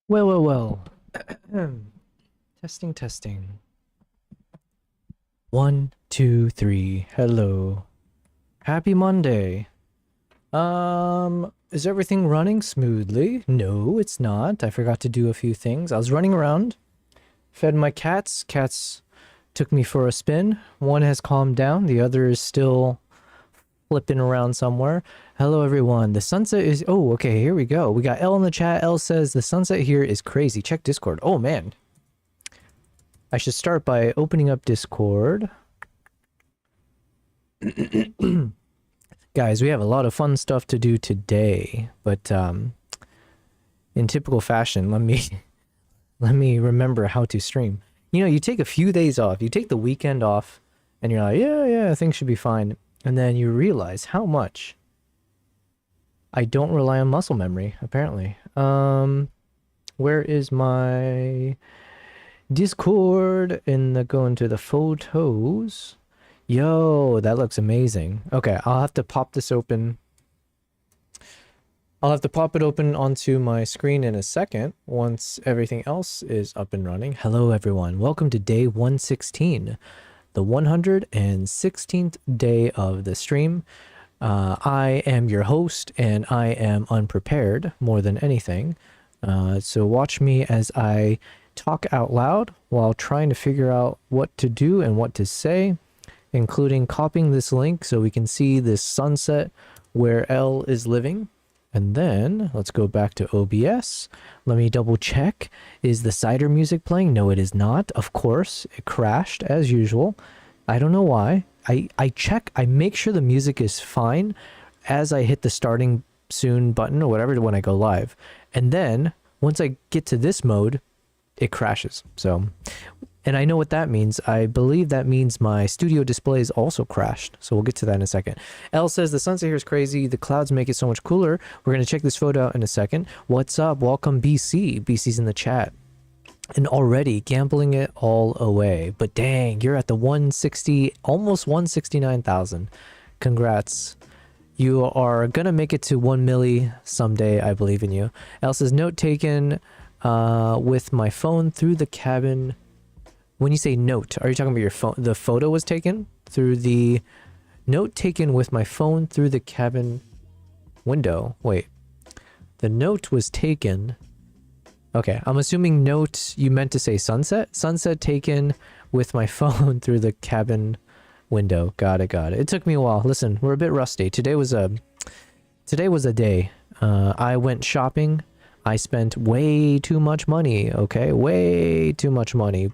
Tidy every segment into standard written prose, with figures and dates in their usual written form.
Well. Testing, testing. 1, 2, 3. Hello. Happy Monday. Is everything running smoothly? No, it's not. I forgot to do a few things. I was running around, fed my cats. Cats took me for a spin. One has calmed down, the other is still flipping around somewhere. Hello, everyone. The sunset is... Oh, okay, here we go. We got L in the chat. L says, the sunset here is crazy. Check Discord. Oh, man. I should start by opening up Discord. Guys, we have a lot of fun stuff to do today, but in typical fashion, let me remember how to stream. You know, you take a few days off, you take the weekend off, and you're like, yeah, things should be fine. And then you realize how much I don't rely on muscle memory, apparently. Where is my Discord? Go into the photos. Yo, that looks amazing. Okay, I'll have to pop this open. I'll have to pop it open onto my screen in a second once everything else is up and running. Hello, everyone. Welcome to day 116, the 116th day of the stream. I am your host, and I am unprepared more than anything. So watch me as I talk out loud while trying to figure out what to do and what to say, including copying this link so we can see this sunset where L is living. And then let's go back to OBS. Let me double check. Is the cider music playing? No, it is not. Of course, it crashed as usual. I don't know why. I check, I make sure the music is fine as I hit the starting soon button or whatever when I go live. And then once I get to this mode, it crashes. So, and I know what that means. I believe that means my studio displays also crashed. So we'll get to that in a second. L says the sunset here is crazy. The clouds make it so much cooler. We're going to check this photo out in a second. What's up? Welcome, BC. BC's in the chat. And already gambling it all away. But dang, you're at the 160, almost 169,000. Congrats. You are going to make it to 1 milli someday. I believe in you. L says note taken with my phone through the cabin. When you say note, are you talking about your phone? The photo was taken through the note taken with my phone through the cabin window. Wait, the note was taken. Okay, I'm assuming note, you meant to say sunset? Sunset taken with my phone through the cabin window. Got it. It took me a while. Listen, we're a bit rusty. Today was a day. I went shopping. I spent way too much money, okay? Way too much money.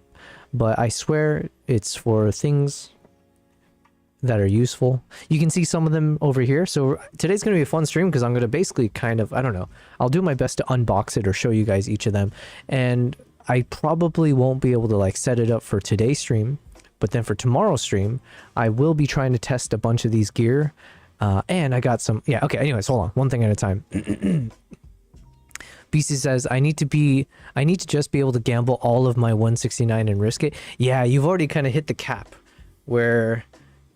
But I swear it's for things that are useful. You can see some of them over here. So today's going to be a fun stream because I'm going to basically kind of, I don't know, I'll do my best to unbox it or show you guys each of them. And I probably won't be able to like set it up for today's stream, but then for tomorrow's stream, I will be trying to test a bunch of these gear. And I got some, yeah, okay, anyways, hold on, one thing at a time. BC says, I need to just be able to gamble all of my 169 and risk it. Yeah, you've already kind of hit the cap where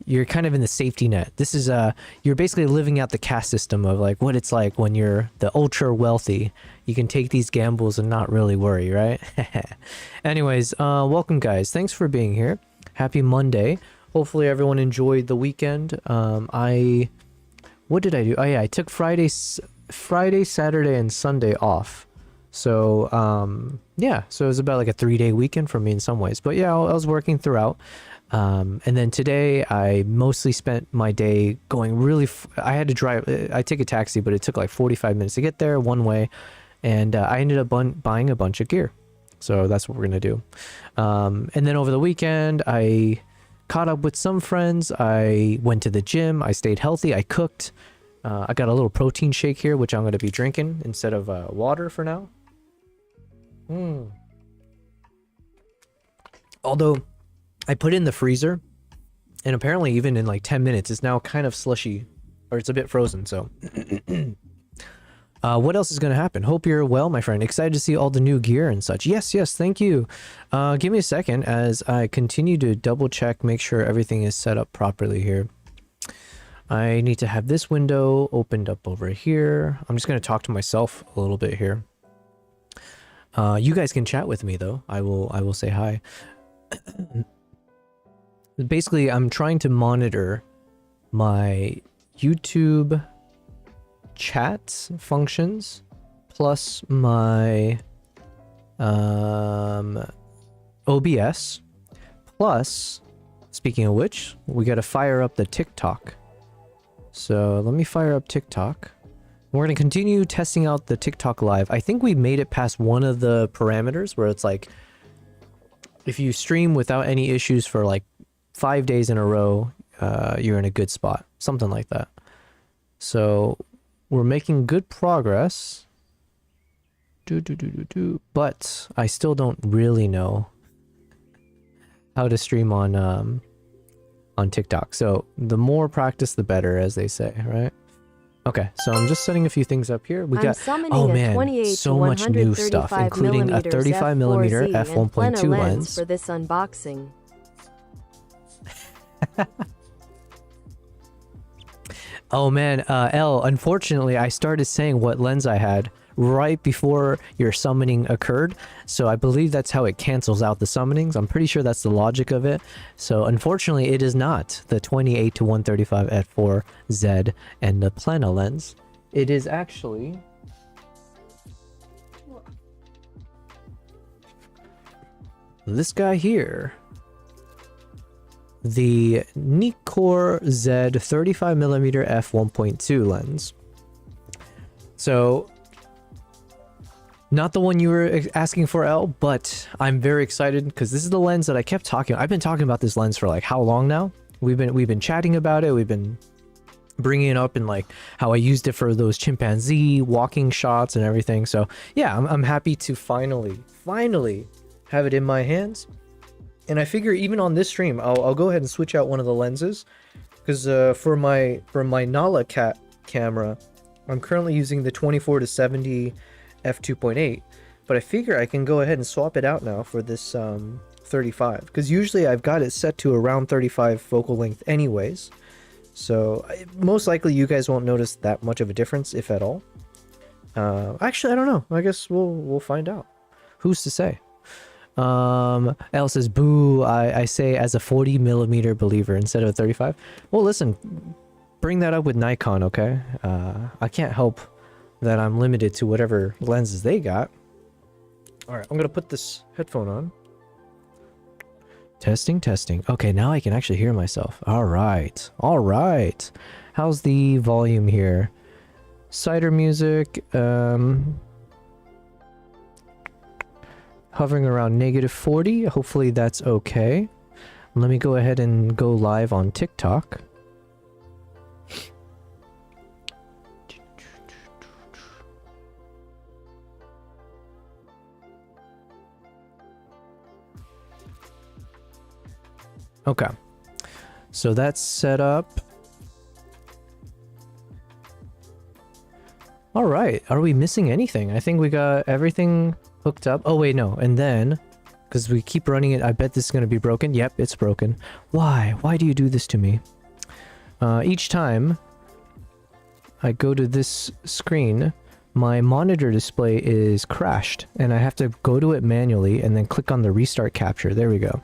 you're kind of in the safety net. This is you're basically living out the caste system of like what it's like when you're the ultra wealthy. You can take these gambles and not really worry, right? Anyways, welcome guys. Thanks for being here. Happy Monday. Hopefully everyone enjoyed the weekend. What did I do? Oh yeah, I took Friday, Saturday, and Sunday off. So yeah, so it was about like a 3-day weekend for me in some ways. But yeah, I was working throughout. And then today I mostly spent my day going really I had to drive. I take a taxi, but it took like 45 minutes to get there one way, and I ended up buying a bunch of gear. So that's what we're gonna do. And then over the weekend I caught up with some friends. I went to the gym. I stayed healthy. I cooked. I got a little protein shake here, which I'm going to be drinking instead of water for now. Although, I put it in the freezer, and apparently even in like 10 minutes, it's now kind of slushy, or it's a bit frozen, so. What else is going to happen? Hope you're well, my friend. Excited to see all the new gear and such. Yes, thank you. Give me a second as I continue to double check, make sure everything is set up properly here. I need to have this window opened up over here. I'm just going to talk to myself a little bit here. You guys can chat with me though. I will say hi. Basically, I'm trying to monitor my YouTube chat functions plus my OBS plus, speaking of which, we got to fire up the TikTok. So let me fire up TikTok. We're going to continue testing out the TikTok live. I think we made it past one of the parameters where it's like, if you stream without any issues for like 5 days in a row, you're in a good spot. Something like that. So we're making good progress. But I still don't really know how to stream on TikTok. So the more practice, the better, as they say, right? Okay, so I'm just setting a few things up here. We got, oh man, so much new stuff, including a 35mm f1.2 lens for this unboxing. Oh man, L, unfortunately I started saying what lens I had right before your summoning occurred, so I believe that's how it cancels out the summonings. I'm pretty sure that's the logic of it. So unfortunately it is not the 28-135 f4Z and the Plena lens. It is actually this guy here, the Nikkor Z 35mm f1.2 lens. So not the one you were asking for, L, but I'm very excited because this is the lens that I kept talking. I've been talking about this lens for like how long now? We've been chatting about it. We've been bringing it up in like how I used it for those chimpanzee walking shots and everything. So yeah, I'm happy to finally have it in my hands. And I figure even on this stream, I'll go ahead and switch out one of the lenses because for my Nala Cat camera, I'm currently using the 24-70 f2.8, but I figure I can go ahead and swap it out now for this 35 because usually I've got it set to around 35 focal length anyways. So most likely you guys won't notice that much of a difference, if at all. Actually, I don't know. I guess we'll find out. Who's to say? Al says, boo, I say as a 40mm believer instead of a 35. Well, listen, bring that up with Nikon, okay? I can't help that I'm limited to whatever lenses they got. Alright, I'm gonna put this headphone on. Testing. Okay, now I can actually hear myself. Alright. How's the volume here? Cider music, hovering around -40. Hopefully that's okay. Let me go ahead and go live on TikTok. Okay, so that's set up. All right, are we missing anything? I think we got everything hooked up. Oh wait, no, and then, because we keep running it, I bet this is going to be broken. Yep, it's broken. Why do you do this to me? Each time I go to this screen, my monitor display is crashed, and I have to go to it manually and then click on the restart capture. There we go.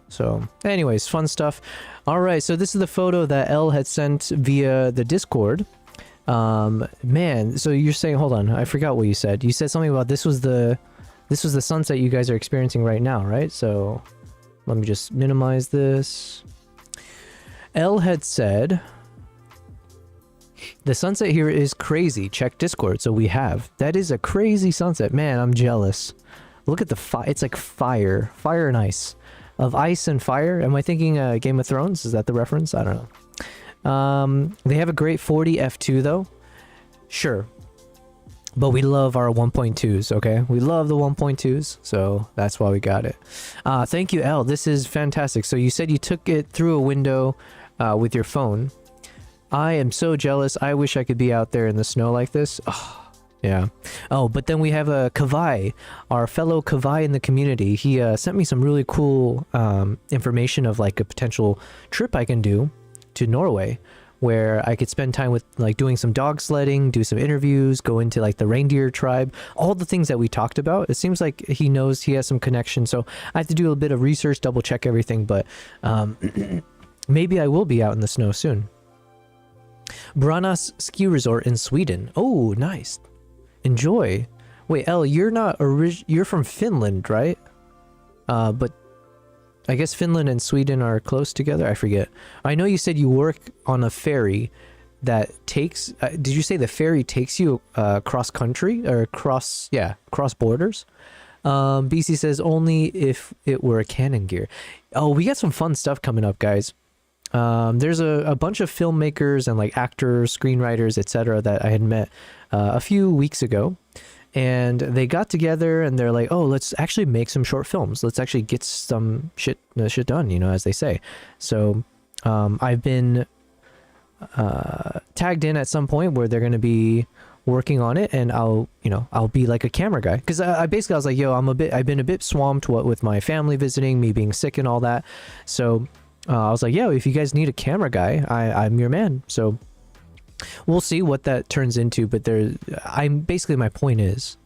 So anyways, fun stuff. All right, so this is the photo that L had sent via the Discord. Man, so you're saying, hold on, I forgot what you said. You said something about this was the sunset you guys are experiencing right now, right? So let me just minimize this. L had said the sunset here is crazy. Check Discord. So we have. That is a crazy sunset. Man, I'm jealous. Look at the fire. It's like fire and ice. Of ice and fire. Am I thinking Game of Thrones? Is that the reference? I don't know. They have a great 40 f2 though. Sure. But we love our 1.2s, okay? We love the 1.2s, so that's why we got it. Thank you, L. This is fantastic. So you said you took it through a window with your phone. I am so jealous. I wish I could be out there in the snow like this. Oh. Yeah. Oh, but then we have a Kavai, our fellow Kavai in the community. He sent me some really cool information of like a potential trip I can do to Norway, where I could spend time with like doing some dog sledding, do some interviews, go into like the reindeer tribe, all the things that we talked about. It seems like he knows, he has some connection. So I have to do a bit of research, double check everything, but maybe I will be out in the snow soon. Branas Ski Resort in Sweden. Oh, nice. Enjoy. Wait, Elle, you're not you're from Finland, right? But I guess Finland and Sweden are close together. I forget. I know you said you work on a ferry that takes. Did you say the ferry takes you cross country or cross borders? BC says only if it were a Canon gear. Oh, we got some fun stuff coming up, guys. There's a bunch of filmmakers and like actors, screenwriters, etc. that I had met a few weeks ago, and they got together and they're like, oh, let's actually make some short films. Let's actually get some shit done, you know, as they say. So I've been tagged in at some point where they're going to be working on it, and I'll be like a camera guy, because I was like, yo, I've been a bit swamped with my family visiting, me being sick and all that. So I was like, yo, if you guys need a camera guy, I'm your man. So we'll see what that turns into, but my point is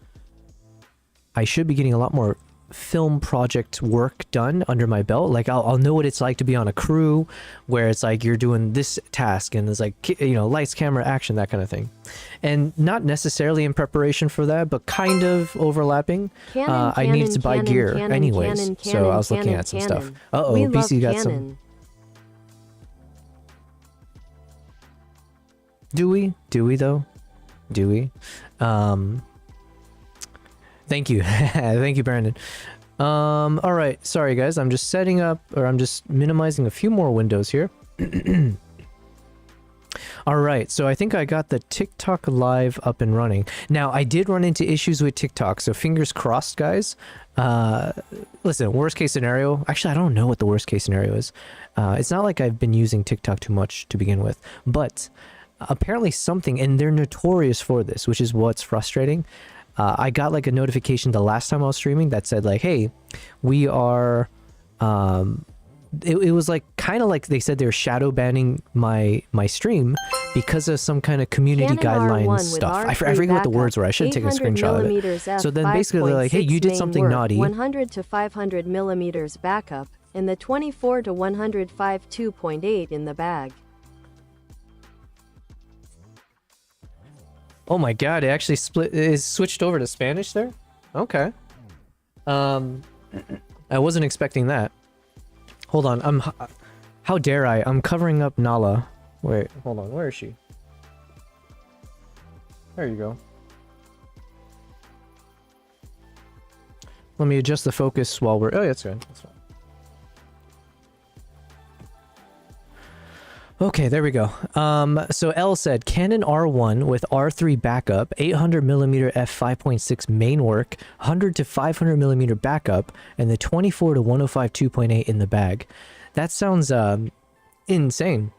I should be getting a lot more film project work done under my belt. Like I'll know what it's like to be on a crew where it's like you're doing this task and it's like, you know, lights, camera, action, that kind of thing. And not necessarily in preparation for that, but kind of overlapping. I needed to buy gear anyways. So I was looking at some stuff. Uh-oh, BC got some. Do we though? Do we? Thank you. Thank you, Brandon. All right. Sorry, guys. I'm just setting up, or I'm just minimizing a few more windows here. All right. So I think I got the TikTok live up and running. Now, I did run into issues with TikTok, so fingers crossed, guys. Listen, worst case scenario. Actually, I don't know what the worst case scenario is. It's not like I've been using TikTok too much to begin with, but apparently something, and they're notorious for this, which is what's frustrating. I got like a notification the last time I was streaming that said like, hey, we are it was like kind of like they said they're shadow banning my stream because of some kind of community guidelines stuff. I forget what the words were. I should have taken a screenshot of it. So then basically they're like, hey, you did something naughty. 100 to 500 millimeters backup and the 24 to 105 2.8 in the bag. Oh my god, it actually switched over to Spanish there? Okay. I wasn't expecting that. Hold on, how dare I? I'm covering up Nala. Wait, hold on, where is she? There you go. Let me adjust the focus while we're... Oh, yeah, that's good. That's fine. Okay, there we go. So L said Canon R1 with R3 backup, 800mm f5.6 main work, 100 to 500mm backup, and the 24 to 105 2.8 in the bag. That sounds insane.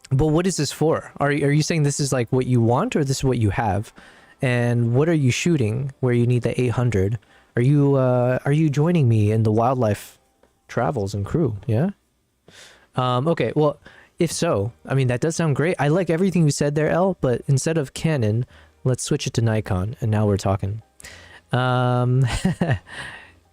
But what is this for? Are you saying this is like what you want, or this is what you have? And what are you shooting where you need the 800? Are you joining me in the wildlife travels and crew? Yeah. Okay. Well. If so, I mean, that does sound great. I like everything you said there, El, but instead of Canon, let's switch it to Nikon, and now we're talking. BC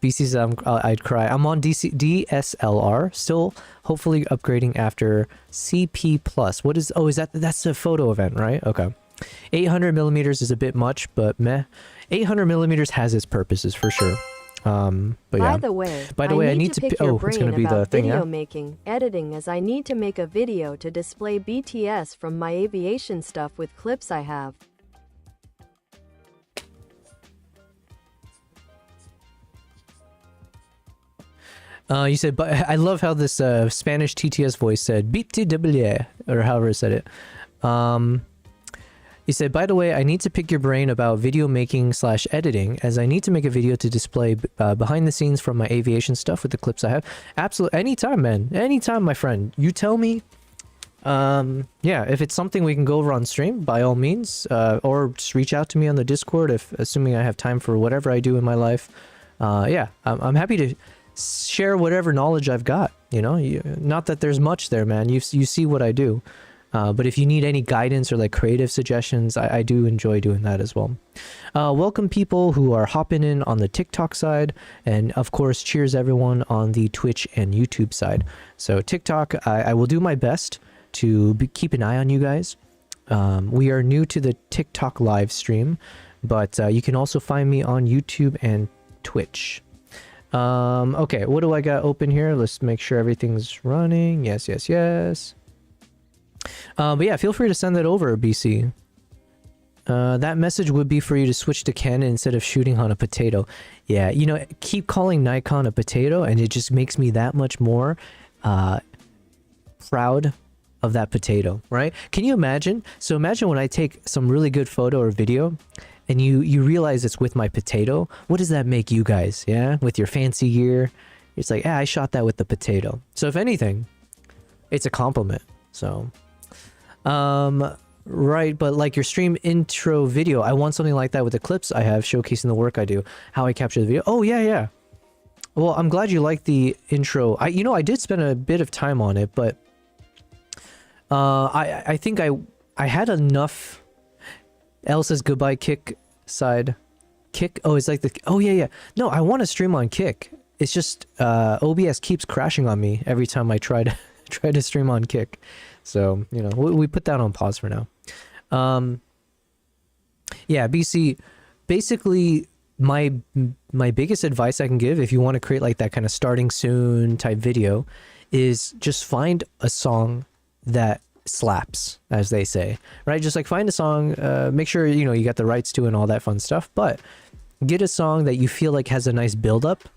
says, I'd cry. I'm on DSLR, still hopefully upgrading after CP+. What is... Oh, that's a photo event, right? Okay. 800mm is a bit much, but meh. 800mm has its purposes, for sure. But yeah. By the way, I need to pick your brain it's going to be the thing, video making, editing, as I need to make a video to display BTS from my aviation stuff with clips I have. You said, but I love how this Spanish TTS voice said BTW, or however it said it. He said, by the way, I need to pick your brain about video making / editing, as I need to make a video to display behind the scenes from my aviation stuff with the clips I have. Absolutely. Anytime, man. Anytime, my friend. You tell me. Yeah, if it's something we can go over on stream, by all means. Or just reach out to me on the Discord, assuming I have time for whatever I do in my life. Yeah, I'm happy to share whatever knowledge I've got. You know, not that there's much there, man. You see what I do. But if you need any guidance or like creative suggestions, I do enjoy doing that as well. Welcome people who are hopping in on the TikTok side, and of course cheers everyone on the Twitch and YouTube side. So TikTok, I will do my best to keep an eye on you guys. We are new to the TikTok live stream, but you can also find me on YouTube and Twitch. Okay, what do I got open here? Let's make sure everything's running. Yes, yes, yes. But yeah, feel free to send that over, BC. That message would be for you to switch to Canon instead of shooting on a potato. Yeah, you know, keep calling Nikon a potato and it just makes me that much more proud of that potato, right? Can you imagine? So imagine when I take some really good photo or video and you realize it's with my potato. What does that make you guys? Yeah, with your fancy gear. It's like, I shot that with the potato. So if anything, it's a compliment. So right, but like your stream intro video, I want something like that with the clips I have showcasing the work I do, how I capture the video. Oh yeah. Well, I'm glad you like the intro. I did spend a bit of time on it, but I think I had enough. Elle says goodbye Kick side. Kick? Oh, it's like the... Oh, yeah. No, I want to stream on Kick. It's just OBS keeps crashing on me every time I try to stream on Kick. So, you know, we put that on pause for now. Yeah, BC, basically my biggest advice I can give if you want to create like that kind of starting soon type video is just find a song that slaps, as they say, right? Just like find a song, make sure you know you got the rights to and all that fun stuff, but get a song that you feel like has a nice build up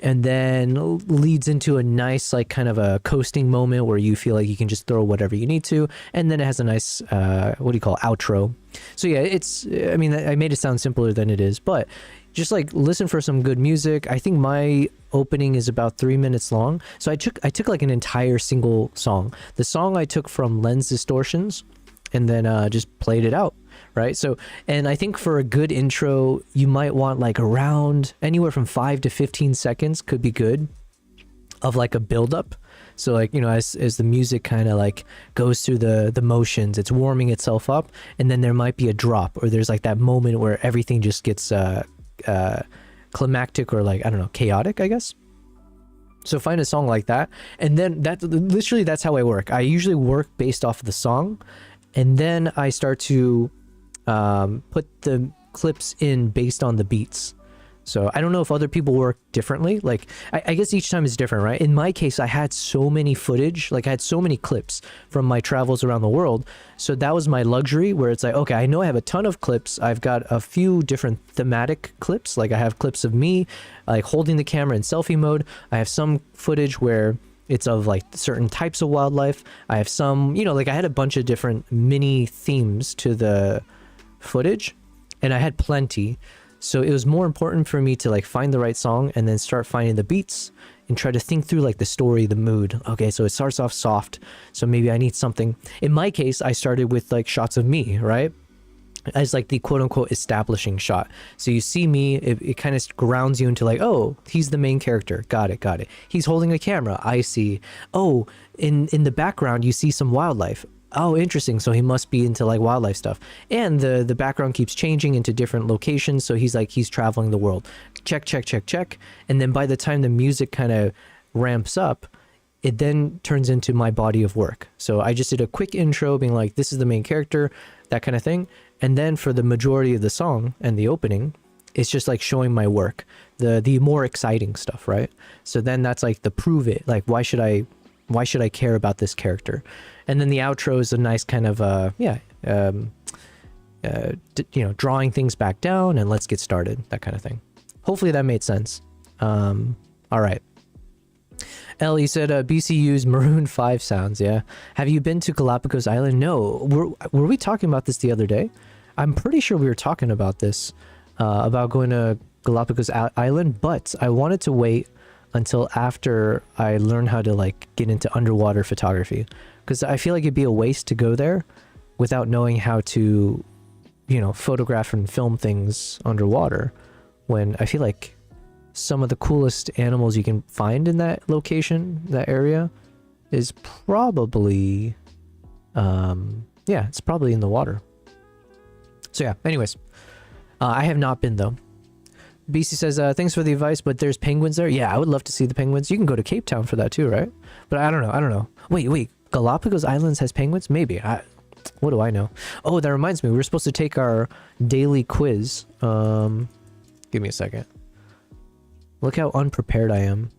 and then leads into a nice like kind of a coasting moment where you feel like you can just throw whatever you need to, and then it has a nice outro. So yeah, it's, I mean, I made it sound simpler than it is, but just like listen for some good music. I think my opening is about 3 minutes long, so I took like an entire single song. The song I took from Lens Distortions and then just played it out, right? So, and I think for a good intro you might want like around anywhere from 5 to 15 seconds could be good of like a build up. So like, you know, as the music kind of like goes through the motions, it's warming itself up, and then there might be a drop, or there's like that moment where everything just gets climactic, or like, I don't know, chaotic, I guess. So find a song like that, and then that's how I work. I usually work based off of the song, and then I start to put the clips in based on the beats. So I don't know if other people work differently. Like, I guess each time is different, right? In my case, I had so many footage, like I had so many clips from my travels around the world. So that was my luxury, where it's like, okay, I know I have a ton of clips. I've got a few different thematic clips. Like I have clips of me like holding the camera in selfie mode. I have some footage where it's of like certain types of wildlife. I have some, you know, like I had a bunch of different mini themes to the footage, and I had plenty. So it was more important for me to like find the right song and then start finding the beats and try to think through like the story, the mood. Okay, so it starts off soft, so maybe I need something. In my case, I started with like shots of me, right? As like the quote unquote establishing shot. So you see me, it kind of grounds you into like, oh, he's the main character. Got it. He's holding a camera. I see. Oh, in the background, you see some wildlife. Oh, interesting. So he must be into like wildlife stuff. And the background keeps changing into different locations. So he's traveling the world. Check. And then by the time the music kind of ramps up, it then turns into my body of work. So I just did a quick intro being like, this is the main character, that kind of thing. And then for the majority of the song and the opening, it's just like showing my work, the more exciting stuff, right? So then that's like the prove it. Like, why should I care about this character? And then the outro is a nice kind of drawing things back down and let's get started, that kind of thing. Hopefully that made sense. All right. Ellie said BCU's Maroon 5 sounds. Yeah. Have you been to Galapagos Island? No. Were we talking about this the other day? I'm pretty sure we were talking about this, about going to Galapagos Island, but I wanted to wait until after I learn how to like get into underwater photography, because I feel like it'd be a waste to go there without knowing how to, you know, photograph and film things underwater, when I feel like some of the coolest animals you can find in that location, that area, is probably Yeah, it's probably in the water. So yeah, anyways, I have not been though. BC says, thanks for the advice, but there's penguins there. Yeah, I would love to see the penguins. You can go to Cape Town for that too, right? But I don't know. Wait, Galapagos Islands has penguins? Maybe. What do I know? Oh, that reminds me, we're supposed to take our daily quiz. Give me a second. Look how unprepared I am.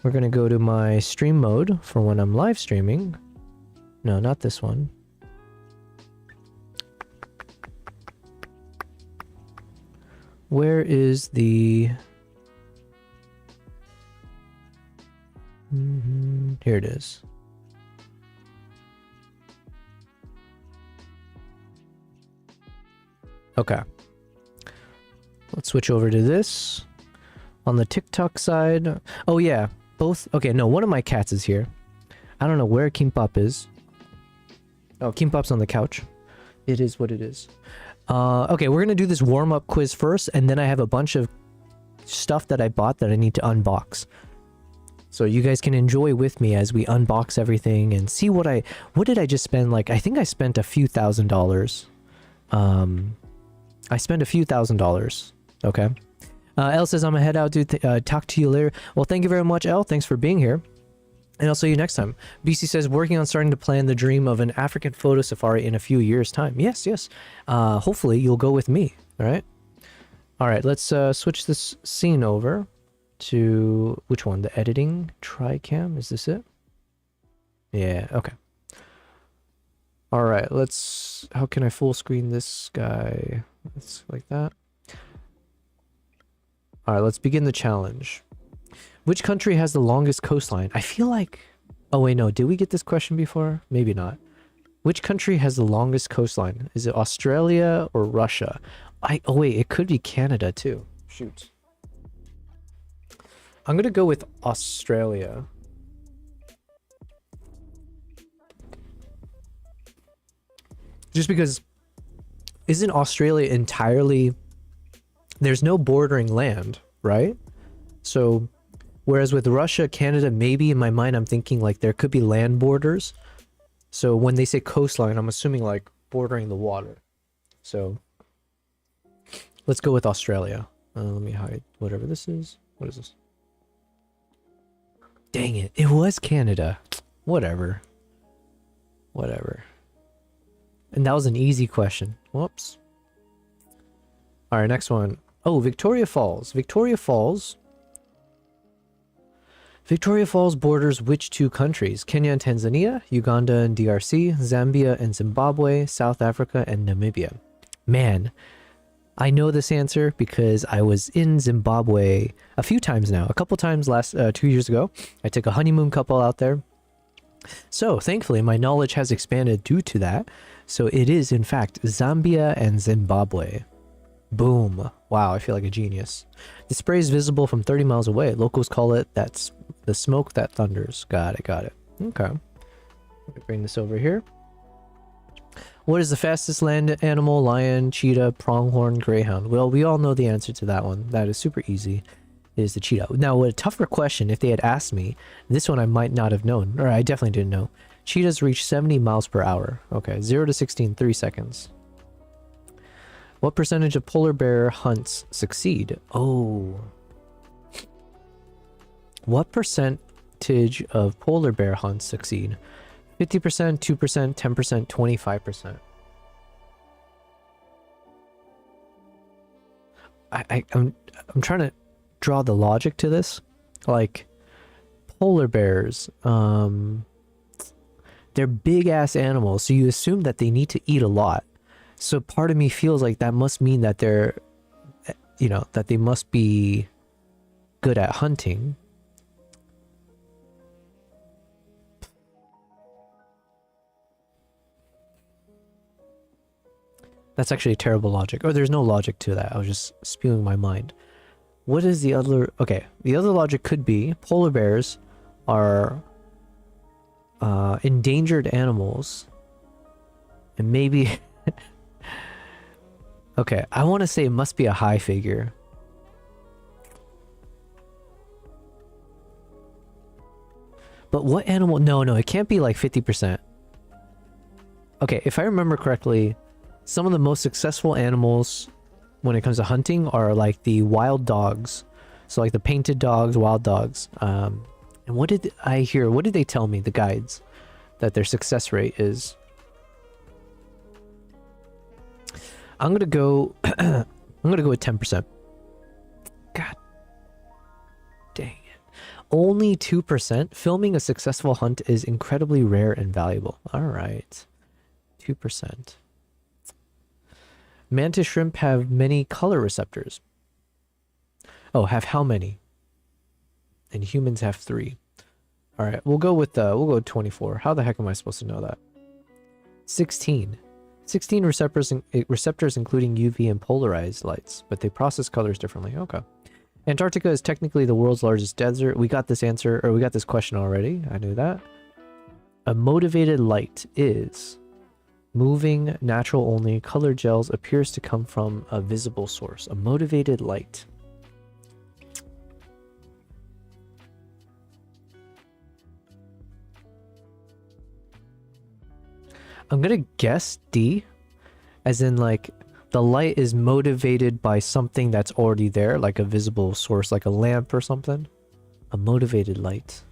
We're gonna go to my stream mode for when I'm live streaming. No, not this one. Where is the... Here it is. Okay. Let's switch over to this. On the TikTok side... Oh yeah, both... Okay, no, one of my cats is here. I don't know where Kimbap is. Oh, Kimbap's on the couch. It is what it is. Okay, we're gonna do this warm-up quiz first, and then I have a bunch of stuff that I bought that I need to unbox. So you guys can enjoy with me as we unbox everything and see what did I just spend? Like, I think I spent a few $1,000s. I spent a few $1,000s. Okay. Elle says, I'm gonna head out, dude. Talk to you later. Well, thank you very much, Elle. Thanks for being here. And I'll see you next time. BC says, working on starting to plan the dream of an African photo safari in a few years' time. Yes. Hopefully you'll go with me. All right. All right. Let's switch this scene over to which one? The editing tricam. Is this it? Yeah. Okay. All right. How can I full screen this guy? It's like that. All right. Let's begin the challenge. Which country has the longest coastline? I feel like... Oh, wait, no. Did we get this question before? Maybe not. Which country has the longest coastline? Is it Australia or Russia? Oh, wait. It could be Canada, too. Shoot. I'm going to go with Australia. Just because... Isn't Australia entirely... There's no bordering land, right? So... Whereas with Russia, Canada, maybe in my mind, I'm thinking like there could be land borders. So when they say coastline, I'm assuming like bordering the water. So let's go with Australia. Let me hide whatever this is. What is this? Dang it. It was Canada. Whatever. And that was an easy question. Whoops. All right, next one. Oh, Victoria Falls. Victoria Falls borders which two countries? Kenya and Tanzania, Uganda and DRC, Zambia and Zimbabwe, South Africa and Namibia. Man, I know this answer because I was in Zimbabwe a few times now. A couple times 2 years ago. I took a honeymoon couple out there. So thankfully my knowledge has expanded due to that. So it is in fact Zambia and Zimbabwe. Boom. Wow, I feel like a genius. The spray is visible from 30 miles away. Locals call it that's the smoke that thunders. Got it. Okay. Let me bring this over here. What is the fastest land animal? Lion, cheetah, pronghorn, greyhound. Well, we all know the answer to that one. That is super easy. It is the cheetah. Now, a tougher question, if they had asked me, this one I might not have known, or I definitely didn't know. Cheetahs reach 70 miles per hour. Okay, 0 to 60 in 3 seconds. What percentage of polar bear hunts succeed? Oh. What percentage of polar bear hunts succeed? 50%, 2%, 10%, 25%. I'm trying to draw the logic to this. Like, polar bears, they're big ass animals, so you assume that they need to eat a lot. So part of me feels like that must mean that they're, that they must be good at hunting. That's actually a terrible logic. Or there's no logic to that. I was just spewing my mind. What is the other... Okay, the other logic could be polar bears are endangered animals. And maybe... Okay, I want to say it must be a high figure. But what animal? No, it can't be like 50%. Okay, if I remember correctly, some of the most successful animals when it comes to hunting are like the wild dogs. So like the painted dogs, wild dogs. And what did I hear? What did they tell me, the guides, that their success rate is? I'm gonna go I'm gonna go with 10%. God dang it. Only 2%? Filming a successful hunt is incredibly rare and valuable. Alright. 2%. Mantis shrimp have many color receptors. Oh, have how many? And humans have 3. Alright, we'll go with 24. How the heck am I supposed to know that? 16. 16 receptors including UV and polarized lights, but they process colors differently. Okay. Antarctica is technically the world's largest desert. We got this answer, or we got this question already. I knew that. A motivated light is moving, natural only, color gels, appears to come from a visible source. A motivated light. I'm gonna guess D, as in like the light is motivated by something that's already there, like a visible source, like a lamp or something. A motivated light.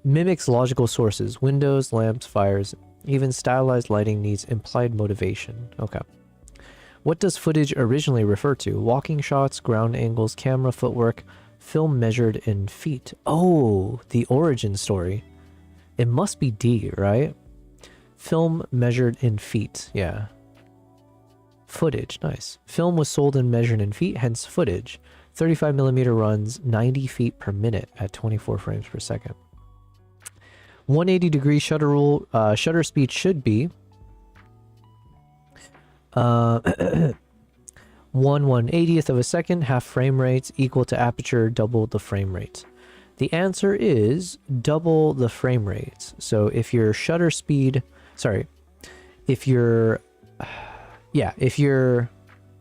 Mimics logical sources, windows, lamps, fires. Even stylized lighting needs implied motivation. Okay. What does footage originally refer to? Walking shots, ground angles, camera footwork, film measured in feet. Oh, the origin story. It must be D, right? Film measured in feet, yeah. Footage, nice. Film was sold and measured in feet, hence footage. 35mm runs 90 feet per minute at 24 frames per second. 180-degree shutter rule, shutter speed should be 1/180th of a second, half frame rates equal to aperture, double the frame rate. The answer is double the frame rates. So if your shutter speed, if you're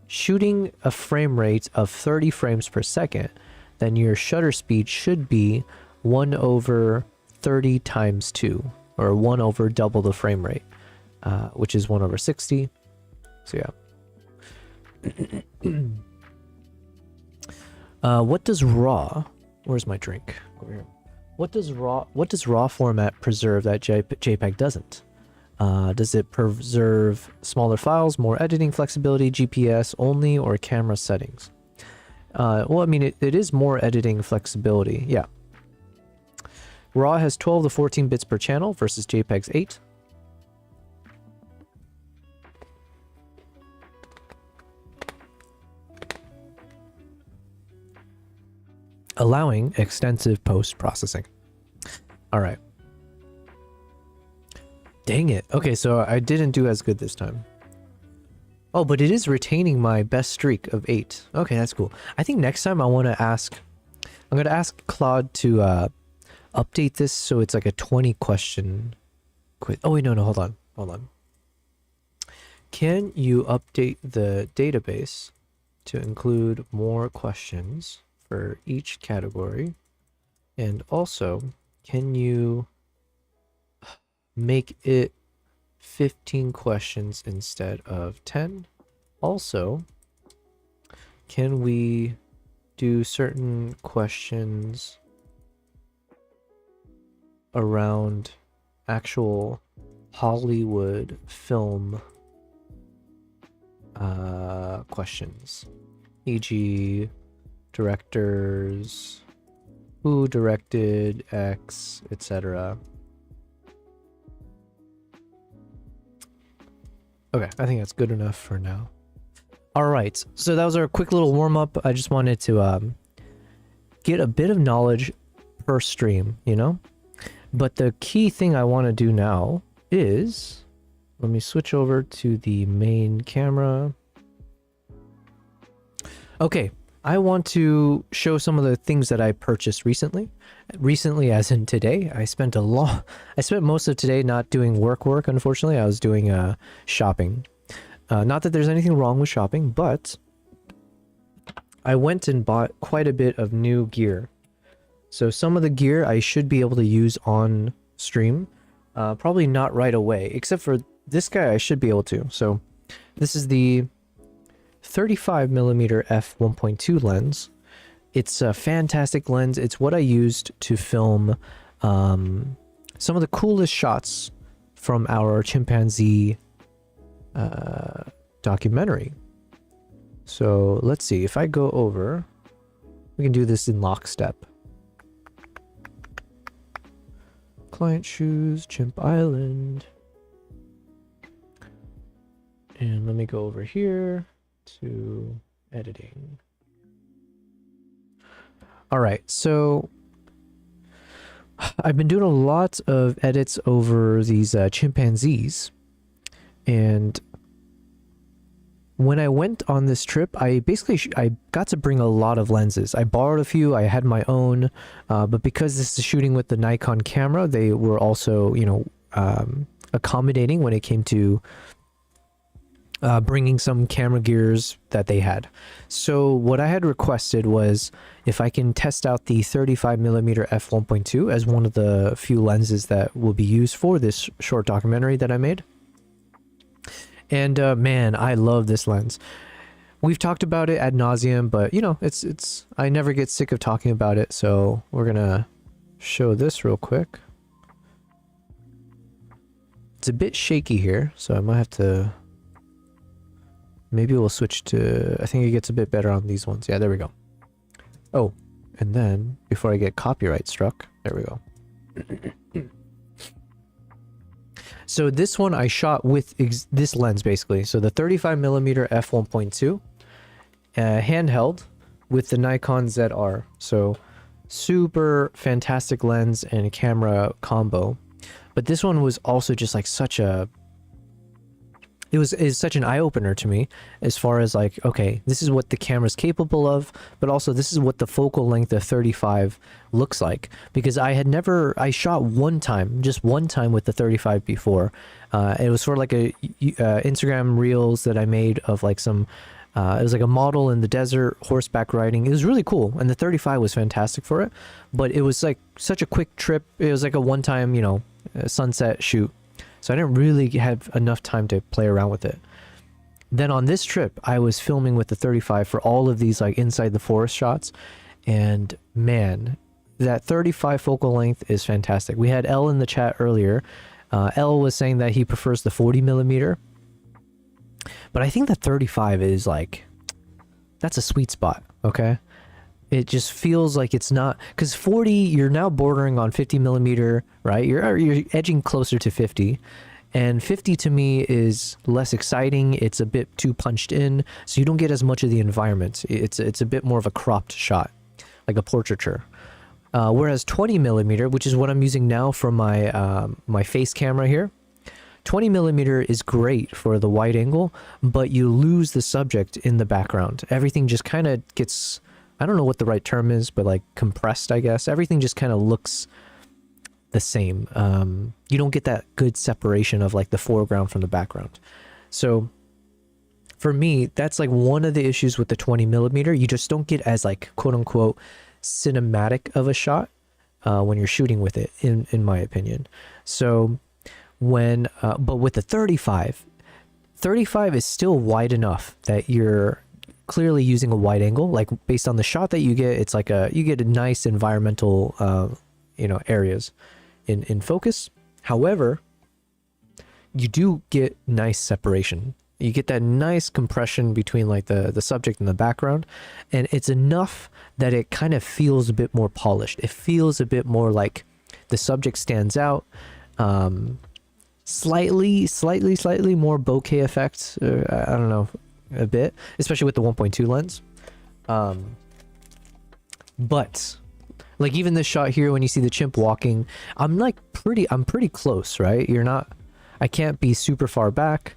shooting a frame rate of 30 frames per second, then your shutter speed should be 1/30 times 2, or 1 over double the frame rate, which is 1/60. So yeah. What does raw? Where's my drink? Over here. What does raw format preserve that JPEG doesn't? Does it preserve smaller files, more editing flexibility, GPS only, or camera settings? Well, I mean, it is more editing flexibility, yeah. RAW has 12 to 14 bits per channel versus JPEG's 8. Allowing extensive post-processing. All right. Dang it. Okay, so I didn't do as good this time. Oh, but it is retaining my best streak of 8. Okay, that's cool. I think next time I'm going to ask Claude to update this so it's like a 20 question quiz. Oh wait, no, hold on. Can you update the database to include more questions for each category? And also, can you make it 15 questions instead of 10? Also, can we do certain questions around actual Hollywood film questions, e.g. directors, who directed X, etc. Okay, I think that's good enough for now. Alright, so that was our quick little warm-up. I just wanted to get a bit of knowledge per stream, you know? But the key thing I want to do now is, let me switch over to the main camera. Okay, I want to show some of the things that I purchased recently. Recently, as in today. I spent most of today not doing work, unfortunately. I was doing shopping. Not that there's anything wrong with shopping, but I went and bought quite a bit of new gear. So some of the gear I should be able to use on stream. Probably not right away, except for this guy I should be able to. So this is the 35mm f1.2 lens. It's a fantastic lens. It's what I used to film some of the coolest shots from our chimpanzee documentary. So let's see, if I go over, we can do this in lockstep. Client shoes, Chimp Island. And let me go over here to editing. All right, so I've been doing a lot of edits over these chimpanzees, and when I went on this trip, I got to bring a lot of lenses. I borrowed a few, I had my own, but because this is shooting with the Nikon camera, they were also, you know, accommodating when it came to bringing some camera gears that they had. So what I had requested was if I can test out the 35mm f1.2 as one of the few lenses that will be used for this short documentary that I made. And man, I love this lens. We've talked about it ad nauseum, but you know, it's I never get sick of talking about it. So we're gonna show this real quick. It's a bit shaky here, so I might have to. Maybe we'll switch to, I think it gets a bit better on these ones. Yeah, there we go. Oh, and then before I get copyright struck, there we go. So this one I shot with this lens basically. So the 35mm f1.2 handheld with the Nikon ZR. So super fantastic lens and camera combo. But this one was also just like such a, is such an eye-opener to me as far as like, okay, this is what the camera's capable of, but also this is what the focal length of 35 looks like, because I shot just one time with the 35 before. It was sort of like a Instagram reels that I made of like some it was like a model in the desert horseback riding. It was really cool, and the 35 was fantastic for it, but it was like such a quick trip. It was like a one-time, you know, sunset shoot. So I didn't really have enough time to play around with it. Then on this trip, I was filming with the 35 for all of these like inside the forest shots. And man, that 35 focal length is fantastic. We had L in the chat earlier. L was saying that he prefers the 40mm. But I think the 35 is like, that's a sweet spot, okay? It just feels like it's not, because 40, you're now bordering on 50mm, right? You're edging closer to 50, and 50 to me is less exciting. It's a bit too punched in, so you don't get as much of the environment. It's a bit more of a cropped shot, like a portraiture. Whereas 20mm, which is what I'm using now for my my face camera here, 20mm is great for the wide angle, but you lose the subject in the background. Everything just kind of gets, I don't know what the right term is, but like compressed, I guess. Everything just kind of looks the same. You don't get that good separation of like the foreground from the background. So for me, that's like one of the issues with the 20mm. You just don't get as like quote unquote cinematic of a shot when you're shooting with it, in my opinion. So when, but with the 35 is still wide enough that you're clearly using a wide angle. Like based on the shot that you get, it's like you get a nice environmental you know, areas in focus. However, you do get nice separation. You get that nice compression between like the subject and the background, and it's enough that it kind of feels a bit more polished. It feels a bit more like the subject stands out. Slightly more bokeh effects. I don't know, a bit, especially with the 1.2 lens. But like even this shot here, when you see the chimp walking, I'm pretty close, right? I can't be super far back.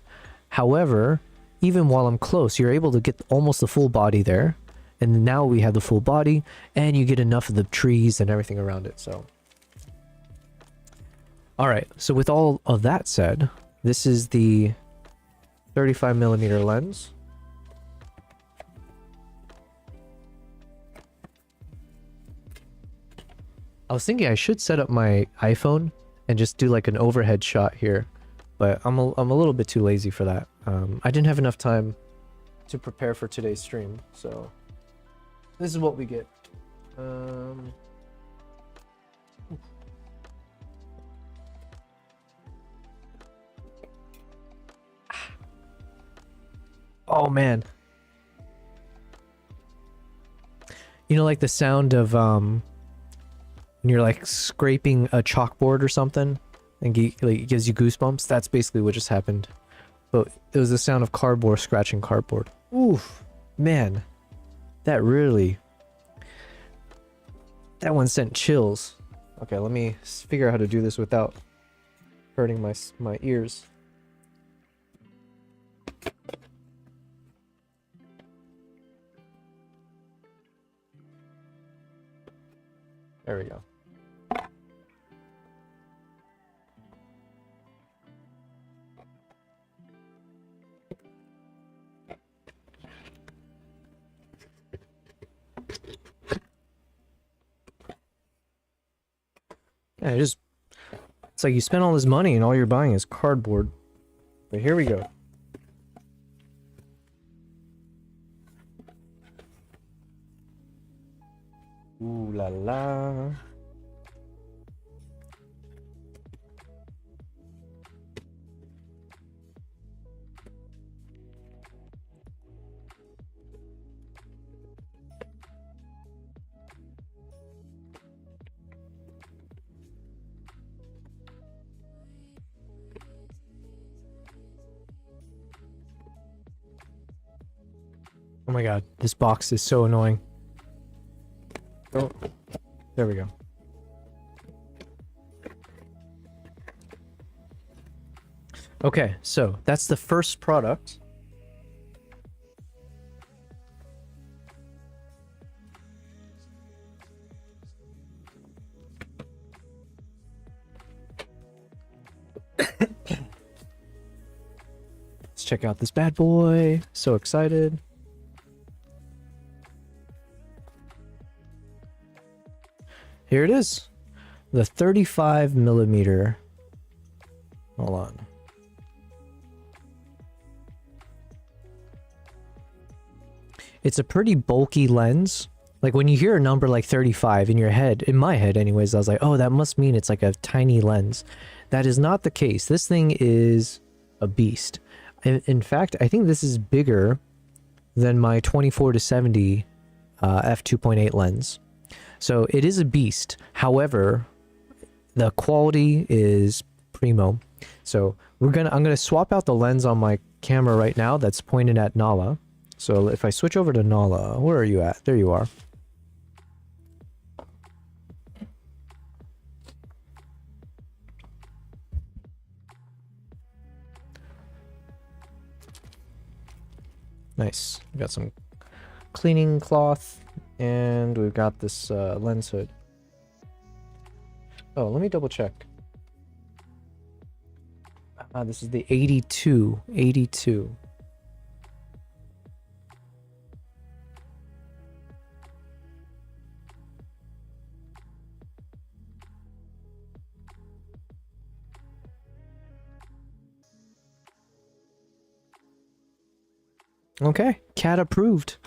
However, even while I'm close, you're able to get almost the full body there. And now we have the full body, and you get enough of the trees and everything around it. So all right, so with all of that said, this is the 35mm lens. I was thinking I should set up my iPhone and just do like an overhead shot here. But I'm a little bit too lazy for that. I didn't have enough time to prepare for today's stream, so this is what we get. Oh man. You know, like the sound of when you're like scraping a chalkboard or something and like, it gives you goosebumps? That's basically what just happened. But it was the sound of cardboard scratching cardboard. Oof, man. That one sent chills. Okay, let me figure out how to do this without hurting my ears. There we go. Yeah, it's like you spend all this money and all you're buying is cardboard. But here we go. Ooh la la. Oh my god, this box is so annoying. Oh, there we go. Okay, so that's the first product. Let's check out this bad boy. So excited. Here it is. The 35 millimeter. Hold on. It's a pretty bulky lens. Like when you hear a number like 35 in your head, in my head anyways, I was like, oh, that must mean it's like a tiny lens. That is not the case. This thing is a beast. In fact, I think this is bigger than my 24-70 f2.8 lens. So it is a beast. However, the quality is primo. So I'm gonna swap out the lens on my camera right now that's pointed at Nala. So if I switch over to Nala, where are you at? There you are. Nice. We got some cleaning cloth. And we've got this lens hood. Oh, let me double check. This is the 82. Okay, cat approved.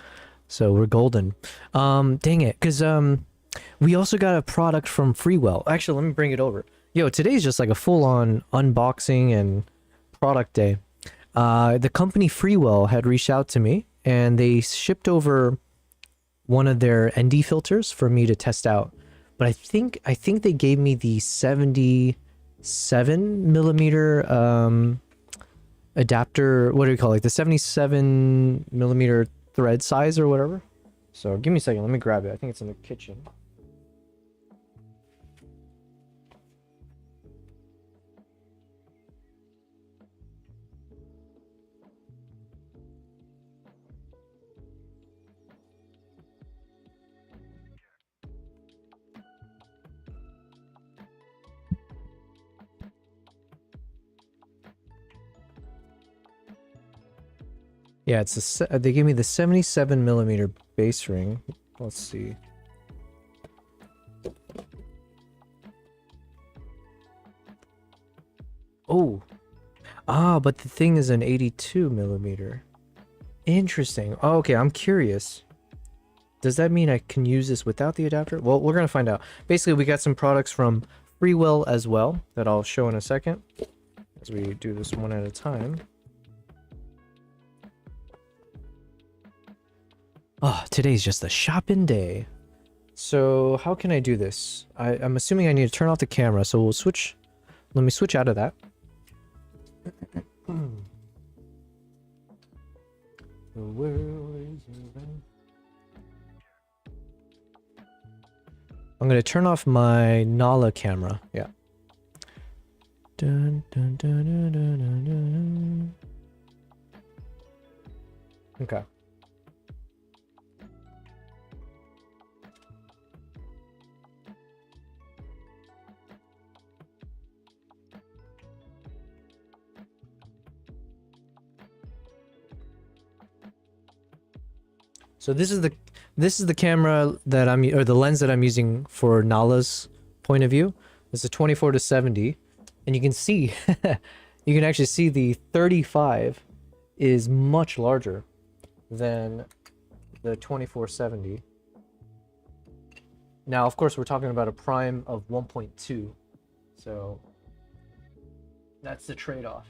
So we're golden. Dang it, because we also got a product from Freewell. Actually, let me bring it over. Yo, today's just like a full-on unboxing and product day. The company Freewell had reached out to me, and they shipped over one of their ND filters for me to test out. But I think they gave me the 77 millimeter adapter. What do we call it? Like the 77 millimeter thread size or whatever. So give me a second, let me grab it. I think it's in the kitchen. Yeah, it's a, they gave me the 77 millimeter base ring. Let's see. Oh, but the thing is an 82 millimeter. Interesting. Oh, okay, I'm curious. Does that mean I can use this without the adapter? Well, we're gonna find out. Basically, we got some products from Freewell as well that I'll show in a second as we do this one at a time. Oh, today's just a shopping day. So how can I do this? I'm assuming I need to turn off the camera, so we'll switch. Let me switch out of that. The world is around. I'm gonna turn off my Nala camera. Yeah. Dun, dun, dun, dun, dun, dun, dun. Okay. So this is the camera that or the lens that I'm using for Nala's point of view. It's a 24 to 70, and you can see you can actually see the 35 is much larger than the 24-70. Now, of course, we're talking about a prime of 1.2, so that's the trade-off.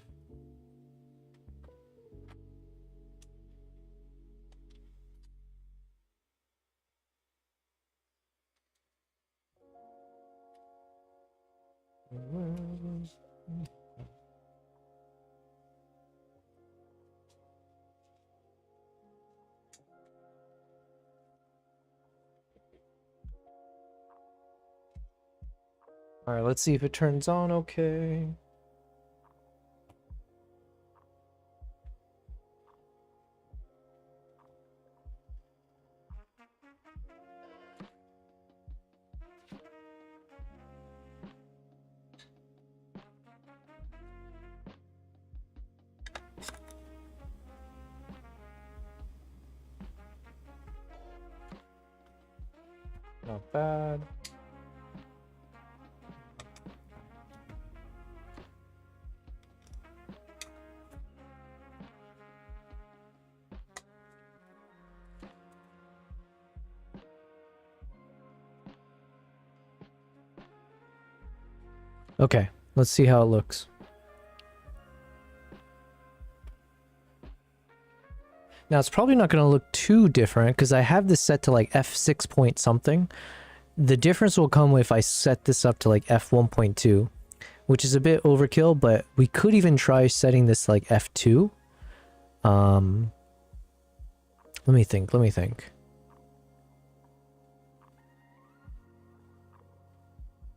All right, let's see if it turns on okay. Not bad. Okay, let's see how it looks. Now it's probably not going to look too different because I have this set to like f6 point something. The difference will come if I set this up to like f1.2, which is a bit overkill, but we could even try setting this like f2. Let me think.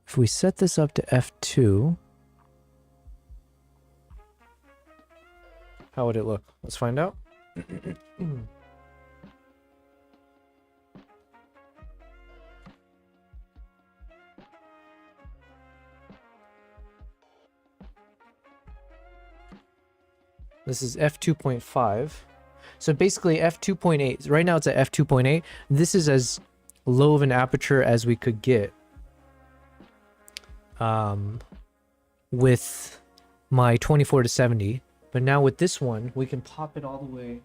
If we set this up to f2, how would it look? Let's find out. This is f2.5. So basically f2.8. Right now it's at f2.8. This is as low of an aperture as we could get with my 24 to 70. But now with this one, we can pop it all the way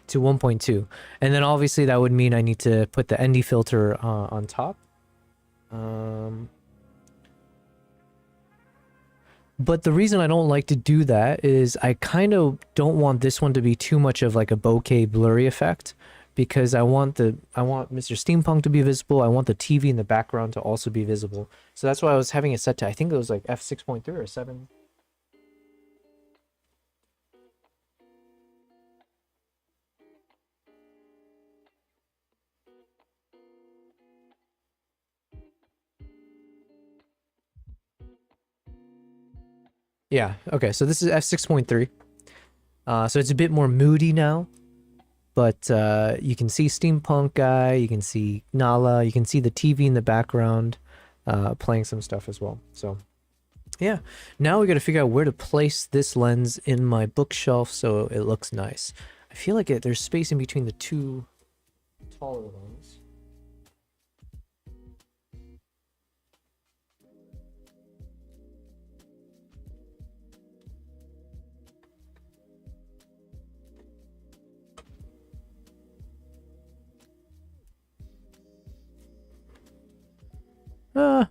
to 1.2. And then obviously that would mean I need to put the ND filter on top. But the reason I don't like to do that is I kind of don't want this one to be too much of like a bokeh blurry effect, because I want Mr. Steampunk to be visible. I want the TV in the background to also be visible. So that's why I was having it set to, I think it was like f6.3 or 7. Yeah, okay, so this is f6.3. So it's a bit more moody now. But you can see Steampunk Guy, you can see Nala, you can see the TV in the background playing some stuff as well. So yeah, now we got to figure out where to place this lens in my bookshelf so it looks nice. I feel like there's space in between the two taller ones.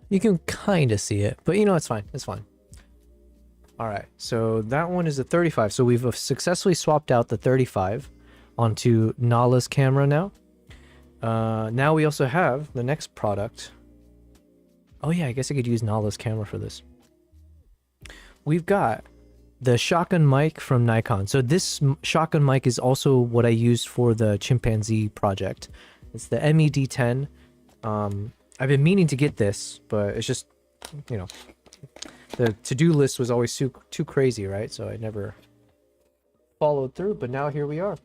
You can kind of see it, but you know, it's fine. It's fine. All right, so that one is a 35. So we've successfully swapped out the 35 onto Nala's camera now. Now we also have the next product. Oh yeah, I guess I could use Nala's camera for this. We've got the shotgun mic from Nikon. So this shotgun mic is also what I used for the chimpanzee project. It's the MED10. I've been meaning to get this, but it's just, you know, the to-do list was always too crazy, right? So I never followed through, but now here we are.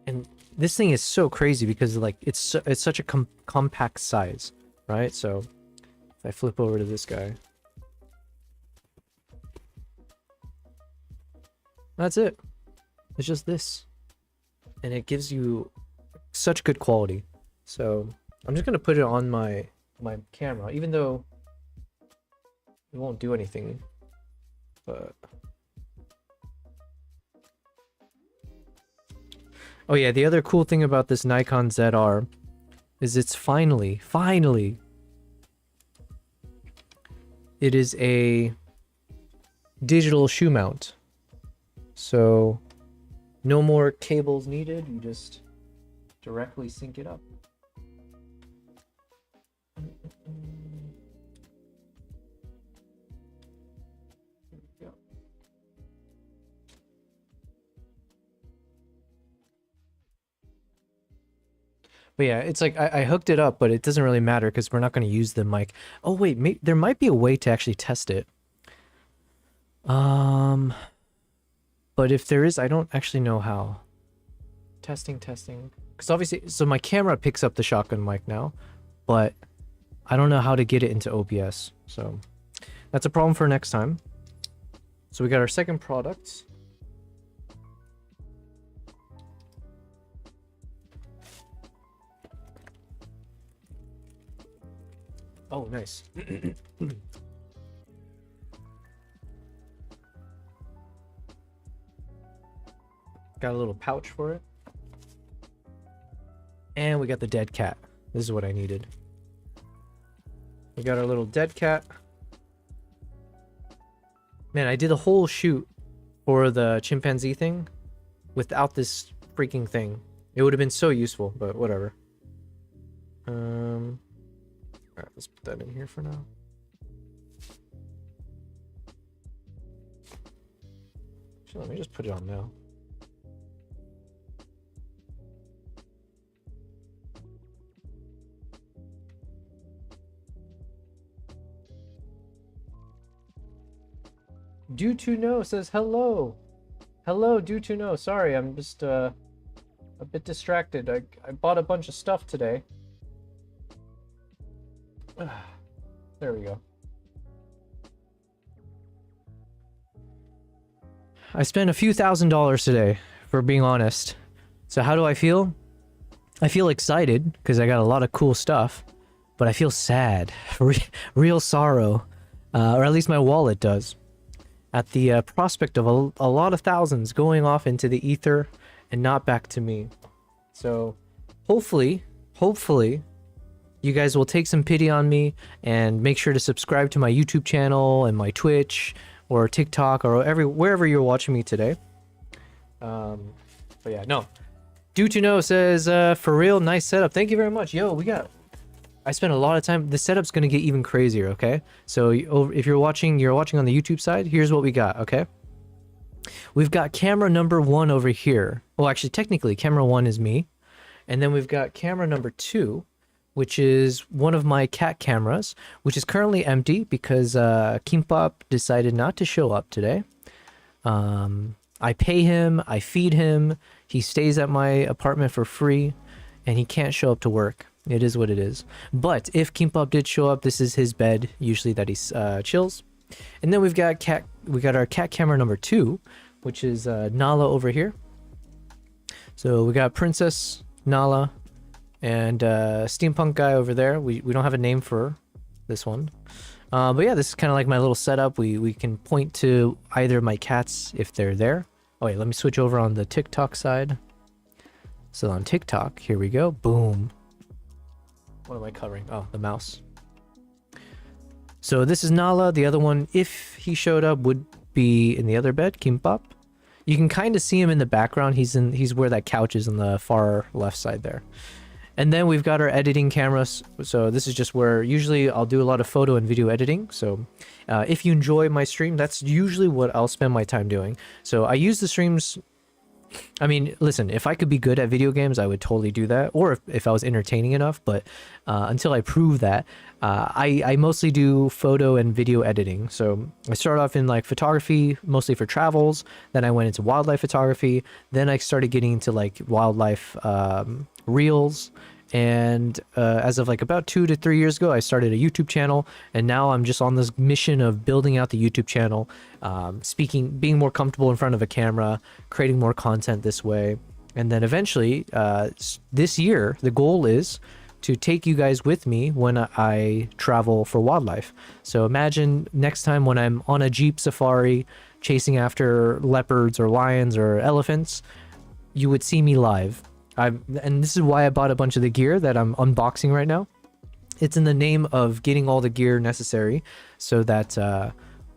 And this thing is so crazy because like it's such a compact size, right? So if I flip over to this guy, that's it. It's just this, and it gives you such good quality. So I'm just gonna put it on my camera, even though it won't do anything, but oh yeah, the other cool thing about this Nikon ZR is it's finally, it is a digital shoe mount. So no more cables needed, you just directly sync it up. But yeah, it's like I hooked it up, but it doesn't really matter because we're not going to use the mic. Oh wait, there might be a way to actually test it. But if there is, I don't actually know how. Testing. Because obviously, so my camera picks up the shotgun mic now, but I don't know how to get it into OBS. So that's a problem for next time. So we got our second product. Oh, nice. Got a little pouch for it. And we got the dead cat. This is what I needed. We got our little dead cat. Man, I did a whole shoot for the chimpanzee thing without this freaking thing. It would have been so useful, but whatever. Alright, let's put that in here for now. Actually, let me just put it on now. Do to know says hello. Hello, do to know. Sorry, I'm just a bit distracted. I bought a bunch of stuff today. There we go. I spent a few $1,000s today, for being honest. So how do I feel? I feel excited because I got a lot of cool stuff, but I feel sad, real sorrow, or at least my wallet does, at the prospect of a lot of thousands going off into the ether and not back to me. So hopefully you guys will take some pity on me and make sure to subscribe to my YouTube channel and my Twitch or TikTok or wherever you're watching me today. But yeah, no. Do to know says, for real, nice setup. Thank you very much. Yo, I spent a lot of time. The setup's gonna get even crazier, okay? So if you're watching on the YouTube side, here's what we got, okay? We've got camera number 1 over here. Well, actually, technically, camera 1 is me. And then we've got camera number 2, which is one of my cat cameras, which is currently empty because Kimpop decided not to show up today. I pay him, I feed him, he stays at my apartment for free, and he can't show up to work. It is what it is. But if Kimpop did show up, this is his bed, usually that he chills. And then we've got our cat camera number 2, which is Nala over here. So we got Princess, Nala, and Steampunk guy over there. We don't have a name for this one. But yeah, this is kind of like my little setup. We can point to either my cats if they're there. Oh wait, let me switch over on the TikTok side. So on TikTok, here we go. Boom. What am I covering? Oh, the mouse. So this is Nala. The other one, if he showed up, would be in the other bed, Kimbap. You can kind of see him in the background. He's where that couch is on the far left side there. And then we've got our editing cameras. So this is just where usually I'll do a lot of photo and video editing. So if you enjoy my stream, that's usually what I'll spend my time doing. So I use the streams. I mean, listen, if I could be good at video games, I would totally do that. Or if I was entertaining enough. But until I prove that, I mostly do photo and video editing. So I started off in like photography, mostly for travels. Then I went into wildlife photography. Then I started getting into like wildlife reels. And as of like about 2 to 3 years ago, I started a YouTube channel, and now I'm just on this mission of building out the YouTube channel, being more comfortable in front of a camera, creating more content this way. And then eventually, this year, the goal is to take you guys with me when I travel for wildlife. So imagine next time when I'm on a Jeep safari, chasing after leopards or lions or elephants, you would see me live. And this is why I bought a bunch of the gear that I'm unboxing right now. It's in the name of getting all the gear necessary so that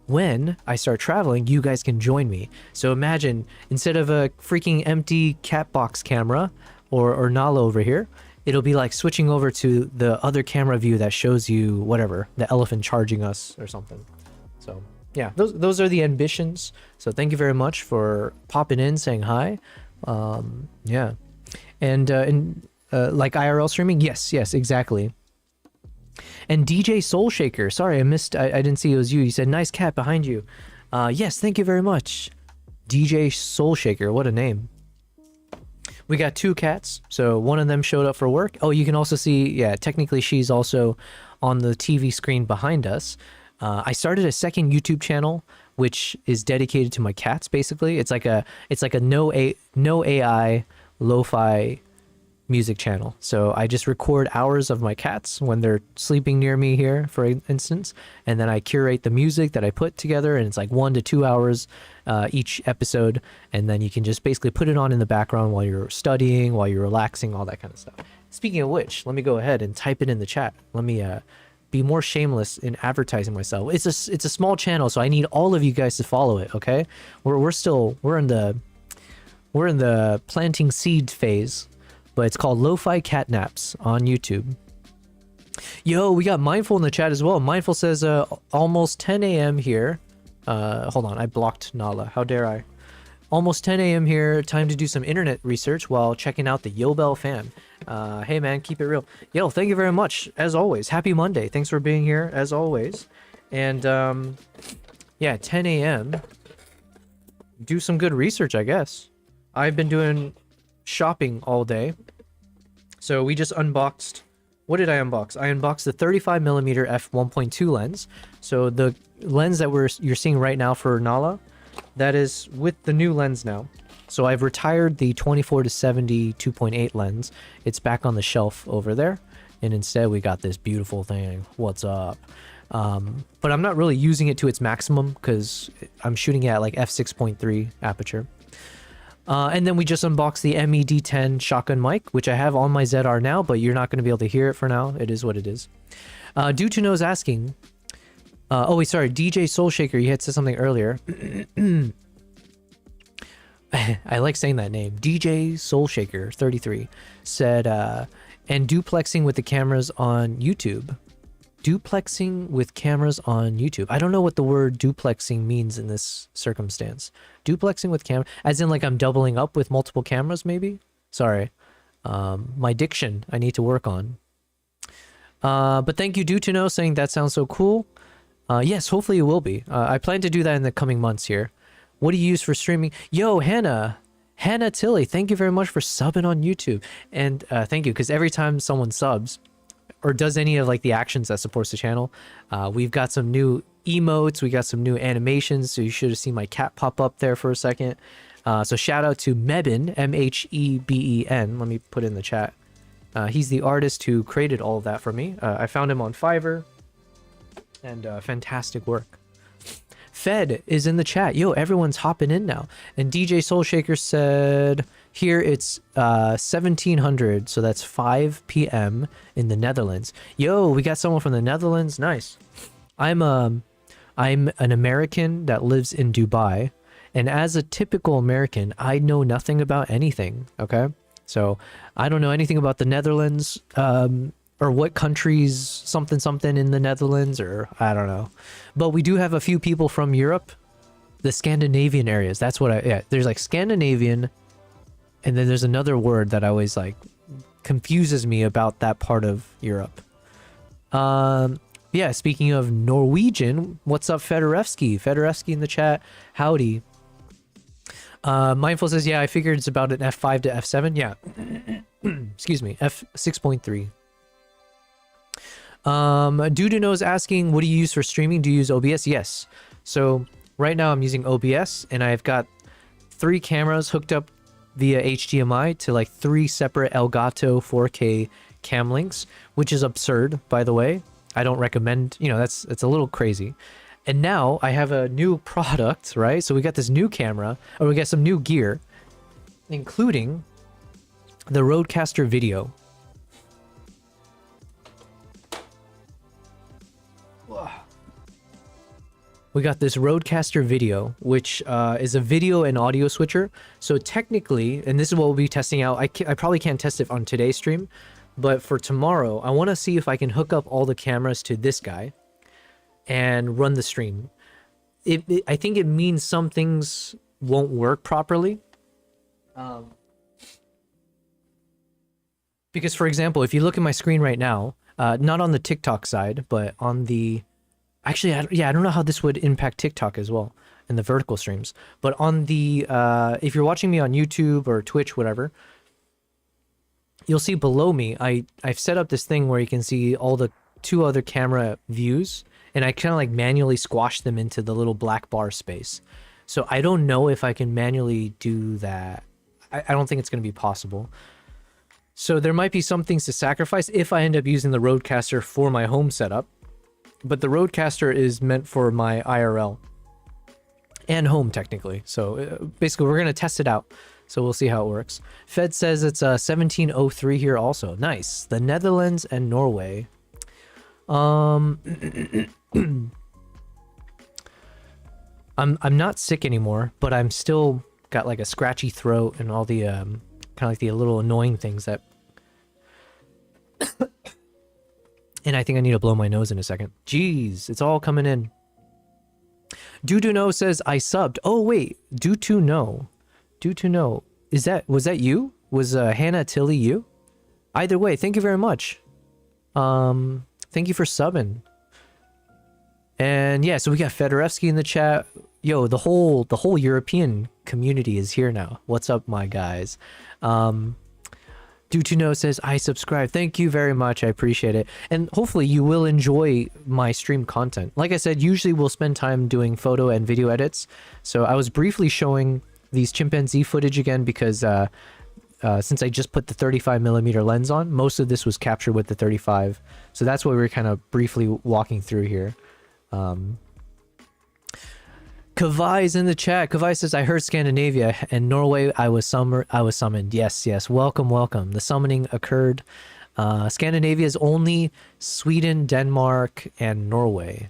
when I start traveling, you guys can join me. So imagine, instead of a freaking empty cat box camera or Nala over here, it'll be like switching over to the other camera view that shows you whatever, the elephant charging us or something. So yeah, those are the ambitions. So thank you very much for popping in, saying hi. Yeah. And like IRL streaming, yes, exactly. And DJ Soul Shaker, sorry, I didn't see it was you. You said nice cat behind you. Yes, thank you very much. DJ Soul Shaker, what a name. We got 2 cats, so one of them showed up for work. Oh, you can also see, yeah, technically she's also on the TV screen behind us. I started a second YouTube channel, which is dedicated to my cats. Basically, it's like a no AI lo-fi music channel. So I just record hours of my cats when they're sleeping near me here, for instance, and then I curate the music that I put together, and it's like 1 to 2 hours each episode, and then you can just basically put it on in the background while you're studying, while you're relaxing, all that kind of stuff. Speaking of which, let me go ahead and type it in the chat. Let me be more shameless in advertising myself. It's a small channel, so I need all of you guys to follow it. Okay, we're in the planting seed phase, but it's called Lo-Fi Catnaps on YouTube. Yo, we got Mindful in the chat as well. Mindful says almost 10 a.m. here. Hold on, I blocked Nala. How dare I? Almost 10 a.m. here. Time to do some internet research while checking out the Yobel fan. Hey man, keep it real. Yo, thank you very much. As always, happy Monday. Thanks for being here as always. And yeah, 10 a.m. Do some good research, I guess. I've been doing shopping all day. So we just unboxed. What did I unbox? I unboxed the 35mm f1.2 lens. So the lens that you're seeing right now for Nala, that is with the new lens now. So I've retired the 24 to 70 2.8 lens. It's back on the shelf over there. And instead we got this beautiful thing. What's up? But I'm not really using it to its maximum because I'm shooting at like f6.3 aperture. And then we just unboxed the MED10 shotgun mic, which I have on my ZR now, but you're not going to be able to hear it for now. It is what it is. Due to No's asking, oh wait, sorry, DJ Soul Shaker, you had said something earlier. I like saying that name. DJ Soul Shaker 33 said, and duplexing with the cameras on YouTube. Duplexing with cameras on YouTube. I don't know what the word duplexing means in this circumstance. Duplexing with camera, as in like I'm doubling up with multiple cameras, maybe? Sorry. My diction, I need to work on. But thank you, to know, saying that sounds so cool. Yes, hopefully it will be. I plan to do that in the coming months here. What do you use for streaming? Yo, Hannah Tilly, thank you very much for subbing on YouTube. And thank you, because every time someone subs, or does any of like the actions that supports the channel, we've got some new emotes, we got some new animations, so you should have seen my cat pop up there for a second. So shout out to Meben, M-H-E-B-E-N. Let me put it in the chat. He's the artist who created all of that for me. I found him on Fiverr, and fantastic work. Fed is in the chat. Yo, everyone's hopping in now. And DJ Soul Shaker said, Here it's 1700, so that's 5 p.m. in the Netherlands. Yo, we got someone from the Netherlands. Nice. I'm an American that lives in Dubai, and as a typical American, I know nothing about anything, okay? So I don't know anything about the Netherlands, or what countries something something in the Netherlands, or I don't know. But we do have a few people from Europe, the Scandinavian areas. That's what yeah, there's like Scandinavian, and then there's another word that always like confuses me about that part of Europe. Yeah, speaking of Norwegian, what's up, Fedorevsky? Fedorevsky in the chat. Howdy. Mindful says, yeah, I figured it's about an F5 to F7. Yeah. Excuse me. F6.3. Duduno is asking, what do you use for streaming? Do you use OBS? Yes. So right now I'm using OBS, and I've got 3 cameras hooked up via HDMI to like 3 separate Elgato 4K cam links, which is absurd, by the way. I don't recommend, you know, it's a little crazy. And now I have a new product, right? So we got this new camera, or we got some new gear, including the Rodecaster Video. We got this Rodecaster Video, which is a video and audio switcher. So technically, and this is what we'll be testing out, I probably can't test it on today's stream, but for tomorrow, I want to see if I can hook up all the cameras to this guy and run the stream. I think it means some things won't work properly. Because, for example, if you look at my screen right now, not on the TikTok side, but on the... Actually, I don't know how this would impact TikTok as well, and the vertical streams. But on the... if you're watching me on YouTube or Twitch, whatever, you'll see below me, I've set up this thing where you can see all the 2 other camera views, and I kind of like manually squash them into the little black bar space. So I don't know if I can manually do that. I don't think it's going to be possible. So there might be some things to sacrifice if I end up using the Rodecaster for my home setup. But the Rodecaster is meant for my IRL and home, technically. So basically, we're going to test it out. So we'll see how it works. Fed says it's 1703 here also. Nice. The Netherlands and Norway. I'm not sick anymore, but I'm still got like a scratchy throat and all the kind of like the little annoying things that... And I think I need to blow my nose in a second. Jeez, it's all coming in. Do says I subbed. Oh wait, Do to know. Was that you? Was Hannah Tilly you? Either way, thank you very much. Thank you for subbing. And yeah, so we got Fedorevsky in the chat. Yo, the whole European community is here now. What's up, my guys? Do to know says I subscribe. Thank you very much. I appreciate it. And hopefully you will enjoy my stream content. Like I said, usually we'll spend time doing photo and video edits. So I was briefly showing these chimpanzee footage again because since I just put the 35mm lens on, most of this was captured with the 35. So that's what we were kind of briefly walking through here. Kavai is in the chat. Kavai says, I heard Scandinavia and Norway, I was summoned. Yes. Welcome. The summoning occurred. Scandinavia is only Sweden, Denmark, and Norway.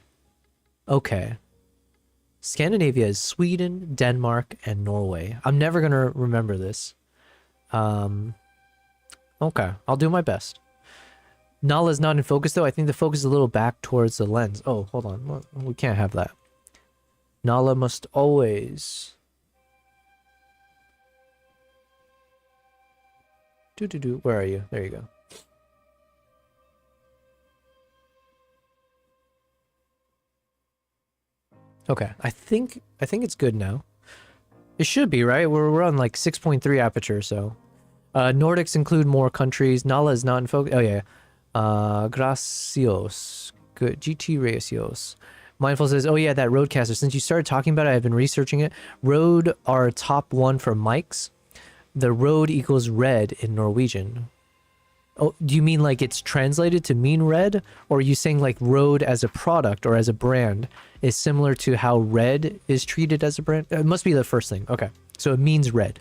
Okay. Scandinavia is Sweden, Denmark, and Norway. I'm never going to remember this. Okay. I'll do my best. Nala's not in focus, though. I think the focus is a little back towards the lens. Oh, hold on. We can't have that. Nala must always... Where are you? There you go. Okay, I think it's good now. It should be, right? We're on like 6.3 aperture, so... Nordics include more countries. Nala is not in focus. Oh, yeah. Gracios. Good. GT Ratios. Mindful says, oh yeah, that Rodecaster. Since you started talking about it, I've been researching it. Rode are top 1 for mics. The Rode equals red in Norwegian. Oh, do you mean like it's translated to mean red? Or are you saying like Rode as a product or as a brand is similar to how red is treated as a brand? It must be the first thing. Okay. So it means red.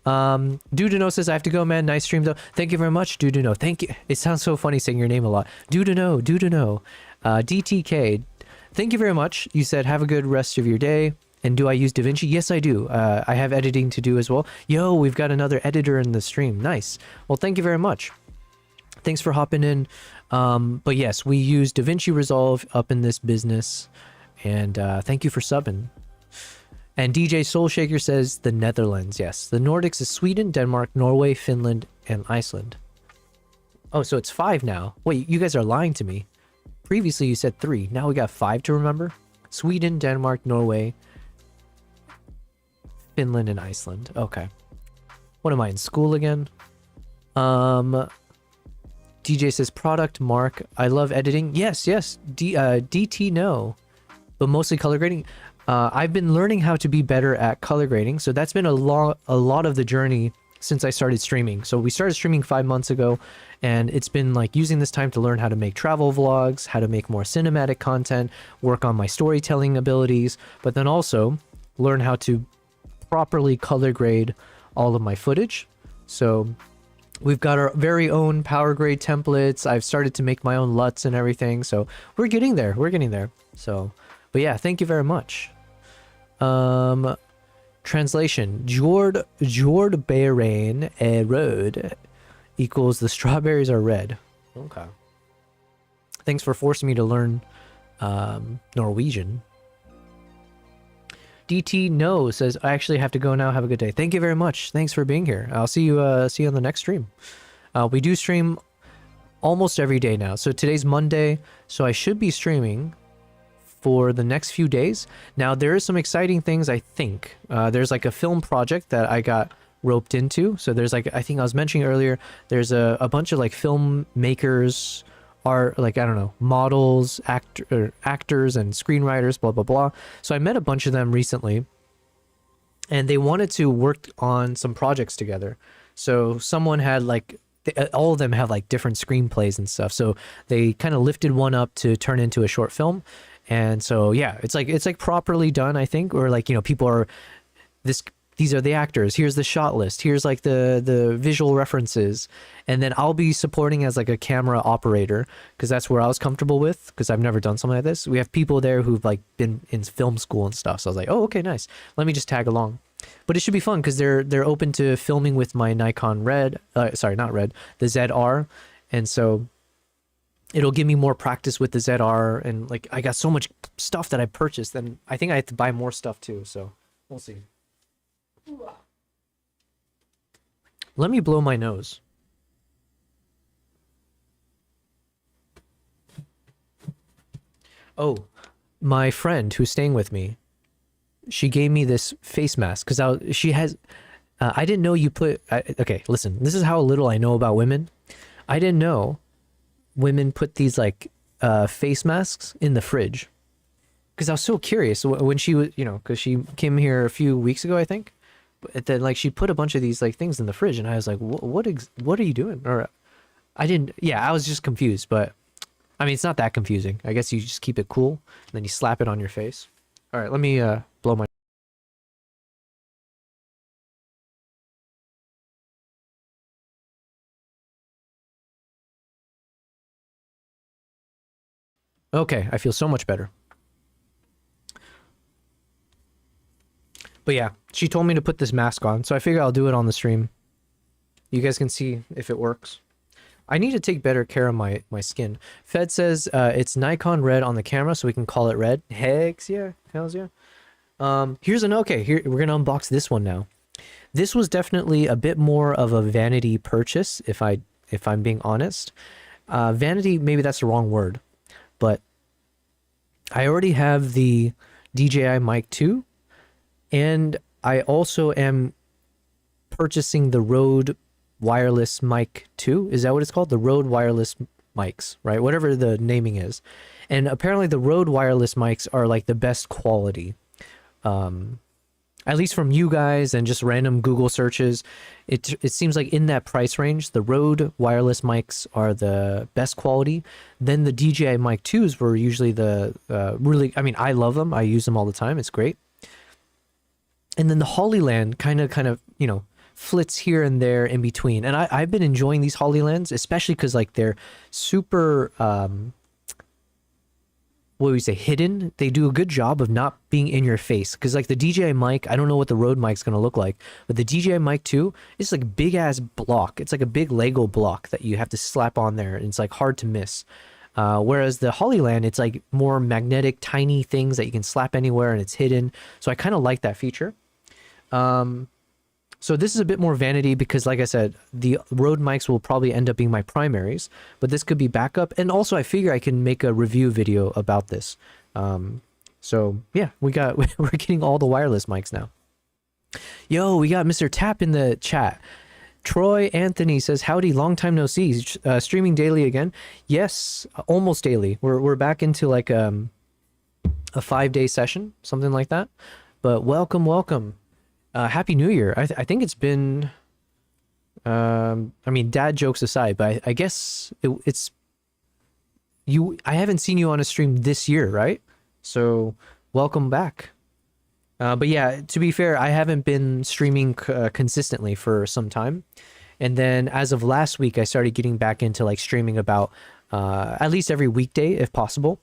Dudeano says, I have to go, man. Nice stream, though. Thank you very much, Dudeano. Thank you. It sounds so funny saying your name a lot. Dudeano. DTK, thank you very much. You said, have a good rest of your day. And do I use DaVinci? Yes, I do. I have editing to do as well. Yo, we've got another editor in the stream. Nice. Well, thank you very much. Thanks for hopping in. But yes, we use DaVinci Resolve up in this business. And thank you for subbing. And DJ Soulshaker says the Netherlands. Yes, the Nordics is Sweden, Denmark, Norway, Finland, and Iceland. Oh, so it's 5 now. Wait, you guys are lying to me. Previously you said 3. Now we got 5 to remember. Sweden, Denmark, Norway, Finland, and Iceland. Okay. What am I, in school again? DJ says product mark. I love editing. Yes. DT no. But mostly color grading. I've been learning how to be better at color grading, so that's been a lot of the journey since I started streaming. So we started streaming 5 months ago, and it's been like using this time to learn how to make travel vlogs, how to make more cinematic content, work on my storytelling abilities, but then also learn how to properly color grade all of my footage. So we've got our very own power grade templates. I've started to make my own LUTs and everything, so we're getting there. So, but yeah, thank you very much. Translation, Jord Bahrain a road equals the strawberries are red. Okay. Thanks for forcing me to learn Norwegian. DT no says, I actually have to go now. Have a good day. Thank you very much. Thanks for being here. I'll see you on the next stream. We do stream almost every day now. So today's Monday, so I should be streaming for the next few days. Now there is some exciting things, I think. There's like a film project that I got roped into. So there's like, I think I was mentioning earlier, there's a bunch of like filmmakers, are like, I don't know, models, actors and screenwriters, blah, blah, blah. So I met a bunch of them recently, and they wanted to work on some projects together. So someone had like, all of them have like different screenplays and stuff. So they kind of lifted one up to turn into a short film. And so, yeah, it's like properly done, I think, or like, you know, people are these are the actors. Here's the shot list. Here's like the visual references. And then I'll be supporting as like a camera operator, because that's where I was comfortable with, because I've never done something like this. We have people there who've like been in film school and stuff. So I was like, oh, okay, nice. Let me just tag along. But it should be fun because they're open to filming with my Nikon Red, sorry, not Red, the ZR. And so it'll give me more practice with the ZR, and like I got so much stuff that I purchased, and I think I have to buy more stuff too. So we'll see. Let me blow my nose. Oh, my friend who's staying with me, she gave me this face mask because she has. I didn't know you put. Okay, listen. This is how little I know about women. I didn't know women put these like face masks in the fridge, because I was so curious when she was, you know, because she came here a few weeks ago, I think. But then like she put a bunch of these like things in the fridge, and I was like, what are you doing? Or I didn't. Yeah, I was just confused. But I mean, it's not that confusing. I guess you just keep it cool, and then you slap it on your face. All right, let me blow my. Okay, I feel so much better. But yeah, she told me to put this mask on, so I figure I'll do it on the stream. You guys can see if it works. I need to take better care of my skin. Fed says it's Nikon Red on the camera, so we can call it Red. Heck yeah, hells yeah. Here's an okay. Here we're gonna unbox this one now. This was definitely a bit more of a vanity purchase, if I'm being honest. Vanity, maybe that's the wrong word, but I already have the DJI Mic 2, and I also am purchasing the Rode Wireless Mic 2. Is that what it's called? The Rode Wireless mics, right? Whatever the naming is. And apparently the Rode Wireless mics are like the best quality. At least from you guys and just random Google searches, it seems like in that price range, the Rode Wireless mics are the best quality. Then the DJI Mic 2s were usually the really, I mean, I love them. I use them all the time. It's great. And then the Hollyland kind of, you know, flits here and there in between. And I've been enjoying these Hollylands, especially because like they're super what do we say, hidden. They do a good job of not being in your face, because like the DJI mic, I don't know what the Rode mic's gonna look like, but the DJI mic 2 is like a big ass block. It's like a big Lego block that you have to slap on there, and it's like hard to miss. Whereas the Hollyland, it's like more magnetic, tiny things that you can slap anywhere, and it's hidden. So I kind of like that feature. So this is a bit more vanity because, like I said, the Rode mics will probably end up being my primaries, but this could be backup. And also I figure I can make a review video about this. So yeah, we're getting all the wireless mics now. Yo, we got Mr. Tap in the chat. Troy Anthony says, howdy, long time no see. Streaming daily again? Yes, almost daily. We're back into like a 5-day session, something like that. But welcome. Happy New Year. I think it's been, I mean, dad jokes aside, but I guess it's you. I haven't seen you on a stream this year, right? So welcome back. But yeah, to be fair, I haven't been streaming consistently for some time. And then as of last week, I started getting back into like streaming about at least every weekday if possible.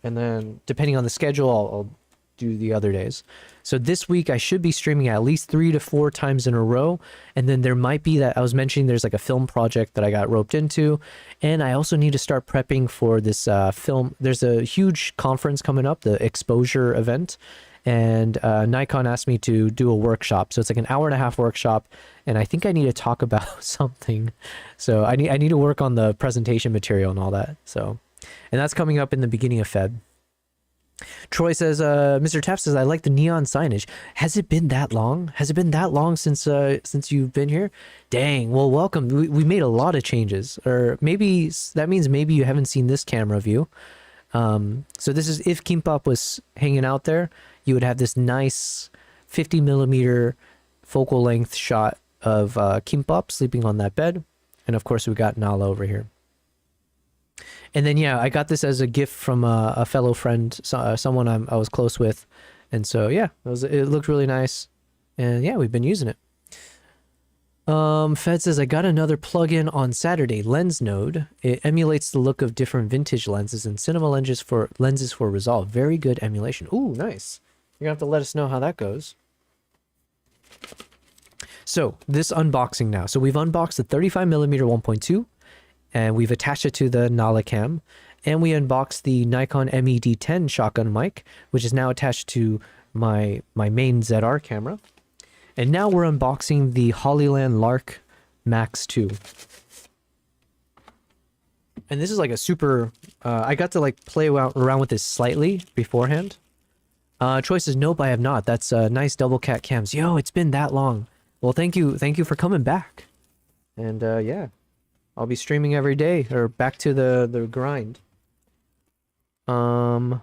And then depending on the schedule, I'll do the other days. So this week I should be streaming at least 3 to 4 times in a row. And then there might be that I was mentioning there's like a film project that I got roped into. And I also need to start prepping for this film. There's a huge conference coming up, the Exposure event. And Nikon asked me to do a workshop. So it's like an 1.5-hour workshop. And I think I need to talk about something. So I need to work on the presentation material and all that. So, and that's coming up in the beginning of Feb. Troy says, Mr. Tapp says, I like the neon signage. Has it been that long? Has it been that long since you've been here? Dang, well, welcome. We made a lot of changes. Or maybe that means maybe you haven't seen this camera view. So this is, if Kimbap was hanging out there, you would have this nice 50 millimeter focal length shot of Kimbap sleeping on that bed. And of course, we got Nala over here. And then, yeah, I got this as a gift from a fellow friend, someone I was close with. And so, yeah, it looked really nice. And yeah, we've been using it. Fed says, I got another plugin on Saturday, Lens Node. It emulates the look of different vintage lenses and cinema lenses for Resolve. Very good emulation. Ooh, nice. You're going to have to let us know how that goes. So, this unboxing now. So, we've unboxed the 35mm 1.2. And we've attached it to the Nala cam. And we unboxed the Nikon MED10 shotgun mic, which is now attached to my main ZR camera. And now we're unboxing the Hollyland Lark Max 2. And this is like a super... I got to like play around with this slightly beforehand. Troy says, nope, I have not. That's nice double cat cams. Yo, it's been that long. Well, thank you for coming back. And yeah. I'll be streaming every day, or back to the grind. Alright,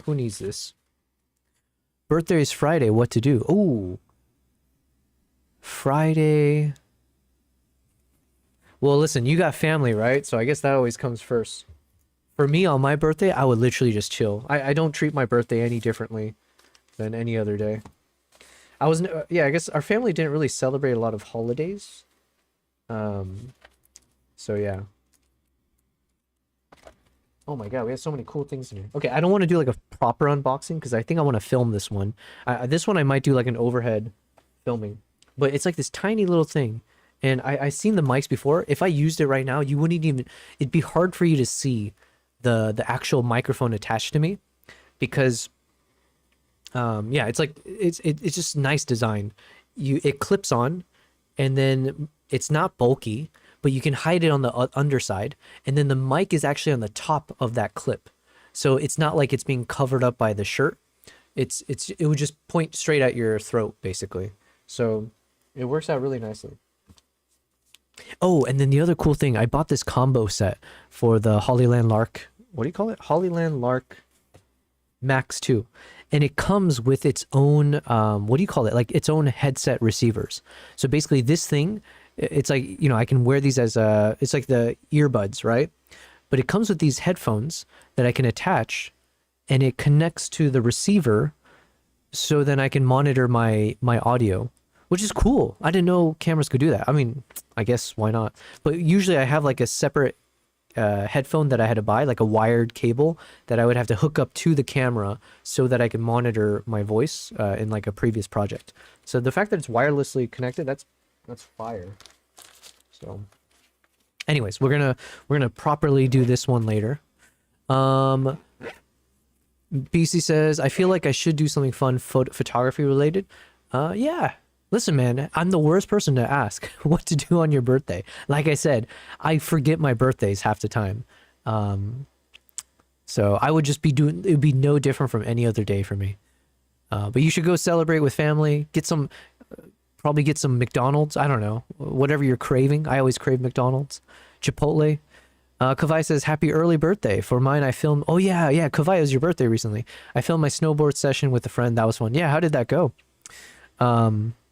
who needs this? Birthday is Friday, what to do? Ooh. Friday. Well, listen, you got family, right? So I guess that always comes first. For me, on my birthday, I would literally just chill. I don't treat my birthday any differently than any other day. Yeah, I guess our family didn't really celebrate a lot of holidays. So yeah. Oh my god, we have so many cool things in here. Okay, I don't want to do like a proper unboxing because I think I want to film this one. This one I might do like an overhead filming. But it's like this tiny little thing. And I've seen the mics before. If I used it right now, you wouldn't even... It'd be hard for you to see the actual microphone attached to me. Because... yeah, it's like it's just nice design. It clips on, and then it's not bulky, but you can hide it on the underside, and then the mic is actually on the top of that clip, so it's not like it's being covered up by the shirt. It would just point straight at your throat basically. So it works out really nicely. Oh, and then the other cool thing, I bought this combo set for the Hollyland Lark. What do you call it? Hollyland Lark Max 2. And it comes with its own, what do you call it? Like its own headset receivers. So basically this thing, it's like, you know, I can wear these as it's like the earbuds, right? But it comes with these headphones that I can attach, and it connects to the receiver so then I can monitor my audio, which is cool. I didn't know cameras could do that. I mean, I guess why not? But usually I have like a separate headphone that I had to buy, like a wired cable that I would have to hook up to the camera so that I can monitor my voice in like a previous project. So the fact that it's wirelessly connected, that's fire. So anyways, we're gonna properly do this one later. BC says, I feel like I should do something fun photography related. Yeah. Listen, man, I'm the worst person to ask what to do on your birthday. Like I said, I forget my birthdays half the time. So I would just be doing, it would be no different from any other day for me. But you should go celebrate with family, get some, probably get some McDonald's. I don't know, whatever you're craving. I always crave McDonald's, Chipotle. Kavai says, happy early birthday. For mine, I filmed, oh yeah, Kavai, it was your birthday recently. I filmed my snowboard session with a friend. That was fun. Yeah, how did that go?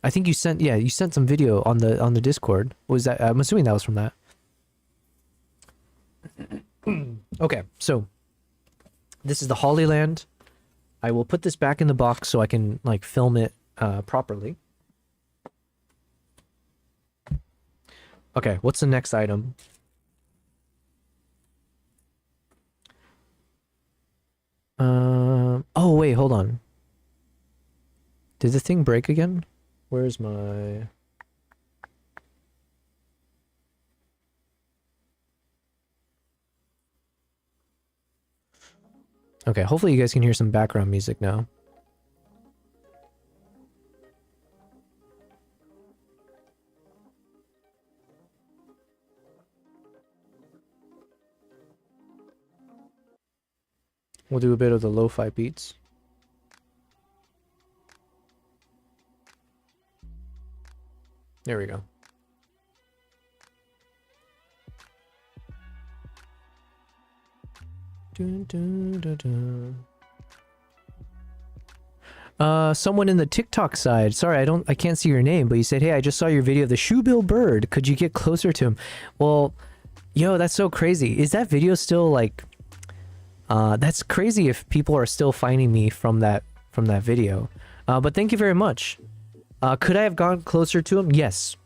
I think you sent, you sent some video on the Discord. What was that? I'm assuming that was from that. Okay, so this is the Hollyland. I will put this back in the box so I can like film it properly. Okay, what's the next item? Oh wait, hold on. Did the thing break again? Where's my... Okay, hopefully you guys can hear some background music now. We'll do a bit of the lo-fi beats. There we go. Dun, dun, dun, dun. Someone in the TikTok side, sorry, I can't see your name, but you said, hey, I just saw your video of the shoebill bird. Could you get closer to him? Well, yo, that's so crazy. Is that video still like, that's crazy if people are still finding me from that video. But thank you very much. Could I have gone closer to him? Yes.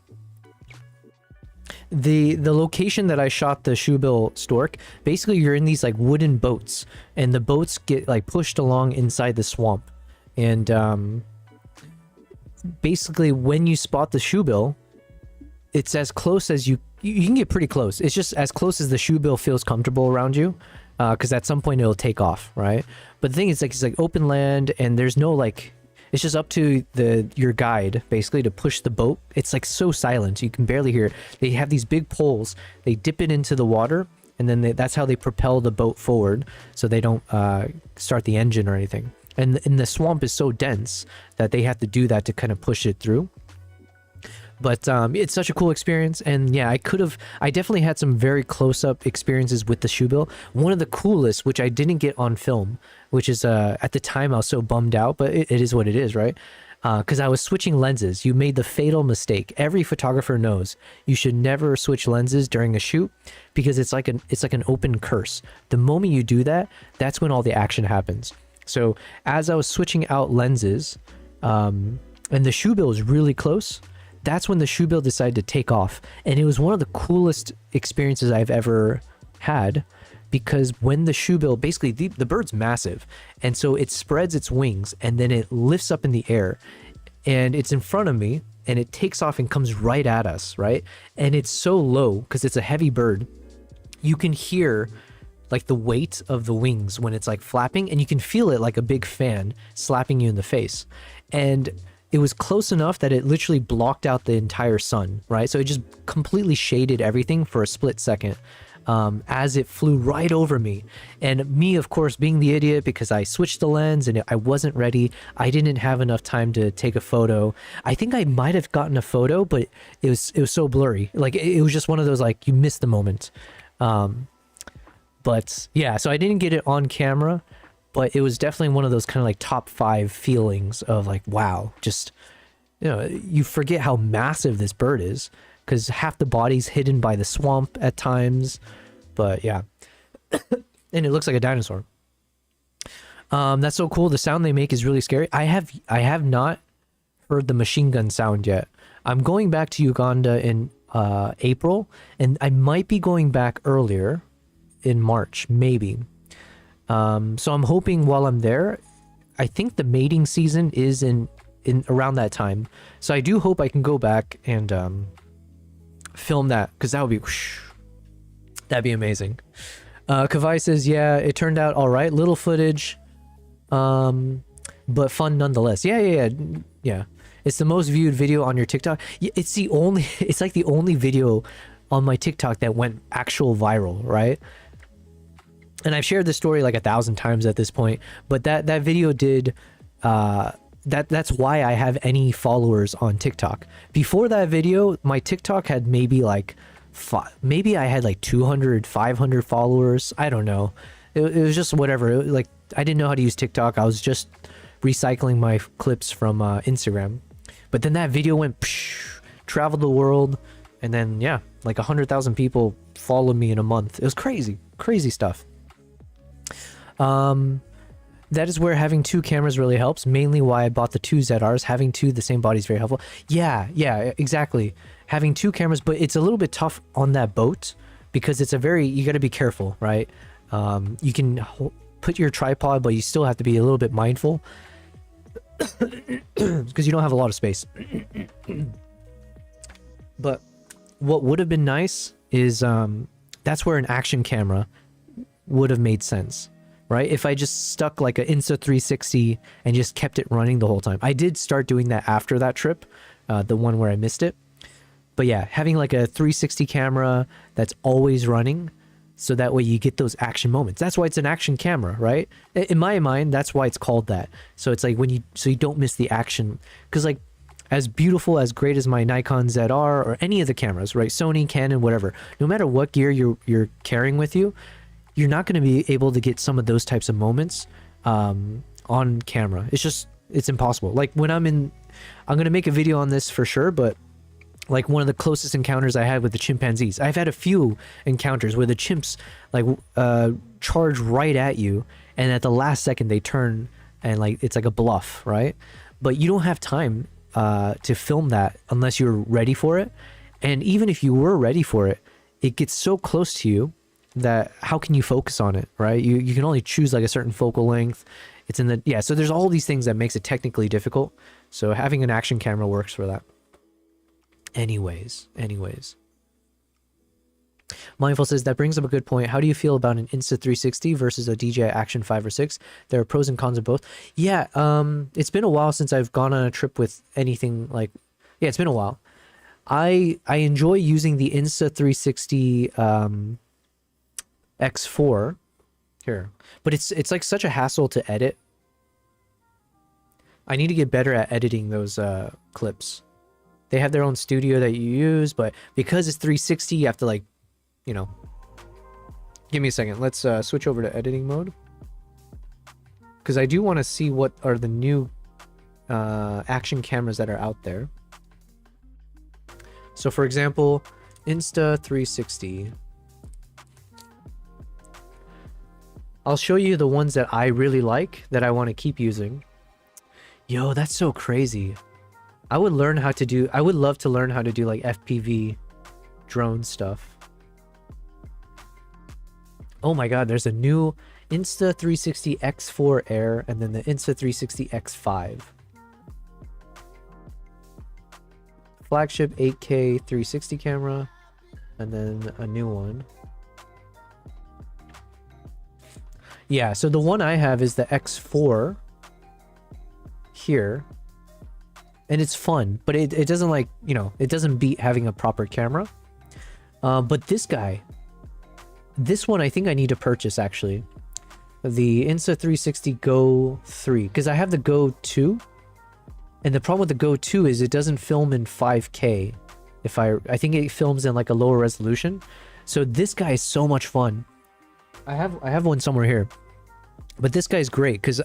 The location that I shot the shoebill stork, basically you're in these like wooden boats, and the boats get like pushed along inside the swamp. And basically when you spot the shoebill, it's as close as you can get pretty close. It's just as close as the shoebill feels comfortable around you. Because at some point it'll take off, right? But the thing is, like, it's like open land, and there's no like, it's just up to your guide basically to push the boat. It's like so silent, you can barely hear it. They have these big poles, they dip it into the water, and then that's how they propel the boat forward, so they don't start the engine or anything. And the swamp is so dense that they have to do that to kind of push it through. But it's such a cool experience, and yeah, I definitely had some very close-up experiences with the shoebill. One of the coolest, which I didn't get on film, which is at the time I was so bummed out, but it is what it is, right? Because I was switching lenses. You made the fatal mistake. Every photographer knows you should never switch lenses during a shoot, because it's like an open curse. The moment you do that, that's when all the action happens. So as I was switching out lenses, and the shoebill is really close, that's when the shoebill decided to take off. And it was one of the coolest experiences I've ever had, because when the shoebill, basically the bird's massive, and so it spreads its wings and then it lifts up in the air, and it's in front of me, and it takes off and comes right at us, right? And it's so low because it's a heavy bird. You can hear like the weight of the wings when it's like flapping, and you can feel it like a big fan slapping you in the face. And it was close enough that it literally blocked out the entire sun, right? So it just completely shaded everything for a split second as it flew right over me. And me, of course, being the idiot, because I switched the lens and I wasn't ready. I didn't have enough time to take a photo. I think I might have gotten a photo, but it was so blurry. Like it was just one of those, like, you missed the moment. But yeah, so I didn't get it on camera, but it was definitely one of those kind of like top 5 feelings of like, wow, just, you know, you forget how massive this bird is because half the body's hidden by the swamp at times. But yeah, and it looks like a dinosaur. That's so cool. The sound they make is really scary. I have not heard the machine gun sound yet. I'm going back to Uganda in April, and I might be going back earlier in March, maybe. So I'm hoping while I'm there, I think the mating season is in around that time. So I do hope I can go back and film that, because that would be that'd be amazing. Kavai says, yeah, it turned out all right. Little footage, but fun nonetheless. Yeah. It's the most viewed video on your TikTok. It's like the only video on my TikTok that went actual viral, right? And I've shared this story like 1,000 times at this point, but that video did, that's why I have any followers on TikTok. Before that video, my TikTok had maybe like, maybe I had like 200, 500 followers. I don't know. It was just whatever. Like, I didn't know how to use TikTok. I was just recycling my clips from Instagram. But then that video went, traveled the world. And then, yeah, like 100,000 people followed me in a month. It was crazy, crazy stuff. That is where having two cameras really helps. Mainly why I bought the two ZRs. Having two the same body is very helpful. Yeah, exactly. Having two cameras, but it's a little bit tough on that boat because it's you got to be careful, right? You can put your tripod, but you still have to be a little bit mindful because you don't have a lot of space. But what would have been nice is that's where an action camera would have made sense, right? If I just stuck like an Insta360 and just kept it running the whole time. I did start doing that after that trip, the one where I missed it. But yeah, having like a 360 camera that's always running, so that way you get those action moments. That's why it's an action camera, right? In my mind, that's why it's called that. So it's like so you don't miss the action. Because like, as beautiful, as great as my Nikon ZR or any of the cameras, right? Sony, Canon, whatever. No matter what gear you're carrying with you, you're not going to be able to get some of those types of moments on camera. It's impossible. Like when I'm going to make a video on this for sure, but like one of the closest encounters I had with the chimpanzees. I've had a few encounters where the chimps like charge right at you, and at the last second they turn and like it's like a bluff, right? But you don't have time to film that unless you're ready for it. And even if you were ready for it, it gets so close to you that how can you focus on it, right? You can only choose like a certain focal length. It's so there's all these things that makes it technically difficult. So having an action camera works for that. Anyways. Mindful says, that brings up a good point. How do you feel about an Insta360 versus a DJI Action 5 or 6? There are pros and cons of both. Yeah, it's been a while since I've gone on a trip with anything like... Yeah, it's been a while. I enjoy using the Insta360 X4 here, but it's like such a hassle to edit. I need to get better at editing those clips. They have their own studio that you use, but because it's 360, you have to like, give me a second. Let's switch over to editing mode, because I do want to see what are the new action cameras that are out there. So for example, Insta360. I'll show you the ones that I really like that I want to keep using. Yo, that's so crazy. I would love to learn how to do like FPV drone stuff. Oh my god, there's a new Insta360 X4 Air and then the Insta360 X5. Flagship 8K 360 camera and then a new one. Yeah, so the one I have is the X4 here. And it's fun, but it doesn't like, it doesn't beat having a proper camera. But this one I think I need to purchase actually. The Insta360 Go 3, because I have the Go 2. And the problem with the Go 2 is it doesn't film in 5K. I think it films in like a lower resolution. So this guy is so much fun. I have one somewhere here. But this guy's great because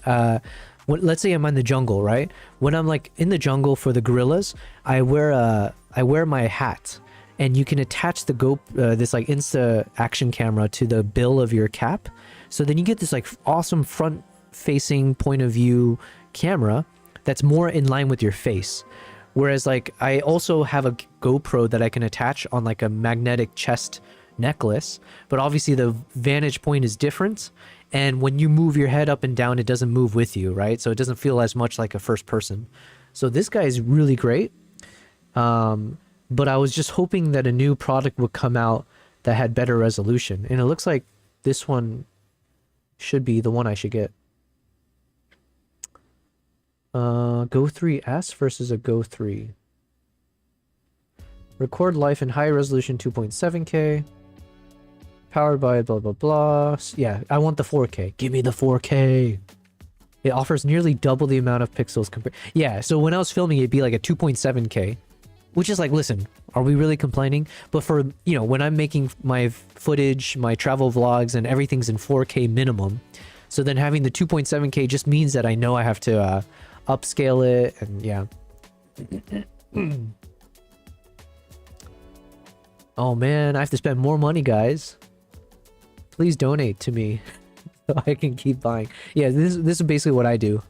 let's say I'm in the jungle, right? When I'm like in the jungle for the gorillas, I wear my hat, and you can attach the this like Insta action camera to the bill of your cap. So then you get this like awesome front facing point of view camera that's more in line with your face. Whereas like I also have a GoPro that I can attach on like a magnetic chest necklace, but obviously the vantage point is different, and when you move your head up and down it doesn't move with you, right? So it doesn't feel as much like a first person. So this guy is really great. But I was just hoping that a new product would come out that had better resolution, and it looks like this one should be the one I should get. Go 3S versus a Go 3. Record life in high resolution 2.7K. Powered by blah blah blah. Yeah, I want the 4K. Give me the 4K. It offers nearly double the amount of pixels compared. Yeah, so when I was filming, it'd be like a 2.7K, which is like, listen, are we really complaining? But for, you know, when I'm making my footage, my travel vlogs, and everything's in 4K minimum, so then having the 2.7K just means that I know I have to upscale it, and yeah. Oh man, I have to spend more money, guys. Please donate to me so I can keep buying. Yeah, this is basically what I do.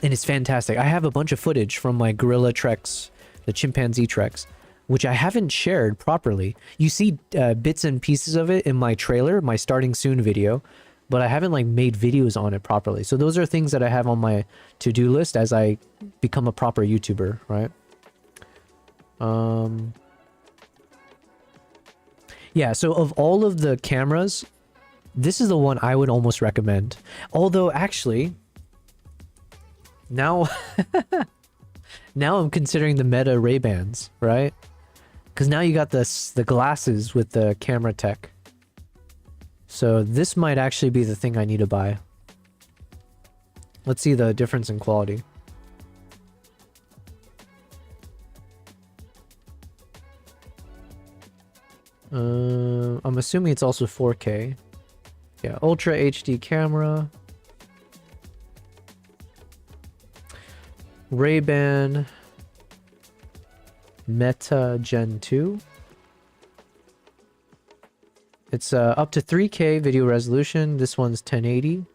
And it's fantastic. I have a bunch of footage from my gorilla treks, the chimpanzee treks, which I haven't shared properly. You see bits and pieces of it in my trailer, my starting soon video, but I haven't like made videos on it properly. So those are things that I have on my to-do list as I become a proper YouTuber, right? Yeah, so of all of the cameras, this is the one I would almost recommend. Although actually, now now I'm considering the Meta Ray-Bans, right? Because now you got the glasses with the camera tech. So this might actually be the thing I need to buy. Let's see the difference in quality. I'm assuming it's also 4K. Yeah, Ultra HD camera. Ray-Ban Meta Gen 2. It's up to 3K video resolution. This one's 1080.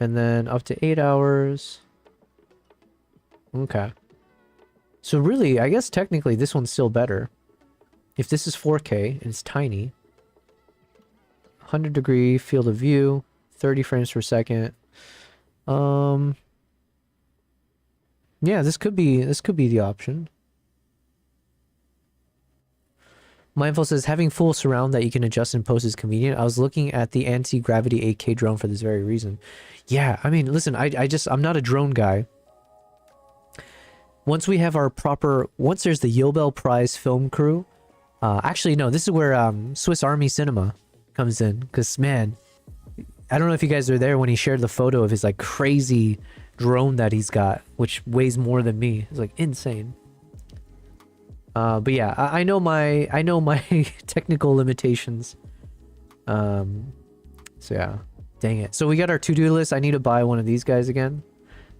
And then up to 8 hours. Okay. So really, I guess technically this one's still better. If this is 4K and it's tiny. 100-degree field of view, 30 frames per second. Yeah, this could be the option. Mindful says having full surround that you can adjust in post is convenient. I was looking at the anti-gravity 8K drone for this very reason. Yeah, I mean, listen, I'm not a drone guy. Once we have our proper, once there's the Yobel Prize film crew, actually no, this is where Swiss Army Cinema comes in, because man, I don't know if you guys were there when he shared the photo of his like crazy drone that he's got, which weighs more than me. It's like insane. But yeah, I know my technical limitations. So yeah, dang it. So we got our to-do list. I need to buy one of these guys again.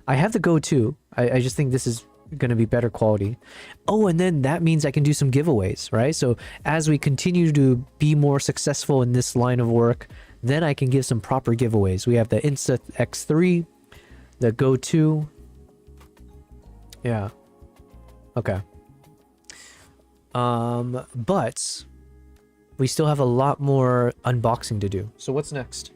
I have the Go 2. I just think this is gonna be better quality. Oh, and then that means I can do some giveaways, right? So as we continue to be more successful in this line of work, then I can give some proper giveaways. We have the Insta X3, the Go 2. Yeah. Okay. But we still have a lot more unboxing to do. So what's next?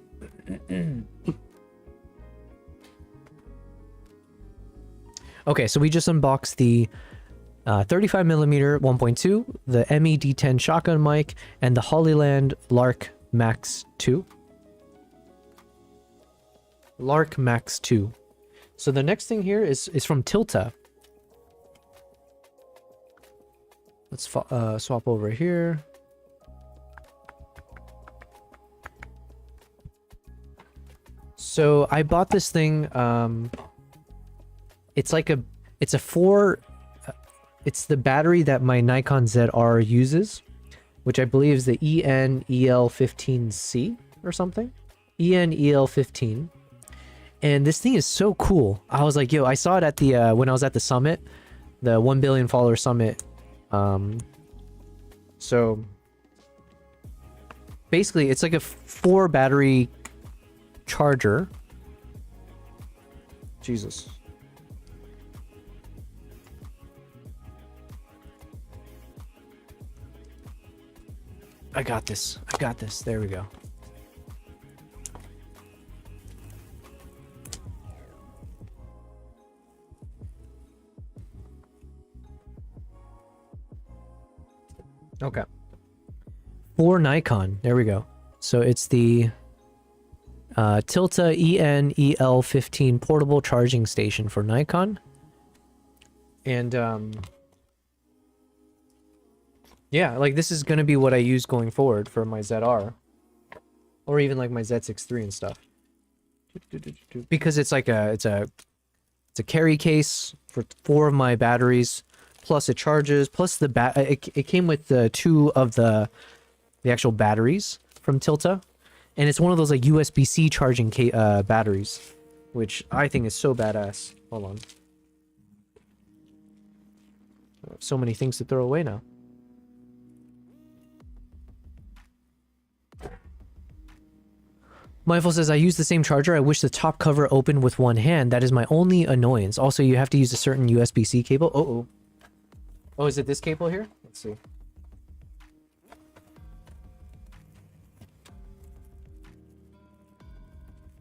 Okay, so we just unboxed the 35mm 1.2, the MED10 shotgun mic, and the Hollyland Lark Max 2. Lark Max 2. So the next thing here is from Tilta. Let's swap over here. So I bought this thing. It's like it's the battery that my Nikon ZR uses, which I believe is the EN-EL15C or something. EN-EL15. And this thing is so cool. I was like, yo, I saw it at the when I was at the summit, the 1 billion follower summit. So basically it's like a 4 battery charger. Jesus. I got this. I got this. There we go. Okay. For Nikon. There we go. So it's the Tilta EN-EL15 portable charging station for Nikon. And yeah, like this is going to be what I use going forward for my ZR. Or even like my Z6 III and stuff. Because it's like it's a carry case for 4 of my batteries, plus it charges, plus the it came with 2 of the actual batteries from Tilta, and it's one of those like USB-C charging batteries, which I think is so badass. Hold on. So many things to throw away now. Mindful says, I use the same charger. I wish the top cover opened with one hand. That is my only annoyance. Also, you have to use a certain USB-C cable. Uh-oh. Oh, is it this cable here? Let's see.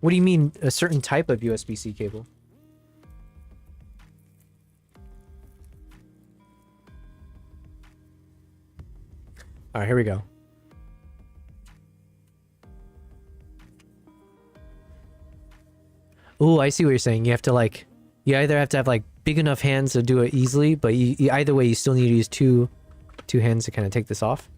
What do you mean, a certain type of USB-C cable? All right, here we go. Oh, I see what you're saying. You have to like, you either have to have like big enough hands to do it easily, but either way, you still need to use two hands to kind of take this off.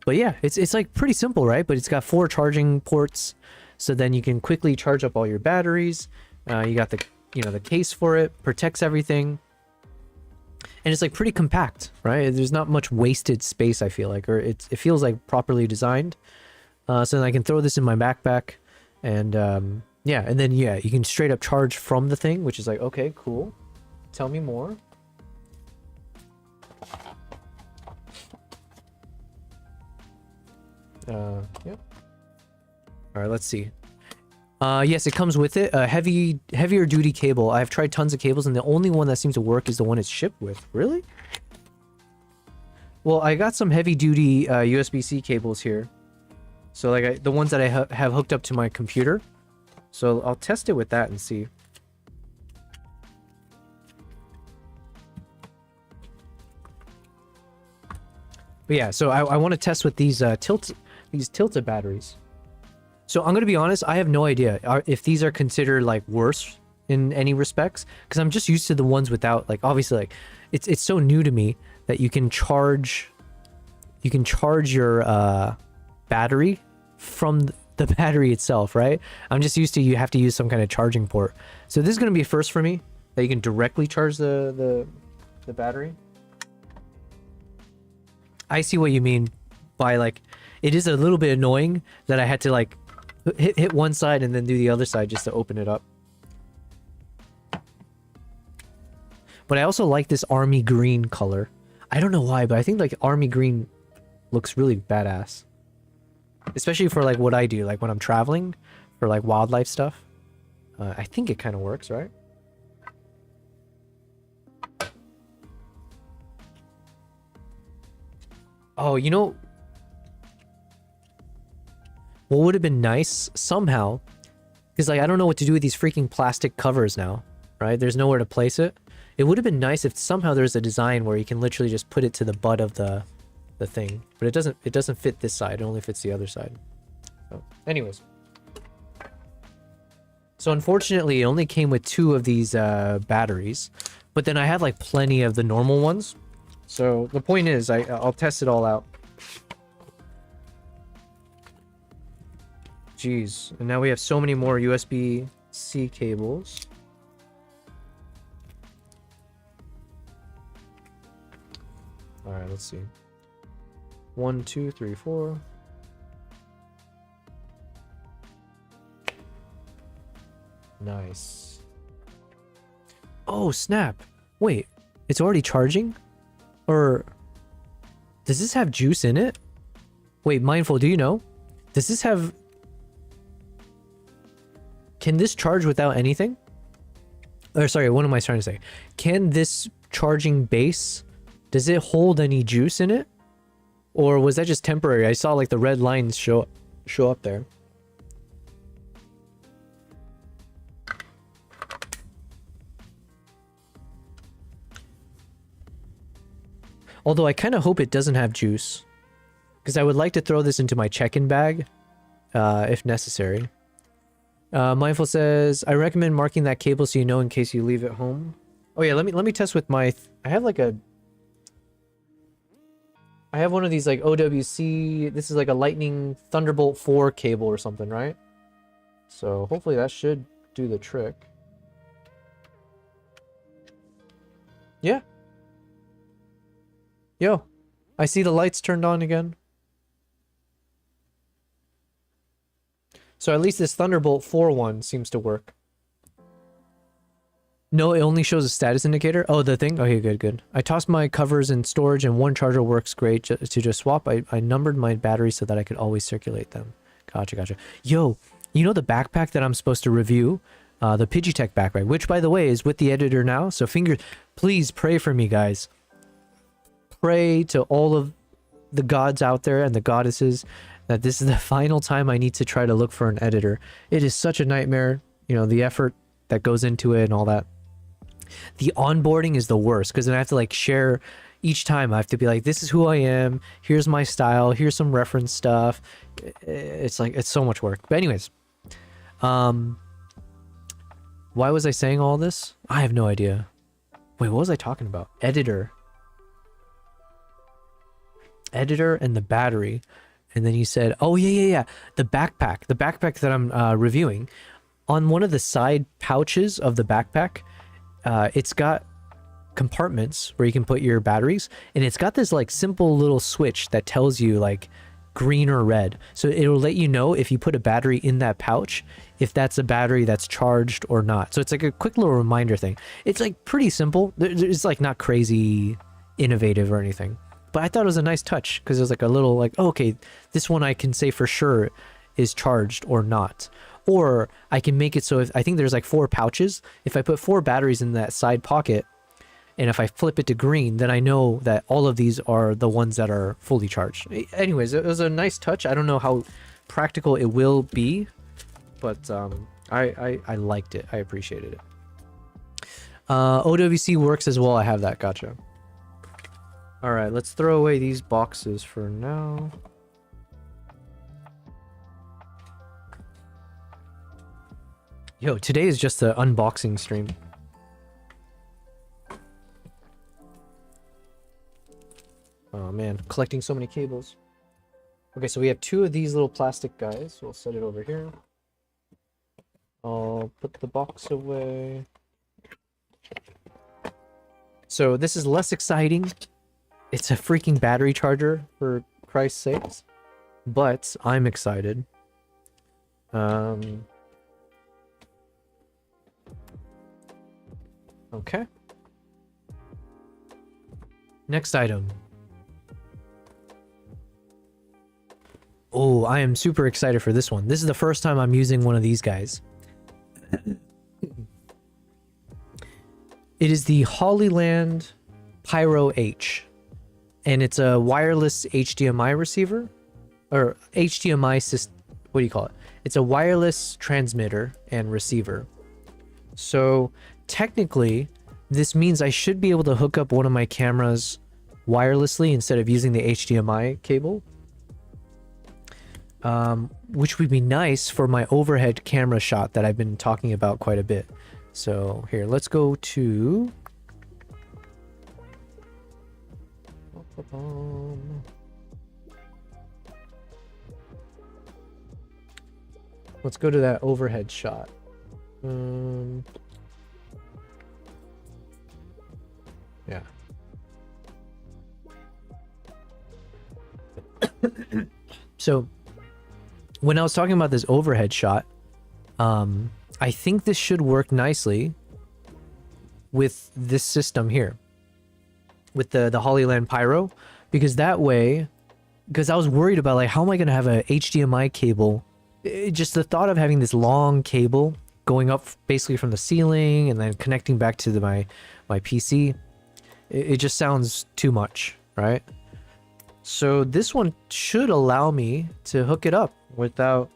But yeah, it's like pretty simple, right? But it's got 4 charging ports, so then you can quickly charge up all your batteries. You got the the case for it, protects everything, and it's like pretty compact, right? There's not much wasted space, I feel like, or it feels like properly designed. So then I can throw this in my backpack, and yeah, and then yeah, you can straight up charge from the thing, which is like, okay, cool. Tell me more. Yep. All right, let's see. Yes, it comes with it. A heavier duty cable. I've tried tons of cables, and the only one that seems to work is the one it's shipped with. Really? Well, I got some heavy duty USB-C cables here. So like the ones that I have hooked up to my computer. So I'll test it with that and see. But yeah, so I want to test with these Tilta batteries. So I'm gonna be honest, I have no idea if these are considered like worse in any respects, because I'm just used to the ones without, like, obviously, like it's so new to me that you can charge your battery from the battery itself, right? I'm just used to you have to use some kind of charging port. So this is gonna be a first for me, that you can directly charge the battery. I see what you mean by, like, it is a little bit annoying that I had to like hit one side and then do the other side just to open it up. But I also like this army green color. I don't know why, but I think like army green looks really badass. Especially for like what I do, like when I'm traveling for like wildlife stuff. I think it kind of works, right? Oh, you know what would have been nice somehow, because like I don't know what to do with these freaking plastic covers now, right? There's nowhere to place it. It would have been nice if somehow there's a design where you can literally just put it to the butt of the thing, but it doesn't fit this side. It only fits the other side. So, anyways, so unfortunately, it only came with 2 of these batteries, but then I have like plenty of the normal ones. So the point is, I'll test it all out. Jeez, and now we have so many more USB-C cables. All right, let's see. 1, 2, 3, 4. Nice. Oh, snap. Wait, it's already charging? Or does this have juice in it? Wait, Mindful, do you know? Does this have... Can this charge without anything? Or sorry, what am I trying to say? Can this charging base, does it hold any juice in it? Or was that just temporary? I saw like the red lines show up there. Although I kind of hope it doesn't have juice. Because I would like to throw this into my check-in bag, if necessary. Mindful says, I recommend marking that cable so you know in case you leave it home. Oh yeah, let me test with my... I have like a... I have one of these like OWC... This is like a Lightning Thunderbolt 4 cable or something, right? So hopefully that should do the trick. Yeah. Yo, I see the lights turned on again. So at least this Thunderbolt 4 one seems to work. No, it only shows a status indicator. Oh, the thing? Okay, good. I tossed my covers in storage and one charger works great to just swap. I numbered my batteries so that I could always circulate them. Gotcha. Yo, you know the backpack that I'm supposed to review? The Pidgeotech backpack, which by the way is with the editor now. So please pray for me, guys. Pray to all of the gods out there and the goddesses that this is the final time I need to try to look for an editor. It is such a nightmare, you know, the effort that goes into it and all that. The onboarding is the worst because then I have to like share each time. I have to be like, this is who I am. Here's my style. Here's some reference stuff. It's like, it's so much work. But anyways, why was I saying all this? I have no idea. Wait, what was I talking about? Editor and the battery. And then you said, oh yeah, the backpack that I'm reviewing. On one of the side pouches of the backpack, it's got compartments where you can put your batteries, and it's got this like simple little switch that tells you like green or red. So it'll let you know if you put a battery in that pouch, if that's a battery that's charged or not. So it's like a quick little reminder thing. It's like pretty simple. It's like not crazy innovative or anything. But I thought it was a nice touch because it was like a little like, oh, okay, this one I can say for sure is charged or not. Or I can make it so if I think there's like 4 pouches. If I put 4 batteries in that side pocket and if I flip it to green, then I know that all of these are the ones that are fully charged. Anyways, it was a nice touch. I don't know how practical it will be, but I liked it. I appreciated it. OWC works as well. I have that. Gotcha. All right, let's throw away these boxes for now. Yo, today is just the unboxing stream. Oh man, collecting so many cables. Okay, so we have 2 of these little plastic guys. We'll set it over here. I'll put the box away. So this is less exciting. It's a freaking battery charger, for Christ's sakes. But I'm excited. Okay. Next item. Oh, I am super excited for this one. This is the first time I'm using one of these guys. It is the Hollyland Pyro H. And it's a wireless HDMI receiver. Or HDMI system. What do you call it? It's a wireless transmitter and receiver. So technically, this means I should be able to hook up one of my cameras wirelessly instead of using the HDMI cable. Which would be nice for my overhead camera shot that I've been talking about quite a bit. So here, let's go to... Let's go to that overhead shot. Yeah. So when I was talking about this overhead shot, I think this should work nicely with this system here, with the Hollyland Pyro, because that way because I was worried about like, how am I gonna have a HDMI cable? Just the thought of having this long cable going up basically from the ceiling and then connecting back to my PC, it just sounds too much, right? So this one should allow me to hook it up without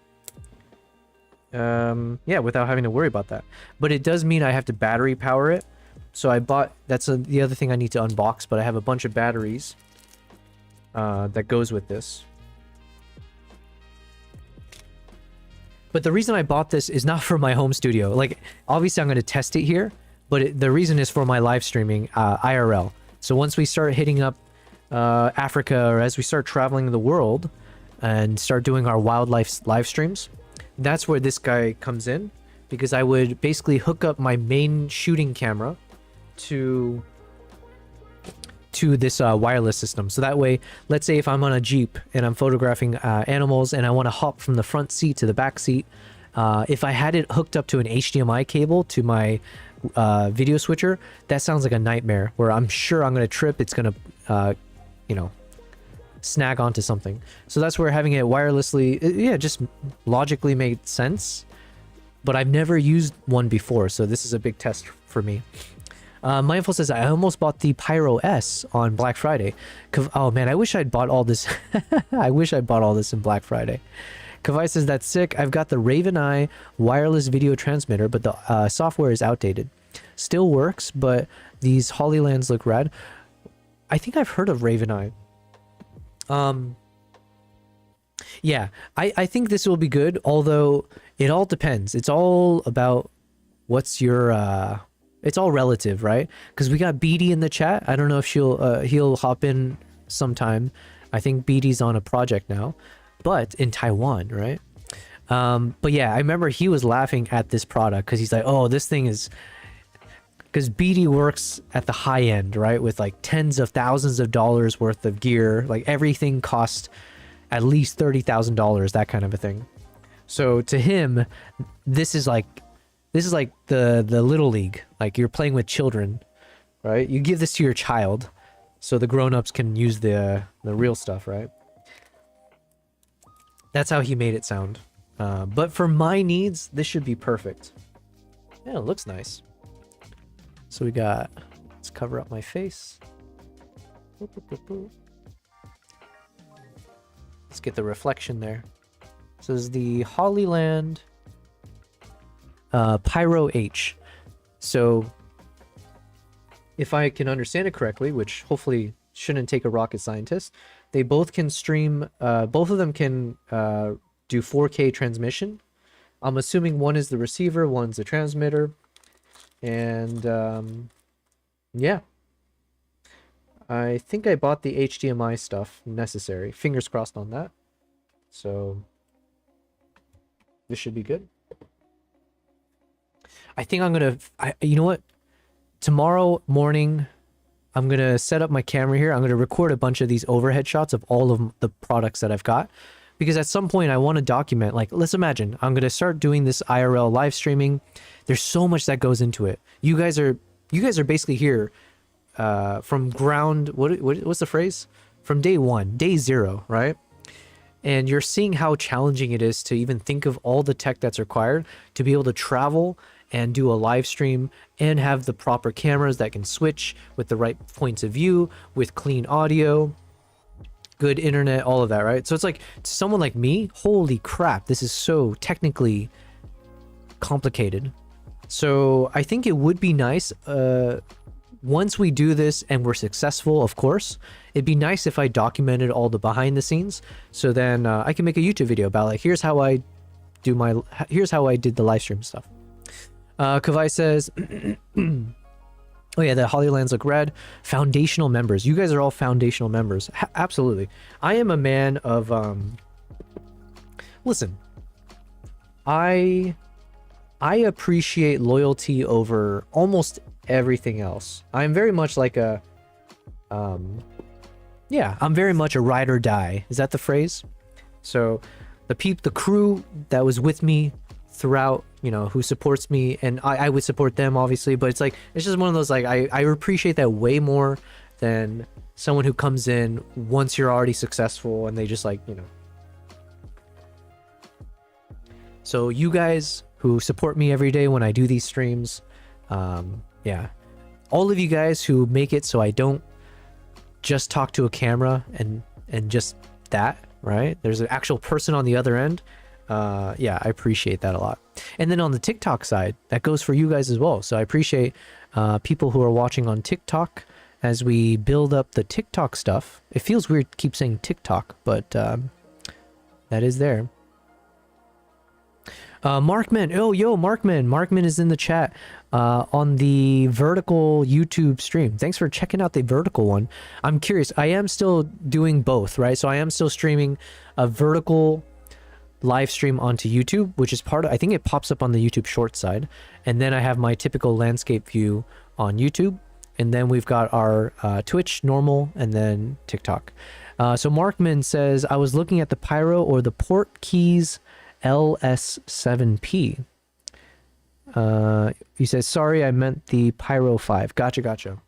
without having to worry about that. But it does mean I have to battery power it. So I bought, the other thing I need to unbox, but I have a bunch of batteries that goes with this. But the reason I bought this is not for my home studio. Like, obviously I'm going to test it here, but the reason is for my live streaming IRL. So once we start hitting up Africa, or as we start traveling the world and start doing our wildlife live streams, that's where this guy comes in, because I would basically hook up my main shooting camera to this wireless system. So that way, let's say if I'm on a Jeep and I'm photographing animals and I want to hop from the front seat to the back seat, if I had it hooked up to an HDMI cable to my video switcher, that sounds like a nightmare, where I'm sure I'm going to trip. It's going to, snag onto something. So that's where having it wirelessly, just logically made sense. But I've never used one before, so this is a big test for me. Mindful says, I almost bought the Pyro S on Black Friday. Oh man, I wish I'd bought all this. I wish I bought all this in Black Friday. Kavai says, that's sick. I've got the Raven Eye wireless video transmitter, but the software is outdated. Still works, but these Hollylands look rad. I think I've heard of Raven Eye. Yeah, I think this will be good, although it all depends. It's all about what's your it's all relative, right? Because we got BD in the chat. I don't know if he'll hop in sometime. I think BD's on a project now, but in Taiwan, right? But yeah, I remember he was laughing at this product because he's like, oh, this thing is, because BD works at the high end, right? With like tens of thousands of dollars worth of gear. Like everything costs at least $30,000, that kind of a thing. So to him, this is like the little league. Like you're playing with children, right? You give this to your child so the grown-ups can use the real stuff, right? That's how he made it sound. But for my needs, this should be perfect. Yeah, it looks nice. So we got, let's cover up my face. Let's get the reflection there. So this is the Hollyland Pyro H. So if I can understand it correctly, which hopefully shouldn't take a rocket scientist, they both can stream, both of them can do 4K transmission. I'm assuming one is the receiver, one's the transmitter. And yeah, I think I bought the HDMI stuff necessary. Fingers crossed on that. So this should be good. I think I'm gonna, you know what? Tomorrow morning, I'm gonna set up my camera here. I'm gonna record a bunch of these overhead shots of all of the products that I've got, because at some point I want to document. Like, let's imagine I'm gonna start doing this IRL live streaming. There's so much that goes into it. You guys are basically here from ground. What's the phrase? From day one, day zero, right? And you're seeing how challenging it is to even think of all the tech that's required to be able to travel and do a live stream and have the proper cameras that can switch with the right points of view, with clean audio, good internet, all of that, right? So it's like, to someone like me, holy crap, this is so technically complicated. So I think it would be nice, once we do this and we're successful, of course, it'd be nice if I documented all the behind the scenes. So then I can make a YouTube video about like, here's how I did the live stream stuff. Kavai says, oh yeah, the Hollylands look red. Foundational members. You guys are all foundational members. Absolutely. I am a man of, listen, I appreciate loyalty over almost everything else. I'm very much like a, yeah, I'm very much a ride or die. Is that the phrase? So the crew that was with me throughout, you know, who supports me, and I would support them obviously, but it's like, it's just one of those, like, I appreciate that way more than someone who comes in once you're already successful and they just like, you know. So you guys who support me every day when I do these streams, yeah, all of you guys who make it so I don't just talk to a camera and just that, right? There's an actual person on the other end. Yeah, I appreciate that a lot. And then on the TikTok side, that goes for you guys as well. So I appreciate people who are watching on TikTok as we build up the TikTok stuff. It feels weird to keep saying TikTok, but that is there. Markman, oh yo, Markman is in the chat on the vertical YouTube stream. Thanks for checking out the vertical one. I'm curious, I am still doing both, right? So I am still streaming a vertical live stream onto YouTube, which is part of, I think it pops up on the YouTube short side, and then I have my typical landscape view on YouTube, and then we've got our Twitch normal, and then TikTok. So Markman says, I was looking at the Pyro or the Portkeys LS7P. He says, sorry, I meant the Pyro 5. Gotcha.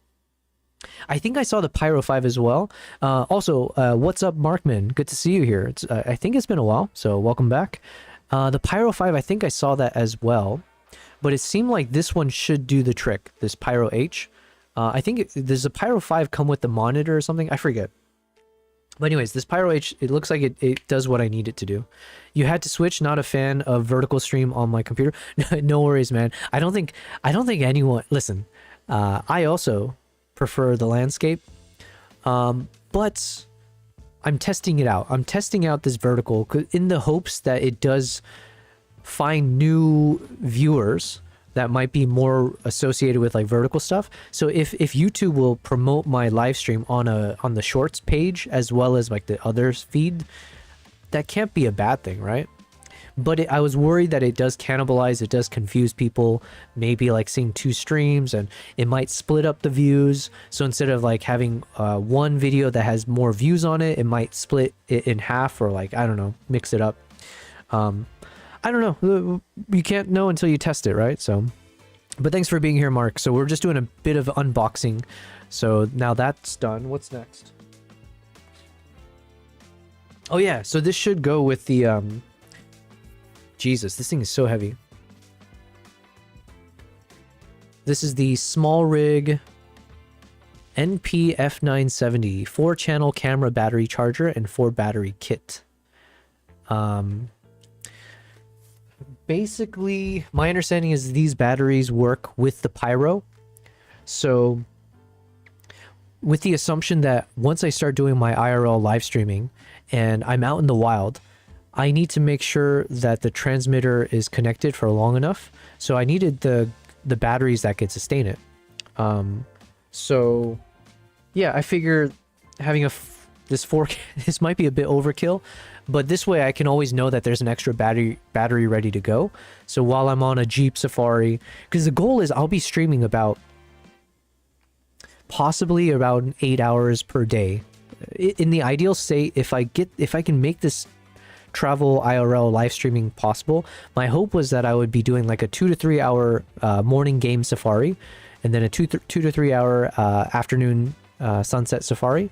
I think I saw the Pyro 5 as well. Also, what's up, Markman? Good to see you here. I think it's been a while, so welcome back. The Pyro 5, I think I saw that as well, but it seemed like this one should do the trick, this Pyro H. I think does a Pyro 5 come with the monitor or something? I forget. But anyways, this Pyro H, it looks like it does what I need it to do. You had to switch, not a fan of vertical stream on my computer. No worries, man. I don't think anyone, listen, I also prefer the landscape, but I'm testing it out. I'm testing out this vertical in the hopes that it does find new viewers that might be more associated with like vertical stuff. So if YouTube will promote my live stream on the shorts page as well as like the others feed, that can't be a bad thing, right? But I was worried that it does cannibalize, it does confuse people, maybe like seeing two streams, and it might split up the views. So instead of like having one video that has more views on it, it might split it in half, or like, I don't know, mix it up. I don't know. You can't know until you test it, right? So, but thanks for being here, Mark. So we're just doing a bit of unboxing. So now that's done. What's next? Oh yeah, so this should go with the Jesus, this thing is so heavy. This is the Small Rig NP F970 4-channel camera battery charger and 4 battery kit. Basically, my understanding is these batteries work with the Pyro. So with the assumption that once I start doing my IRL live streaming and I'm out in the wild, I need to make sure that the transmitter is connected for long enough. So I needed the batteries that could sustain it. So yeah, I figure having this might be a bit overkill, but this way I can always know that there's an extra battery ready to go. So while I'm on a Jeep Safari, because the goal is I'll be streaming possibly about 8 hours per day. In the ideal state, if I can make this travel IRL live streaming possible, my hope was that I would be doing like a 2 to 3 hour morning game safari, and then a 2 to 3 hour afternoon sunset safari,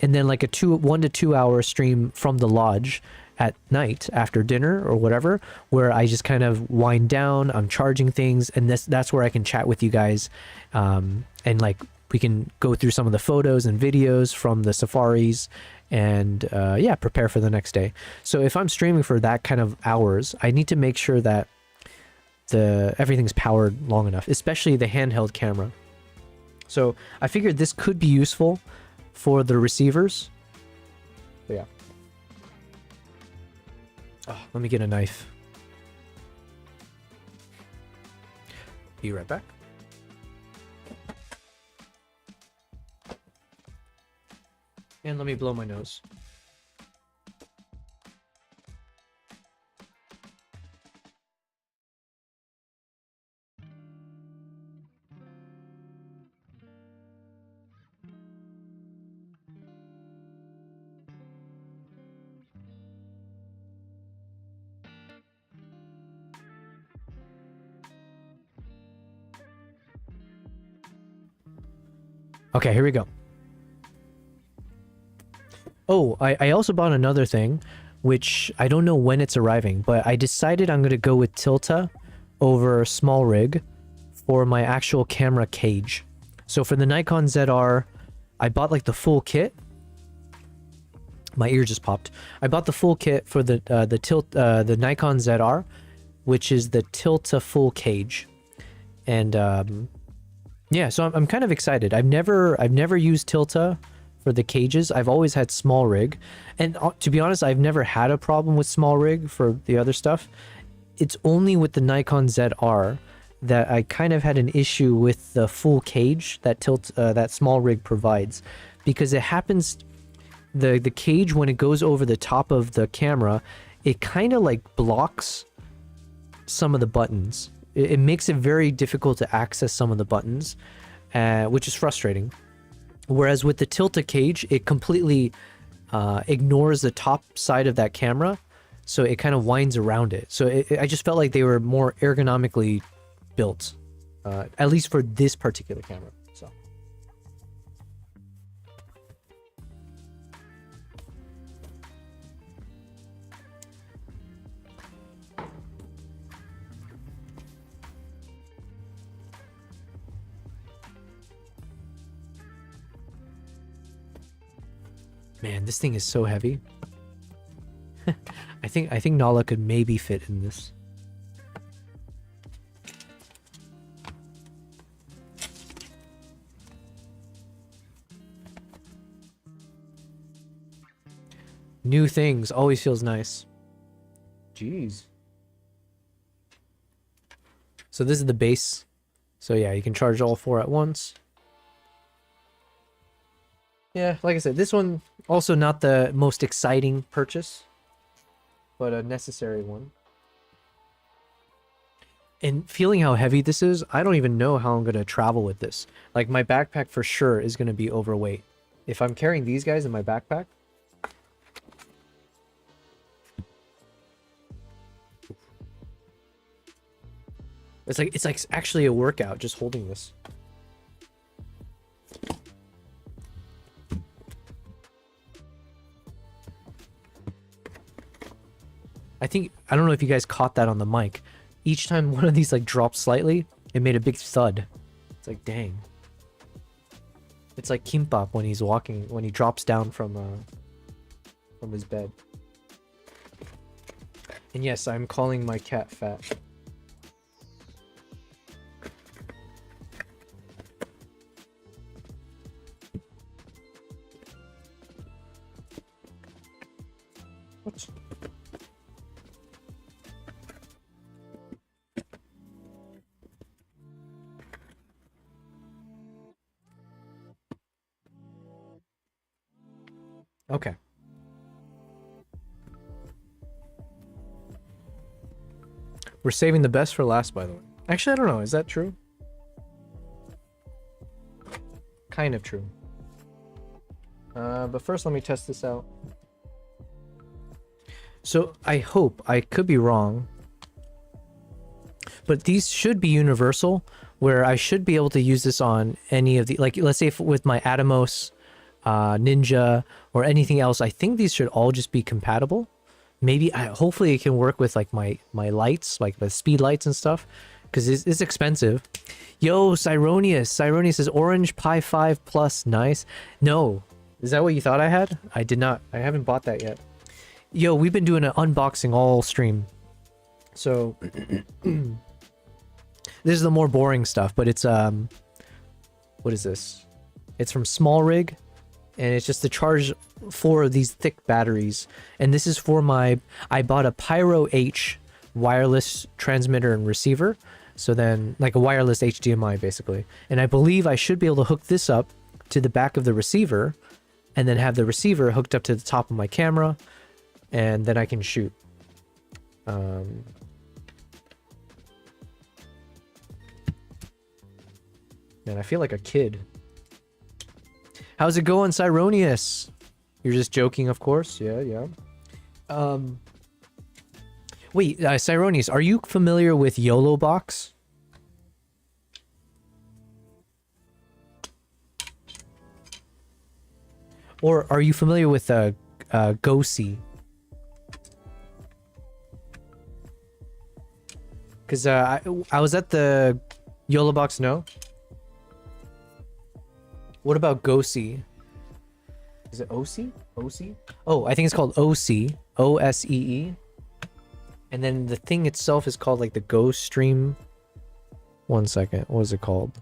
and then like a 1 to 2 hour stream from the lodge at night after dinner or whatever, where I just kind of wind down, I'm charging things, and that's where I can chat with you guys, and like we can go through some of the photos and videos from the safaris, and yeah, prepare for the next day. So if I'm streaming for that kind of hours, I need to make sure that everything's powered long enough, especially the handheld camera. So I figured this could be useful for the receivers. But yeah. Oh, let me get a knife. Be right back. And let me blow my nose. Okay, here we go. Oh, I also bought another thing, which I don't know when it's arriving, but I decided I'm going to go with Tilta over small rig for my actual camera cage. So for the Nikon ZR, I bought like the full kit. My ear just popped. I bought the full kit for the Nikon ZR, which is the Tilta full cage. And yeah, so I'm kind of excited. I've never used Tilta for the cages. I've always had small rig, and to be honest, I've never had a problem with small rig for the other stuff. It's only with the Nikon ZR that I kind of had an issue with the full cage that that small rig provides, because it happens, the cage, when it goes over the top of the camera, it kind of like blocks some of the buttons. It makes it very difficult to access some of the buttons, which is frustrating. Whereas with the Tilta cage, it completely ignores the top side of that camera, so it kind of winds around it. So I just felt like they were more ergonomically built, at least for this particular camera. So man, this thing is so heavy. I think Nala could maybe fit in this. New things always feels nice. Jeez. So this is the base. So yeah, you can charge all four at once. Yeah, like I said, this one also not the most exciting purchase, but a necessary one. And feeling how heavy this is, I don't even know how I'm going to travel with this. Like, my backpack for sure is going to be overweight. If I'm carrying these guys in my backpack, it's like actually a workout just holding this. I don't know if you guys caught that on the mic. Each time one of these like dropped slightly, it made a big thud. It's like, dang. It's like Kimbap when he's walking, when he drops down from his bed. And yes, I'm calling my cat fat. What? Okay. We're saving the best for last, by the way. Actually, I don't know. Is that true? Kind of true. But first, let me test this out. So I hope, I could be wrong, but these should be universal, where I should be able to use this on any of the, like, let's say if, with my Atomos, Ninja, or anything else. I think these should all just be compatible. Maybe, hopefully it can work with like my lights, like the speed lights and stuff, because it's expensive. Yo, Cyronius says Orange Pi 5 Plus, nice. No, is that what you thought I had? I did not. I haven't bought that yet. Yo, we've been doing an unboxing all stream. So this is the more boring stuff, but it's what is this? It's from Small Rig, and it's just to charge 4 of these thick batteries. And this is for my, I bought a Pyro H wireless transmitter and receiver. So then, like a wireless HDMI basically. And I believe I should be able to hook this up to the back of the receiver, and then have the receiver hooked up to the top of my camera, and then I can shoot. Man, I feel like a kid. How's it going, Cyronius? You're just joking, of course. Yeah, yeah. Wait, Cyronius, are you familiar with YOLO Box? Or are you familiar with GoSee? Because I was at the YOLO box. No. What about GoSee? Is it OC? OC? Oh, I think it's called OC. OSEE. And then the thing itself is called like the Go Stream. One second. What is it called?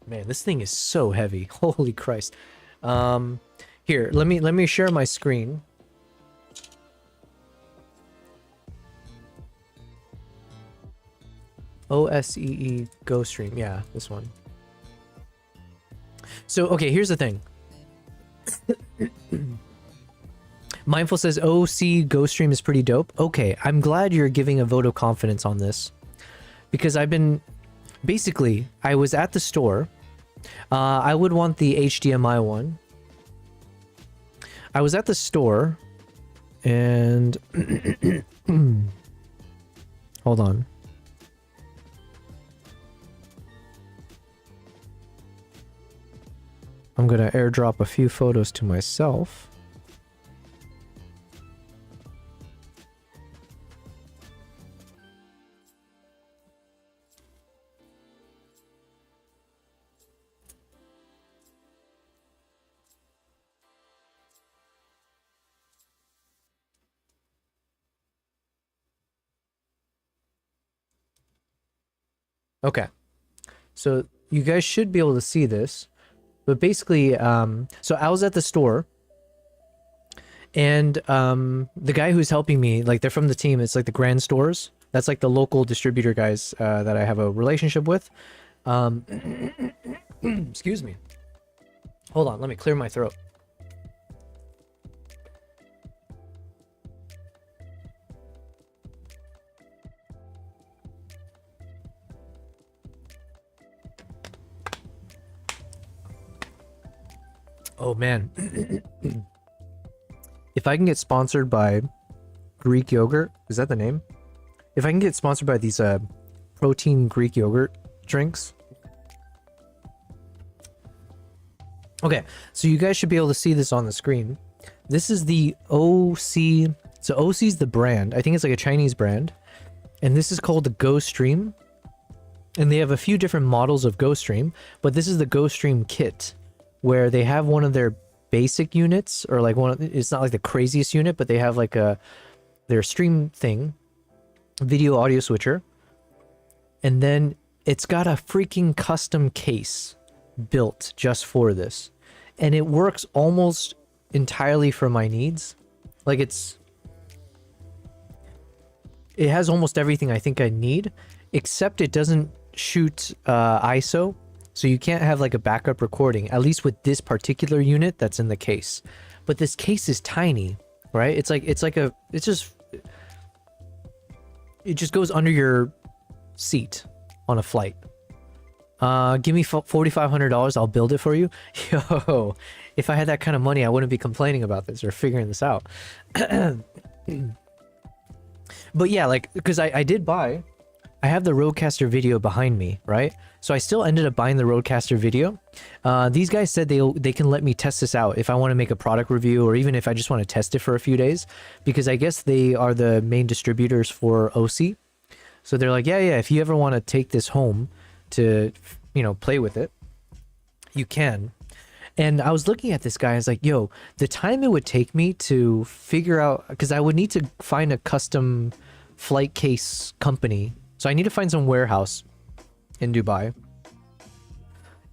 Man, this thing is so heavy. Holy Christ. Here, let me share my screen. OSEE Go Stream. Yeah, this one. So, okay, here's the thing. Mindful says OC Go Stream is pretty dope. Okay, I'm glad you're giving a vote of confidence on this. Because I've been... Basically, I was at the store. I would want the HDMI one. I was at the store. And... Hold on. I'm gonna airdrop a few photos to myself. Okay. So you guys should be able to see this. But basically, so I was at the store, and the guy who's helping me, like they're from the team, it's like the Grand Stores. That's like the local distributor guys that I have a relationship with. Excuse me. Hold on, let me clear my throat. Oh man. If I can get sponsored by Greek yogurt, is that the name? If I can get sponsored by these protein Greek yogurt drinks. Okay, so you guys should be able to see this on the screen. This is the OC. So OC is the brand. I think it's like a Chinese brand. And this is called the Go Stream. And they have a few different models of Go Stream, but this is the Go Stream kit, where they have one of their basic units, or like it's not like the craziest unit, but they have like their stream thing, video audio switcher, and then it's got a freaking custom case built just for this, and it works almost entirely for my needs. Like it has almost everything I think I need, except it doesn't shoot ISO. So you can't have like a backup recording, at least with this particular unit that's in the case. But this case is tiny, right? It just goes under your seat on a flight. Give me $4,500, I'll build it for you. Yo, if I had that kind of money, I wouldn't be complaining about this or figuring this out. But yeah, like, because I did buy, I have the Rodecaster video behind me, right? So I still ended up buying the Rodecaster video. These guys said they can let me test this out if I want to make a product review, or even if I just want to test it for a few days, because I guess they are the main distributors for OC. So they're like, yeah, if you ever want to take this home to, you know, play with it, you can. And I was looking at this guy, I was like, yo, the time it would take me to figure out, because I would need to find a custom flight case company. So I need to find some warehouse in Dubai,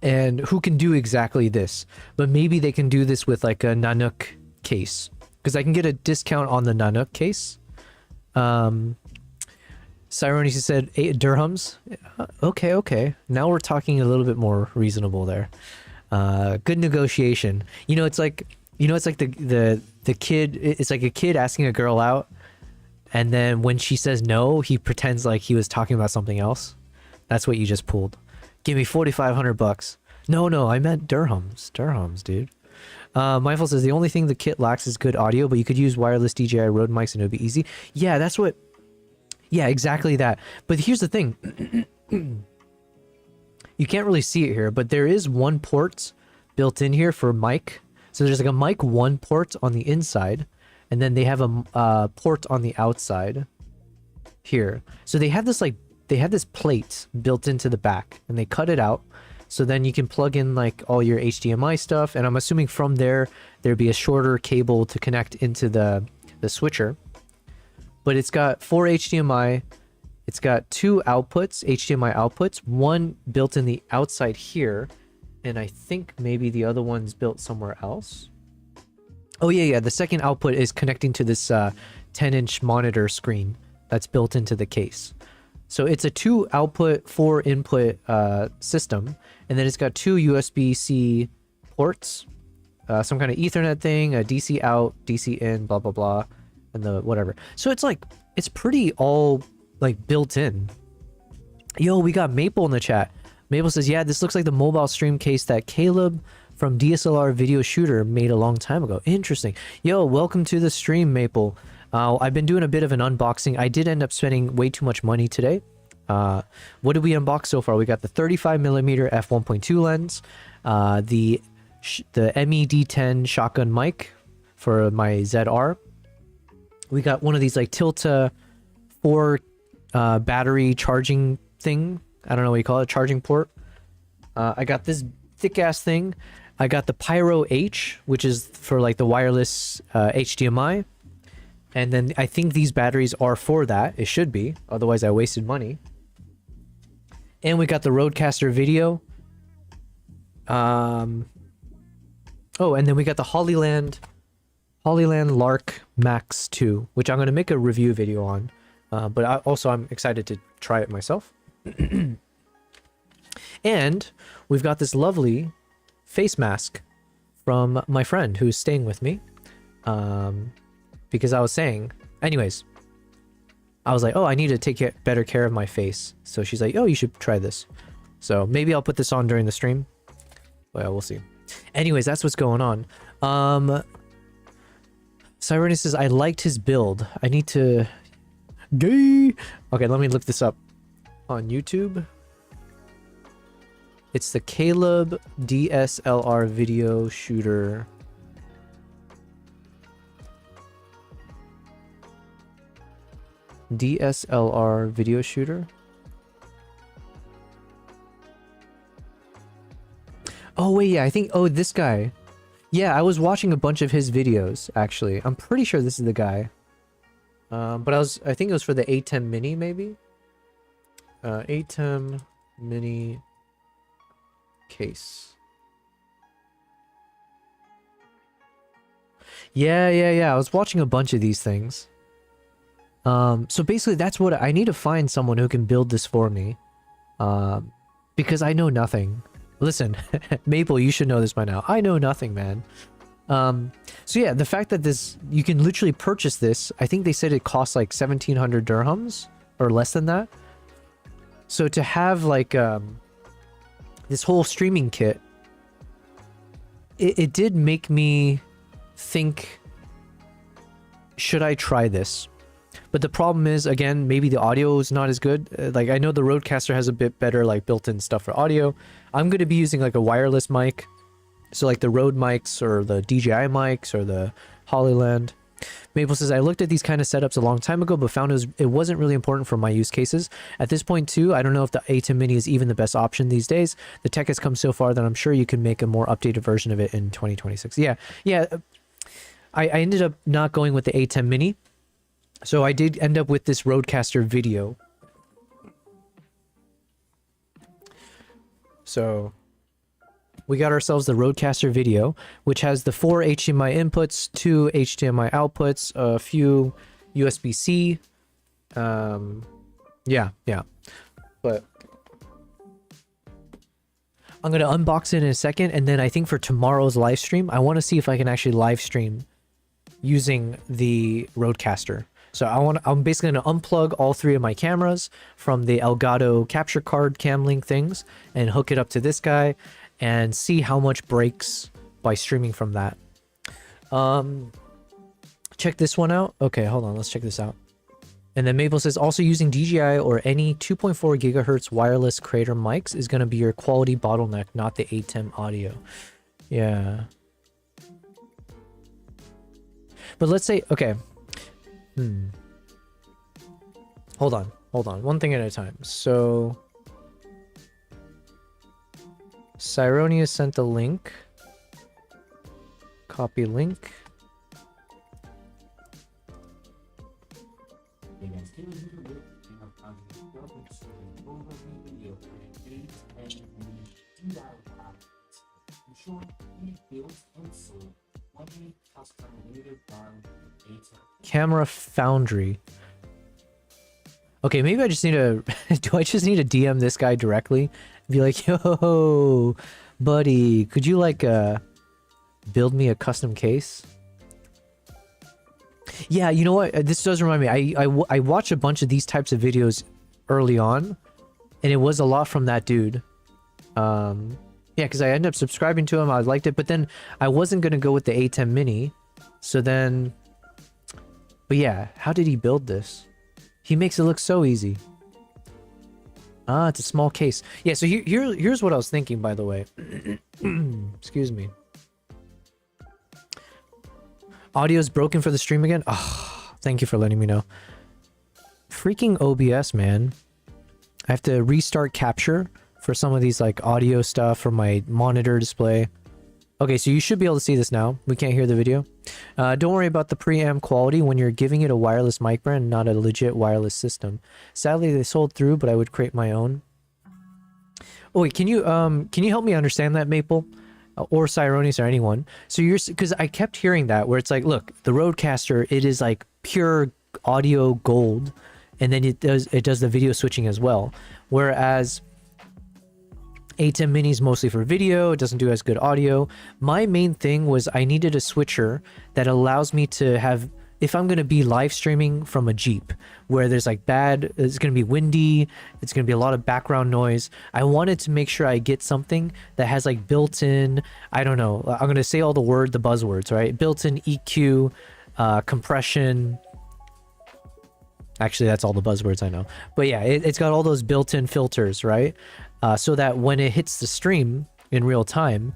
and who can do exactly this. But maybe they can do this with like a Nanook case, because I can get a discount on the Nanook case. Cyrone said 8 dirhams. Okay. Now we're talking a little bit more reasonable there. Good negotiation. It's like the kid. It's like a kid asking a girl out, and then when she says no, he pretends like he was talking about something else. That's what you just pulled. Give me $4,500. No, I meant dirhams. Dirhams, dude. Mindful says the only thing the kit lacks is good audio, but you could use wireless DJI Rode mics and it would be easy. Yeah, that's what... Yeah, exactly that. But here's the thing. You can't really see it here, but there is one port built in here for mic. So there's like a mic 1 port on the inside, and then they have a port on the outside here. So they have this plate built into the back, and they cut it out. So then you can plug in like all your HDMI stuff, and I'm assuming from there there'd be a shorter cable to connect into the switcher. But it's got 4 HDMI. It's got 2 outputs, HDMI outputs, one built in the outside here, and I think maybe the other one's built somewhere else. Oh yeah, the second output is connecting to this 10-inch monitor screen that's built into the case. So it's a 2 output, 4 input system, and then it's got 2 USB-C ports, some kind of Ethernet thing, a DC out, DC in, blah blah blah, and the whatever. So it's like, it's pretty all like built in. Yo, we got Maple in the chat. Maple says, yeah, this looks like the mobile stream case that Caleb from DSLR Video Shooter made a long time ago. Interesting. Yo, welcome to the stream, Maple. I've been doing a bit of an unboxing. I did end up spending way too much money today. What did we unbox so far? We got the 35mm f1.2 lens, the MED10 shotgun mic for my ZR. We got one of these like Tilta 4 battery charging thing. I don't know what you call it, charging port. I got this thick ass thing. I got the Pyro H, which is for like the wireless HDMI. And then I think these batteries are for that. It should be, otherwise I wasted money. And we got the Rodecaster Video. Oh, and then we got the Hollyland Lark Max 2, which I'm going to make a review video on. But I'm excited to try it myself. And we've got this lovely face mask from my friend who's staying with me. Because I was saying, anyways, I was like, oh, I need to take better care of my face. So she's like, oh, you should try this. So maybe I'll put this on during the stream. Well, we'll see. Anyways, that's what's going on. Cyrene says, I liked his build. I need to... Gay! Okay, let me look this up on YouTube. It's the Caleb DSLR Video Shooter. DSLR Video Shooter. Oh wait, yeah, I think, oh, this guy. Yeah, I was watching a bunch of his videos, actually. I'm pretty sure this is the guy. But I think it was for the ATEM Mini, maybe? ATEM Mini case. Yeah, I was watching a bunch of these things. So basically that's what I need to find someone who can build this for me. Because I know nothing. Listen, Maple, you should know this by now. I know nothing, man. So yeah, the fact that you can literally purchase this, I think they said it costs like 1,700 dirhams or less than that. So to have like, this whole streaming kit, it did make me think, should I try this? But the problem is, again, maybe the audio is not as good. Like, I know the Rodecaster has a bit better, like, built-in stuff for audio. I'm going to be using, like, a wireless mic. So, like, the Rode mics, or the DJI mics, or the Hollyland. Maple says, I looked at these kind of setups a long time ago, but found it wasn't really important for my use cases. At this point, too, I don't know if the ATEM Mini is even the best option these days. The tech has come so far that I'm sure you can make a more updated version of it in 2026. Yeah. I ended up not going with the ATEM Mini. So I did end up with this Rodecaster Video. So we got ourselves the Rodecaster Video, which has the 4 HDMI inputs, 2 HDMI outputs, a few USB-C. Yeah. But I'm going to unbox it in a second, and then I think for tomorrow's live stream, I want to see if I can actually live stream using the Rodecaster. So I'm basically going to unplug all 3 of my cameras from the Elgato capture card cam link things and hook it up to this guy and see how much breaks by streaming from that. Check this one out. Okay, hold on. Let's check this out. And then Maple says, also using DJI or any 2.4 gigahertz wireless creator mics is going to be your quality bottleneck, not the ATEM audio. Yeah. But let's say, okay. Hold on. One thing at a time. So, Cyronia sent the link. Copy link. Camera Foundry. Okay, maybe I just need to... do I just need to DM this guy directly? Be like, yo, buddy, could you like build me a custom case? Yeah, you know what? This does remind me. I watched a bunch of these types of videos early on, and it was a lot from that dude. Yeah, because I ended up subscribing to him. I liked it, but then I wasn't going to go with the A10 Mini. So then... But yeah, how did he build this? He makes it look so easy. Ah, it's a small case. Yeah, so here's what I was thinking, by the way. Excuse me. Audio's broken for the stream again? Oh, thank you for letting me know. Freaking OBS, man. I have to restart capture for some of these like audio stuff for my monitor display. Okay, so you should be able to see this now. We can't hear the video. Don't worry about the preamp quality when you're giving it a wireless mic brand, not a legit wireless system. Sadly, they sold through, but I would create my own. Oh wait, can you help me understand that, Maple? Or Cyronis or anyone. So you're, because I kept hearing that where it's like, look, the Rodecaster, it is like pure audio gold, and then it does the video switching as well. Whereas A10 Mini is mostly for video, it doesn't do as good audio. My main thing was I needed a switcher that allows me to have, if I'm going to be live streaming from a Jeep where there's like it's going to be windy, it's going to be a lot of background noise. I wanted to make sure I get something that has like built-in, I don't know, I'm going to say all the buzzwords, right? Built-in EQ, compression. Actually, that's all the buzzwords I know. But yeah, it's got all those built-in filters, right? So that when it hits the stream in real time,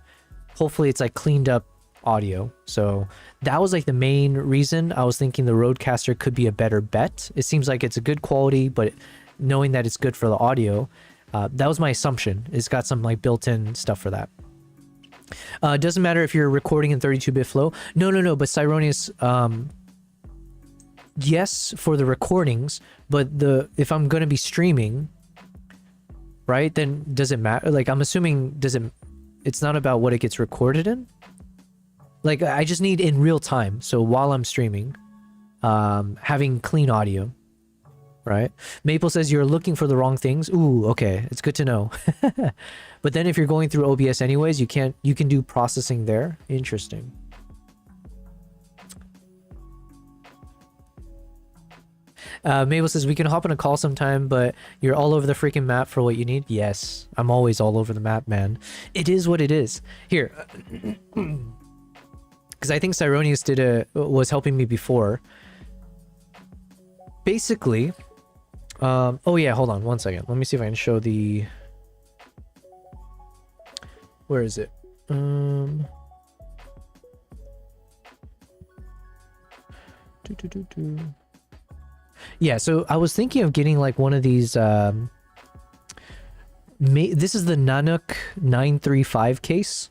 hopefully it's like cleaned up audio. So that was like the main reason I was thinking the Rodecaster could be a better bet. It seems like it's a good quality, but knowing that it's good for the audio, that was my assumption. It's got some like built-in stuff for that. Doesn't matter if you're recording in 32-bit flow. No, but Cyronius, yes, for the recordings, but if I'm going to be streaming, right, then does it matter? Like, I'm assuming, it's not about what it gets recorded in? Like, I just need in real time. So while I'm streaming, having clean audio, right? Maple says you're looking for the wrong things. Ooh, okay. It's good to know. But then if you're going through OBS anyways, you can do processing there. Interesting. Mabel says, we can hop on a call sometime, but you're all over the freaking map for what you need. Yes, I'm always all over the map, man. It is what it is. Here, because I think Cyronius was helping me before. Basically, oh yeah, hold on one second. Let me see if I can show the... Where is it? Yeah, so I was thinking of getting like one of these, this is the Nanook 935 case,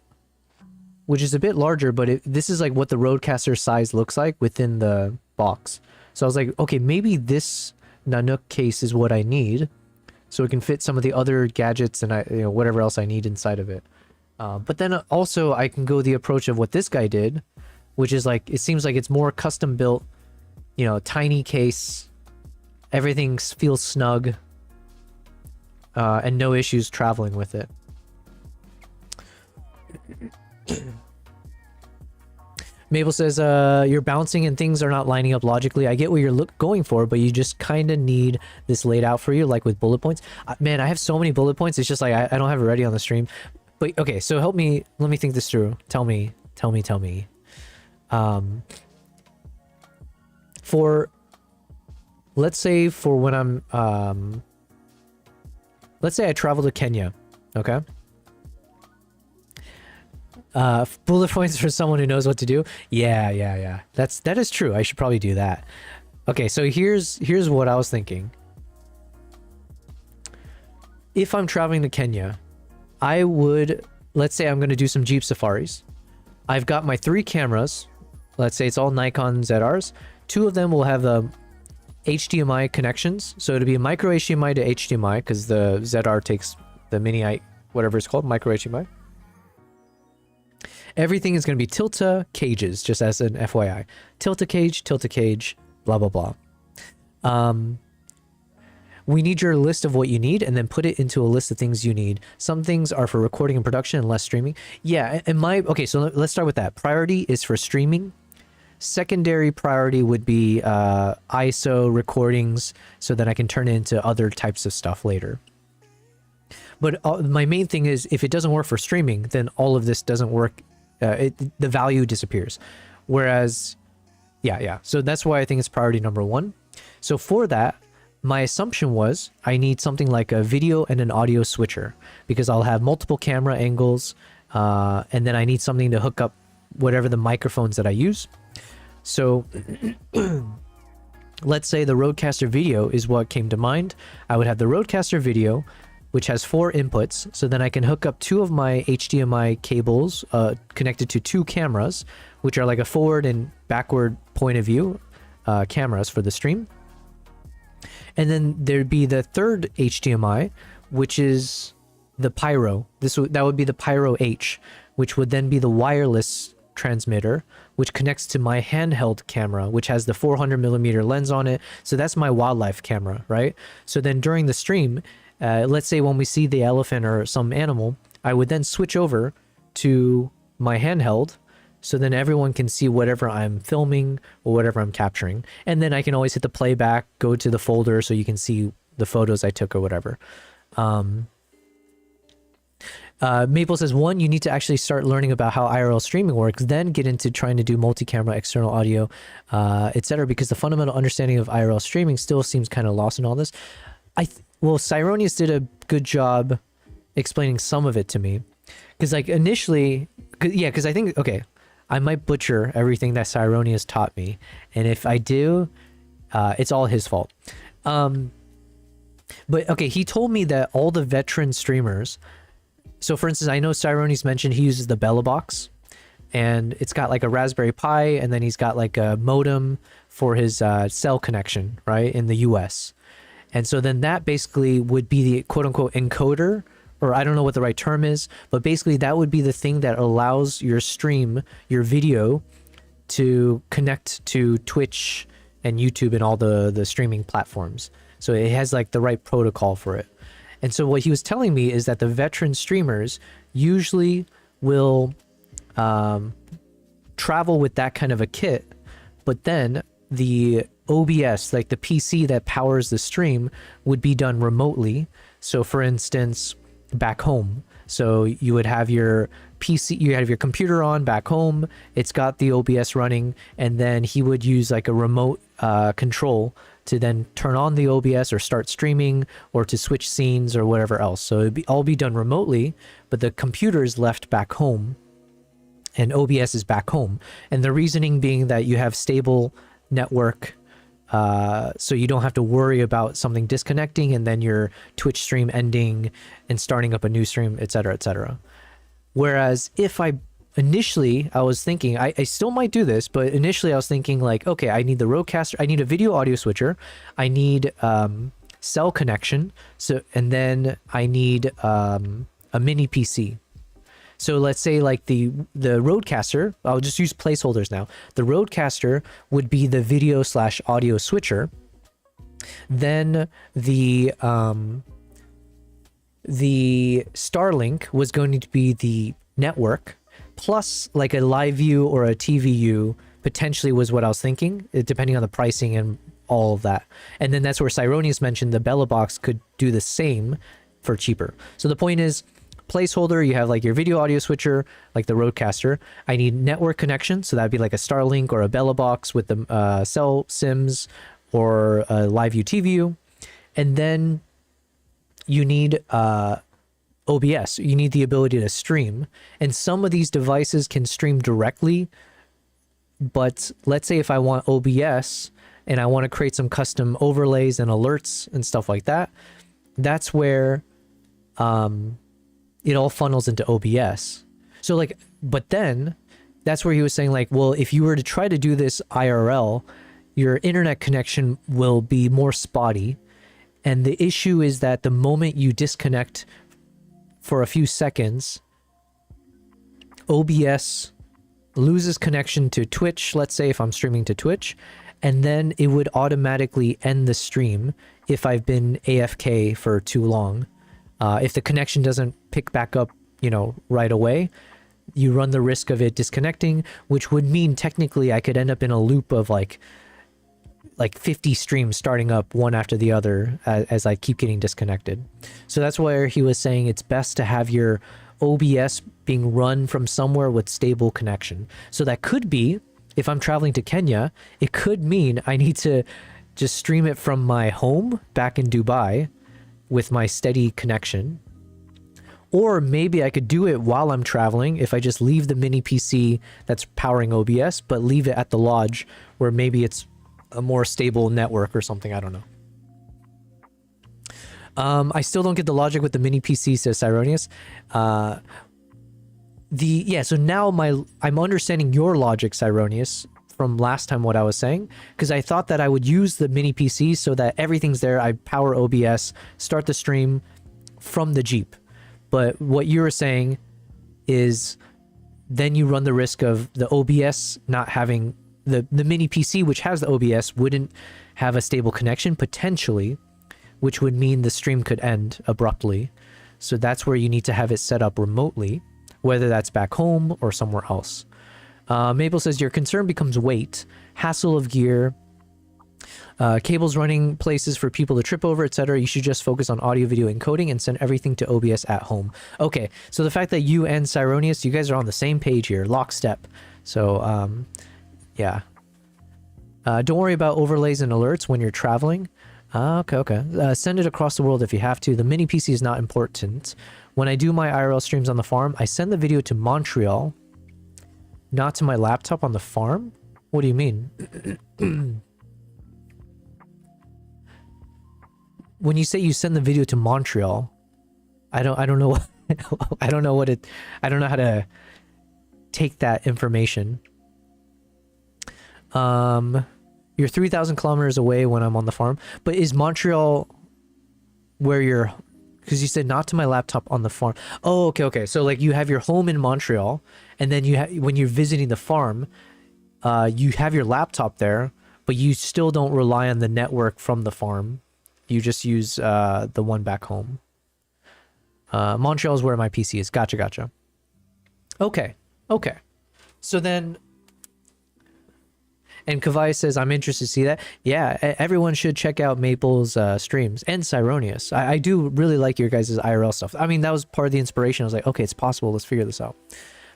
which is a bit larger, but this is like what the Rodecaster size looks like within the box. So I was like, okay, maybe this Nanook case is what I need, so it can fit some of the other gadgets and whatever else I need inside of it. But then also I can go the approach of what this guy did, which is like, it seems like it's more custom built, tiny case. Everything feels snug, and no issues traveling with it. Mabel says, you're bouncing and things are not lining up logically. I get what you're going for, but you just kind of need this laid out for you, like with bullet points. Man, I have so many bullet points. It's just like, I don't have it ready on the stream. But okay, so help me, let me think this through. Tell me Tell me. For, let's say for when I'm, let's say I travel to Kenya, okay? Bullet points for someone who knows what to do. Yeah. That is true. I should probably do that. Okay, so here's what I was thinking. If I'm traveling to Kenya, I would, let's say I'm going to do some Jeep safaris. I've got my 3 cameras. Let's say it's all Nikon ZRs. 2 of them will have the HDMI connections. So it'll be a micro HDMI to HDMI because the ZR takes the mini, whatever it's called, micro HDMI. Everything is going to be Tilta cages, just as an FYI. Tilta cage, blah, blah, blah. We need your list of what you need and then put it into a list of things you need. Some things are for recording and production and less streaming. Yeah, and okay, so let's start with that. Priority is for streaming. Secondary priority would be ISO recordings so that I can turn it into other types of stuff later. But my main thing is if it doesn't work for streaming, then all of this doesn't work. The value disappears. Whereas, yeah. So that's why I think it's priority number 1. So for that, my assumption was I need something like a video and an audio switcher because I'll have multiple camera angles and then I need something to hook up whatever the microphones that I use. So let's say the Rodecaster video is what came to mind. I would have the Rodecaster video, which has 4 inputs. So then I can hook up 2 of my HDMI cables connected to 2 cameras, which are like a forward and backward point of view cameras for the stream. And then there'd be the 3rd HDMI, which is the Pyro. That would be the Pyro H, which would then be the wireless transmitter, which connects to my handheld camera, which has the 400mm lens on it. So that's my wildlife camera, right? So then during the stream, let's say when we see the elephant or some animal, I would then switch over to my handheld. So then everyone can see whatever I'm filming or whatever I'm capturing. And then I can always hit the playback, go to the folder so you can see the photos I took or whatever. Maple says, 1, you need to actually start learning about how IRL streaming works, then get into trying to do multi-camera, external audio, etc. Because the fundamental understanding of IRL streaming still seems kind of lost in all this. Well, Cyronius did a good job explaining some of it to me. Because like initially, because I think, okay, I might butcher everything that Cyronius taught me. And if I do, it's all his fault. But okay, he told me that all the veteran streamers, so for instance, I know Cyronius mentioned he uses the Bella box and it's got like a Raspberry Pi and then he's got like a modem for his cell connection, right, in the US. And so then that basically would be the quote unquote encoder, or I don't know what the right term is, but basically that would be the thing that allows your stream, your video, to connect to Twitch and YouTube and all the streaming platforms. So it has like the right protocol for it. And so what he was telling me is that the veteran streamers usually will travel with that kind of a kit, but then the OBS, like the PC that powers the stream, would be done remotely. So for instance, back home. So you would have your PC, you have your computer on back home, it's got the OBS running, and then he would use like a remote control to then turn on the OBS or start streaming or to switch scenes or whatever else. So it'd all be done remotely, but the computer is left back home and OBS is back home. And the reasoning being that you have stable network, so you don't have to worry about something disconnecting and then your Twitch stream ending and starting up a new stream, etc., etc. Whereas if initially I was thinking, I still might do this, but initially I was thinking like, okay, I need the Rodecaster, I need a video audio switcher, I need cell connection, and then I need a mini PC. So let's say like the Rodecaster, I'll just use placeholders now. The Rodecaster would be the video / audio switcher. Then the Starlink was going to be the network, plus like a live view or a TVU potentially was what I was thinking, depending on the pricing and all of that. And then that's where Cyronius mentioned the Bella box could do the same for cheaper. So the point is, placeholder, you have like your video audio switcher, like the Rodecaster. I need network connection, so that'd be like a Starlink or a Bella box with the cell SIMs or a live view TVU. And then you need OBS. You need the ability to stream. And some of these devices can stream directly, but let's say if I want OBS and I want to create some custom overlays and alerts and stuff like that, that's where it all funnels into OBS. So like, but then that's where he was saying like, well, if you were to try to do this IRL, your internet connection will be more spotty. And the issue is that the moment you disconnect for a few seconds, OBS loses connection to Twitch, let's say if I'm streaming to Twitch, and then it would automatically end the stream if I've been AFK for too long. If the connection doesn't pick back up, you know, right away, you run the risk of it disconnecting, which would mean technically I could end up in a loop of like 50 streams starting up one after the other as I keep getting disconnected. So that's where he was saying it's best to have your OBS being run from somewhere with stable connection. So that could be, if I'm traveling to Kenya, it could mean I need to just stream it from my home back in Dubai with my steady connection. Or maybe I could do it while I'm traveling if I just leave the mini PC that's powering OBS, but leave it at the lodge where maybe it's a more stable network or something. I don't know. I still don't get the logic with the mini PC, says Cyronius. So now I'm understanding your logic, Cyronius, from last time what I was saying, because I thought that I would use the mini PC so that everything's there. I power OBS, start the stream from the Jeep. But what you were saying is then you run the risk of the OBS not having the mini PC, which has the OBS, wouldn't have a stable connection potentially, which would mean the stream could end abruptly. So that's where you need to have it set up remotely, whether that's back home or somewhere else. Mabel says your concern becomes weight, hassle of gear, cables running places for people to trip over, etc. You should just focus on audio video encoding and send everything to OBS at home. Okay, so the fact that you and Cyronius, you guys are on the same page here, lockstep. So yeah. Don't worry about overlays and alerts when you're traveling. Okay. Send it across the world if you have to. The mini PC is not important. When I do my IRL streams on the farm, I send the video to Montreal, not to my laptop on the farm? What do you mean? When you say you send the video to Montreal, I don't know I don't know how to take that information. You're 3,000 kilometers away when I'm on the farm, but is Montreal where you're, because you said not to my laptop on the farm. Oh, okay. So like you have your home in Montreal, and then you when you're visiting the farm, you have your laptop there, but you still don't rely on the network from the farm. You just use the one back home. Montreal is where my PC is. Gotcha. Okay. So then, and Kavai says, I'm interested to see that. Yeah, everyone should check out Maple's streams, and Cyronius. I do really like your guys' IRL stuff. I mean, that was part of the inspiration. I was like, okay, it's possible. Let's figure this out.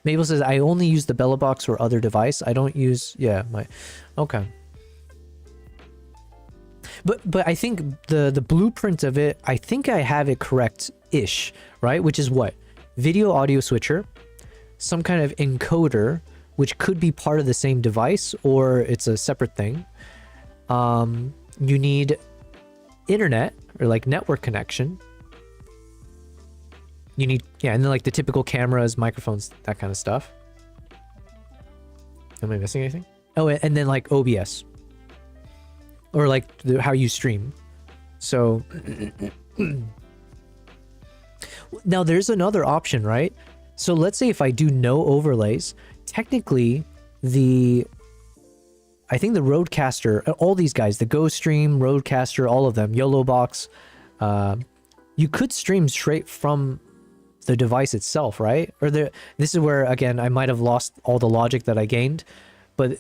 Maple says, I only use the Bella box or other device. I don't use, okay. But I think the blueprint of it, I think I have it correct-ish, right? Which is what? Video audio switcher, some kind of encoder, which could be part of the same device or it's a separate thing. You need internet or like network connection. You need, and then like the typical cameras, microphones, that kind of stuff. Am I missing anything? Oh, and then like OBS. Or like how you stream. So now there's another option, right? So let's say if I do no overlays, technically I think the Rodecaster, all these guys, the GoStream, Rodecaster, all of them, YOLO Box, you could stream straight from the device itself, right? Or this is where, again, I might have lost all the logic that I gained, but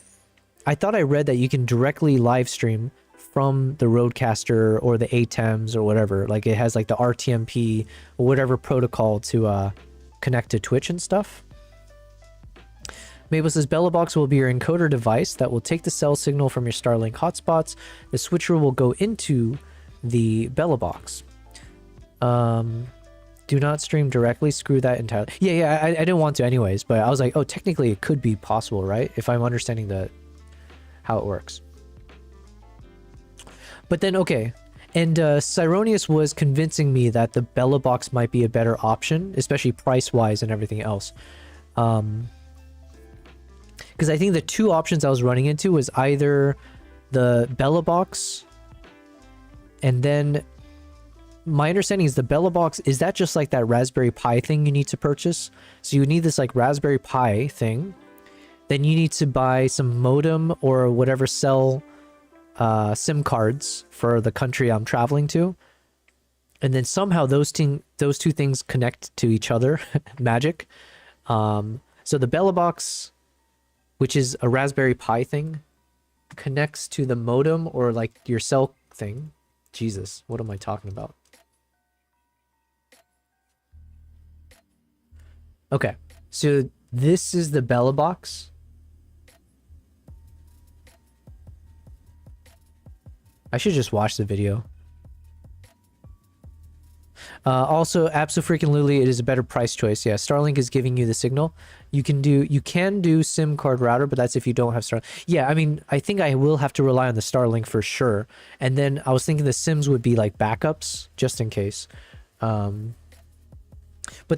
I thought I read that you can directly live stream from the Rodecaster or the ATEMs or whatever. Like it has like the RTMP or whatever protocol to connect to Twitch and stuff. Mabel says, Bellabox will be your encoder device that will take the cell signal from your Starlink hotspots. The switcher will go into the Bellabox. Do not stream directly. Screw that entirely. Yeah, I didn't want to anyways, but I was like, oh, technically it could be possible, right? If I'm understanding how it works. But then, okay. And Cyronius was convincing me that the Bellabox might be a better option, especially price-wise and everything else. Because I think the two options I was running into was either the Bellabox, and then my understanding is the Bellabox, is that just like that Raspberry Pi thing you need to purchase? So you need this like Raspberry Pi thing. Then you need to buy some modem or whatever cell SIM cards for the country I'm traveling to. And then somehow those two things connect to each other. Magic. So the Bellabox, which is a Raspberry Pi thing, connects to the modem or like your cell thing. Jesus, what am I talking about? Okay, so this is the Bellabox. I should just watch the video. Also, abso-freaking-lutely, it is a better price choice. Yeah, Starlink is giving you the signal. You can do SIM card router, but that's if you don't have Starlink. Yeah, I mean, I think I will have to rely on the Starlink for sure. And then I was thinking the Sims would be like backups, just in case. But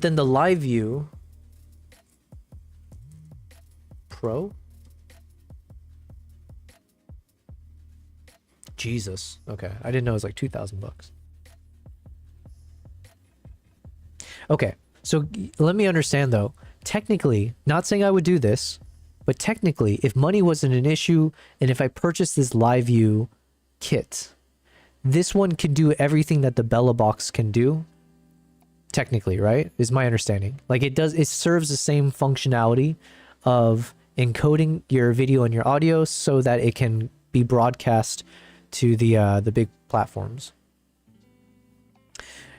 then the Live View Pro? Jesus. Okay, I didn't know it was like 2,000 bucks. Okay, so let me understand though. Technically, not saying I would do this, but technically, if money wasn't an issue, and if I purchased this Live View kit, this one can do everything that the Bellabox can do. Technically, right? Is my understanding. Like it serves the same functionality of encoding your video and your audio so that it can be broadcast to the big platforms.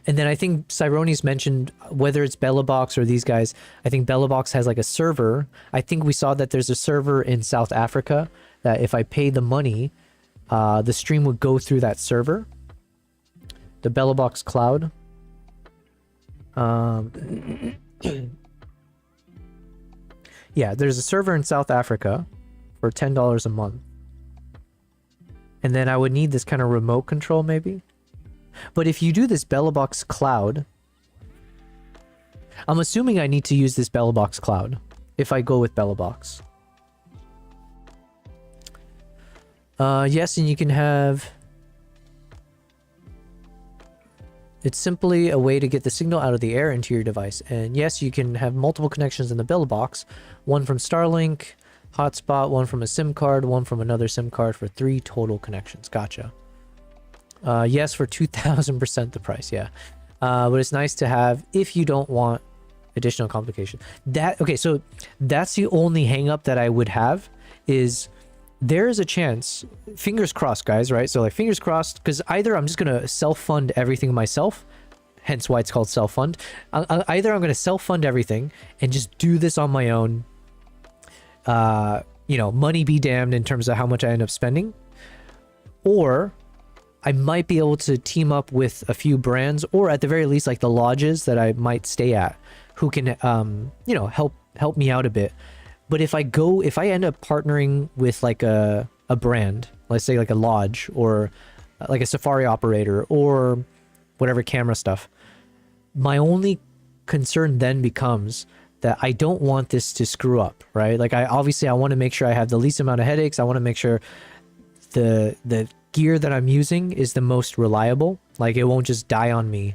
And then I think Cyroni's mentioned whether it's Bellabox or these guys, I think Bellabox has like a server. I think we saw that there's a server in South Africa that if I pay the money, the stream would go through that server. The Bellabox Cloud. Yeah, there's a server in South Africa for $10 a month. And then I would need this kind of remote control maybe. But if you do this Bellabox Cloud, I'm assuming I need to use this Bellabox Cloud if I go with Bellabox. Yes, and you can have... It's simply a way to get the signal out of the air into your device. And yes, you can have multiple connections in the Bellabox. One from Starlink, hotspot, one from a SIM card, one from another SIM card for 3 total connections. Gotcha. Yes, for 2,000% the price, yeah. But it's nice to have if you don't want additional complication. Okay, so that's the only hang up that I would have is there is a chance, fingers crossed, guys, right? So like fingers crossed, because either I'm just going to self-fund everything myself, hence why it's called self-fund. Either I'm going to self-fund everything and just do this on my own, you know, money be damned in terms of how much I end up spending, or I might be able to team up with a few brands, or at the very least, like the lodges that I might stay at, who can, you know, help me out a bit. But if I end up partnering with like a brand, let's say like a lodge or like a safari operator or whatever camera stuff, my only concern then becomes that I don't want this to screw up, right? Like I want to make sure I have the least amount of headaches. I want to make sure the gear that I'm using is the most reliable. Like it won't just die on me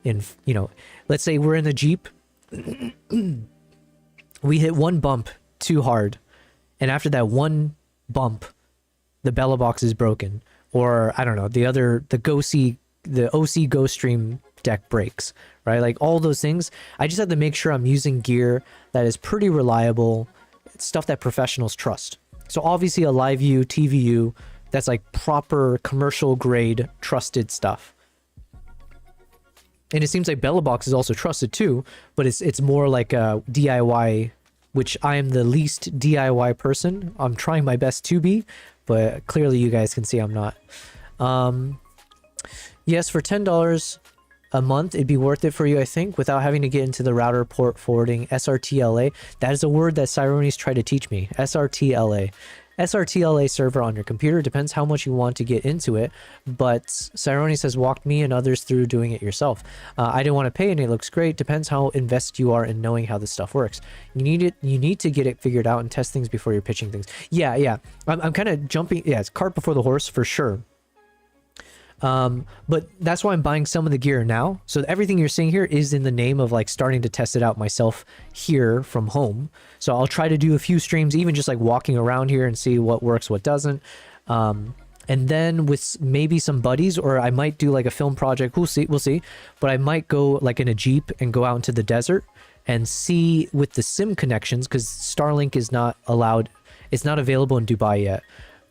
in, you know, let's say we're in the Jeep. We hit one bump too hard, and after that one bump the Bellabox is broken, or I don't know, the OC Go Stream deck breaks, right? Like all those things, I just have to make sure I'm using gear that is pretty reliable, stuff that professionals trust. So obviously a Live View, TVU, That's like proper commercial grade trusted stuff. And it seems like BellaBox is also trusted too, but it's more like a DIY, which I am the least DIY person. I'm trying my best to be, but clearly you guys can see I'm not. Yes, for $10 a month, it'd be worth it for you, I think, without having to get into the router port forwarding. SRTLA, that is a word that Cyrones tried to teach me. SRTLA. SRTLA server on your computer, depends how much you want to get into it, but Cyrones has walked me and others through doing it yourself. I didn't want to pay and it looks great. Depends how invested you are in knowing how this stuff works. You need to get it figured out and test things before you're pitching things. Yeah. I'm kind of jumping. Yeah, it's cart before the horse for sure. But that's why I'm buying some of the gear now. So everything you're seeing here is in the name of like starting to test it out myself here from home. So I'll try to do a few streams, even just like walking around here and see what works, what doesn't. And then with maybe some buddies, or I might do like a film project. We'll see. But I might go like in a Jeep and go out into the desert and see with the SIM connections, because Starlink is not allowed. It's not available in Dubai yet.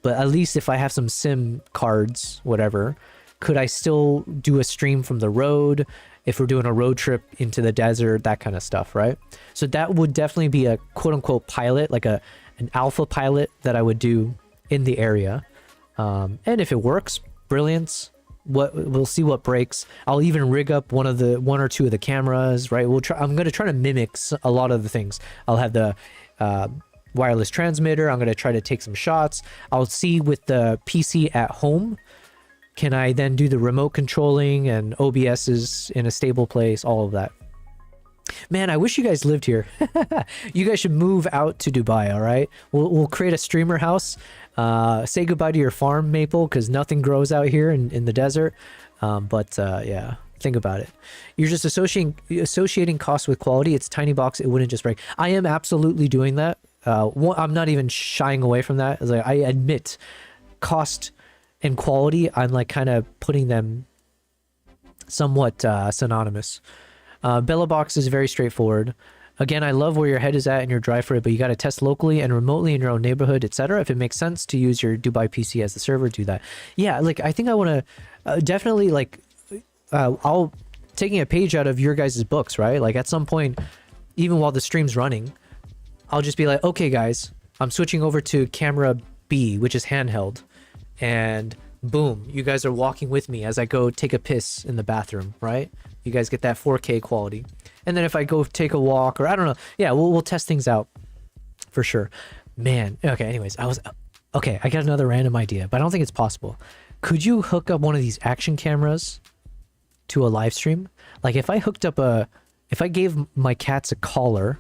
But at least if I have some SIM cards, whatever, could I still do a stream from the road if we're doing a road trip into the desert, that kind of stuff, right? So that would definitely be a quote-unquote pilot, like an alpha pilot that I would do in the area. And if it works, brilliance. We'll see what breaks. I'll even rig up one or two of the cameras, right? I'm going to try to mimic a lot of the things. I'll have the wireless transmitter. I'm going to try to take some shots. I'll see with the PC at home, can I then do the remote controlling and OBS's in a stable place, all of that. Man, I wish you guys lived here. You guys should move out to Dubai, all right? We'll create a streamer house. Say goodbye to your farm, Maple, because nothing grows out here in the desert. Yeah, think about it. You're just associating cost with quality. It's a tiny box. It wouldn't just break. I am absolutely doing that. I'm not even shying away from that. Like, I admit cost and quality, I'm like kind of putting them somewhat synonymous. BellaBox is very straightforward. Again, I love where your head is at and your drive for it, but you got to test locally and remotely in your own neighborhood, etc. If it makes sense to use your Dubai PC as the server, do that. Yeah, like I think I want to definitely like I'll taking a page out of your guys' books, right? Like at some point, even while the stream's running, I'll just be like, okay, guys, I'm switching over to camera B, which is handheld. And boom, you guys are walking with me as I go take a piss in the bathroom, right? You guys get that 4K quality. And then if I go take a walk, or I don't know, yeah, we'll test things out for sure. Man, okay, anyways, I got another random idea, but I don't think it's possible. Could you hook up one of these action cameras to a live stream? Like if I gave my cats a collar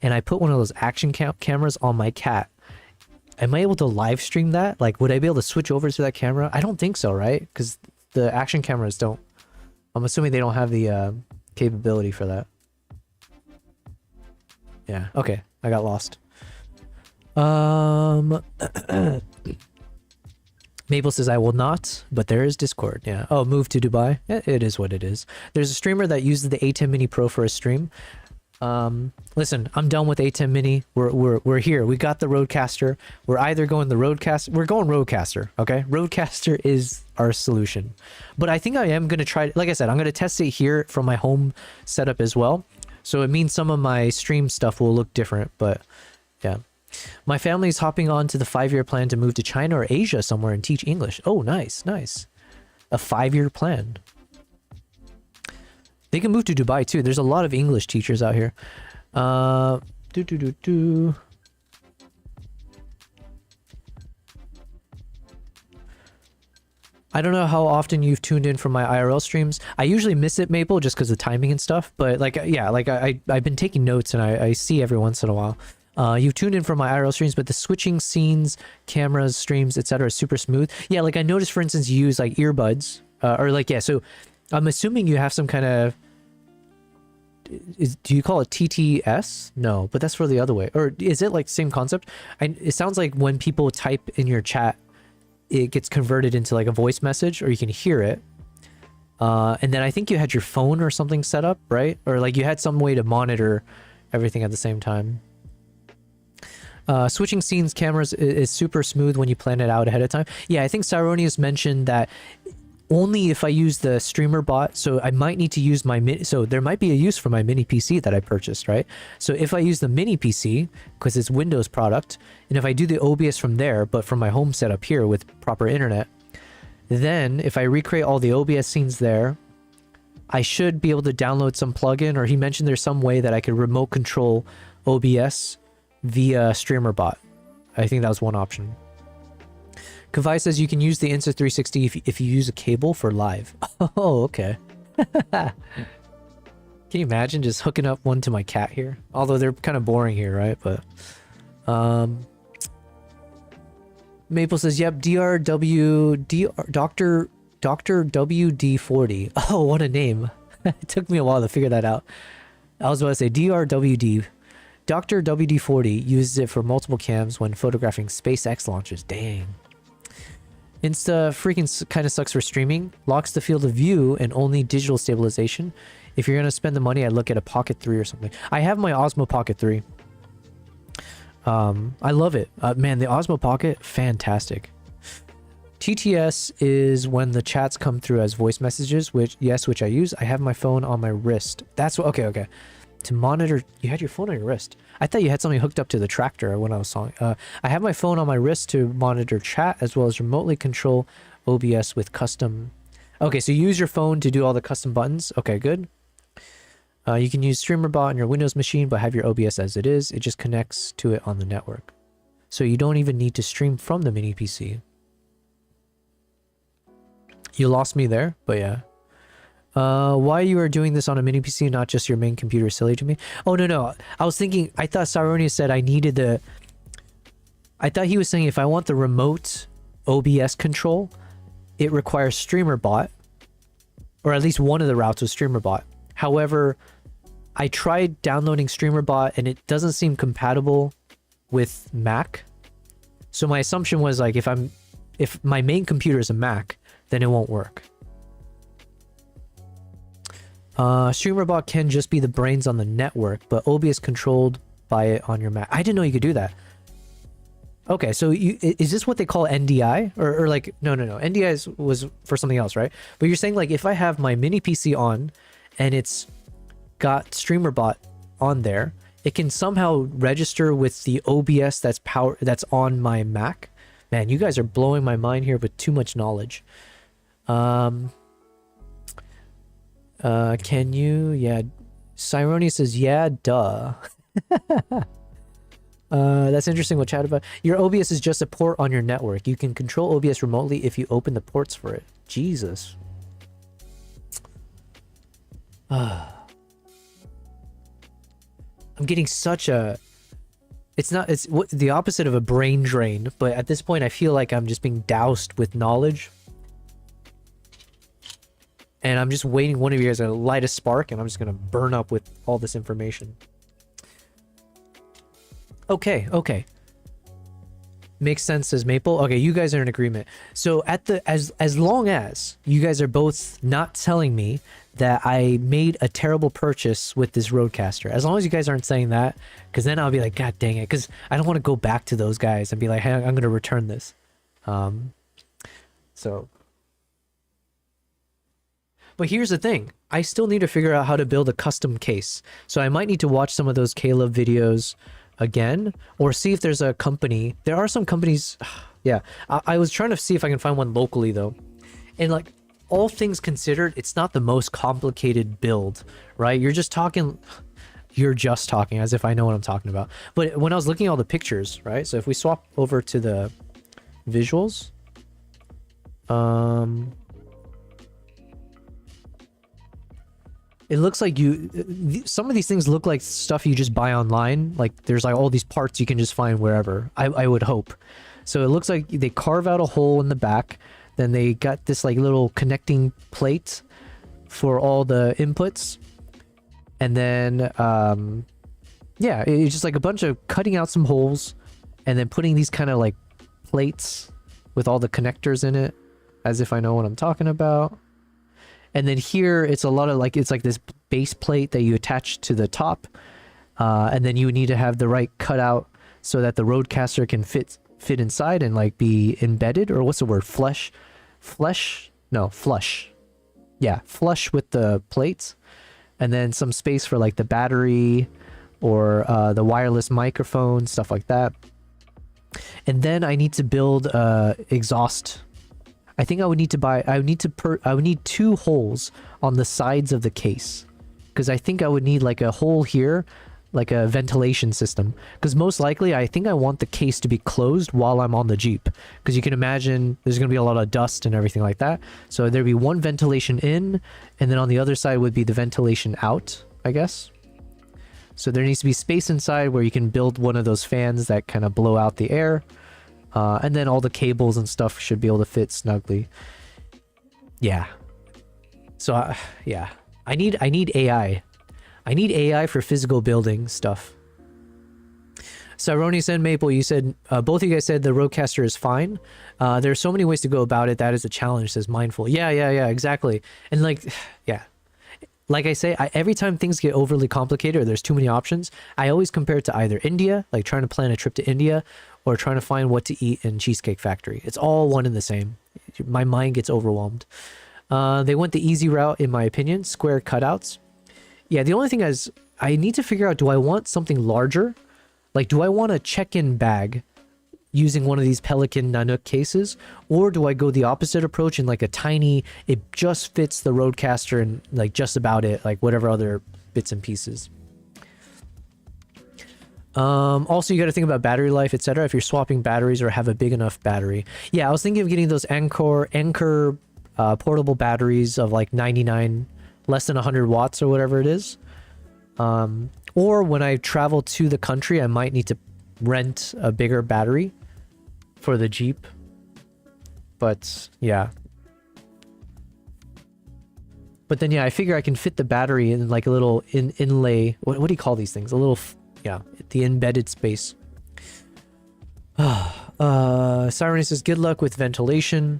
and I put one of those action cameras on my cat, am I able to live stream that? Like, would I be able to switch over to that camera? I don't think so, right? Because the action cameras don't. I'm assuming they don't have the capability for that. Yeah, okay. I got lost. Maple says, I will not, but there is Discord. Yeah. Oh, move to Dubai? It is what it is. There's a streamer that uses the A10 Mini Pro for a stream. Listen, I'm done with A10 Mini. We're here. We got the Rodecaster. We're either going the Rodecaster. We're going Rodecaster. Okay, Rodecaster is our solution. But I think I am gonna try. Like I said, I'm gonna test it here from my home setup as well. So it means some of my stream stuff will look different. But yeah, my family is hopping on to the 5-year plan to move to China or Asia somewhere and teach English. Oh, nice. A 5-year plan. They can move to Dubai too. There's a lot of English teachers out here. I don't know how often you've tuned in for my IRL streams. I usually miss it, Maple, just because of timing and stuff. But like, yeah, like I've been taking notes and I see every once in a while. You've tuned in for my IRL streams, but the switching scenes, cameras, streams, etc. is super smooth. Yeah, like I noticed, for instance, you use like earbuds or like, yeah, so I'm assuming you have some kind of, do you call it TTS? No, but that's for the other way. Or is it like same concept? It sounds like when people type in your chat, it gets converted into like a voice message, or you can hear it. And then I think you had your phone or something set up, right? Or like you had some way to monitor everything at the same time. Switching scenes cameras is super smooth when you plan it out ahead of time. Yeah, I think Cyronius mentioned that only if I use the streamer bot, so I might need to use my so there might be a use for my mini PC that I purchased, right? So if I use the mini PC, because it's Windows product, and if I do the OBS from there, but from my home setup here with proper internet, then if I recreate all the OBS scenes there, I should be able to download some plugin, or he mentioned there's some way that I could remote control OBS via streamer bot. I think that was one option. Kavai says you can use the Insta360 if you use a cable for live. Oh, okay. Can you imagine just hooking up one to my cat here? Although they're kind of boring here, right? But Maple says, yep, Dr. WD40. Oh, what a name. It took me a while to figure that out. I was about to say DRWD. Dr. WD40 uses it for multiple cams when photographing SpaceX launches. Dang. Insta freaking kind of sucks for streaming. Locks the field of view and only digital stabilization. If you're going to spend the money, I'd look at a Pocket 3 or something. I have my Osmo Pocket 3. I love it. Man, the Osmo Pocket, fantastic. TTS is when the chats come through as voice messages, which I use. I have my phone on my wrist. That's what, okay. To monitor, you had your phone on your wrist. I thought you had something hooked up to the tractor when I was talking. I have my phone on my wrist to monitor chat as well as remotely control OBS with custom. Okay, so you use your phone to do all the custom buttons. Okay, good. You can use StreamerBot on your Windows machine, but have your OBS as it is. It just connects to it on the network. So you don't even need to stream from the mini PC. You lost me there, but yeah. Why you are doing this on a mini PC, not just your main computer, is silly to me. Oh, no. I was thinking, I thought Saronius said I needed the... I thought he was saying if I want the remote OBS control, it requires StreamerBot, or at least one of the routes was StreamerBot. However, I tried downloading StreamerBot and it doesn't seem compatible with Mac. So my assumption was like, if my main computer is a Mac, then it won't work. StreamerBot can just be the brains on the network, but OBS controlled by it on your Mac. I didn't know you could do that. Okay, so is this what they call NDI? Or like, no. NDI was for something else, right? But you're saying like if I have my mini PC on and it's got StreamerBot on there, it can somehow register with the OBS that's on my Mac? Man, you guys are blowing my mind here with too much knowledge. Can you? Yeah. Cyroni says, yeah, duh. That's interesting what chat about. Your OBS is just a port on your network. You can control OBS remotely if you open the ports for it. Jesus. I'm getting such a... It's the opposite of a brain drain, but at this point I feel like I'm just being doused with knowledge. And I'm just waiting one of you guys to light a spark and I'm just going to burn up with all this information. Okay. Makes sense, says Maple. Okay, you guys are in agreement. So as long as you guys are both not telling me that I made a terrible purchase with this Rodecaster, as long as you guys aren't saying that, because then I'll be like, God dang it, because I don't want to go back to those guys and be like, hey, I'm going to return this. But here's the thing. I still need to figure out how to build a custom case. So I might need to watch some of those Caleb videos again, or see if there's a company. There are some companies. Yeah, I was trying to see if I can find one locally though. And like, all things considered, it's not the most complicated build, right? You're just talking as if I know what I'm talking about. But when I was looking at all the pictures, right? So if we swap over to the visuals, it looks like some of these things look like stuff you just buy online. Like there's like all these parts you can just find wherever, I would hope. So it looks like they carve out a hole in the back. Then they got this like little connecting plate for all the inputs. And then, yeah, it's just like a bunch of cutting out some holes and then putting these kind of like plates with all the connectors in it, as if I know what I'm talking about. And then here it's a lot of like, it's like this base plate that you attach to the top. And then you need to have the right cutout so that the Rodecaster can fit inside and like be embedded, or what's the word? Flush with the plates, and then some space for like the battery or the wireless microphone, stuff like that. And then I need to build exhaust. I think I would need need 2 holes on the sides of the case, because I think I would need like a hole here, like a ventilation system, because most likely I think I want the case to be closed while I'm on the Jeep, because you can imagine there's going to be a lot of dust and everything like that. So there'd be one ventilation in, and then on the other side would be the ventilation out, I guess. So there needs to be space inside where you can build one of those fans that kind of blow out the air, and then all the cables and stuff should be able to fit snugly. Yeah. So yeah, I need AI. I need AI for physical building stuff. Cyronius and Maple, you said, both of you guys said the Rodecaster is fine. There are so many ways to go about it. That is a challenge, says Mindful. Yeah, exactly. And like, yeah. Like I say, every time things get overly complicated or there's too many options, I always compare it to either India, like trying to plan a trip to India, or trying to find what to eat in Cheesecake Factory. It's all one and the same. My mind gets overwhelmed. They went the easy route, in my opinion, square cutouts. Yeah, the only thing is, I need to figure out, do I want something larger? Like, do I want a check-in bag using one of these Pelican Nanook cases? Or do I go the opposite approach in like a tiny, it just fits the Rodecaster and like just about it, like whatever other bits and pieces. Also, you got to think about battery life, etc. If you're swapping batteries or have a big enough battery. Yeah, I was thinking of getting those Anker portable batteries of like 99, less than 100 watts or whatever it is. Or when I travel to the country, I might need to rent a bigger battery for the Jeep. But yeah. But then yeah, I figure I can fit the battery in like a little inlay. What do you call these things? A little, yeah, the embedded space. Siren says, good luck with ventilation.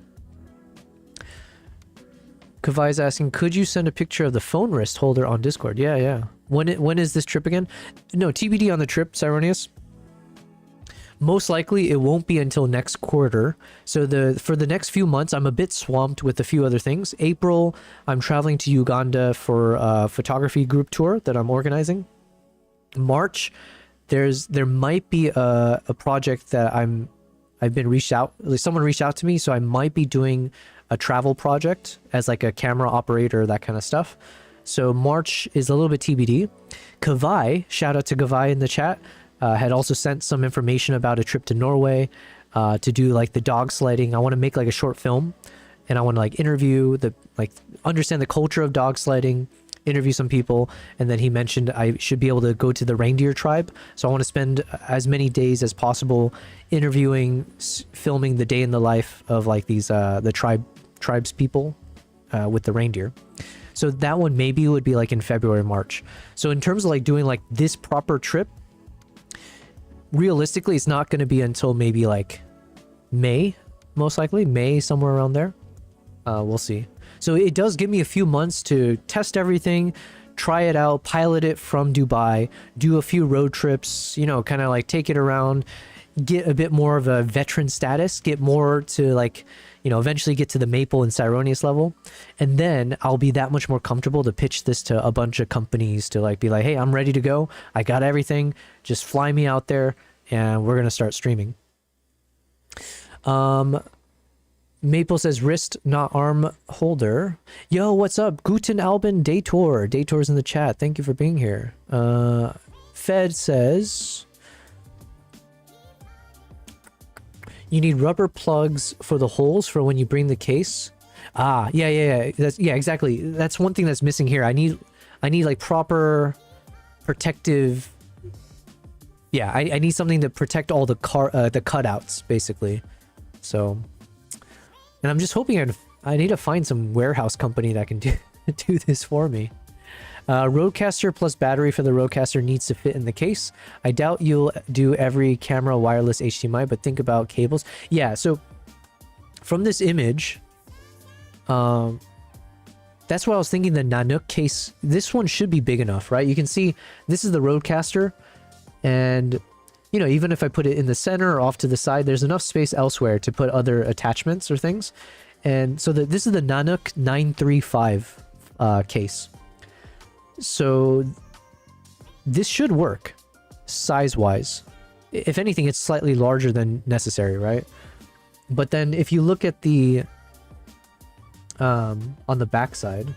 Kavai's asking, could you send a picture of the phone wrist holder on Discord? Yeah. When is this trip again? No, TBD on the trip, Cyronius. Most likely it won't be until next quarter. So for the next few months, I'm a bit swamped with a few other things. April, I'm traveling to Uganda for a photography group tour that I'm organizing. March, there might be a project that I've been reached out, like someone reached out to me, so I might be doing a travel project as like a camera operator, that kind of stuff. So March is a little bit TBD. Kavai, shout out to Kavai in the chat, had also sent some information about a trip to Norway to do like the dog sledding. I want to make like a short film, and I want to like interview understand the culture of dog sledding, interview some people. And then he mentioned I should be able to go to the reindeer tribe. So I want to spend as many days as possible interviewing, filming the day in the life of like these the tribes people with the reindeer. So that one maybe would be like in February, March. So in terms of like doing like this proper trip, realistically it's not going to be until maybe like May, most likely May, somewhere around there. We'll see. So it does give me a few months to test everything, try it out, pilot it from Dubai, do a few road trips, you know, kind of like take it around, get a bit more of a veteran status, get more to like, you know, eventually get to the Maple and Cyronius level. And then I'll be that much more comfortable to pitch this to a bunch of companies to like be like, hey, I'm ready to go. I got everything. Just fly me out there and we're going to start streaming. Maple says wrist, not arm holder. Yo, what's up? Guten Abend, Daytor. Daytor's in the chat. Thank you for being here. Fed says you need rubber plugs for the holes for when you bring the case. Yeah. Yeah, exactly. That's one thing that's missing here. I need like proper protective. Yeah, I need something to protect all the cutouts basically. So, and I'm just hoping I need to find some warehouse company that can do this for me. Rodecaster plus battery for the Rodecaster needs to fit in the case. I doubt you'll do every camera wireless HDMI, but think about cables. Yeah, so from this image, that's why I was thinking the Nanook case, this one should be big enough, right? You can see this is the Rodecaster, and you know, even if I put it in the center or off to the side, there's enough space elsewhere to put other attachments or things. And so this is the Nanook 935 case. So this should work size-wise. If anything, it's slightly larger than necessary, right? But then if you look at the on the back side,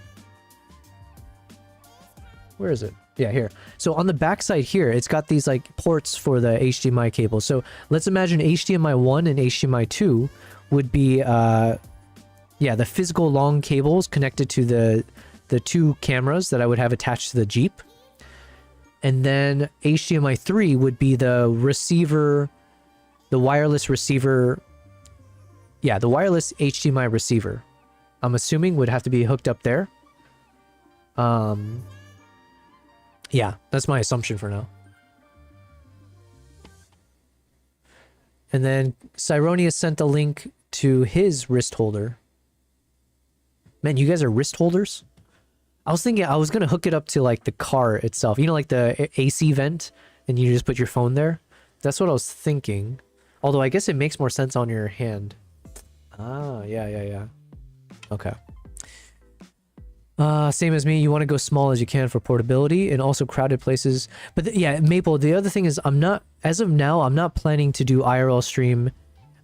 where is it? Yeah, here. So on the back side here, it's got these like ports for the HDMI cables. So let's imagine HDMI 1 and HDMI 2 would be yeah, the physical long cables connected to the two cameras that I would have attached to the Jeep. And then HDMI 3 would be the receiver, the wireless receiver. Yeah, the wireless HDMI receiver. I'm assuming would have to be hooked up there. Yeah, that's my assumption for now. And then Cyronius sent a link to his wrist holder. Man, you guys are wrist holders? I was thinking I was going to hook it up to like the car itself. You know, like the AC vent, and you just put your phone there. That's what I was thinking. Although I guess it makes more sense on your hand. Ah, yeah. Okay. Same as me, you want to go small as you can for portability and also crowded places. But yeah, Maple, the other thing is as of now, I'm not planning to do IRL stream.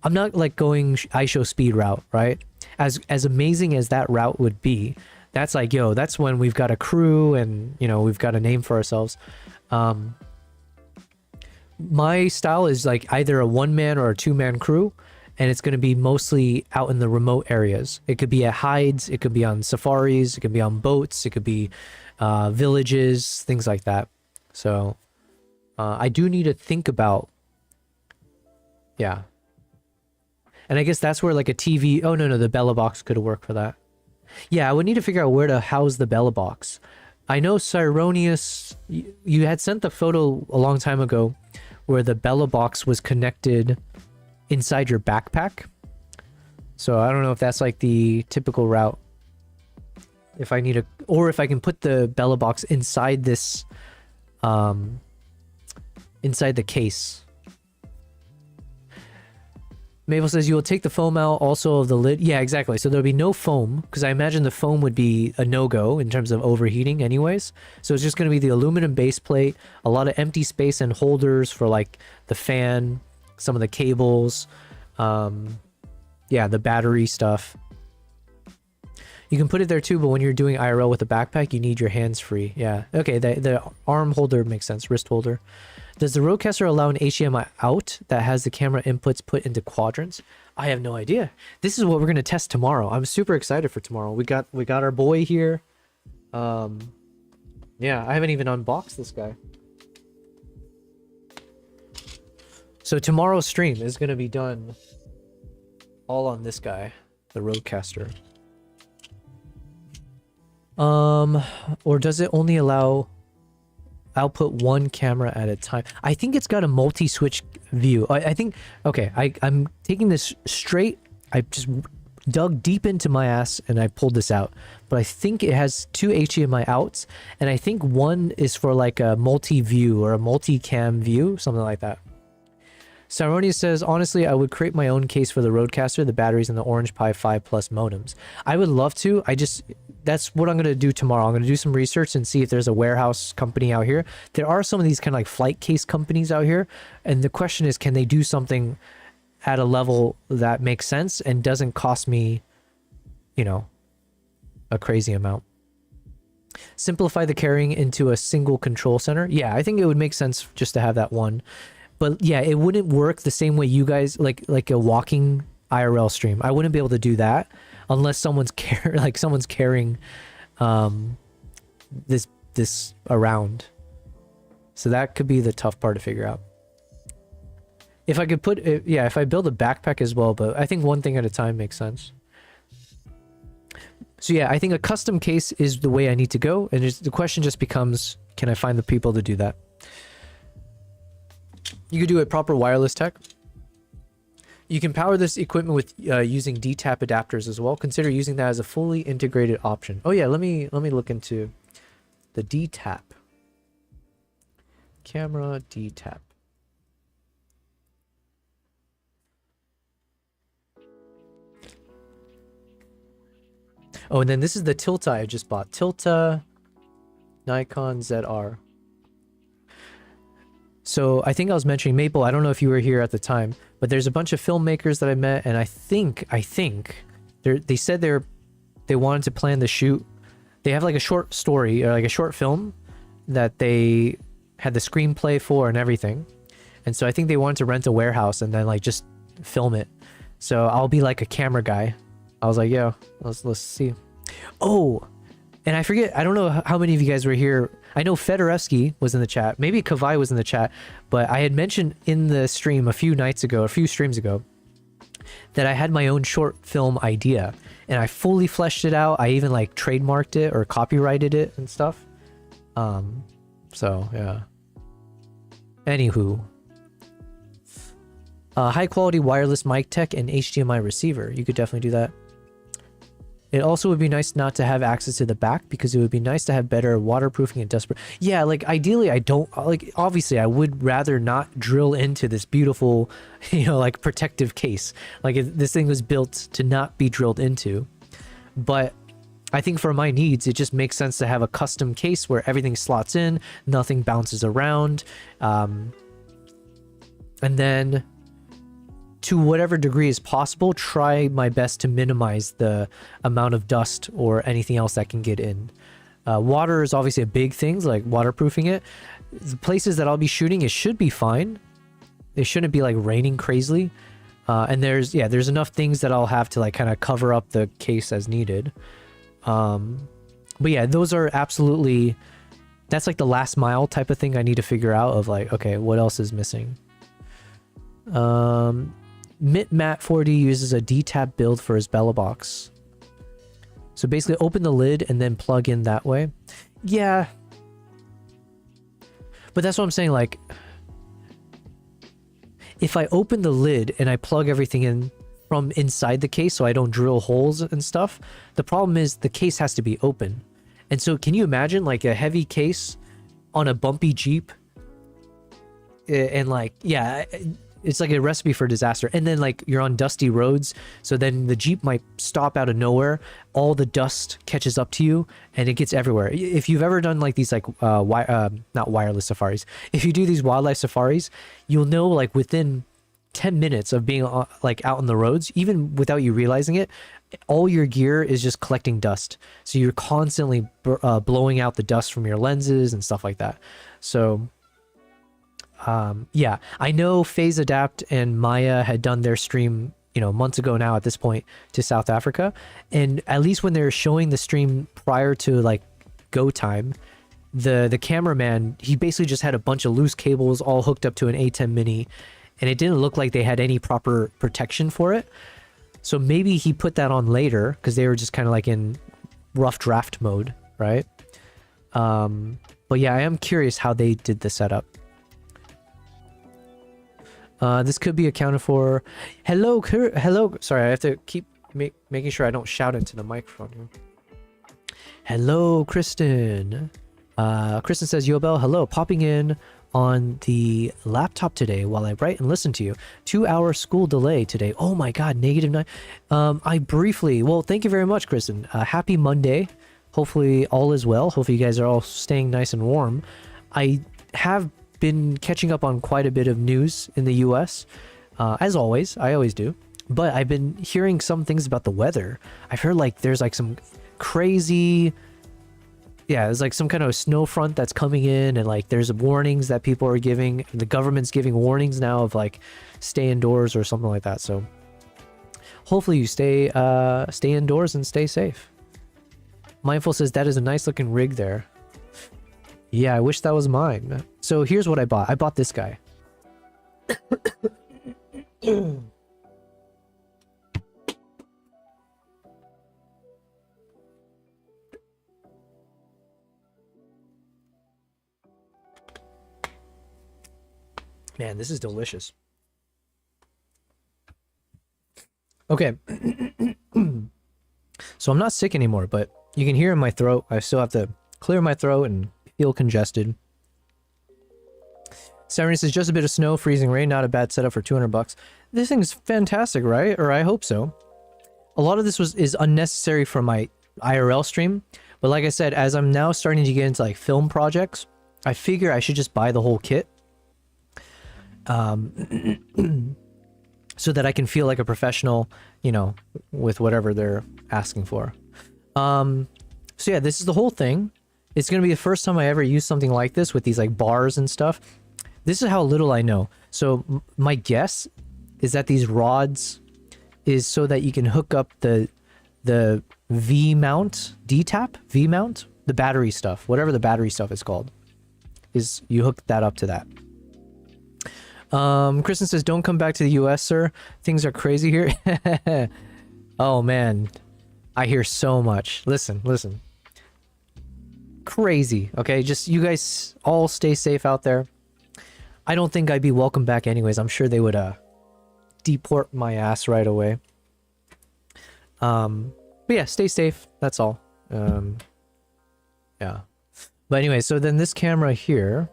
I'm not like going iShow speed route, right? As amazing as that route would be, that's like, yo, that's when we've got a crew and, you know, we've got a name for ourselves. My style is like either a one-man or a two-man crew, and it's going to be mostly out in the remote areas. It could be at hides, it could be on safaris, it could be on boats, it could be villages, things like that. So I do need to think about, yeah. And I guess that's where like a TV, oh no, the Bella box could work for that. Yeah, I would need to figure out where to house the Bella box. I know Cyronius, you had sent the photo a long time ago where the Bella box was connected inside your backpack. So I don't know if that's like the typical route. If I need a, or if I can put the Bella box inside this, inside the case. Mabel says you will take the foam out also of the lid. Yeah, exactly. So there'll be no foam because I imagine the foam would be a no-go in terms of overheating anyways. So it's just going to be the aluminum base plate, a lot of empty space and holders for like the fan, some of the cables, yeah, the battery stuff. You can put it there too, but when you're doing IRL with a backpack, you need your hands free. Yeah, okay, the arm holder makes sense, wrist holder. Does the Rodecaster allow an HDMI out that has the camera inputs put into quadrants? I have no idea. This is what we're going to test tomorrow. I'm super excited for tomorrow. We got our boy here. Yeah, I haven't even unboxed this guy. So tomorrow's stream is going to be done all on this guy, the Rodecaster. Or does it only allow output one camera at a time? I think it's got a multi-switch view. I think, okay, I'm taking this straight. I just dug deep into my ass and I pulled this out. But I think it has two HDMI outs, and I think one is for like a multi-view or a multi-cam view, something like that. Saroni says, honestly, I would create my own case for the Rodecaster, the batteries, and the Orange Pi 5 Plus modems. I would love to. That's what I'm going to do tomorrow. I'm going to do some research and see if there's a warehouse company out here. There are some of these kind of like flight case companies out here. And the question is, can they do something at a level that makes sense and doesn't cost me, you know, a crazy amount? Simplify the carrying into a single control center. Yeah, I think it would make sense just to have that one. But yeah, it wouldn't work the same way you guys, like a walking IRL stream. I wouldn't be able to do that unless someone's carrying this around. So that could be the tough part to figure out. If I could put it, yeah, if I build a backpack as well, but I think one thing at a time makes sense. So yeah, I think a custom case is the way I need to go, and the question just becomes, can I find the people to do that? You could do a proper wireless tech. You can power this equipment with using D-tap adapters as well. Consider using that as a fully integrated option. Oh yeah, let me look into the D-tap. Camera D-tap. Oh, and then this is the Tilta I just bought. Tilta Nikon ZR. So I think I was mentioning Maple. I don't know if you were here at the time, but there's a bunch of filmmakers that I met, and I think they said they wanted to plan the shoot. They have like a short story or like a short film that they had the screenplay for and everything. And so I think they wanted to rent a warehouse and then like just film it. So I'll be like a camera guy. I was like, yo, let's see. Oh, and I forget, I don't know how many of you guys were here. I know Fedorevsky was in the chat. Maybe Kavai was in the chat, but I had mentioned in the stream a few streams ago, that I had my own short film idea, and I fully fleshed it out. I even like trademarked it or copyrighted it and stuff. So yeah. Anywho, high quality wireless mic tech and HDMI receiver. You could definitely do that. It also would be nice not to have access to the back, because it would be nice to have better waterproofing and dust. Yeah, like ideally I don't like, obviously I would rather not drill into this beautiful, you know, like protective case. Like this thing was built to not be drilled into. But I think for my needs, it just makes sense to have a custom case where everything slots in, nothing bounces around. And then to whatever degree is possible, try my best to minimize the amount of dust or anything else that can get in. Water is obviously a big thing, like waterproofing it. The places that I'll be shooting, it should be fine. It shouldn't be like raining crazily. And there's enough things that I'll have to like kind of cover up the case as needed. But yeah, those are absolutely, that's like the last mile type of thing I need to figure out of like, okay, what else is missing? Mitmat 4D uses a D-tap build for his Bella box. So basically open the lid and then plug in that way. Yeah. But that's what I'm saying, like, if I open the lid and I plug everything in from inside the case so I don't drill holes and stuff, the problem is the case has to be open. And so can you imagine like a heavy case on a bumpy Jeep? And like, yeah, it's like a recipe for disaster. And then like you're on dusty roads, so then the Jeep might stop out of nowhere, all the dust catches up to you and it gets everywhere. If you've ever done like these like not wireless safaris, if you do these wildlife safaris, you'll know like within 10 minutes of being like out on the roads, even without you realizing it, all your gear is just collecting dust. So you're constantly blowing out the dust from your lenses and stuff like that. So yeah, I know Phase Adapt and Maya had done their stream, you know, months ago now at this point, to South Africa. And at least when they were showing the stream prior to like go time, the cameraman, he basically just had a bunch of loose cables all hooked up to an A10 Mini, and it didn't look like they had any proper protection for it. So maybe he put that on later because they were just kind of like in rough draft mode, right? But yeah, I am curious how they did the setup. This could be accounted for. Hello. Sorry, I have to keep making sure I don't shout into the microphone here. Hello, Kristen. Kristen says, Yo, Bell, hello. Popping in on the laptop today while I write and listen to you. 2-hour school delay today. Oh my God, -9. Well, thank you very much, Kristen. Happy Monday. Hopefully all is well. Hopefully you guys are all staying nice and warm. I have been catching up on quite a bit of news in the US, as always. I always do, but I've been hearing some things about the weather. I've heard like there's like some crazy, there's like some kind of snow front that's coming in, and like there's warnings that people are giving. The government's giving warnings now of like stay indoors or something like that. So hopefully you stay indoors and stay safe. Mindful says that is a nice looking rig there. Yeah, I wish that was mine. So here's what I bought. I bought this guy. Man, this is delicious. Okay. So I'm not sick anymore, but you can hear in my throat. I still have to clear my throat and feel congested. Serenity says, just a bit of snow, freezing rain, not a bad setup for 200 bucks. This thing's fantastic, right? Or I hope so. A lot of this is unnecessary for my IRL stream. But like I said, as I'm now starting to get into like film projects, I figure I should just buy the whole kit. So that I can feel like a professional, you know, with whatever they're asking for. So yeah, this is the whole thing. It's going to be the first time I ever use something like this with these like bars and stuff. This is how little I know. So my guess is that these rods is so that you can hook up the V mount, V mount, the battery stuff, whatever the battery stuff is called, is you hook that up to that. Kristen says, don't come back to the US, sir. Things are crazy here. Oh man, I hear so much. Listen. Crazy. Okay, just you guys all stay safe out there. I don't think I'd be welcome back anyways. I'm sure they would deport my ass right away. But yeah, stay safe. That's all. Yeah. But anyway, so then this camera here,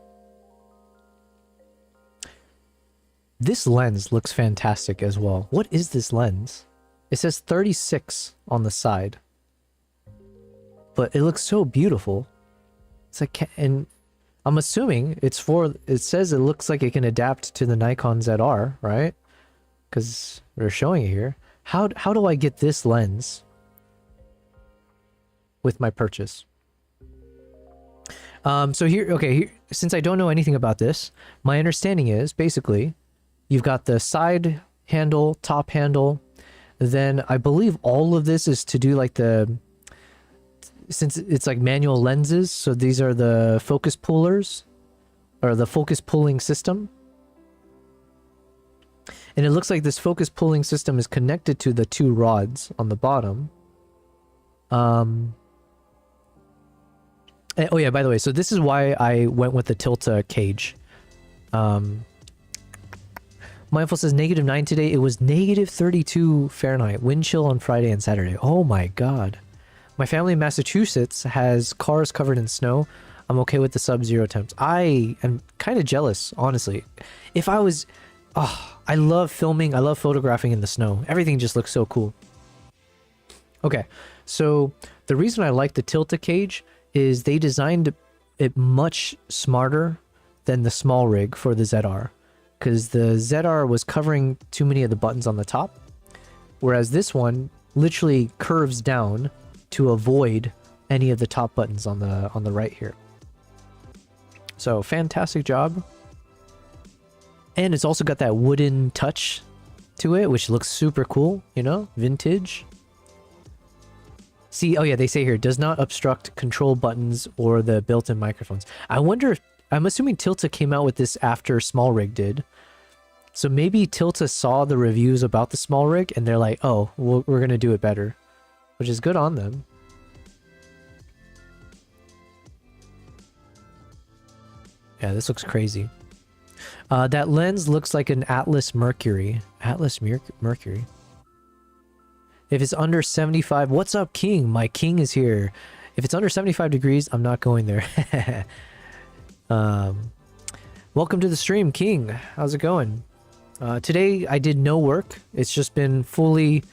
this lens looks fantastic as well. What is this lens? It says 36 on the side, but it looks so beautiful. It's like, and I'm assuming it's for, it says it looks like it can adapt to the Nikon ZR, right? Because they're showing it here. How do I get this lens with my purchase? So here, okay, here, since I don't know anything about this, my understanding is basically you've got the side handle, top handle, then I believe all of this is to do like the, since it's like manual lenses, so these are the focus pullers, or the focus pulling system. And it looks like this focus pulling system is connected to the two rods on the bottom. Oh yeah, by the way, so this is why I went with the Tilta cage. Mindful says -9 today. It was -32 Fahrenheit. Wind chill on Friday and Saturday. Oh my god. My family in Massachusetts has cars covered in snow. I'm okay with the sub-zero temps. I am kind of jealous, honestly. If I was... Oh, I love filming. I love photographing in the snow. Everything just looks so cool. Okay, so the reason I like the Tilta cage is they designed it much smarter than the small rig for the ZR. Because the ZR was covering too many of the buttons on the top. Whereas this one literally curves down to avoid any of the top buttons on the right here. So fantastic job. And it's also got that wooden touch to it, which looks super cool, you know, vintage. See, oh yeah, they say here, does not obstruct control buttons or the built-in microphones. I wonder if, I'm assuming Tilta came out with this after Small Rig did. So maybe Tilta saw the reviews about the Small Rig and they're like, oh, we're going to do it better. Which is good on them. Yeah, this looks crazy. That lens looks like an Atlas Mercury. Atlas Mercury. If it's under 75... What's up, King? My king is here. If it's under 75 degrees, I'm not going there. Welcome to the stream, King. How's it going? Today, I did no work. It's just been fully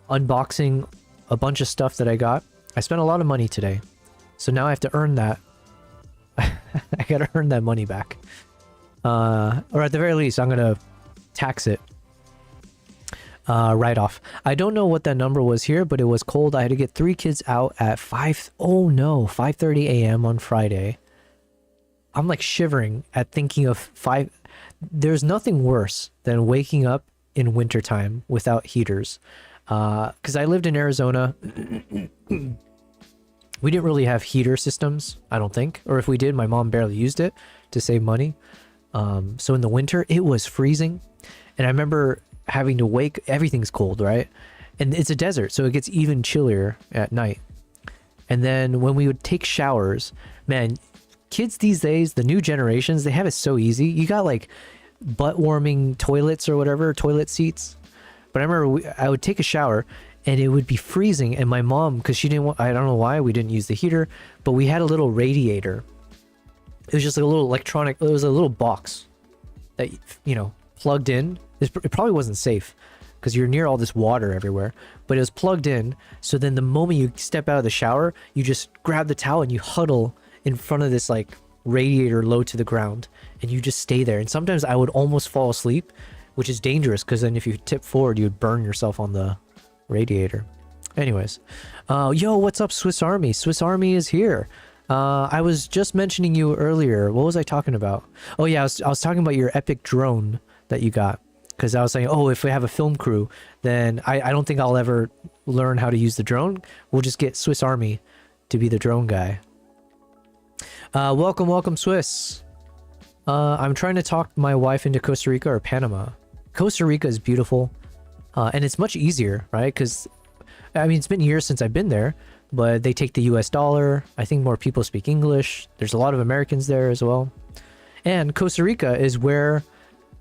unboxing a bunch of stuff that I got. I spent a lot of money today. So now I have to earn that. I gotta earn that money back. Or at the very least, I'm gonna tax it. Right off. I don't know what that number was here, but it was cold. I had to get 3 kids out at 5:30 a.m. on Friday. I'm like shivering at thinking of 5. There's nothing worse than waking up in wintertime without heaters. Because I lived in Arizona. We didn't really have heater systems, I don't think. Or if we did, my mom barely used it to save money. So in the winter, it was freezing. And I remember having to wake, everything's cold, right? And it's a desert, so it gets even chillier at night. And then when we would take showers, man, kids these days, the new generations, they have it so easy. You got like butt warming toilets or whatever, toilet seats. But I remember I would take a shower and it would be freezing, and my mom, because she didn't want, I don't know why we didn't use the heater, but we had a little radiator. It was just like a little electronic, it was a little box that, you know, plugged in. It probably wasn't safe, because you're near all this water everywhere. But it was plugged in, so then the moment you step out of the shower, you just grab the towel and you huddle in front of this like radiator low to the ground, and you just stay there. And sometimes I would almost fall asleep, which is dangerous because then if you tip forward, you'd burn yourself on the radiator. Anyways, yo, what's up, Swiss Army? Swiss Army is here. I was just mentioning you earlier. What was I talking about? Oh yeah, I was talking about your epic drone that you got. Because I was saying, oh, if we have a film crew, then I don't think I'll ever learn how to use the drone. We'll just get Swiss Army to be the drone guy. Welcome, Swiss. I'm trying to talk my wife into Costa Rica or Panama. Costa Rica is beautiful. And it's much easier, right? Because, I mean, it's been years since I've been there. But they take the US dollar. I think more people speak English. There's a lot of Americans there as well. And Costa Rica is where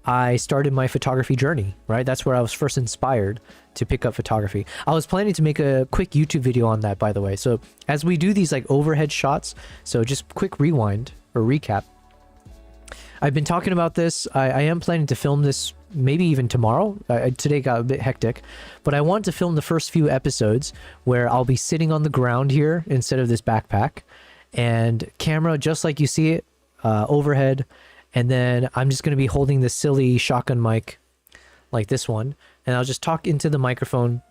I started my photography journey, right? That's where I was first inspired to pick up photography. I was planning to make a quick YouTube video on that, by the way. So as we do these like overhead shots, so just quick rewind or recap. I've been talking about this. I am planning to film this maybe even tomorrow. Today got a bit hectic, but I want to film the first few episodes where I'll be sitting on the ground here instead of this backpack, and camera just like you see it, overhead, and then I'm just going to be holding this silly shotgun mic like this one, and I'll just talk into the microphone,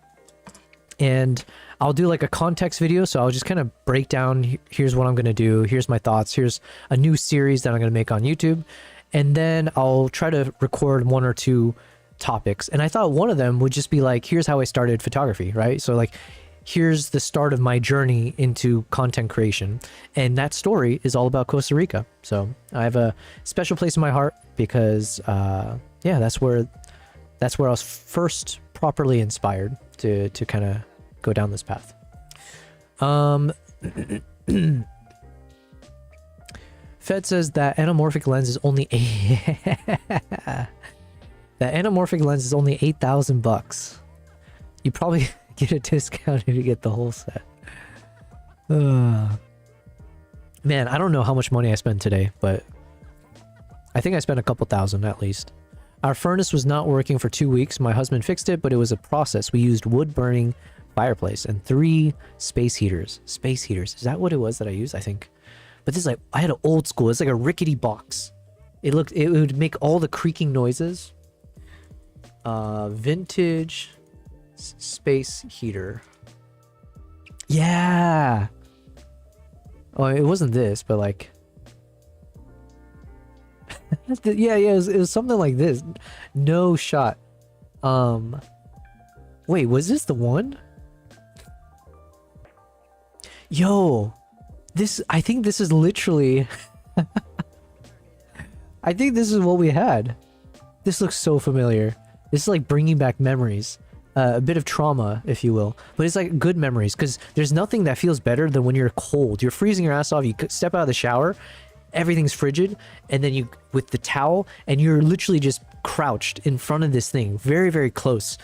and I'll do like a context video. So I'll just kind of break down, here's what I'm going to do, here's my thoughts, here's a new series that I'm going to make on YouTube. And then I'll try to record one or two topics. And I thought one of them would just be like, here's how I started photography, right? So like, here's the start of my journey into content creation. And that story is all about Costa Rica. So I have a special place in my heart because, yeah, that's where I was first properly inspired to kind of go down this path. Fed says that anamorphic lens is only that anamorphic lens is only $8,000. You probably get a discount if you get the whole set. Man, I don't know how much money I spent today, but I think I spent a couple thousand at least. Our furnace was not working for 2 weeks. My husband fixed it, but it was a process. We used wood burning fireplace and 3 space heaters. Space heaters. Is that what it was that I used? I think. But this is like, I had an old school. It's like a rickety box. It would make all the creaking noises. Vintage space heater. Yeah. Oh, it wasn't this, but like. Yeah, it was something like this. No shot. Wait, was this the one? Yo. I think this is literally I think this is what we had. This looks so familiar. This is like bringing back memories, a bit of trauma, if you will, but it's like good memories because there's nothing that feels better than when you're cold. You're freezing your ass off. You step out of the shower, everything's frigid, and then you with the towel, and you're literally just crouched in front of this thing, very, very close.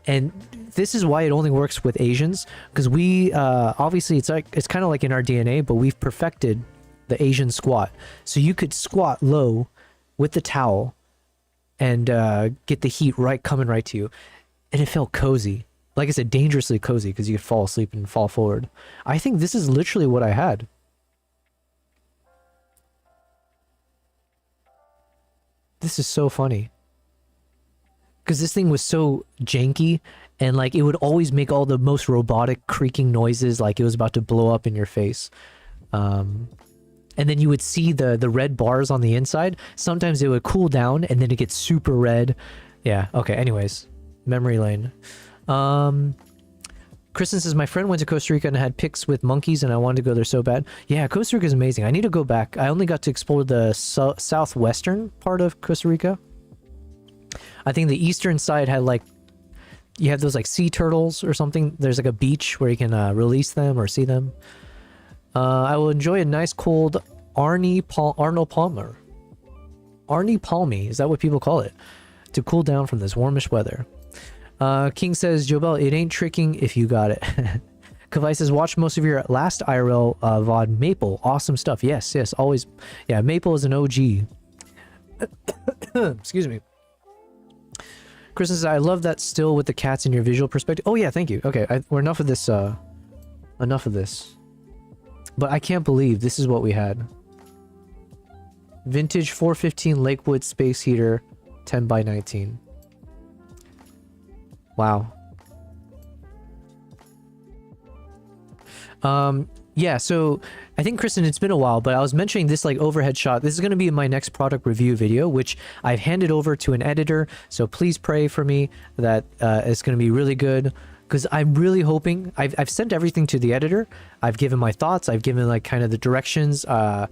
And this is why it only works with Asians, because we obviously it's kind of like in our DNA, but we've perfected the Asian squat. So you could squat low with the towel and get the heat coming right to you, and it felt cozy. Like I said, dangerously cozy, because you could fall asleep and fall forward. I think this is literally what I had. This is so funny. Because this thing was so janky, and like it would always make all the most robotic creaking noises, like it was about to blow up in your face. And then you would see the red bars on the inside. Sometimes it would cool down, and then it gets super red. Yeah, okay, anyways. Memory lane. Kristen says, my friend went to Costa Rica and had pics with monkeys, and I wanted to go there so bad. Yeah, Costa Rica is amazing. I need to go back. I only got to explore the southwestern part of Costa Rica. I think the eastern side had like, you have those like sea turtles or something. There's like a beach where you can release them or see them. I will enjoy a nice cold Arnold Palmer. Arnie Palmy, is that what people call it? To cool down from this warmish weather. King says, Jobel, it ain't tricking if you got it. Kavai says, watch most of your last IRL VOD Maple. Awesome stuff. Yes, always. Yeah, Maple is an OG. Excuse me. Kristen says, I love that still with the cats in your visual perspective. Oh yeah, thank you. Okay, we're enough of this, enough of this. But I can't believe this is what we had. Vintage 415 Lakewood space heater, 10 by 19. Wow. Yeah, so I think, Kristen, it's been a while, but I was mentioning this like overhead shot. This is going to be my next product review video, which I've handed over to an editor. So please pray for me that it's going to be really good, because I'm really hoping. I've sent everything to the editor. I've given my thoughts. I've given like kind of the directions, kind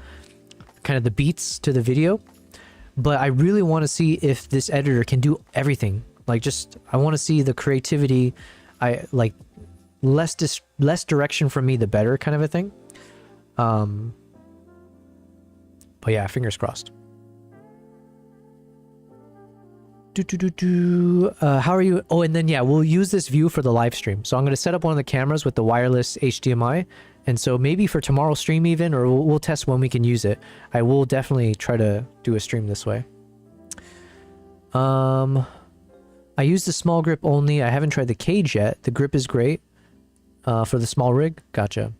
of the beats to the video. But I really want to see if this editor can do everything. Like, just I want to see the creativity. I like less direction from me, the better, kind of a thing. But yeah, fingers crossed. How are you? Oh, and then yeah, we'll use this view for the live stream. So I'm going to set up one of the cameras with the wireless HDMI, and so maybe for tomorrow's stream even, or we'll test when we can use it. I will definitely try to do a stream this way. I use the small grip only. I haven't tried the cage yet. The grip is great for the small rig. Gotcha.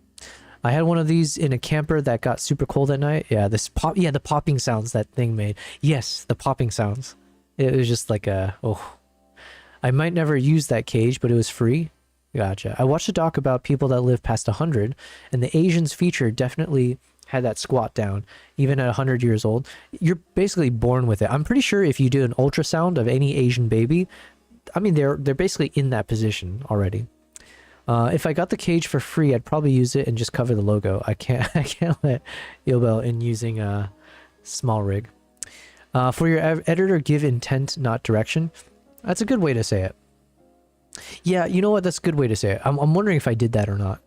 I had one of these in a camper that got super cold at night. Yeah, the popping sounds that thing made. Yes, the popping sounds. It was just like oh. I might never use that cage, but it was free. Gotcha. I watched a doc about people that live past 100, and the Asians featured definitely had that squat down, even at 100 years old. You're basically born with it. I'm pretty sure if you do an ultrasound of any Asian baby, I mean, they're basically in that position already. If I got the cage for free, I'd probably use it and just cover the logo. I can't let Yobel in using a small rig. For your editor, give intent, not direction. That's a good way to say it. Yeah, you know what? That's a good way to say it. I'm wondering if I did that or not.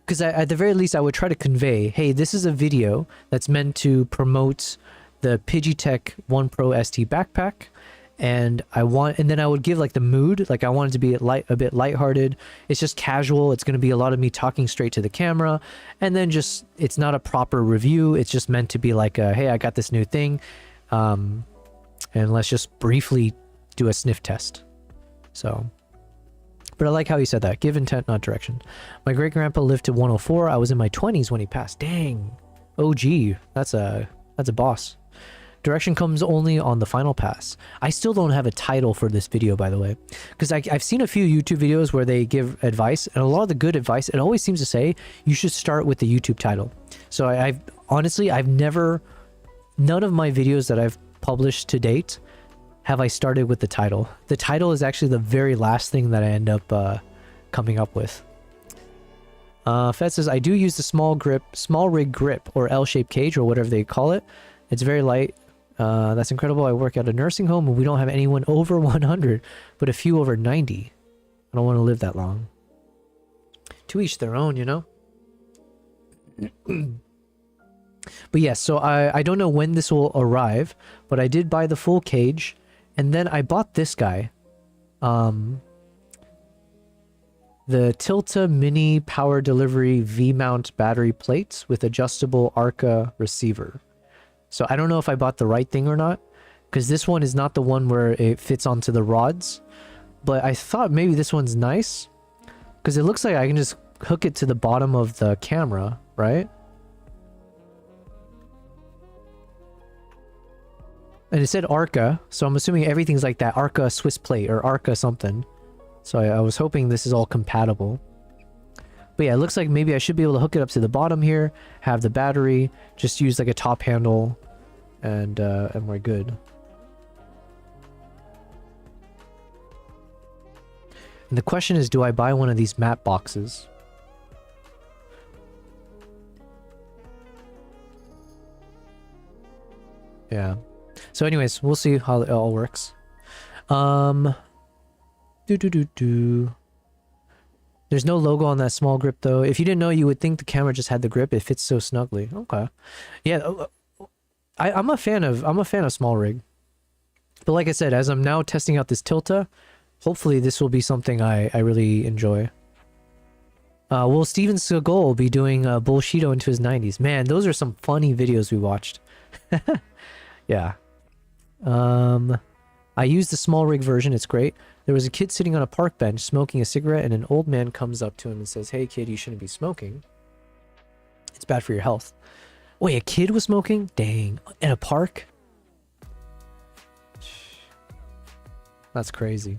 Because at the very least, I would try to convey, hey, this is a video that's meant to promote the Pidgeotech 1 Pro ST backpack. And then I would give like the mood, like I want it to be a bit lighthearted. It's just casual. It's going to be a lot of me talking straight to the camera, and then just, it's not a proper review. It's just meant to be like, hey, I got this new thing. And let's just briefly do a sniff test. So, but I like how he said that. Give intent, not direction. My great grandpa lived to 104. I was in my 20s when he passed. Dang. OG. That's a boss. Direction comes only on the final pass. I still don't have a title for this video, by the way, because I've seen a few YouTube videos where they give advice, and a lot of the good advice, it always seems to say you should start with the YouTube title. So I've honestly, none of my videos that I've published to date have I started with the title. The title is actually the very last thing that I end up coming up with. Fed says, I do use the small rig grip, or L-shaped cage, or whatever they call it. It's very light. That's incredible. I work at a nursing home and we don't have anyone over 100, but a few over 90. I don't want to live that long. To each their own, you know? But yes, so I don't know when this will arrive, but I did buy the full cage, and then I bought this guy. The Tilta Mini Power Delivery V-mount battery plates with adjustable Arca receiver. So I don't know if I bought the right thing or not, because this one is not the one where it fits onto the rods. But I thought maybe this one's nice, because it looks like I can just hook it to the bottom of the camera, right? And it said Arca, so I'm assuming everything's like that Arca Swiss plate or Arca something. So I was hoping this is all compatible. But yeah, it looks like maybe I should be able to hook it up to the bottom here, have the battery, just use like a top handle, and we're good. And the question is, do I buy one of these matte boxes? Yeah. So anyways, we'll see how it all works. There's no logo on that small grip though. If you didn't know, you would think the camera just had the grip. It fits so snugly. Okay. Yeah, I'm a fan of small rig. But like I said, as I'm now testing out this Tilta, hopefully this will be something I really enjoy. Will Steven Seagal be doing Bullshido into his 90s? Man, those are some funny videos we watched. Yeah. I used the small rig version. It's great. There was a kid sitting on a park bench smoking a cigarette, and an old man comes up to him and says, "Hey kid, you shouldn't be smoking. It's bad for your health." Wait, a kid was smoking? Dang. In a park? That's crazy.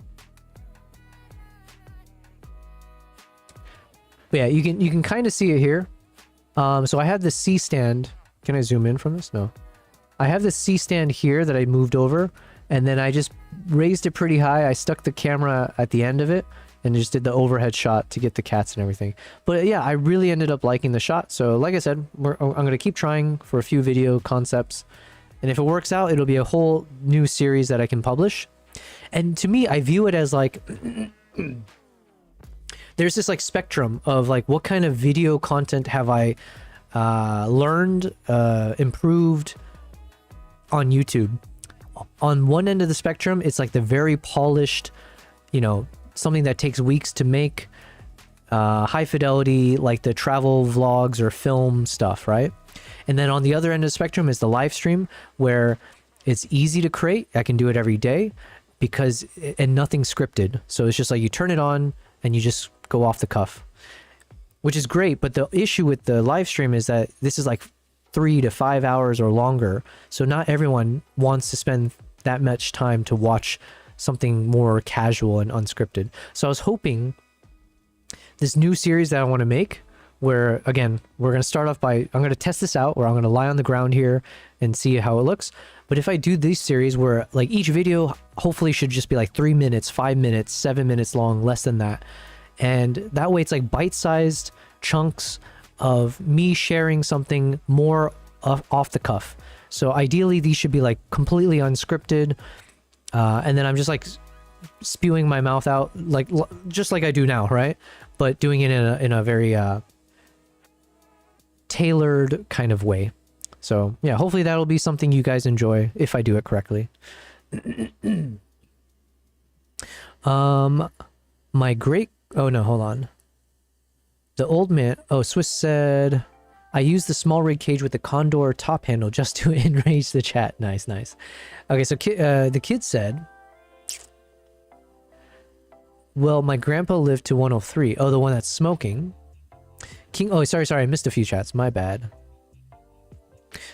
But yeah, you can kind of see it here. So I have the C stand. Can I zoom in from this? No. I have the C stand here that I moved over, and then I just raised it pretty high. I stuck the camera at the end of it and just did the overhead shot to get the cats and everything. But yeah, I really ended up liking the shot. So like I said, I'm going to keep trying for a few video concepts. And if it works out, it'll be a whole new series that I can publish. And to me, I view it as like... there's this like spectrum of like what kind of video content have I learned, improved on YouTube. On one end of the spectrum, it's like the very polished, you know, something that takes weeks to make, high fidelity, like the travel vlogs or film stuff, right? And then on the other end of the spectrum is the live stream, where it's easy to create. I can do it every day because, and nothing's scripted. So it's just like you turn it on and you just go off the cuff, which is great. But the issue with the live stream is that this is like 3 to 5 hours or longer. So not everyone wants to spend that much time to watch something more casual and unscripted. So I was hoping this new series that I want to make, where again, we're going to start off by, I'm going to test this out where I'm going to lie on the ground here and see how it looks. But if I do this series where like each video hopefully should just be like 3 minutes, 5 minutes, 7 minutes long, less than that. And that way it's like bite-sized chunks of me sharing something more off the cuff. So ideally these should be like completely unscripted. And then I'm just like spewing my mouth out like just like I do now, right? But doing it in a very tailored kind of way. So yeah, hopefully that'll be something you guys enjoy if I do it correctly. My great... Oh no, hold on. The old man... Oh, Swiss said... I used the small rig cage with the Condor top handle just to enrage the chat. Nice, nice. Okay, so the kid said... Well, my grandpa lived to 103. Oh, the one that's smoking. King... Oh, sorry, I missed a few chats. My bad.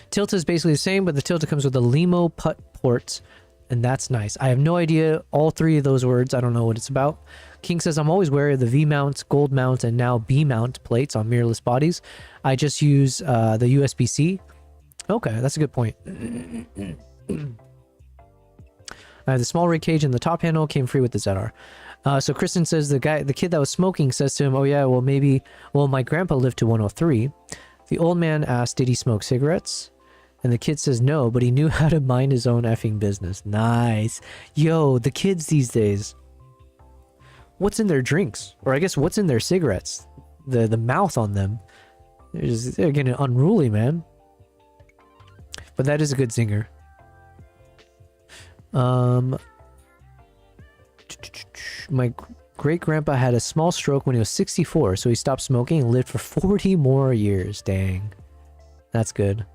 Tilta is basically the same, but the Tilta comes with a Limo putt port, and that's nice. I have no idea all three of those words. I don't know what it's about. King says, I'm always wary of the V-mount, gold mount, and now B-mount plates on mirrorless bodies. I just use the USB-C. Okay, that's a good point. I have the small rig cage and the top handle came free with the ZR. So Kristen says the kid that was smoking says to him, oh yeah, well, my grandpa lived to 103. The old man asked, did he smoke cigarettes? And the kid says no, but he knew how to mind his own effing business. Nice. Yo, the kids these days. What's in their drinks? Or I guess what's in their cigarettes? The mouth on them. They're getting unruly, man. But that is a good zinger. My great-grandpa had a small stroke when he was 64, so he stopped smoking and lived for 40 more years. Dang. That's good.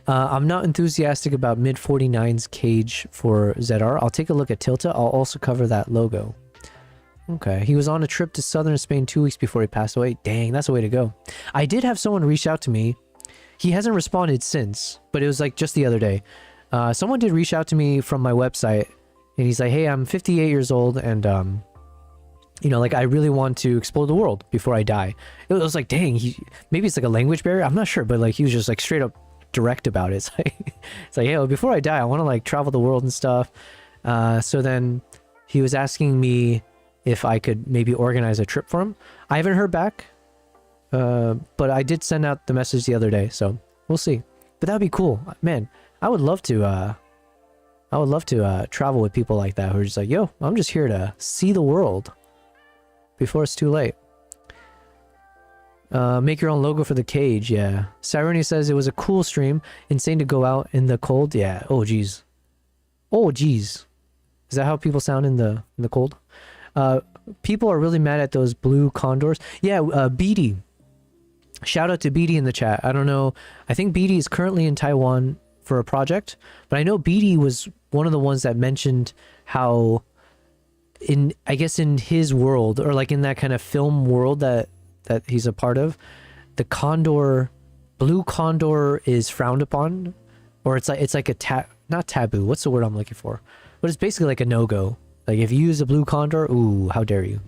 I'm not enthusiastic about mid-49's cage for ZR. I'll take a look at Tilta. I'll also cover that logo. Okay. He was on a trip to southern Spain 2 weeks before he passed away. Dang, that's the way to go. I did have someone reach out to me. He hasn't responded since, but it was like just the other day. Someone did reach out to me from my website, and he's like, hey, I'm 58 years old, and, you know, like, I really want to explore the world before I die. It was like, dang, maybe it's like a language barrier. I'm not sure, but, like, he was just, like, straight up direct about it. It's like, hey, well, before I die, I want to, like, travel the world and stuff. So then he was asking me if I could maybe organize a trip for him. I haven't heard back, but I did send out the message the other day, so we'll see. But that would be cool. Man, I would love to travel with people like that who are just like, yo, I'm just here to see the world before it's too late. Make your own logo for the cage, yeah. Cyrone says it was a cool stream. Insane to go out in the cold, yeah. Oh, geez. Oh, geez. Is that how people sound in the cold? People are really mad at those blue condors. Yeah, Beatty. Shout out to Beatty in the chat. I don't know. I think Beatty is currently in Taiwan for a project, but I know BD was one of the ones that mentioned how I guess in his world, or like in that kind of film world that he's a part of, the condor, blue condor is frowned upon, or it's like a not taboo. What's the word I'm looking for? But it's basically like a no-go. Like if you use a blue condor, ooh, how dare you?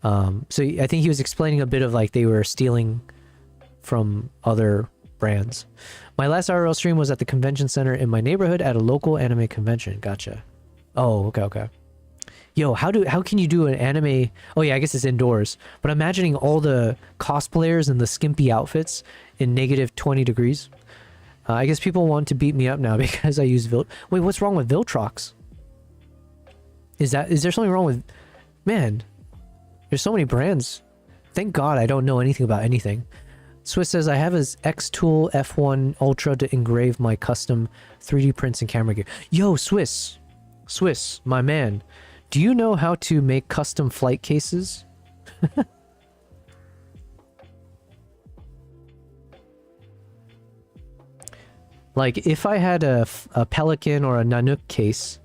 So I think he was explaining a bit of like they were stealing from other brands. My last IRL stream was at the convention center in my neighborhood at a local anime convention. Gotcha. Oh, okay. Yo, how can you do an anime? Oh yeah, I guess it's indoors. But imagining all the cosplayers and the skimpy outfits in negative 20 degrees. I guess people want to beat me up now because I use Wait, what's wrong with Viltrox? Is there something wrong with... Man, there's so many brands. Thank God I don't know anything about anything. Swiss says, I have his X-Tool F1 Ultra to engrave my custom 3D prints and camera gear. Yo, Swiss, my man. Do you know how to make custom flight cases? Like, if I had a Pelican or a Nanook case,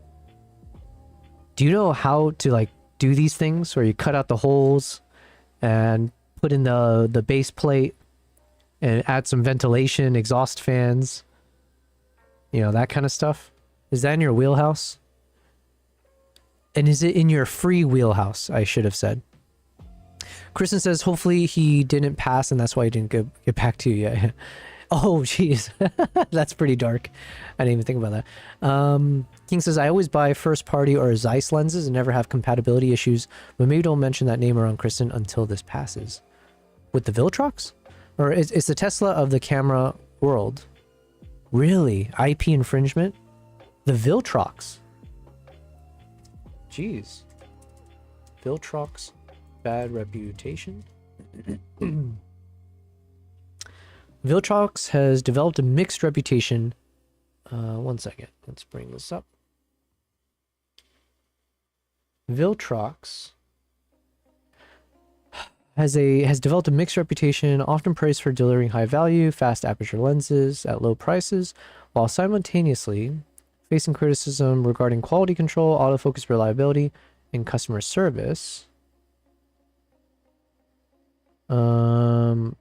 do you know how to, like, do these things? Where you cut out the holes and put in the base plate and add some ventilation, exhaust fans, you know, that kind of stuff? Is that in your wheelhouse? And is it in your free wheelhouse, I should have said. Kristen says, hopefully he didn't pass and that's why he didn't get back to you yet. Oh, jeez. That's pretty dark. I didn't even think about that. King says, I always buy first party or Zeiss lenses and never have compatibility issues, but maybe don't mention that name around Kristen until this passes. With the Viltrox? Or it's the Tesla of the camera world. Really? IP infringement? The Viltrox? Jeez. Viltrox bad reputation? Viltrox has developed a mixed reputation. One second. Let's bring this up. Viltrox has developed a mixed reputation, often praised for delivering high value, fast aperture lenses at low prices, while simultaneously facing criticism regarding quality control, autofocus reliability, and customer service.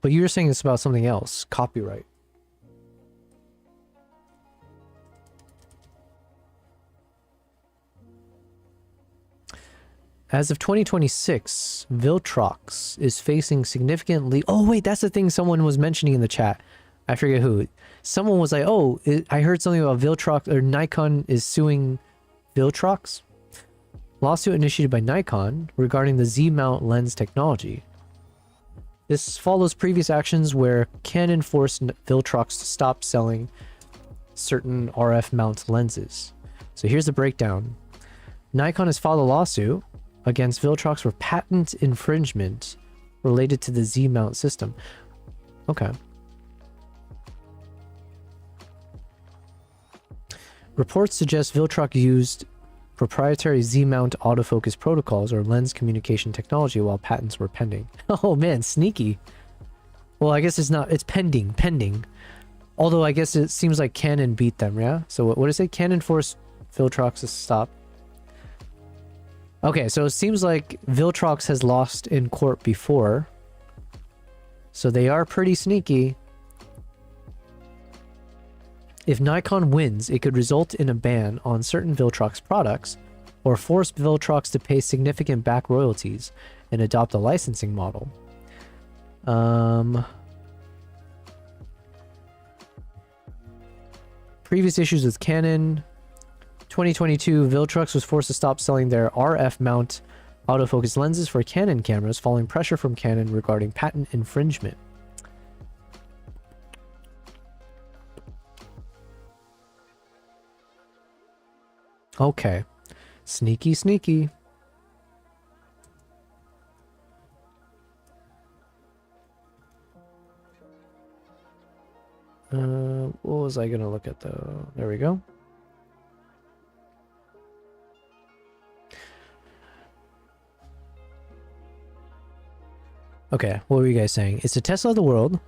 But you're saying it's about something else. Copyright. As of 2026, Viltrox is facing significantly... Oh, wait, that's the thing someone was mentioning in the chat. I forget who. Someone was like, oh, I heard something about Viltrox, or Nikon is suing Viltrox. Lawsuit initiated by Nikon regarding the Z-mount lens technology. This follows previous actions where Canon forced Viltrox to stop selling certain RF mount lenses. So here's the breakdown. Nikon has filed a lawsuit against Viltrox for patent infringement related to the Z-mount system. Okay. Reports suggest Viltrox used proprietary Z-mount autofocus protocols or lens communication technology while patents were pending. Oh man, sneaky. Well, I guess it's pending. Although I guess it seems like Canon beat them, yeah? So what is it? Canon forced Viltrox to stop. Okay, so it seems like Viltrox has lost in court before. So they are pretty sneaky. If Nikon wins, it could result in a ban on certain Viltrox products or force Viltrox to pay significant back royalties and adopt a licensing model. Previous issues with Canon. 2022, Viltrox was forced to stop selling their RF mount autofocus lenses for Canon cameras following pressure from Canon regarding patent infringement. Okay. Sneaky, sneaky. What was I gonna look at though? There we go. Okay, what were you guys saying? It's the Tesla of the world.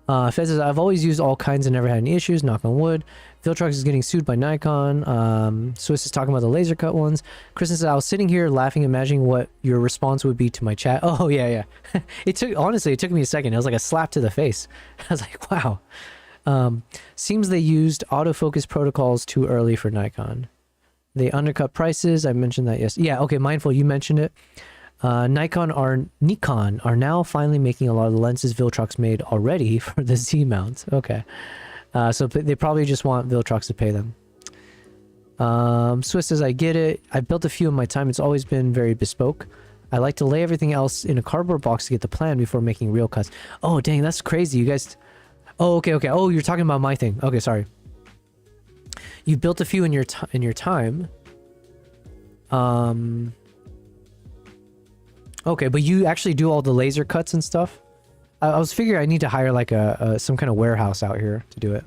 Fed says, I've always used all kinds and never had any issues, knock on wood. Viltrox is getting sued by Nikon. Swiss is talking about the laser cut ones. Kristen says, I was sitting here laughing, imagining what your response would be to my chat. Oh, yeah. Honestly, it took me a second. It was like a slap to the face. I was like, wow. Seems they used autofocus protocols too early for Nikon. They undercut prices. I mentioned that, yes. Yeah, okay, Mindful, you mentioned it. Nikon are now finally making a lot of the lenses Viltrox made already for the Z mounts. Okay. So they probably just want Viltrox to pay them. Swiss says, I get it. I've built a few in my time. It's always been very bespoke. I like to lay everything else in a cardboard box to get the plan before making real cuts. Oh, dang, that's crazy. You guys... Oh, okay. Oh, you're talking about my thing. Okay, sorry. You built a few in your time. Okay, but you actually do all the laser cuts and stuff? I was figuring I need to hire like some kind of warehouse out here to do it.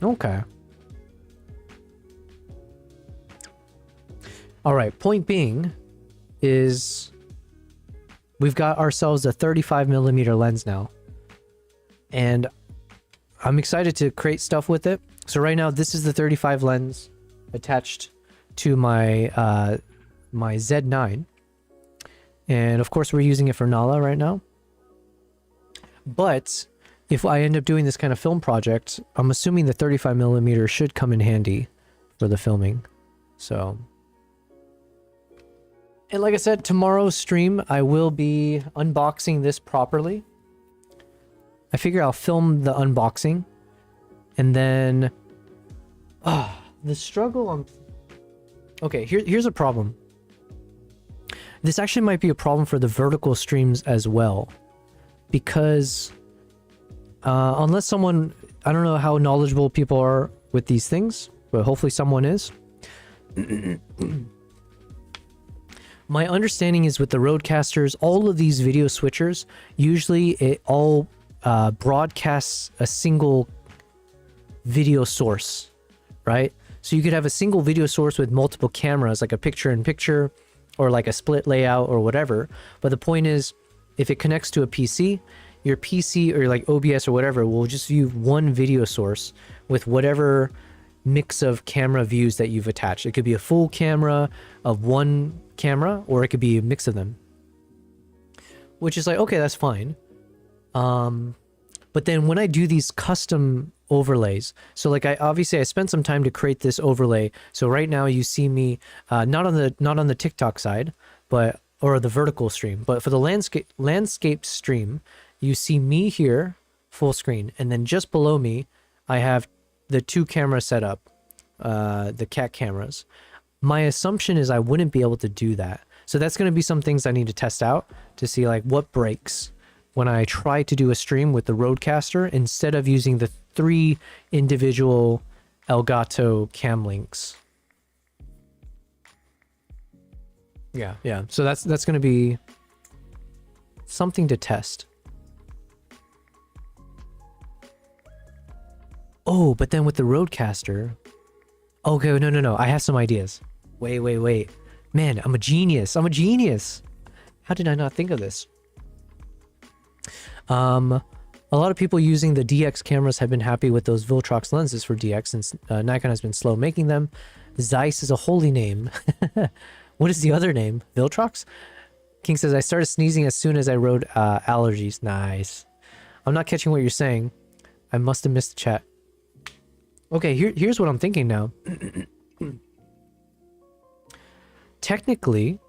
Okay. All right, point being is we've got ourselves a 35mm lens now. And I'm excited to create stuff with it. So right now, this is the 35 lens attached to my my Z9, and of course we're using it for Nala right now. But if I end up doing this kind of film project, I'm assuming the 35mm should come in handy for the filming. So, and like I said, tomorrow's stream I will be unboxing this properly. I figure I'll film the unboxing, and then the struggle okay, here's a problem. This actually might be a problem for the vertical streams as well, because unless someone, I don't know how knowledgeable people are with these things, but hopefully someone is. My understanding is with the Roadcasters, all of these video switchers, usually it all broadcasts a single video source, right? So you could have a single video source with multiple cameras, like a picture-in-picture, or like a split layout or whatever. But the point is, if it connects to a PC, your PC or like OBS or whatever will just view one video source with whatever mix of camera views that you've attached. It could be a full camera of one camera, or it could be a mix of them. Which is like, okay, that's fine. But then when I do these custom overlays, so like I spent some time to create this overlay. So right now you see me not on the TikTok side, but or the vertical stream, but for the landscape stream, you see me here full screen, and then just below me I have the two cameras set up, the cat cameras. My assumption is I wouldn't be able to do that. So that's going to be some things I need to test out to see like what breaks when I try to do a stream with the Roadcaster instead of using the 3 individual Elgato cam links. Yeah. So that's going to be something to test. Oh, but then with the Roadcaster... Okay, no. I have some ideas. Wait. Man, I'm a genius. How did I not think of this? A lot of people using the DX cameras have been happy with those Viltrox lenses for DX since Nikon has been slow making them. Zeiss is a holy name. What is the other name? Viltrox? King says, I started sneezing as soon as I wrote allergies. Nice. I'm not catching what you're saying. I must have missed the chat. Okay, here's what I'm thinking now. Technically,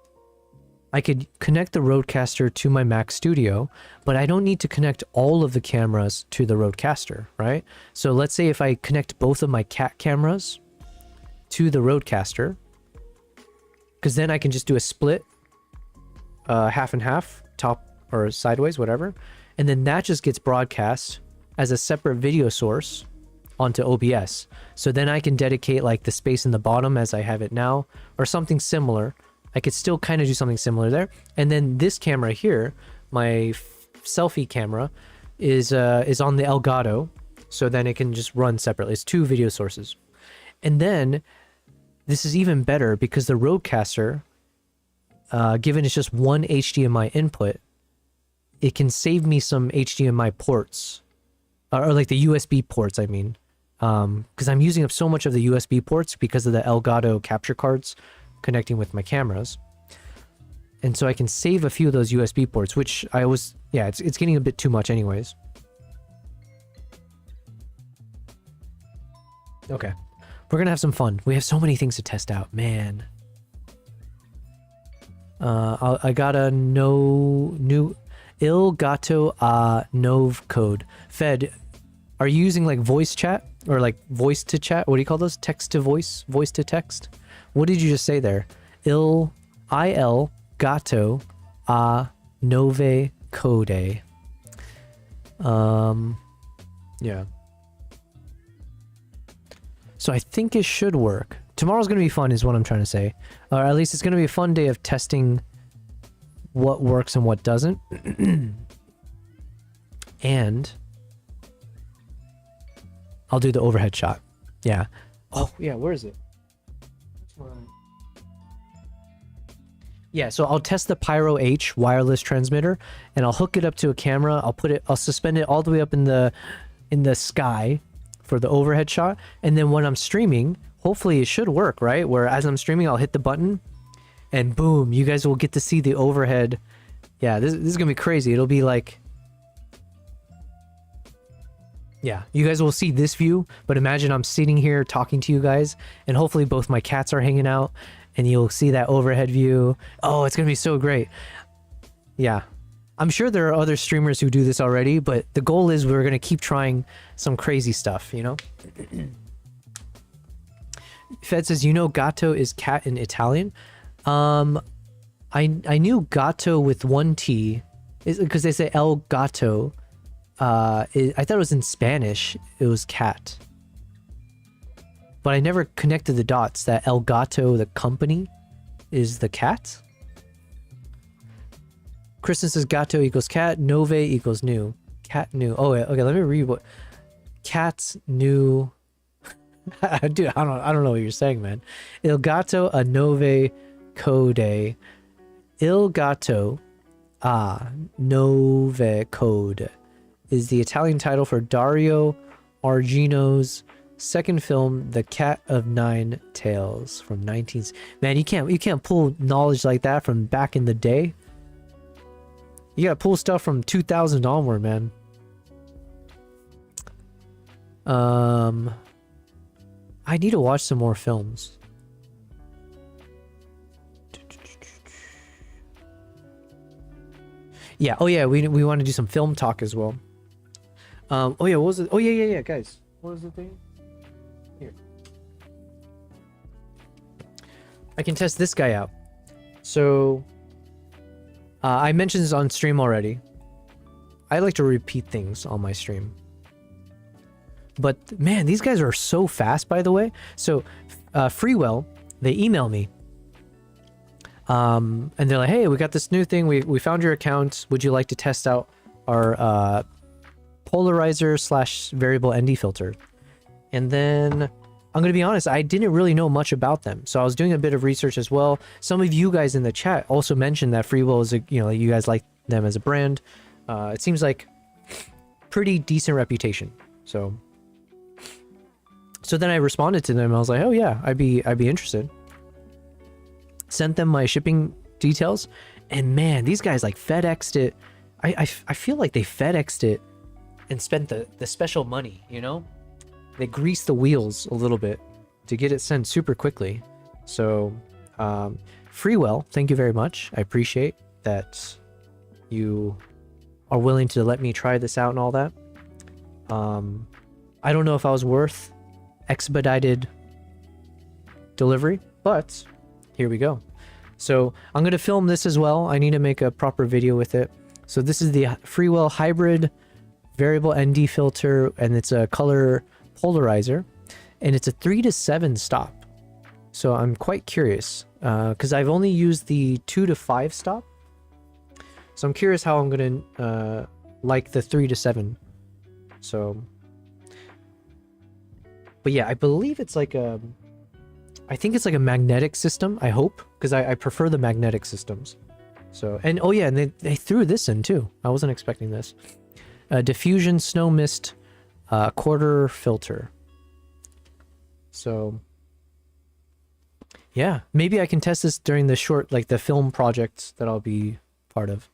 I could connect the Roadcaster to my Mac Studio, but I don't need to connect all of the cameras to the Roadcaster, right? So let's say if I connect both of my cat cameras to the Roadcaster, because then I can just do a split, half and half, top or sideways, whatever, and then that just gets broadcast as a separate video source onto OBS. So then I can dedicate like the space in the bottom as I have it now, or something similar. I could still kind of do something similar there. And then this camera here, my selfie camera, is on the Elgato, so then it can just run separately. It's 2 video sources. And then this is even better because the Roadcaster, given it's just one HDMI input, it can save me some HDMI ports, or like the USB ports, I mean, because I'm using up so much of the USB ports because of the Elgato capture cards connecting with my cameras. And so I can save a few of those USB ports, which I was, yeah, it's getting a bit too much anyways. Okay, we're gonna have some fun. We have so many things to test out, man. I got a new Il Gato Nov code. Fed, are you using like voice chat or like voice to chat? What do you call those? Text to voice, voice to text? What did you just say there? Il Gato Nove Code. Yeah. So I think it should work. Tomorrow's going to be fun is what I'm trying to say. Or at least it's going to be a fun day of testing what works and what doesn't. And I'll do the overhead shot. Yeah. Oh, yeah, where is it? Yeah, so I'll test the Pyro H wireless transmitter and I'll hook it up to a camera. I'll suspend it all the way up in the sky for the overhead shot, and then when I'm streaming, hopefully it should work, right? Where as I'm streaming, I'll hit the button and boom, you guys will get to see the overhead. Yeah, this is gonna be crazy. It'll be like, yeah, you guys will see this view, but imagine I'm sitting here talking to you guys and hopefully both my cats are hanging out and you'll see that overhead view. Oh, it's gonna be so great. Yeah, I'm sure there are other streamers who do this already, but the goal is we're going to keep trying some crazy stuff, you know? Fed says, you know Gatto is cat in Italian? I knew Gatto with one T, because they say El Gato. I thought it was in Spanish, it was cat. But I never connected the dots that El Gato, the company, is the cat. Kristen says Gato equals cat, Nove equals new. Cat new. Oh, wait, okay, let me read what... Cat new... Dude, I don't know what you're saying, man. Il Gato a Nove Code. Il Gato a Nove Code is the Italian title for Dario Argino's second film, The Cat of Nine Tails, from 19... Man, you can't pull knowledge like that from back in the day. You gotta pull stuff from 2000 onward, man. I need to watch some more films. Yeah, oh yeah, we want to do some film talk as well. Oh yeah, what was it? Oh yeah, guys. What was the thing? Here. I can test this guy out. So... I mentioned this on stream already. I like to repeat things on my stream. But man, these guys are so fast, by the way. So Freewell, they email me. And they're like, hey, we got this new thing. We found your account. Would you like to test out our polarizer / variable ND filter? And then I'm going to be honest, I didn't really know much about them. So I was doing a bit of research as well. Some of you guys in the chat also mentioned that Freewell is, you guys like them as a brand. It seems like pretty decent reputation. So then I responded to them. I was like, oh yeah, I'd be interested. Sent them my shipping details. And man, these guys like FedExed it. I feel like they FedExed it and spent the special money, you know? They greased the wheels a little bit to get it sent super quickly. So, Freewell, thank you very much. I appreciate that you are willing to let me try this out and all that. I don't know if I was worth expedited delivery, but here we go. So I'm going to film this as well. I need to make a proper video with it. So this is the Freewell hybrid variable ND filter, and it's a color polarizer, and it's a 3 to 7 stop. So I'm quite curious because I've only used the 2 to 5 stop. So I'm curious how I'm going to like the 3 to 7. So, but yeah, I believe it's like I think it's like a magnetic system, I hope. because I prefer the magnetic systems. So, and oh yeah, and they threw this in too. I wasn't expecting this. Diffusion snow mist quarter filter. So yeah, maybe I can test this during the short, like the film projects that I'll be part of.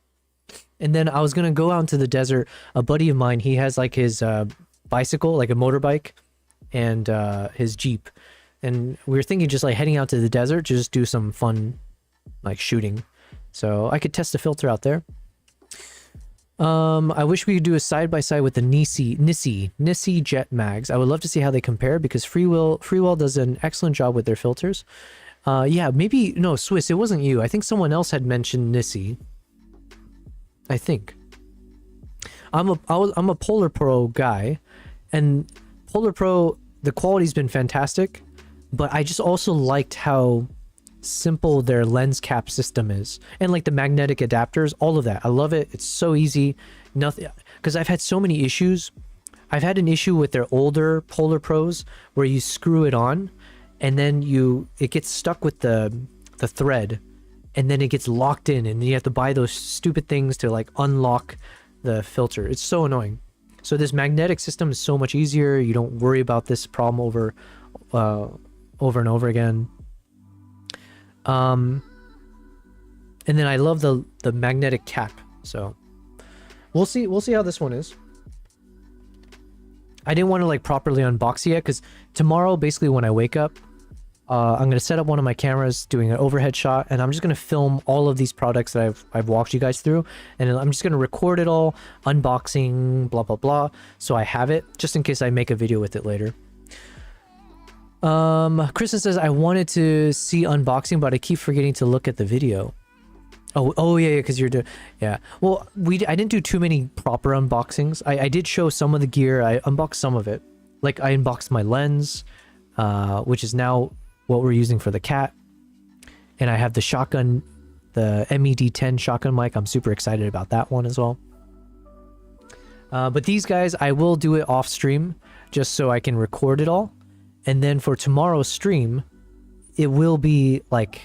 And then I was gonna go out into the desert. A buddy of mine, he has like his bicycle, like a motorbike, and his Jeep. And we were thinking just like heading out to the desert to just do some fun like shooting. So I could test the filter out there. I wish we could do a side-by-side with the Nissi Jet Mags. I would love to see how they compare because Freewell does an excellent job with their filters. Yeah, maybe, no, Swiss, it wasn't you. I think someone else had mentioned Nissi. I think. I'm a Polar Pro guy, and Polar Pro, the quality's been fantastic, but I just also liked how simple their lens cap system is, and like the magnetic adapters, all of that. I love it. It's so easy. Nothing, because I've had so many issues. I've had an issue with their older Polar Pros where you screw it on and then it gets stuck with the thread, and then it gets locked in, and you have to buy those stupid things to like unlock the filter. It's so annoying. So this magnetic system is so much easier. You don't worry about this problem over and over again. And then I love the magnetic cap. So we'll see how this one is. I didn't want to like properly unbox it yet because tomorrow, basically when I wake up, I'm going to set up one of my cameras doing an overhead shot, and I'm just going to film all of these products that I've walked you guys through, and I'm just going to record it all, unboxing, blah, blah, blah. So I have it just in case I make a video with it later. Kristen says, I wanted to see unboxing, but I keep forgetting to look at the video. Oh yeah, because you're doing, yeah. Well, I didn't do too many proper unboxings. I did show some of the gear. I unboxed some of it. Like I unboxed my lens, which is now what we're using for the cat. And I have the shotgun, the MED10 shotgun mic. I'm super excited about that one as well. But these guys, I will do it off stream just so I can record it all. And then for tomorrow's stream, it will be like,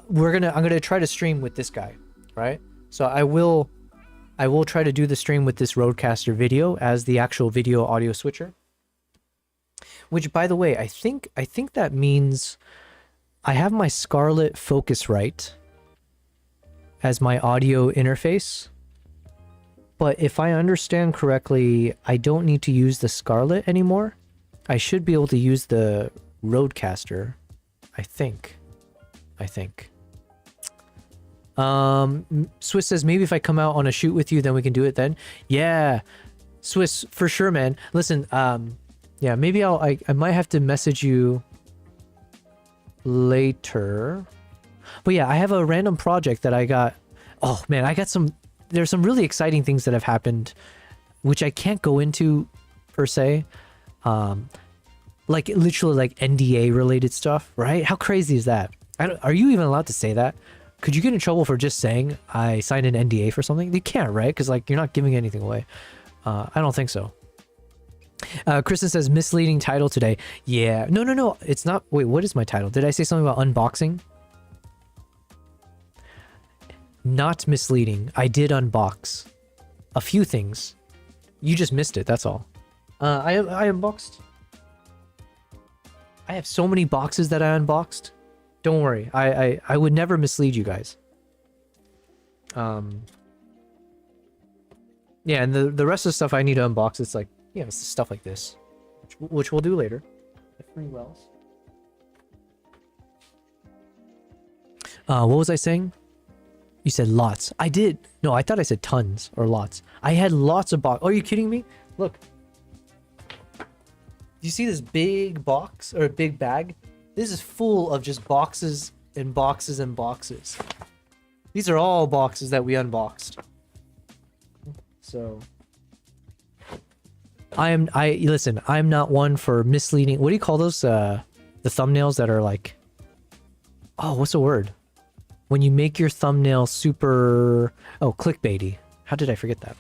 I'm gonna try to stream with this guy, right? So I will try to do the stream with this Rodecaster video as the actual video audio switcher. Which, by the way, I think that means I have my Scarlett Focusrite as my audio interface. But if I understand correctly, I don't need to use the Scarlett anymore. I should be able to use the Rodecaster, I think. Swiss says, maybe if I come out on a shoot with you, then we can do it then. Yeah, Swiss, for sure, man. Listen, yeah, maybe I might have to message you later. But yeah, I have a random project that I got. Oh man, there's some really exciting things that have happened, which I can't go into per se. Like literally like NDA related stuff, right? How crazy is that? Are you even allowed to say that? Could you get in trouble for just saying I signed an NDA for something? You can't, right? Because like you're not giving anything away. I don't think so. Kristen says, misleading title today. Yeah, no, it's not. Wait, what is my title? Did I say something about unboxing? Not misleading. I did unbox a few things. You just missed it, that's all. I unboxed. I have so many boxes that I unboxed. Don't worry, I would never mislead you guys. Yeah, and the rest of the stuff I need to unbox, it's like, yeah, it's stuff like this, which we'll do later. The free wells. What was I saying? You said lots. I did. No, I thought I said tons or lots. I had lots of box. Oh, are you kidding me? Look. Do you see this big box or a big bag? This is full of just boxes and boxes and boxes. These are all boxes that we unboxed. So listen, I'm not one for misleading. What do you call those? The thumbnails that are like, oh, what's the word? When you make your thumbnail super, clickbaity. How did I forget that?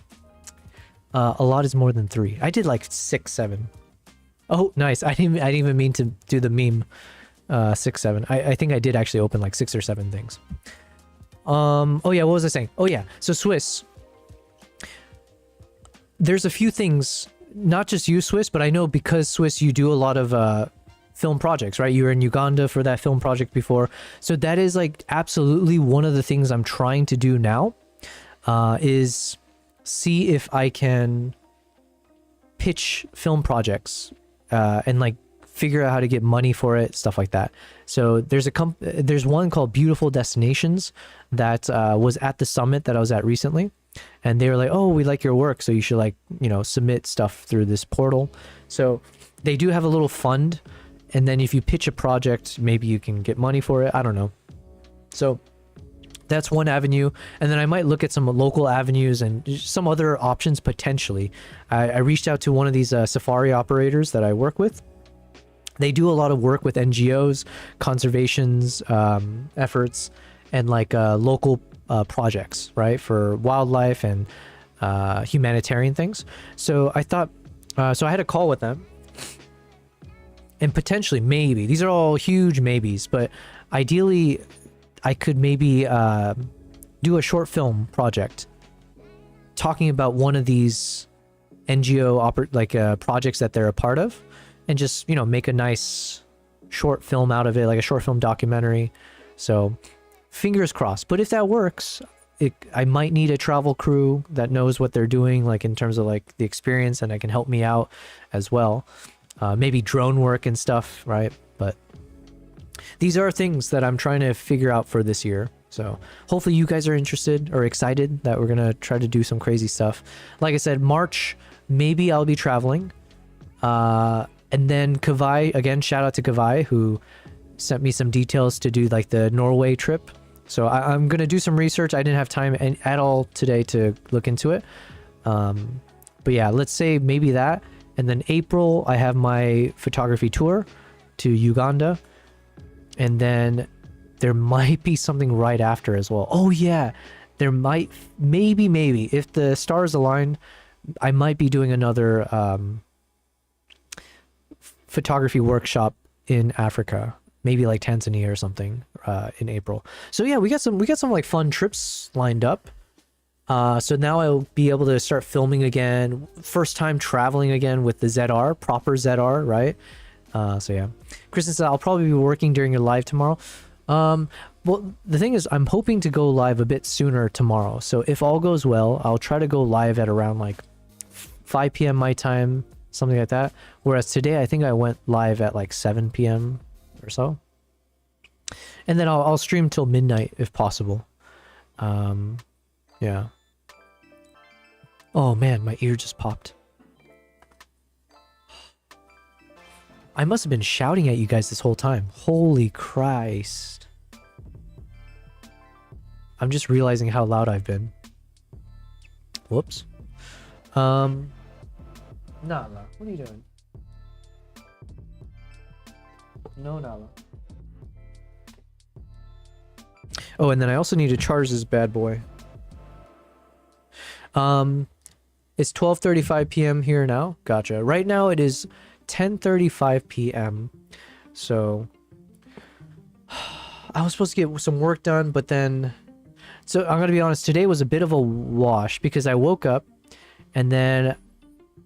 A lot is more than 3. I did like 6, 7. Oh, nice. I didn't even mean to do the meme. 6, 7. I think I did actually open like 6 or 7 things. Oh yeah, what was I saying? Oh yeah, so Swiss. There's a few things, not just you, Swiss, but I know because Swiss, you do a lot of film projects, right? You were in Uganda for that film project before. So that is like absolutely one of the things I'm trying to do now, is see if I can pitch film projects and like figure out how to get money for it, stuff like that. So there's one called Beautiful Destinations that was at the summit that I was at recently, and they were like, oh, we like your work, so you should like, you know, submit stuff through this portal. So they do have a little fund, and then if you pitch a project, maybe you can get money for it. I don't know. So that's one avenue. And then I might look at some local avenues and some other options potentially. I reached out to one of these safari operators that I work with. They do a lot of work with NGOs, conservations efforts, and like local projects, right, for wildlife and humanitarian things. So I thought, so I had a call with them, and potentially, maybe, these are all huge maybes, but ideally I could maybe do a short film project talking about one of these NGO projects that they're a part of, and just, you know, make a nice short film out of it, like a short film documentary. So fingers crossed. But if that works, I might need a travel crew that knows what they're doing, like in terms of like the experience, and that can help me out as well. Maybe drone work and stuff, right? But these are things that I'm trying to figure out for this year. So hopefully you guys are interested or excited that we're going to try to do some crazy stuff. Like I said, March, maybe I'll be traveling. And then Kavai, again, shout out to Kavai, who sent me some details to do like the Norway trip. So I'm going to do some research. I didn't have time at all today to look into it. But yeah, let's say maybe that. And then April, I have my photography tour to Uganda. And then there might be something right after as well. Oh yeah, there might, maybe, if the stars align, I might be doing another photography workshop in Africa, maybe like Tanzania or something, in April. So yeah, we got some like fun trips lined up. So now I'll be able to start filming again. First time traveling again with the ZR, proper ZR, right? So yeah. Kristen said, I'll probably be working during your live tomorrow. Well, the thing is, I'm hoping to go live a bit sooner tomorrow. So if all goes well, I'll try to go live at around like 5 p.m. my time, something like that. Whereas today, I think I went live at like 7 p.m. or so. And then I'll stream till midnight if possible. Yeah. Oh man, my ear just popped. I must have been shouting at you guys this whole time. Holy Christ. I'm just realizing how loud I've been. Whoops. Nala, what are you doing? No, Nala. Oh, and then I also need to charge this bad boy. It's 12:35 p.m. here now. Gotcha. Right now it is 10:35 p.m. So I was supposed to get some work done, but then, so I'm gonna be honest, today was a bit of a wash because I woke up and then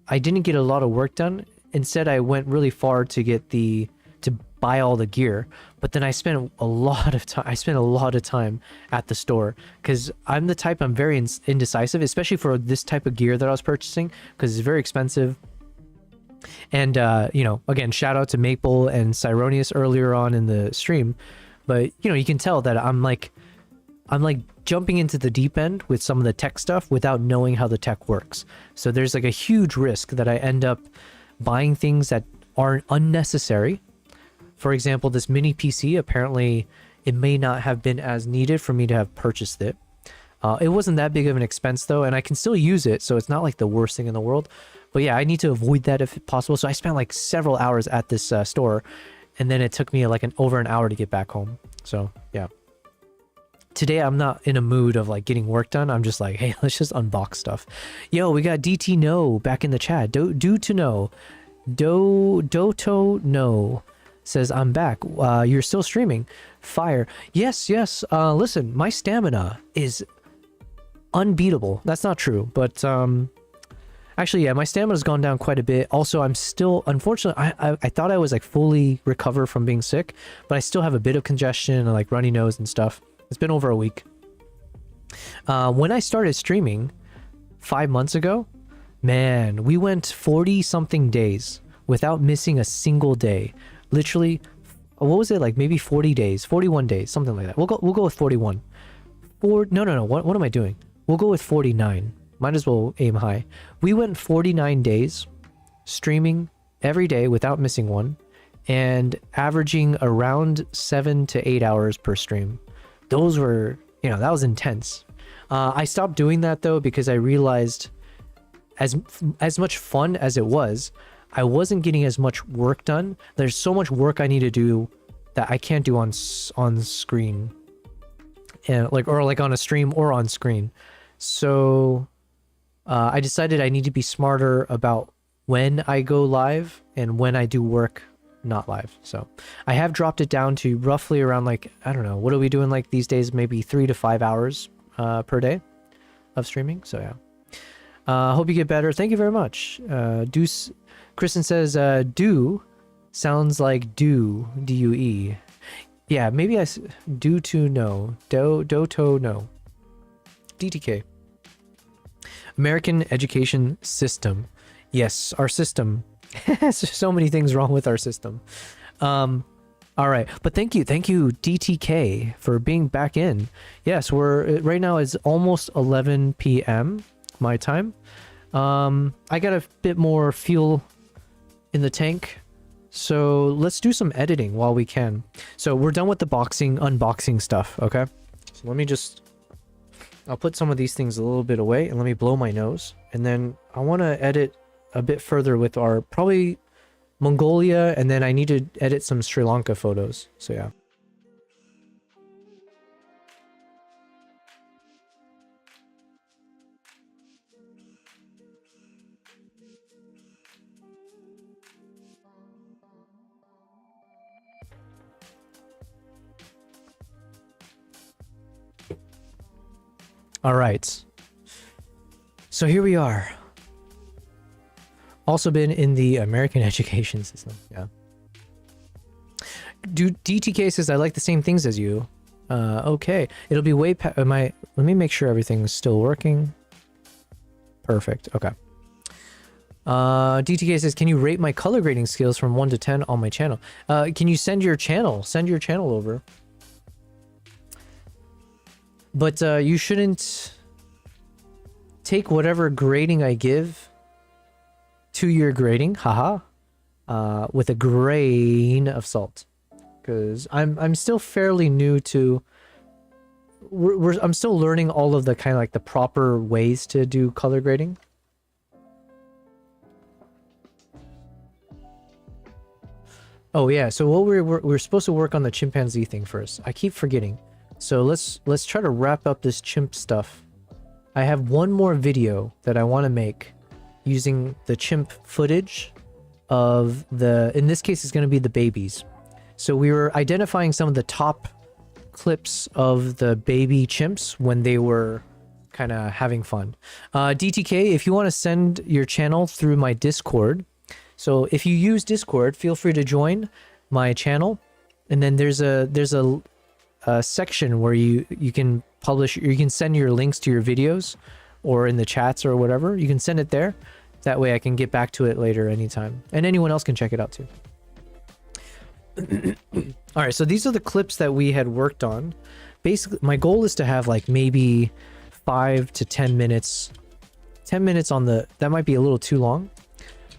I didn't get a lot of work done. Instead, I went really far to buy all the gear, but then I spent a lot of time at the store because I'm the type, I'm very indecisive, especially for this type of gear that I was purchasing because it's very expensive. And you know, again, shout out to Maple and Cyronius earlier on in the stream, but you know, you can tell that I'm like jumping into the deep end with some of the tech stuff without knowing how the tech works. So there's like a huge risk that I end up buying things that aren't unnecessary. For example, this mini PC, apparently it may not have been as needed for me to have purchased it. It wasn't that big of an expense though, and I can still use it, so it's not like the worst thing in the world. But yeah, I need to avoid that if possible. So I spent like several hours at this store, and then it took me like over an hour to get back home. So yeah. Today I'm not in a mood of like getting work done. I'm just like, hey, let's just unbox stuff. Yo, we got DT No back in the chat. Do to know. Doto No. says, I'm back. You're still streaming. Fire. Yes, yes. Listen, my stamina is unbeatable. That's not true, but actually, yeah, my stamina's gone down quite a bit. Also, I'm still, unfortunately, I thought I was like fully recovered from being sick, but I still have a bit of congestion and like runny nose and stuff. It's been over a week. When I started streaming 5 months ago, man, we went 40 something days without missing a single day. Literally, what was it, like maybe 40 days, 41 days, something like that. We'll go with 41. No. What am I doing? We'll go with 49. Might as well aim high. We went 49 days streaming every day without missing one, and averaging around 7 to 8 hours per stream. Those were, you know, that was intense. I stopped doing that though because I realized as much fun as it was, I wasn't getting as much work done. There's so much work I need to do that I can't do on screen, and like on a stream or on screen. So I decided I need to be smarter about when I go live and when I do work not live. So I have dropped it down to roughly around, like, I don't know, what are we doing like these days? Maybe 3 to 5 hours per day of streaming. So yeah. Hope you get better. Thank you very much. Kristen says, do sounds like do, D-U-E. Yeah, maybe do to no. Do to no. DTK. American education system. Yes, our system. There's so many things wrong with our system. All right, but thank you DTK for being back in. Yes, we're right now it's almost 11 p.m. my time. I got a bit more fuel in the tank, so let's do some editing while we can. So we're done with the unboxing stuff. Okay, so let me I'll put some of these things a little bit away and let me blow my nose, and then I want to edit a bit further with our probably Mongolia, and then I need to edit some Sri Lanka photos. So yeah. All right. So here we are. Also been in the American education system. Yeah. DTK says, I like the same things as you. Okay. It'll be way past let me make sure everything's still working. Perfect. Okay. DTK says, can you rate my color grading skills from 1 to 10 on my channel? Can you send your channel over? But you shouldn't take whatever grading I give to your grading, haha, with a grain of salt, because I'm still fairly new to. I'm still learning all of the kind of like the proper ways to do color grading. Oh yeah, so what we're supposed to work on the chimpanzee thing first. I keep forgetting. So let's try to wrap up this chimp stuff. I have one more video that I want to make using the chimp footage of in this case it's going to be the babies. So we were identifying some of the top clips of the baby chimps when they were kind of having fun. DTK, if you want to send your channel through my Discord, so if you use Discord, feel free to join my channel, and then there's a section where you can publish, you can send your links to your videos, or in the chats or whatever. You can send it there. That way I can get back to it later anytime, and anyone else can check it out too. All right, so these are the clips that we had worked on. Basically, my goal is to have like maybe 5 to 10 minutes. 10 minutes on that might be a little too long,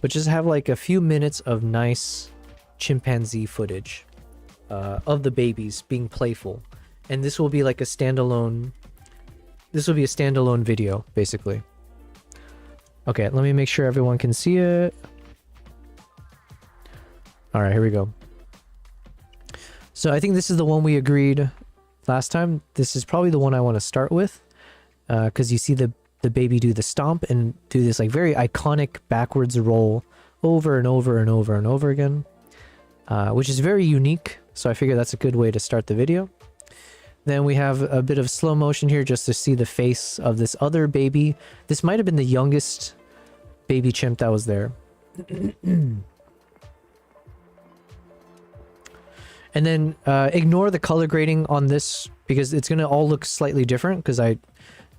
but just have like a few minutes of nice chimpanzee footage of the babies being playful. And this will be like a standalone. This will be a standalone video, basically. Okay, let me make sure everyone can see it. All right, here we go. So I think this is the one we agreed last time. This is probably the one I want to start with, because you see the baby do the stomp and do this like very iconic backwards roll over and over and over and over again. which is very unique. So I figure that's a good way to start the video. Then we have a bit of slow motion here just to see the face of this other baby. This might have been the youngest baby chimp that was there. And then ignore the color grading on this because it's gonna all look slightly different because I'm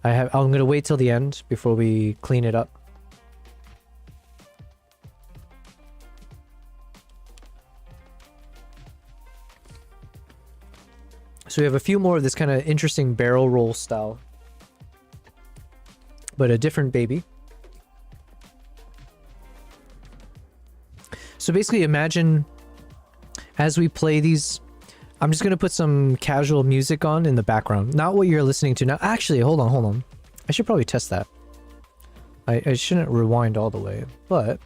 gonna wait till the end before we clean it up. So we have a few more of this kind of interesting barrel roll style, but a different baby. So basically imagine as we play these, I'm just going to put some casual music on in the background. Not what you're listening to now. Actually, hold on. I should probably test that. I shouldn't rewind all the way, but...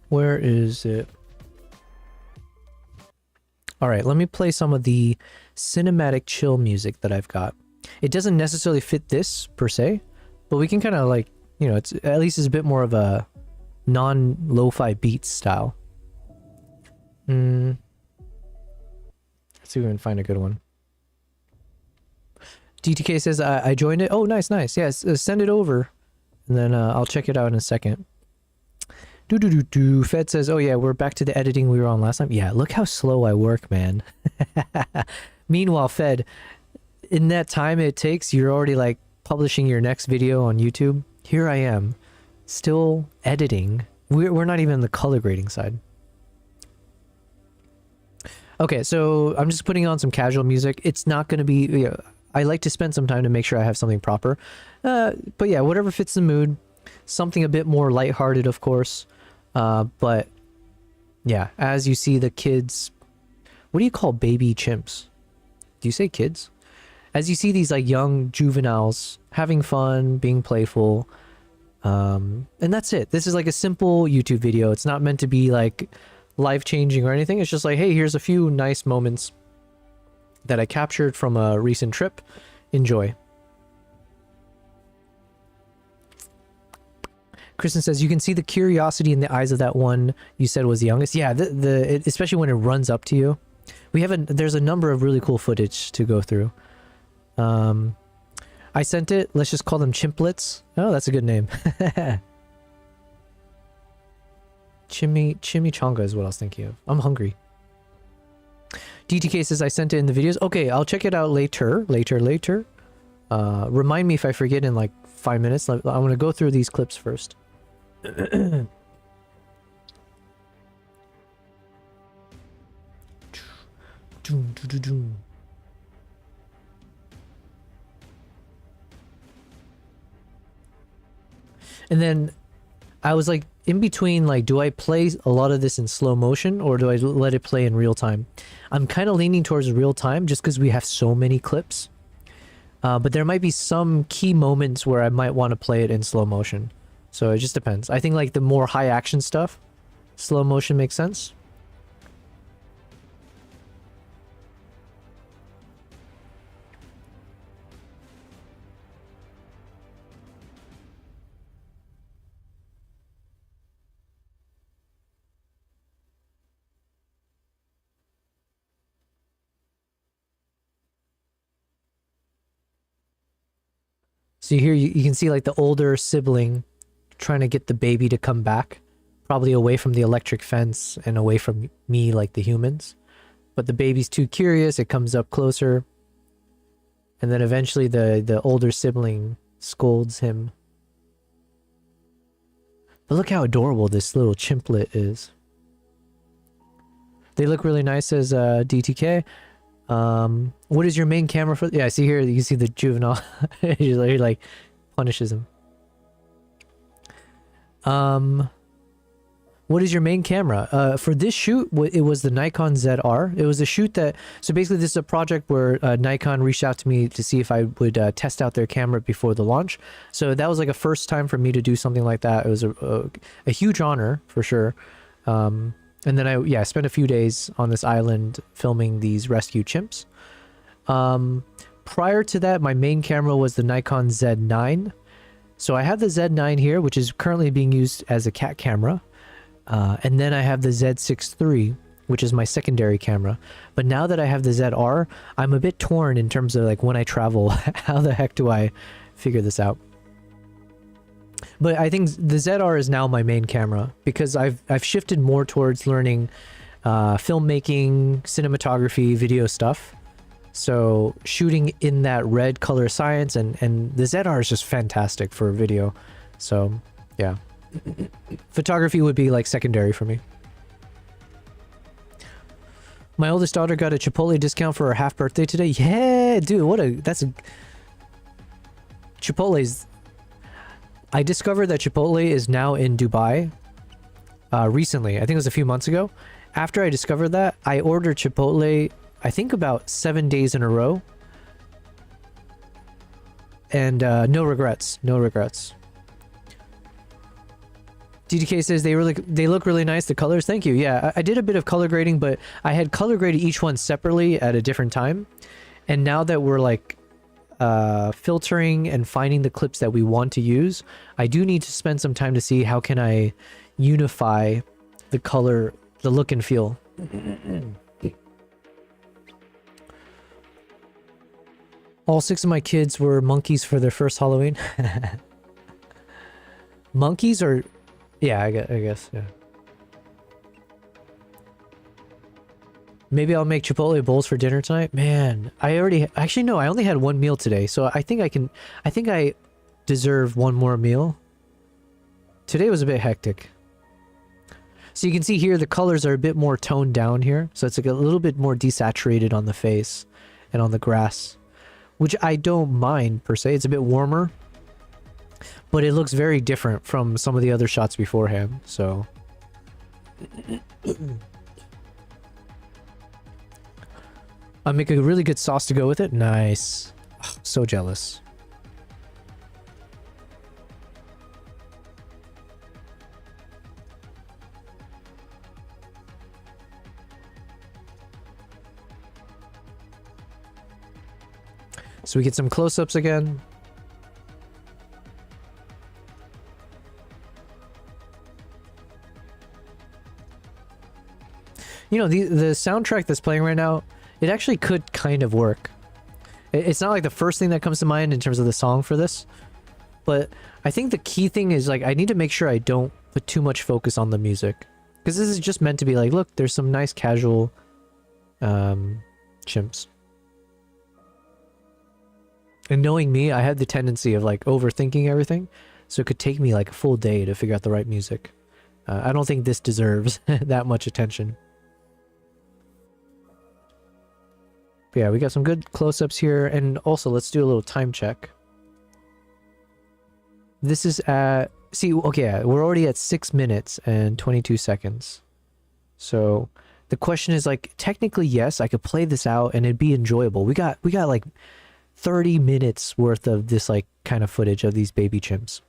Where is it? Alright, let me play some of the cinematic chill music that I've got. It doesn't necessarily fit this, per se, but we can kind of like, you know, it's at least it's a bit more of a non-lo-fi beats style. Let's see if we can find a good one. DTK says, I joined it. Oh, nice. Yes, send it over. And then I'll check it out in a second. Fed says, oh yeah, we're back to the editing we were on last time. Yeah, look how slow I work, man. Meanwhile, Fed, in that time it takes, you're already like publishing your next video on YouTube. Here I am, still editing. We're not even in the color grading side. Okay, so I'm just putting on some casual music. It's not going to be... You know, I like to spend some time to make sure I have something proper. But yeah, whatever fits the mood. Something a bit more lighthearted, of course. But yeah, as you see the kids... What do you call baby chimps? Do you say kids? As you see these like young juveniles having fun, being playful... and that's it. This is like a simple YouTube video. It's not meant to be like life-changing or anything. It's just like, hey, here's a few nice moments that I captured from a recent trip. Enjoy. Kristen says, you can see the curiosity in the eyes of that one you said was the youngest. Yeah, especially when it runs up to you. There's a number of really cool footage to go through. I sent it. Let's just call them chimplets. Oh, that's a good name. Chimichanga is what I was thinking of. I'm hungry. DTK says I sent it in the videos. Okay, I'll check it out later. Remind me if I forget in like 5 minutes. I want to go through these clips first. And then I was like in between, like, do I play a lot of this in slow motion or do I let it play in real time? I'm kind of leaning towards real time just because we have so many clips. But there might be some key moments where I might want to play it in slow motion. So it just depends. I think like the more high action stuff, slow motion makes sense. So here you can see like the older sibling trying to get the baby to come back, probably away from the electric fence and away from me like the humans. But the baby's too curious, it comes up closer. And then eventually the older sibling scolds him. But look how adorable this little chimplet is. They look really nice, says DTK. What is your main camera for? Yeah, see here, you see the juvenile. he like punishes him. What is your main camera? For this shoot, it was the Nikon ZR. It was a shoot that, so basically this is a project where Nikon reached out to me to see if I would test out their camera before the launch. So that was like a first time for me to do something like that. It was a huge honor for sure. And then I spent a few days on this island filming these rescue chimps. Prior to that, my main camera was the Nikon Z9. So I have the Z9 here, which is currently being used as a cat camera. And then I have the Z6 III, which is my secondary camera. But now that I have the ZR, I'm a bit torn in terms of like when I travel. How the heck do I figure this out? But I think the ZR is now my main camera because I've shifted more towards learning filmmaking, cinematography, video stuff. So shooting in that red color science and the ZR is just fantastic for video. So yeah, photography would be like secondary for me. My oldest daughter got a Chipotle discount for her half birthday today. Yeah, dude, Chipotle's. I discovered that Chipotle is now in Dubai recently. I think it was a few months ago. After I discovered that, I ordered Chipotle, I think about 7 days in a row. And no regrets. No regrets. DDK says they look really nice, the colors. Thank you. Yeah, I did a bit of color grading, but I had color graded each one separately at a different time. And now that we're like filtering and finding the clips that we want to use, I do need to spend some time to see how can I unify the color, the look and feel. All 6 of my kids were monkeys for their first Halloween. Monkeys or... Yeah, I guess, yeah. Maybe I'll make Chipotle bowls for dinner tonight. Man, actually no, I only had one meal today, so I think I deserve one more meal. Today was a bit hectic. So you can see here the colors are a bit more toned down here, so it's like a little bit more desaturated on the face and on the grass, which I don't mind per se. It's a bit warmer, but it looks very different from some of the other shots beforehand, so... I'll make a really good sauce to go with it. Nice. Oh, so jealous. So we get some close-ups again. You know, the soundtrack that's playing right now, it actually could kind of work. It's not like the first thing that comes to mind in terms of the song for this, but I think the key thing is like I need to make sure I don't put too much focus on the music, because this is just meant to be like, look, there's some nice casual chimps. And knowing me, I had the tendency of like overthinking everything, so it could take me like a full day to figure out the right music. I don't think this deserves that much attention. But yeah, we got some good close-ups here, and also let's do a little time check. This is at... See, okay, we're already at 6 minutes and 22 seconds. So the question is like, technically yes, I could play this out and it'd be enjoyable. We got like 30 minutes worth of this like kind of footage of these baby chimps.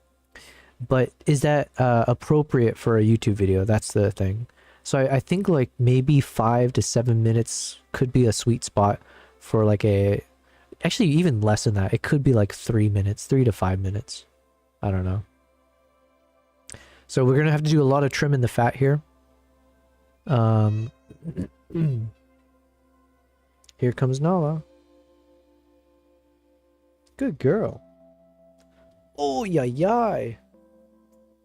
But is that appropriate for a YouTube video? That's the thing. So I think like maybe 5 to 7 minutes could be a sweet spot for like a... Actually, even less than that. It could be like 3 minutes, 3 to 5 minutes. I don't know. So we're going to have to do a lot of trim in the fat here. Here comes Nala. Good girl. Oh, yay.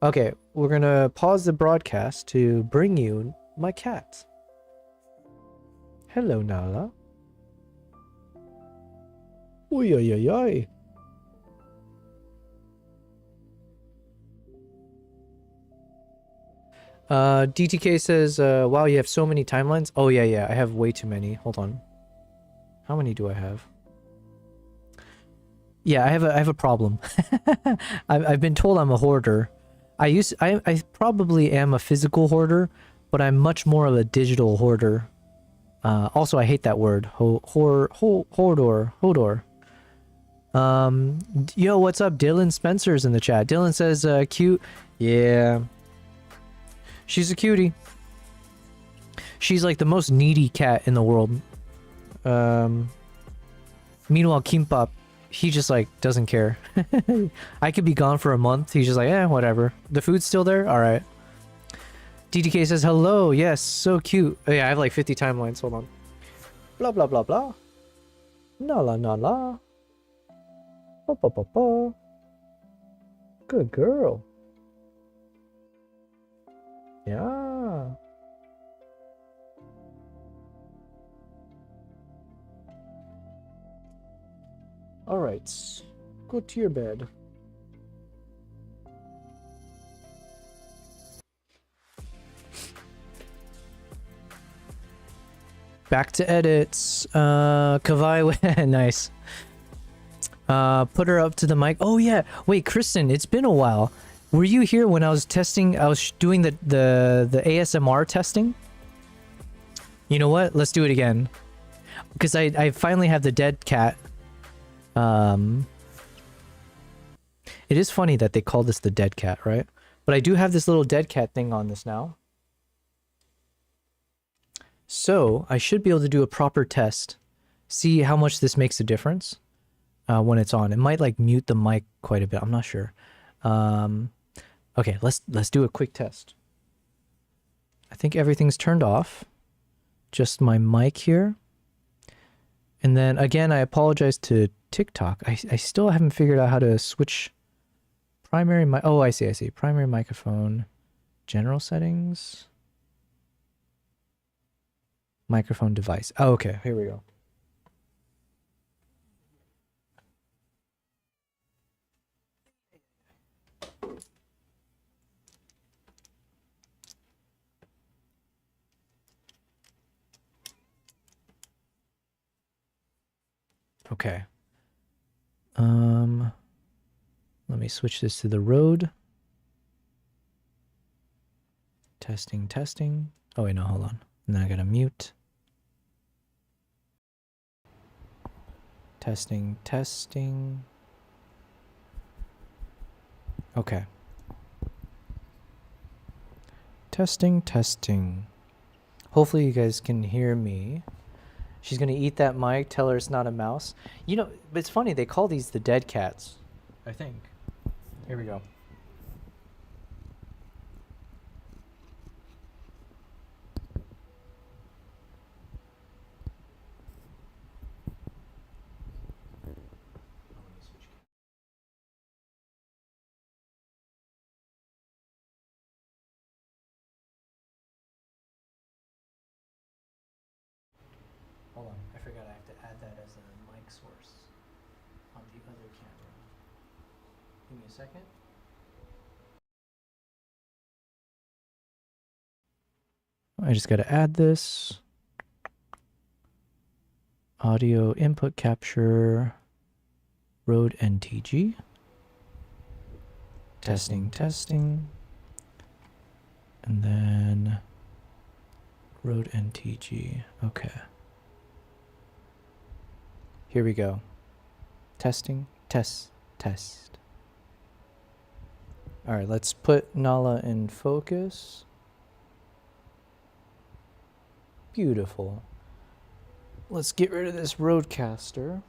Okay, we're going to pause the broadcast to bring you my cat. Hello, Nala. Oh, yay. DTK says, wow, you have so many timelines. Oh, yeah, I have way too many. Hold on. How many do I have? Yeah, I have a problem. I've been told I'm a hoarder. I probably am a physical hoarder, but I'm much more of a digital hoarder. Also, I hate that word. Hodor. Yo, what's up? Dylan Spencer's in the chat. Dylan says, cute. Yeah. She's a cutie. She's like the most needy cat in the world. Meanwhile, Kimbap, he just like doesn't care. I could be gone for a month. He's just like, whatever. The food's still there? Alright. DDK says hello. Yes, so cute. Oh, yeah, I have like 50 timelines. Hold on. Blah, blah, blah, blah. Na la na la. Ba, ba, ba, ba. Good girl. Yeah. All right. Go to your bed. Back to edits. Kavai, nice. Put her up to the mic. Oh yeah. Wait, Kristen, it's been a while. Were you here when I was testing? I was doing the ASMR testing. You know what? Let's do it again. Because I finally have the dead cat. It is funny that they call this the dead cat, right? But I do have this little dead cat thing on this now. So I should be able to do a proper test. See how much this makes a difference when it's on. It might like mute the mic quite a bit. I'm not sure. Okay, let's do a quick test. I think everything's turned off. Just my mic here. And then again, I apologize to TikTok. I still haven't figured out how to switch primary mic. Oh, I see. Primary microphone, general settings, microphone device. Oh, okay, here we go. Okay. Let me switch this to the Rode. Testing. Oh wait, no, hold on. And then I gotta mute. Testing. Okay. Testing. Hopefully you guys can hear me. She's gonna eat that mic, tell her it's not a mouse. You know, but it's funny, they call these the dead cats, I think. Here we go. Hold on, I forgot I have to add that as a mic source on the other camera. Give me a second. I just gotta add this. Audio input capture, Rode NTG. Testing. And then Rode NTG. Okay. Here we go. Testing. Test. All right, let's put Nala in focus. Beautiful. Let's get rid of this Rodecaster.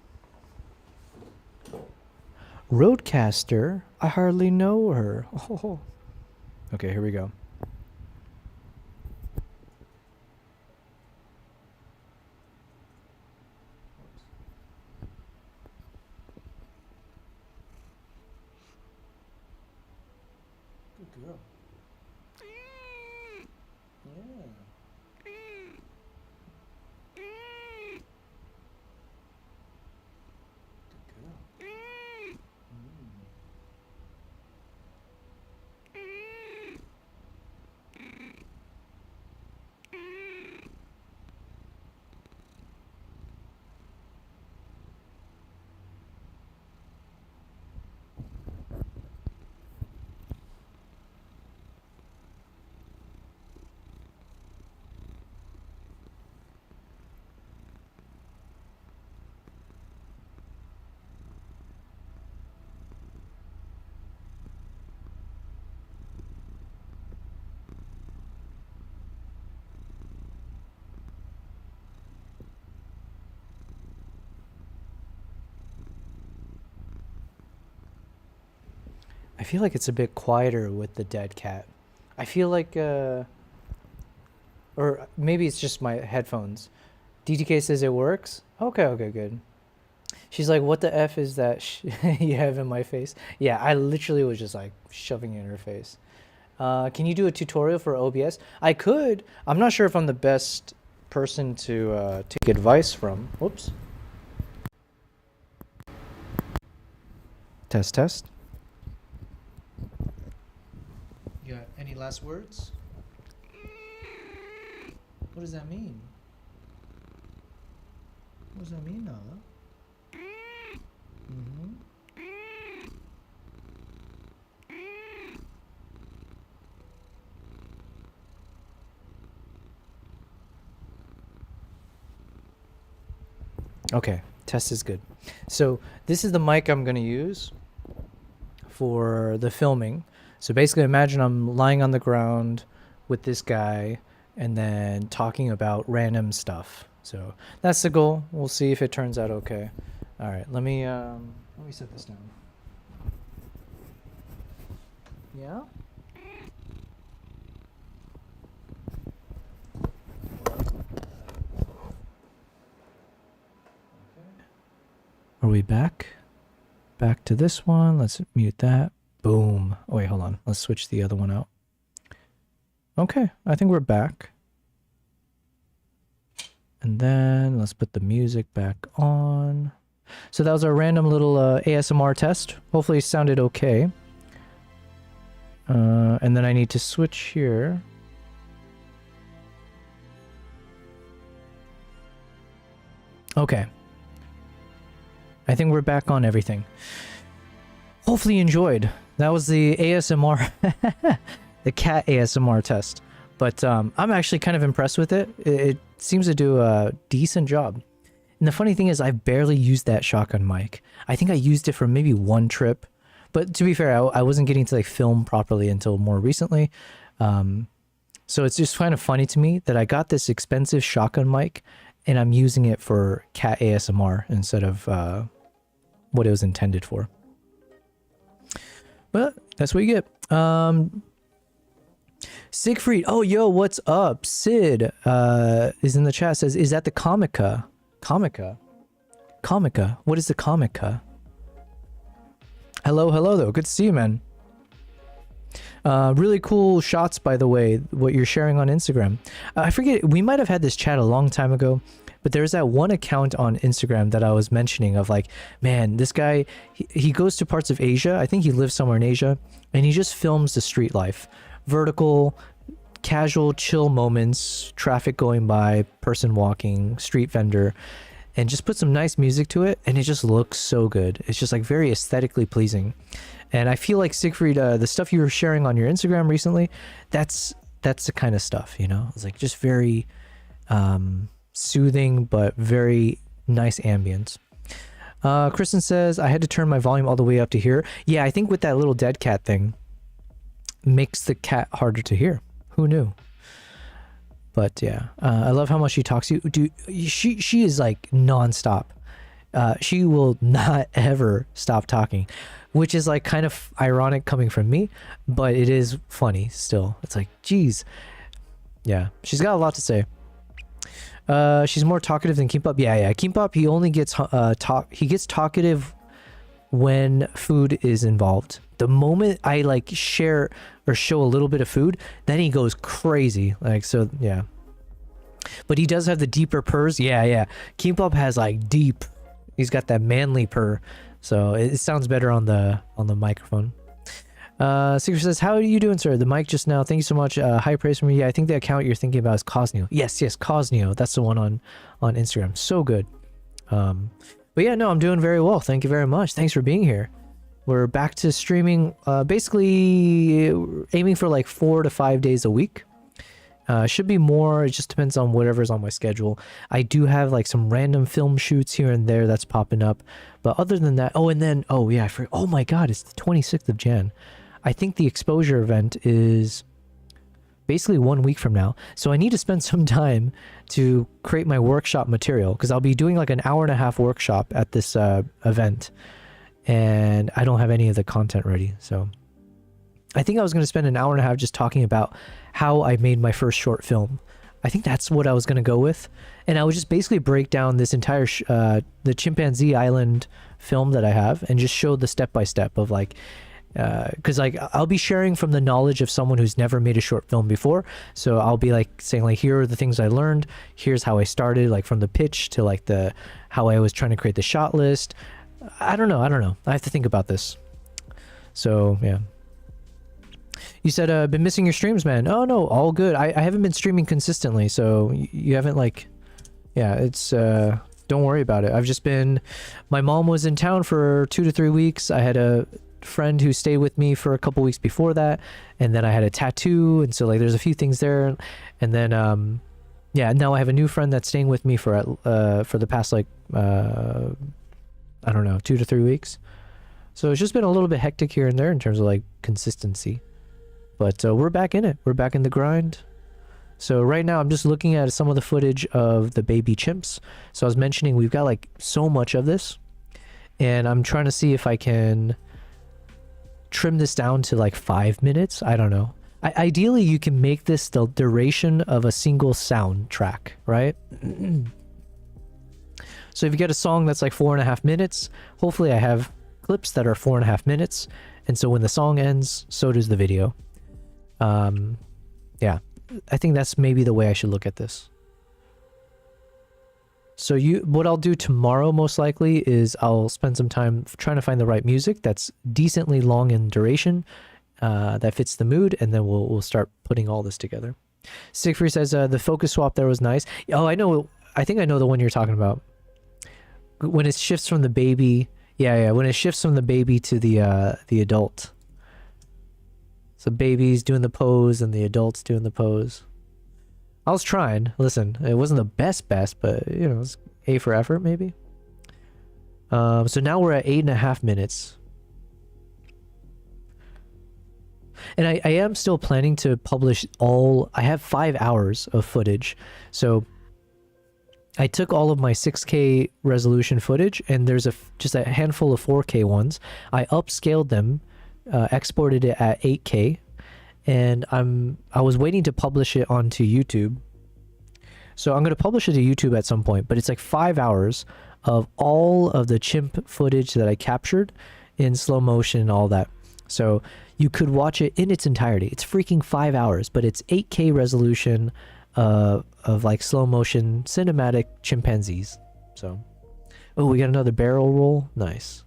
Rodecaster? I hardly know her. Oh. Okay, here we go. Good girl. Yeah. I feel like it's a bit quieter with the dead cat. I feel like Or maybe it's just my headphones. DTK says it works. Okay, okay, good. She's like, what the F is that you have in my face? Yeah, I literally was just like shoving it in her face. Can you do a tutorial for OBS? I could. I'm not sure if I'm the best person to take advice from. Whoops. Test, test. You got any last words? What does that mean? What does that mean, Nala? Mm-hmm. Okay, test is good. So this is the mic I'm going to use for the filming. So basically imagine I'm lying on the ground with this guy and then talking about random stuff. So that's the goal. We'll see if it turns out okay. All right, let me set this down. Yeah? Are we back? Back to this one. Let's mute that. Boom. Oh, wait, hold on. Let's switch the other one out. Okay, I think we're back. And then let's put the music back on. So that was our random little ASMR test. Hopefully it sounded okay. And then I need to switch here. Okay. I think we're back on everything. Hopefully you enjoyed. That was the ASMR, the cat ASMR test. But I'm actually kind of impressed with it. It seems to do a decent job. And the funny thing is I barely used that shotgun mic. I think I used it for maybe one trip. But to be fair, I wasn't getting to like film properly until more recently. So it's just kind of funny to me that I got this expensive shotgun mic and I'm using it for cat ASMR instead of what it was intended for. But that's what you get. Siegfried, oh yo, what's up? Sid is in the chat, says, is that the Comica? Comica? Comica? What is the Comica? Hello, hello though. Good to see you, man. Really cool shots, by the way, what you're sharing on Instagram. I forget, we might have had this chat a long time ago, but there's that one account on Instagram that I was mentioning of like, man, this guy, he goes to parts of Asia. I think he lives somewhere in Asia, and he just films the street life. Vertical, casual, chill moments, traffic going by, person walking, street vendor, and just put some nice music to it, and it just looks so good. It's just like very aesthetically pleasing. And I feel like Siegfried, the stuff you were sharing on your Instagram recently, that's the kind of stuff, you know? It's like just very soothing, but very nice ambience. Kristen says, I had to turn my volume all the way up to here. Yeah, I think with that little dead cat thing, makes the cat harder to hear. Who knew? But yeah, I love how much she talks to you. Dude, she is like nonstop. She will not ever stop talking, which is like kind of ironic coming from me, but it is funny still. It's like, geez. Yeah, she's got a lot to say. She's more talkative than Kimbap. Yeah. Kimbap, he only gets he gets talkative when food is involved. The moment I like share or show a little bit of food, then he goes crazy. Like, so yeah. But he does have the deeper purrs. Yeah. Kimbap has like deep. He's got that manly purr. So it sounds better on the microphone. Secret says, how are you doing, sir? The mic just now. Thank you so much. High praise from me. Yeah, I think the account you're thinking about is Cosneo. Yes, Cosneo. That's the one on Instagram. So good. But yeah, no, I'm doing very well. Thank you very much. Thanks for being here. We're back to streaming, basically aiming for like 4 to 5 days a week. Should be more. It just depends on whatever's on my schedule. I do have like some random film shoots here and there that's popping up. But other than that, oh yeah, I forgot. Oh my God, it's the 26th of Jan. I think the exposure event is basically 1 week from now. So I need to spend some time to create my workshop material because I'll be doing like an 1.5-hour workshop at this event. And I don't have any of the content ready. So I think I was going to spend an 1.5 hours just talking about how I made my first short film. I think that's what I was gonna go with, and I would just basically break down this entire the Chimpanzee Island film that I have, and just show the step by step of like, because like I'll be sharing from the knowledge of someone who's never made a short film before. So I'll be like saying like, here are the things I learned. Here's how I started, like from the pitch to like the how I was trying to create the shot list. I don't know. I have to think about this. So yeah. You said, been missing your streams, man. Oh no, all good. I haven't been streaming consistently, so you haven't like, yeah, it's, don't worry about it. I've just been, my mom was in town for 2 to 3 weeks. I had a friend who stayed with me for a couple weeks before that, and then I had a tattoo, and so like there's a few things there. And then, yeah, now I have a new friend that's staying with me for the past like, I don't know, 2 to 3 weeks. So it's just been a little bit hectic here and there in terms of like consistency. But we're back in it. We're back in the grind. So right now I'm just looking at some of the footage of the baby chimps. So I was mentioning we've got like so much of this. And I'm trying to see if I can trim this down to like 5 minutes. I don't know. Ideally, you can make this the duration of a single soundtrack, right? So if you get a song that's like 4.5 minutes, hopefully I have clips that are 4.5 minutes. And so when the song ends, so does the video. Yeah, I think that's maybe the way I should look at this. So what I'll do tomorrow most likely is I'll spend some time trying to find the right music that's decently long in duration, that fits the mood, and then we'll start putting all this together. Siegfried says, the focus swap there was nice. Oh, I think I know the one you're talking about. When it shifts from the baby, yeah, when it shifts from the baby to the adult. So baby's doing the pose and the adult's doing the pose. I was trying. Listen, it wasn't the best, but you know, it's A for effort maybe. So now we're at 8.5 minutes. And I am still planning to publish I have 5 hours of footage. So I took all of my 6K resolution footage, and there's just a handful of 4K ones. I upscaled them, exported it at 8K, and I was waiting to publish it onto YouTube. So I'm going to publish it to YouTube at some point, but it's like 5 hours of all of the chimp footage that I captured in slow motion and all that. So you could watch it in its entirety. It's freaking 5 hours, but it's 8K resolution of like slow motion cinematic chimpanzees. So, oh, we got another barrel roll. Nice.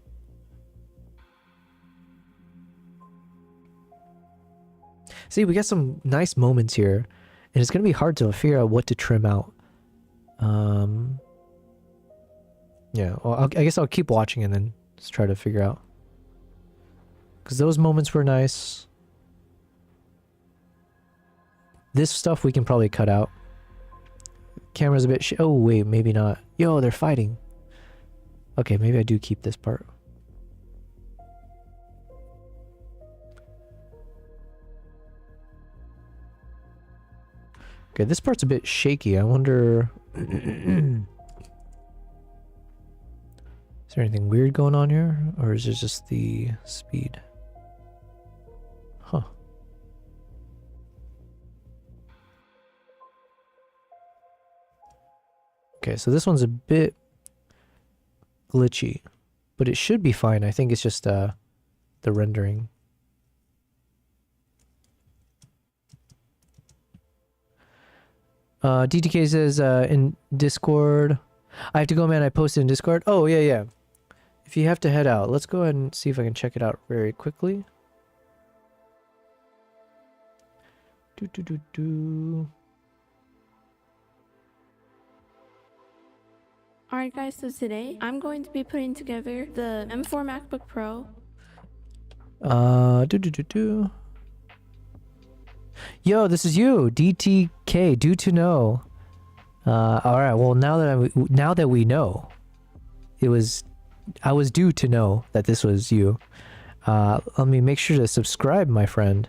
See, we got some nice moments here, and it's gonna be hard to figure out what to trim out. Yeah, well, I guess I'll keep watching and then just try to figure out, because those moments were nice. This stuff we can probably cut out. Camera's a bit oh wait, maybe not. Yo, they're fighting. Okay, maybe I do keep this part. Okay, this part's a bit shaky. I wonder... Is there anything weird going on here? Or is it just the speed? Huh. Okay, so this one's a bit glitchy, but it should be fine. I think it's just the rendering. DTK says in Discord, I have to go, man. I posted in Discord. Oh, yeah. If you have to head out, let's go ahead and see if I can check it out very quickly. Alright guys, so today I'm going to be putting together the M4 MacBook Pro. Yo, this is you, DTK, due to know. Alright, well now that we know, I was due to know that this was you. Let me make sure to subscribe, my friend.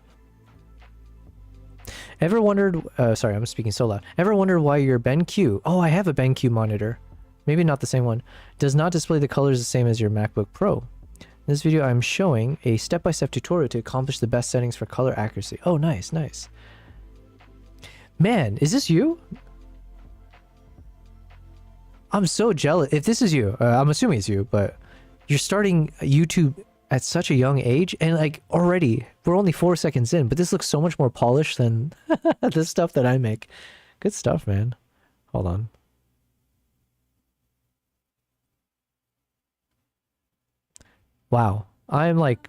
Ever wondered, sorry, I'm speaking so loud. Ever wondered why your BenQ, oh, I have a BenQ monitor. Maybe not the same one. Does not display the colors the same as your MacBook Pro. In this video, I'm showing a step-by-step tutorial to accomplish the best settings for color accuracy. Oh, nice. Man, is this you? I'm so jealous. If this is you, I'm assuming it's you, but you're starting YouTube at such a young age, and like already we're only 4 seconds in, but this looks so much more polished than the stuff that I make. Good stuff, man. Hold on. Wow. I'm like,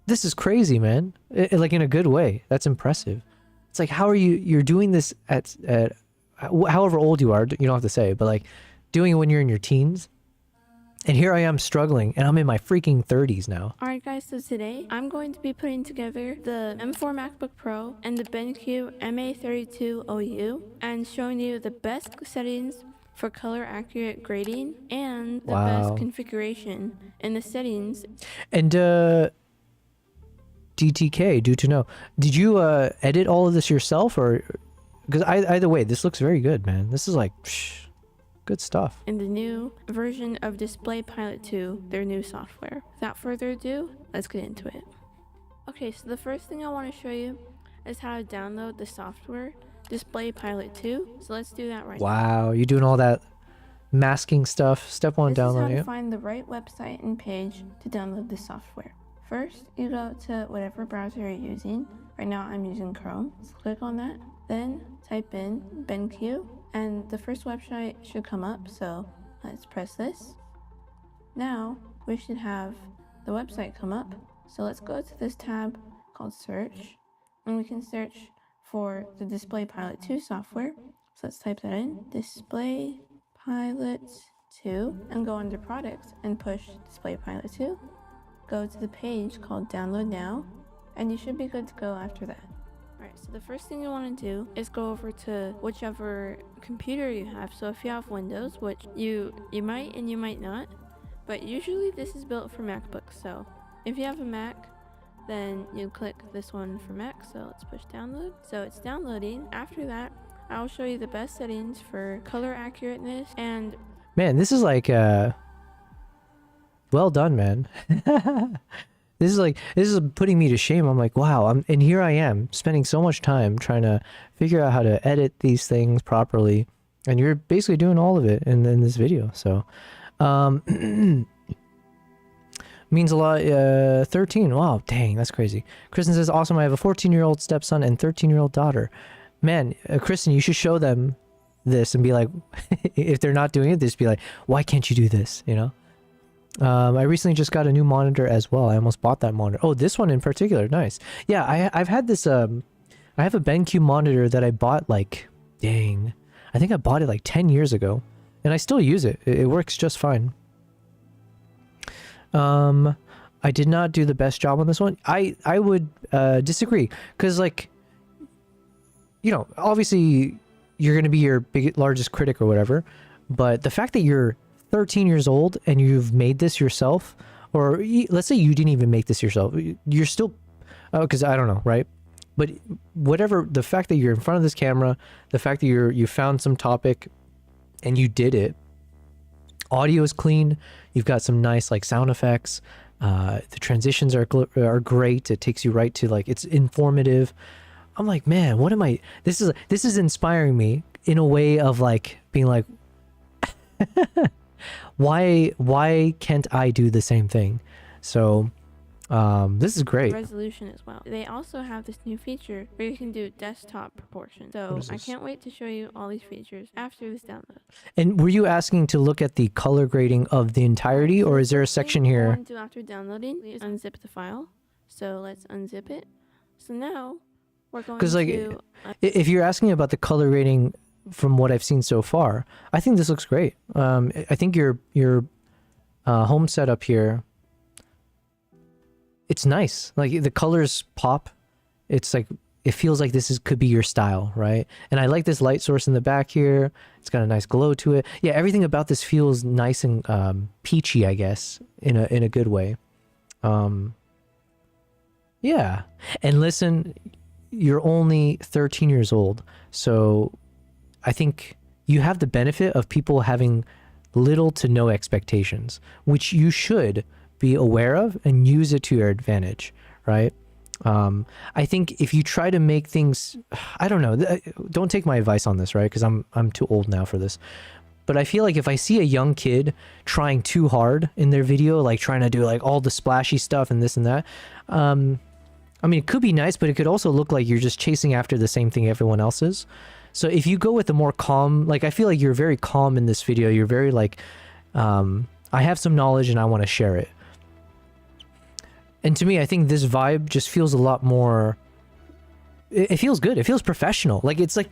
this is crazy, man. Like in a good way. That's impressive. It's like, how are you're doing this at however old you are, you don't have to say, but like doing it when you're in your teens. And here I am struggling, and I'm in my freaking 30s now. Alright guys, so today I'm going to be putting together the M4 MacBook Pro and the BenQ MA32OU and showing you the best settings for color accurate grading and the best configuration in the settings. And DTK, do to know, did you edit all of this yourself, or because either way, this looks very good, man. This is like good stuff. In the new version of Display Pilot 2, their new software. Without further ado, let's get into it. Okay, so the first thing I want to show you is how to download the software Display Pilot 2. So let's do that right now. Wow, you're doing all that masking stuff. Step one, download This is how to it. find the right website and page to download the software. First, you go to whatever browser you're using. Right now, I'm using Chrome. Let's click on that. Then type in BenQ, and the first website should come up. So let's press this. Now we should have the website come up. So let's go to this tab called Search, and we can search for the Display Pilot 2 software. So let's type that in, Display Pilot 2, and go under Products and push Display Pilot 2. Go to the page called Download Now, and you should be good to go after that. Alright, so the first thing you want to do is go over to whichever computer you have. So if you have Windows, which you might and you might not, but usually this is built for MacBooks. So if you have a Mac, then you click this one for Mac. So let's push download. So it's downloading. After that, I'll show you the best settings for color accurateness and... Man, this is like well done, man. This is putting me to shame. I'm like, wow, and here I am spending so much time trying to figure out how to edit these things properly, and you're basically doing all of it in this video. So means a lot. 13. Wow, dang, that's crazy. Kristen says, awesome. I have a 14-year-old stepson and 13-year-old daughter. Man, Kristen, you should show them this and be like, if they're not doing it, just be like, why can't you do this? You know. I recently just got a new monitor as well. I almost bought that monitor. Oh, this one in particular. Nice. Yeah, I've had this, I have a BenQ monitor that I bought like, dang, I think I bought it like 10 years ago, and I still use it. It works just fine. I did not do the best job on this one. I would disagree, because like, you know, obviously you're going to be your largest critic or whatever, but the fact that you're 13 years old and you've made this yourself, or let's say you didn't even make this yourself, you're still, because I don't know, right? But whatever, the fact that you're in front of this camera, the fact that you found some topic and you did it, audio is clean, you've got some nice like sound effects, the transitions are great, it takes you right to like, it's informative. I'm like, man, what am I, this is inspiring me in a way of like being like, why can't I do the same thing? So this is great. Resolution as well. They also have this new feature where you can do desktop proportion. So I can't wait to show you all these features after this download. And were you asking to look at the color grading of the entirety, or is there a section here? What I want to do after downloading is unzip the file. So let's unzip it. So now we're going to... Because like, if you're asking about the color grading from what I've seen so far, I think this looks great. I think your home setup here, it's nice. Like the colors pop. It's like, it feels like could be your style, right? And I like this light source in the back here. It's got a nice glow to it. Yeah, everything about this feels nice and peachy, I guess, in a good way. Yeah. And listen, you're only 13 years old, so I think you have the benefit of people having little to no expectations, which you should be aware of and use it to your advantage, right? I think if you try to make things, I don't know, don't take my advice on this, right? Because I'm too old now for this. But I feel like if I see a young kid trying too hard in their video, like trying to do like all the splashy stuff and this and that, I mean, it could be nice, but it could also look like you're just chasing after the same thing everyone else is. So if you go with a more calm, like I feel like you're very calm in this video. You're very like, I have some knowledge and I want to share it. And to me, I think this vibe just feels a lot more, it feels good. It feels professional. Like it's like,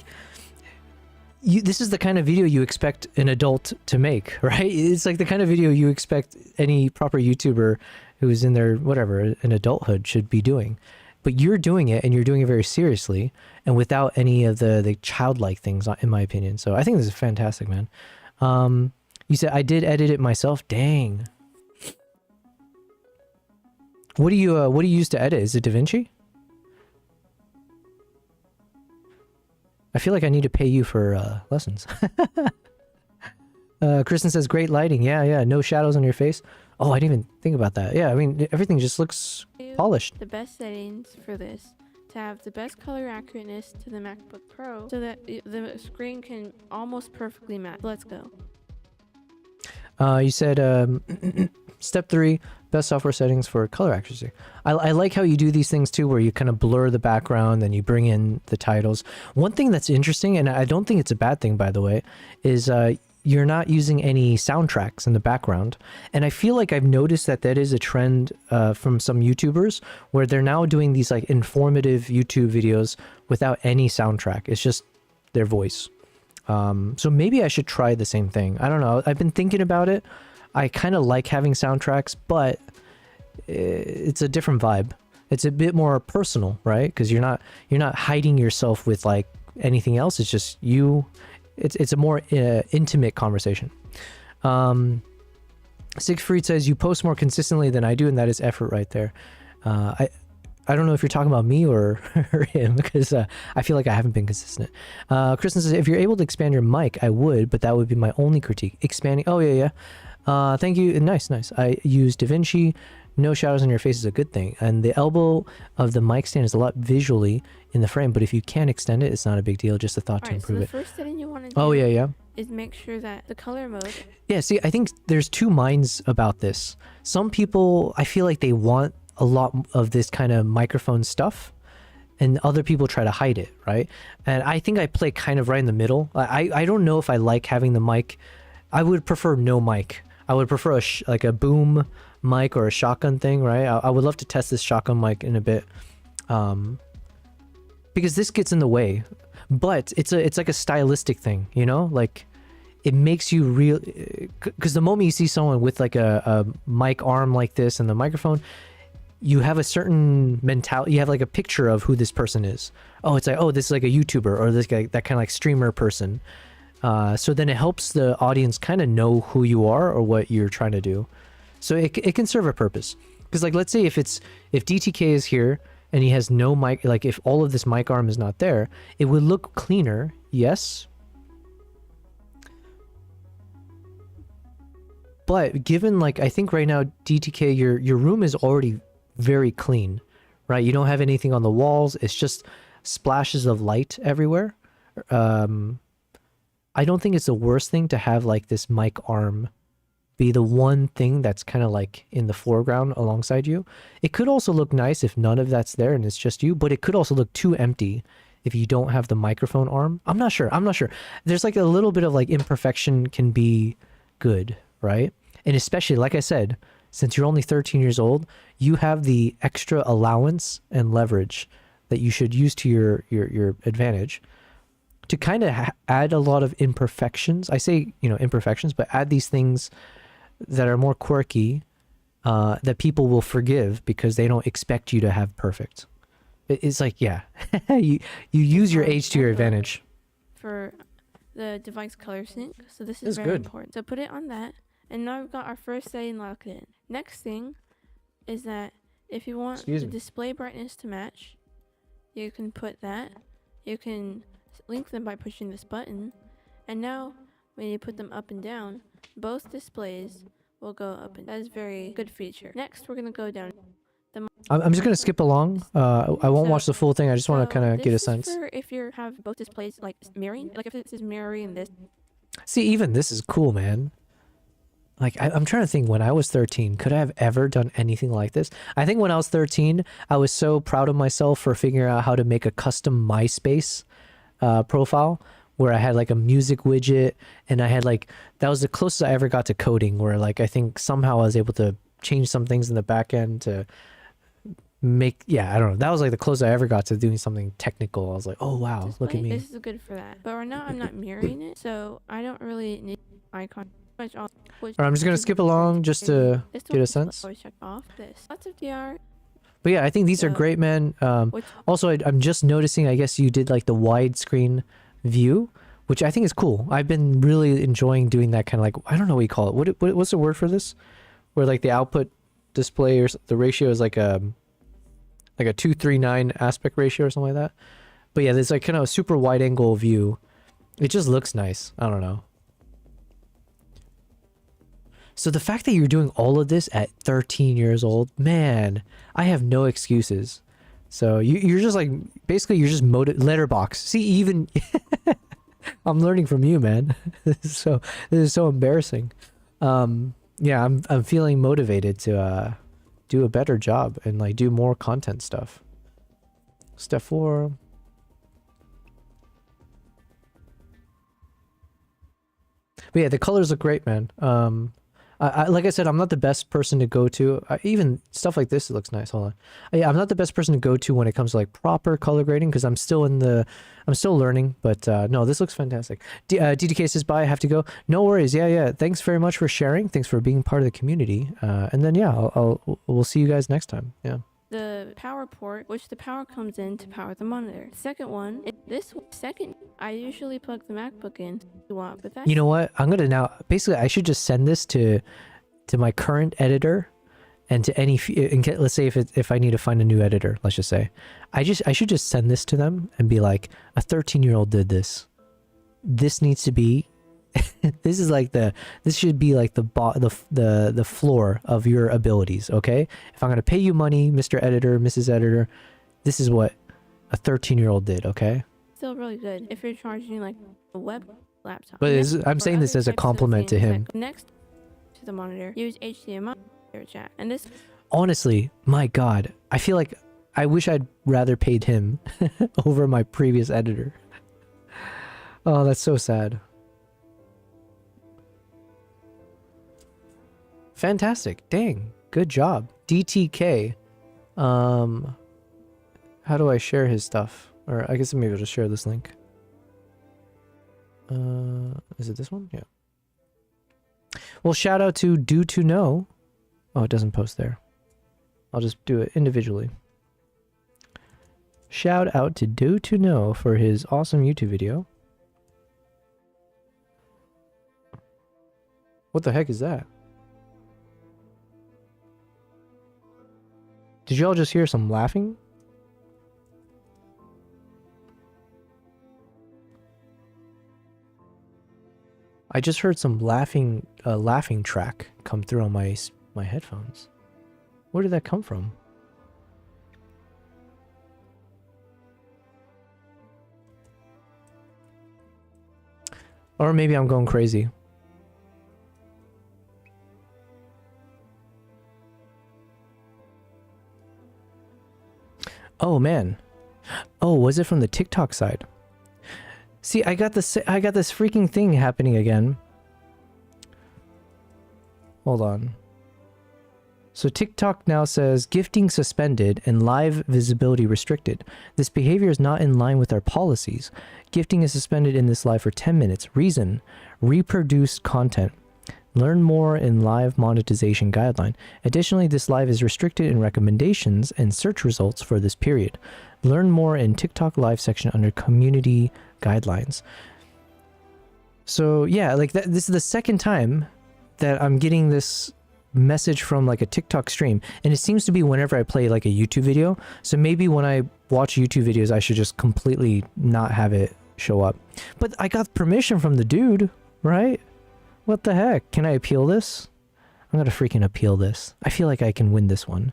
this is the kind of video you expect an adult to make, right? It's like the kind of video you expect any proper YouTuber who's in their, whatever, an adulthood should be doing. But you're doing it and you're doing it very seriously and without any of the childlike things, in my opinion. So I think this is fantastic, man. You said I did edit it myself. Dang. What do you use to edit? Is it DaVinci? I feel like I need to pay you for lessons. Kristen says, great lighting. Yeah. No shadows on your face. Oh, I didn't even think about that. Yeah, I mean, everything just looks polished. The best settings for this to have the best color accurateness to the MacBook Pro so that the screen can almost perfectly match. Let's go. You said step 3, best software settings for color accuracy. I like how you do these things too, where you kind of blur the background and you bring in the titles. One thing that's interesting, and I don't think it's a bad thing, by the way, is you're not using any soundtracks in the background. And I feel like I've noticed that is a trend from some YouTubers where they're now doing these like informative YouTube videos without any soundtrack. It's just their voice. So maybe I should try the same thing. I don't know. I've been thinking about it. I kind of like having soundtracks, but it's a different vibe. It's a bit more personal, right? Because you're not hiding yourself with like anything else. It's just you. It's a more intimate conversation. Siegfried says you post more consistently than I do, and that is effort right there. I don't know if you're talking about me or him, because I feel like I haven't been consistent. Kristen says, if you're able to expand your mic, I would, but that would be my only critique. Expanding, oh yeah. Thank you, nice. I use DaVinci. No shadows on your face is a good thing. And the elbow of the mic stand is a lot visually in the frame, but if you can extend it, it's not a big deal, just a thought to improve it. So the first setting you want to do is make sure that the color mode... Yeah, see, I think there's two minds about this. Some people, I feel like they want a lot of this kind of microphone stuff, and other people try to hide it, right? And I think I play kind of right in the middle. I don't know if I like having the mic. I would prefer no mic. I would prefer like a boom mic or a shotgun thing, right? I would love to test this shotgun mic in a bit, because this gets in the way. But it's like a stylistic thing, you know? Like, it makes you real, because the moment you see someone with like a mic arm like this and the microphone, you have a certain mentality, you have like a picture of who this person is. Oh, it's like, oh, this is like a YouTuber, or this guy, that kind of like streamer person. So then it helps the audience kind of know who you are or what you're trying to do. So it can serve a purpose. Because like, let's say if DTK is here and he has no mic, like if all of this mic arm is not there, it would look cleaner, yes. But given like, I think right now, DTK, your room is already very clean, right? You don't have anything on the walls. It's just splashes of light everywhere. I don't think it's the worst thing to have like this mic arm be the one thing that's kind of like in the foreground alongside you. It could also look nice if none of that's there and it's just you, but it could also look too empty if you don't have the microphone arm. I'm not sure. There's like a little bit of like imperfection can be good, right? And especially, like I said, since you're only 13 years old, you have the extra allowance and leverage that you should use to your advantage to kind of add a lot of imperfections. I say, imperfections, but add these things that are more quirky, that people will forgive because they don't expect you to have perfect. It's like, yeah, you use your age to your advantage. For the device color sync, so this is very important. So put it on that, and now we've got our first setting locked in. Next thing is that if you want the display brightness to match, you can put that. You can link them by pushing this button, and now when you put them up and down, both displays will go up, and that is a very good feature. Next, we're going to go down I'm just gonna skip along. I won't watch the full thing. I just want to kind of get a sense. For if you have both displays like mirroring, like if this is mirroring this. See, even this is cool, man. Like, I'm trying to think, when I was 13, could I have ever done anything like this? I think when I was 13, I was so proud of myself for figuring out how to make a custom MySpace profile where I had like a music widget, and I had like, that was the closest I ever got to coding, where like I think somehow I was able to change some things in the back end to make, yeah, I don't know. That was like the closest I ever got to doing something technical. I was like, oh wow, look at me. This is good for that. But right now I'm not mirroring it, so I don't really need icon. Alright, I'm just gonna skip along just to get a sense. Check off this. Lots of DR. But yeah, I think these are great, man. Also, I'm just noticing, I guess you did like the widescreen view, which I think is cool. I've been really enjoying doing that kind of like, I don't know what you call it. What's the word for this? Where like the output display or the ratio is like a 2:3:9 aspect ratio or something like that. But yeah, there's like kind of a super wide angle view. It just looks nice. I don't know. So the fact that you're doing all of this at 13 years old, man, I have no excuses. So you're just like, basically you're just letterbox. See, even I'm learning from you, man. This is so embarrassing. Yeah, I'm feeling motivated to do a better job and like do more content stuff. Step 4. But yeah, the colors look great, man. Like I said, I'm not the best person to go to. Even stuff like this, it looks nice. Hold on. Yeah, I'm not the best person to go to when it comes to like proper color grading because I'm still learning. But no, this looks fantastic. DDK says bye. I have to go. No worries. Yeah. Thanks very much for sharing. Thanks for being part of the community. And then yeah, we'll see you guys next time. Yeah. The power port, which the power comes in to power the monitor. Second one, I usually plug the MacBook in. But that's, you know what? I'm gonna now. Basically, I should just send this to my current editor, and to any. Let's say if I need to find a new editor, let's just say, I should just send this to them and be like, a 13-year-old did this. This needs to be. This should be like the floor of your abilities, okay? If I'm gonna pay you money, Mr. Editor, Mrs. Editor, this is what a 13-year-old did, okay? Still really good if you're charging like a web laptop. But I'm saying this as a compliment to him. Next to the monitor, use HDMI jack, and this. Honestly, my God, I feel like I wish I'd rather paid him over my previous editor. Oh, that's so sad. Fantastic. Dang. Good job. DTK. How do I share his stuff? Or I guess maybe I'll just share this link. Is it this one? Yeah. Well, shout out to Do To Know. Oh, it doesn't post there. I'll just do it individually. Shout out to Do To Know for his awesome YouTube video. What the heck is that? Did y'all just hear some laughing? I just heard some laughing track come through on my headphones. Where did that come from? Or maybe I'm going crazy. Oh man. Oh, was it from the TikTok side? See, I got this freaking thing happening again. Hold on. So TikTok now says gifting suspended and live visibility restricted. This behavior is not in line with our policies. Gifting is suspended in this live for 10 minutes. Reason: reproduced content. Learn more in live monetization guideline. Additionally, this live is restricted in recommendations and search results for this period. Learn more in TikTok live section under community guidelines. So yeah, like this is the second time that I'm getting this message from like a TikTok stream, and it seems to be whenever I play like a YouTube video. So maybe when I watch YouTube videos, I should just completely not have it show up. But I got permission from the dude, right? What the heck? Can I appeal this? I'm gonna freaking appeal this. I feel like I can win this one.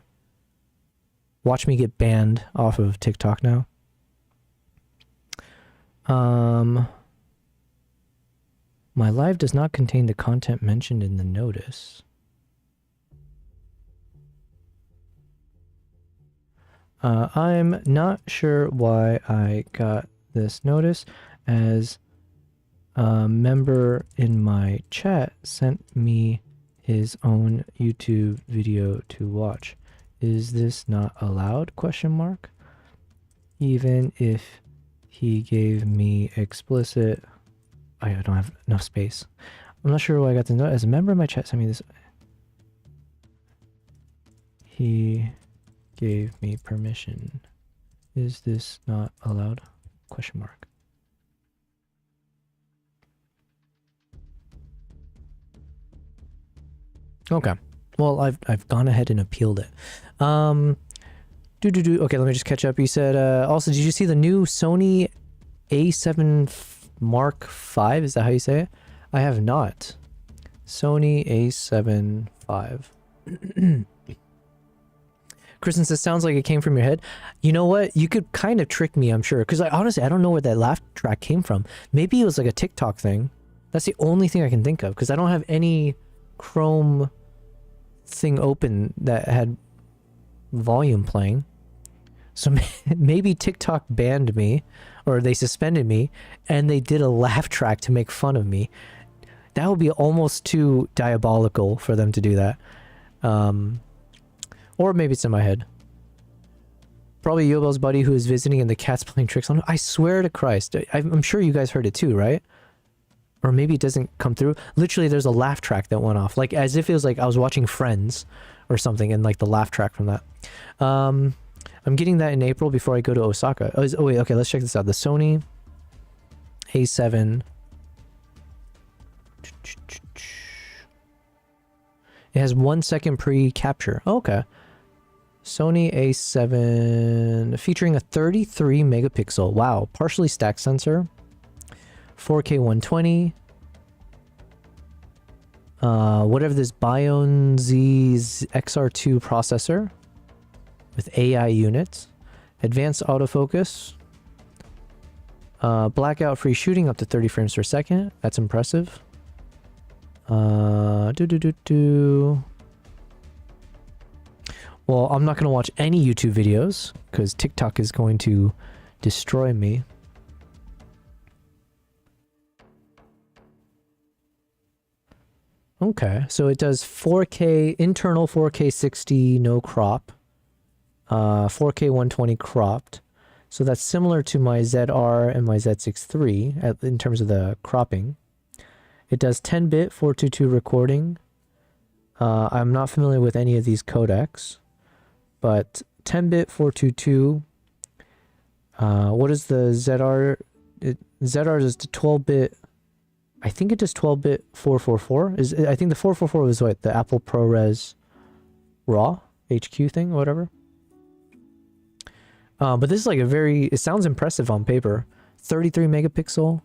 Watch me get banned off of TikTok now. My live does not contain the content mentioned in the notice. I'm not sure why I got this notice, as a member in my chat sent me his own YouTube video to watch. Is this not allowed? Question mark. Even if he gave me explicit... I don't have enough space. I'm not sure why I got the note. As a member of my chat sent me this... He gave me permission. Is this not allowed? Question mark. Okay. Well, I've gone ahead and appealed it. Okay, let me just catch up. You said also, did you see the new Sony A7 Mark V? Is that how you say it? I have not. Sony A7 V. Kristen says, sounds like it came from your head. You know what? You could kind of trick me, I'm sure. Because honestly, I don't know where that laugh track came from. Maybe it was like a TikTok thing. That's the only thing I can think of. Because I don't have any Chrome thing open that had volume playing. So maybe TikTok banned me. Or they suspended me. And they did a laugh track to make fun of me. That would be almost too diabolical for them to do that. Or maybe it's in my head. Probably Yobel's buddy who is visiting and the cat's playing tricks on him. I swear to Christ. I'm sure you guys heard it too, right? Or maybe it doesn't come through. Literally, there's a laugh track that went off. Like, as if it was like I was watching Friends or something, and like the laugh track from that. I'm getting that in April before I go to Osaka. Oh wait, okay, let's check this out. The Sony A7. It has 1 second pre-capture. Oh, okay. Sony A7 featuring a 33 megapixel. Wow. Partially stacked sensor. 4K 120. Whatever this Bione Z XR2 processor with AI units. Advanced autofocus. Blackout free shooting up to 30 frames per second. That's impressive. Well, I'm not going to watch any YouTube videos because TikTok is going to destroy me. Okay, so it does 4K, internal 4K 60, no crop. 4K 120 cropped. So that's similar to my ZR and my Z6 III in terms of the cropping. It does 10-bit 422 recording. I'm not familiar with any of these codecs. But 10-bit 422. What is the ZR? ZR is the 12-bit. I think it does 12-bit 444. I think the 444 was what, the Apple ProRes RAW HQ thing, or whatever. But this is like it sounds impressive on paper. 33 megapixel.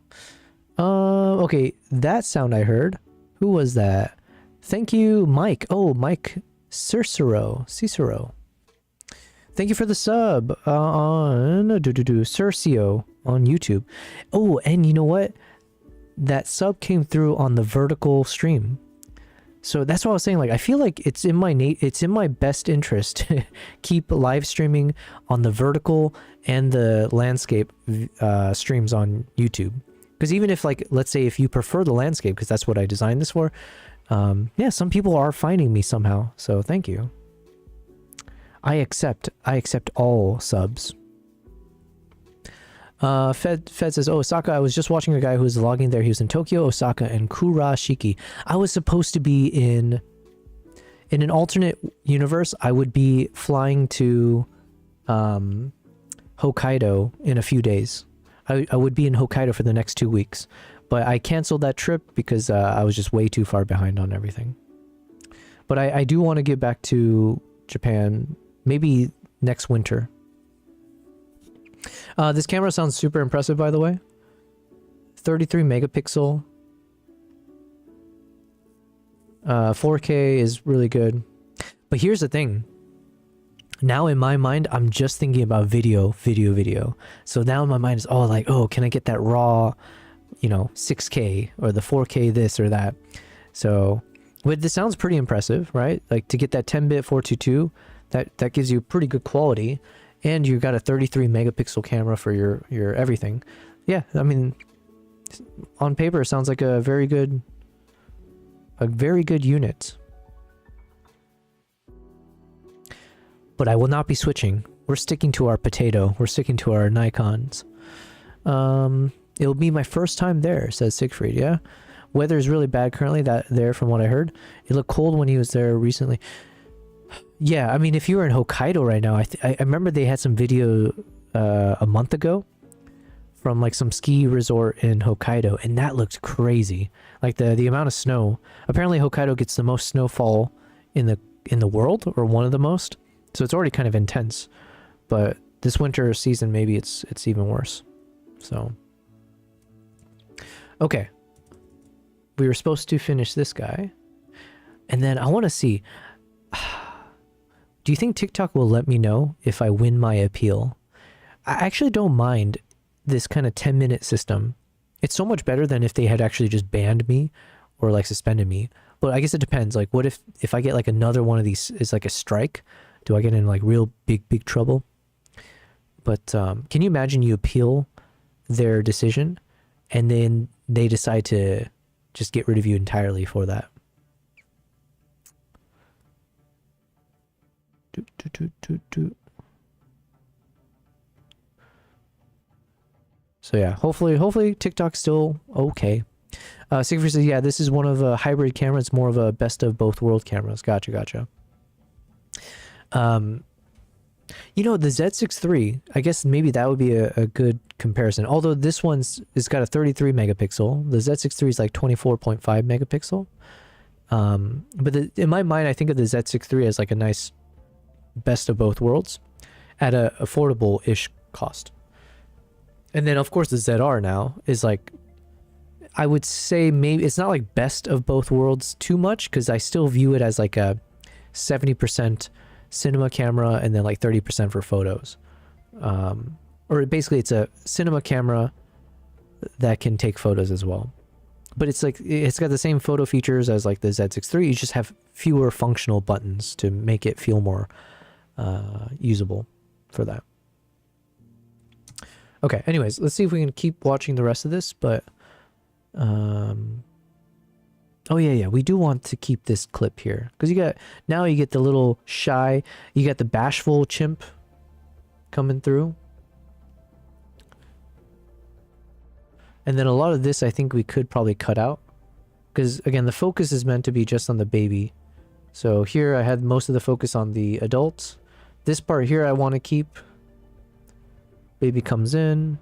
Okay, that sound I heard. Who was that? Thank you, Mike. Oh, Mike Cicero. Thank you for the sub on Cercio on YouTube. Oh, and you know what? That sub came through on the vertical stream. So that's what I was saying. Like, I feel like it's in my best interest to keep live streaming on the vertical and the landscape streams on YouTube. Because even if, like, let's say if you prefer the landscape, because that's what I designed this for, yeah, some people are finding me somehow. So thank you. I accept all subs. Fed says, oh, Osaka, I was just watching a guy who was vlogging there. He was in Tokyo, Osaka, and Kurashiki. I was supposed to be in an alternate universe. I would be flying to Hokkaido in a few days. I would be in Hokkaido for the next 2 weeks. But I canceled that trip because I was just way too far behind on everything. But I do want to get back to Japan maybe next winter. This camera sounds super impressive, by the way. 33 megapixel. 4K is really good. But here's the thing. Now in my mind, I'm just thinking about video. So now in my mind is all like, oh, can I get that raw, 6K or the 4K this or that? So, but this sounds pretty impressive, right? Like to get that 10-bit 422, that gives you pretty good quality, and you got a 33 megapixel camera for your everything. Yeah, I mean, on paper, it sounds like a very good unit. But I will not be switching. We're sticking to our potato. We're sticking to our Nikons. It'll be my first time there, says Siegfried. Yeah, weather is really bad currently. There, from what I heard, it looked cold when he was there recently. Yeah, I mean, if you were in Hokkaido right now, I remember they had some video a month ago from like some ski resort in Hokkaido, and that looked crazy. Like the amount of snow. Apparently, Hokkaido gets the most snowfall in the world, or one of the most. So it's already kind of intense. But this winter season, maybe it's even worse. So, okay, we were supposed to finish this guy, and then I want to see. Do you think TikTok will let me know if I win my appeal? I actually don't mind this kind of 10-minute system. It's so much better than if they had actually just banned me or like suspended me. But I guess it depends. Like, what if I get like another one of these is like a strike? Do I get in like real big trouble? But can you imagine you appeal their decision and then they decide to just get rid of you entirely for that? So yeah, hopefully TikTok's still okay. Siegfried says, yeah, this is one of a hybrid camera. It's more of a best of both world cameras. Gotcha. The Z6 III, I guess maybe that would be a good comparison. Although this one's got a 33 megapixel. The Z6 III is like 24.5 megapixel. But in my mind, I think of the Z6 III as like a nice best of both worlds at a affordable-ish cost. And then of course the ZR now is like, I would say maybe it's not like best of both worlds too much, because I still view it as like a 70% cinema camera and then like 30% for photos. Or basically it's a cinema camera that can take photos as well. But it's like, it's got the same photo features as like the Z6 III. You just have fewer functional buttons to make it feel more usable for that. Okay, anyways, let's see if we can keep watching the rest of this, but oh yeah, we do want to keep this clip here, because you get the little shy, you got the bashful chimp coming through, and then a lot of this I think we could probably cut out, because again the focus is meant to be just on the baby. So here I had most of the focus on the adult. This part here I want to keep. Baby comes in.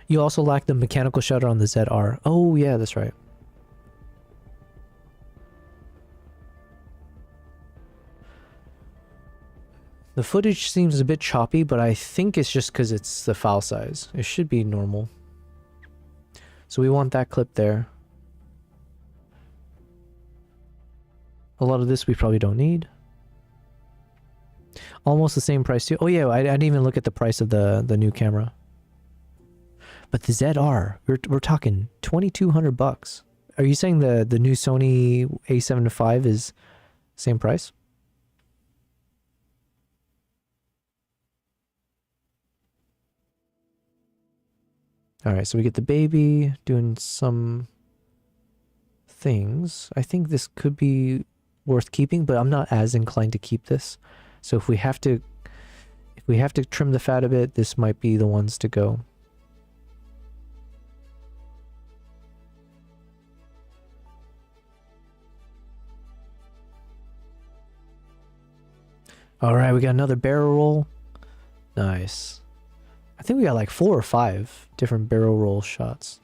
You also lack the mechanical shutter on the ZR. Oh yeah, that's right. The footage seems a bit choppy, but I think it's just because it's the file size. It should be normal. So we want that clip there. A lot of this we probably don't need. Almost the same price too. Oh yeah, I didn't even look at the price of the new camera. But the ZR, we're talking $2,200. Are you saying the new Sony A7 IV is same price? All right, so we get the baby doing some things. I think this could be worth keeping, but I'm not as inclined to keep this. So if we have to trim the fat a bit, this might be the ones to go. All right, we got another barrel roll. Nice. I think we got like 4 or 5 different barrel roll shots.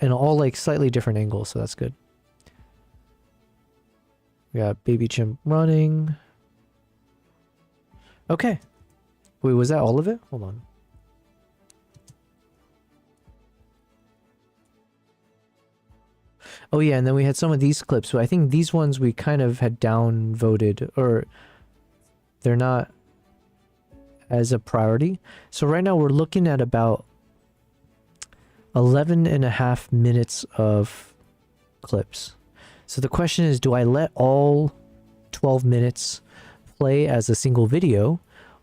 And all like slightly different angles, so that's good. We got baby chimp running. Okay. Wait, was that all of it? Hold on. Oh yeah, and then we had some of these clips. So I think these ones we kind of had downvoted, or they're not as a priority. So right now we're looking at about 11.5 minutes of clips. So the question is, do I let all 12 minutes play as a single video,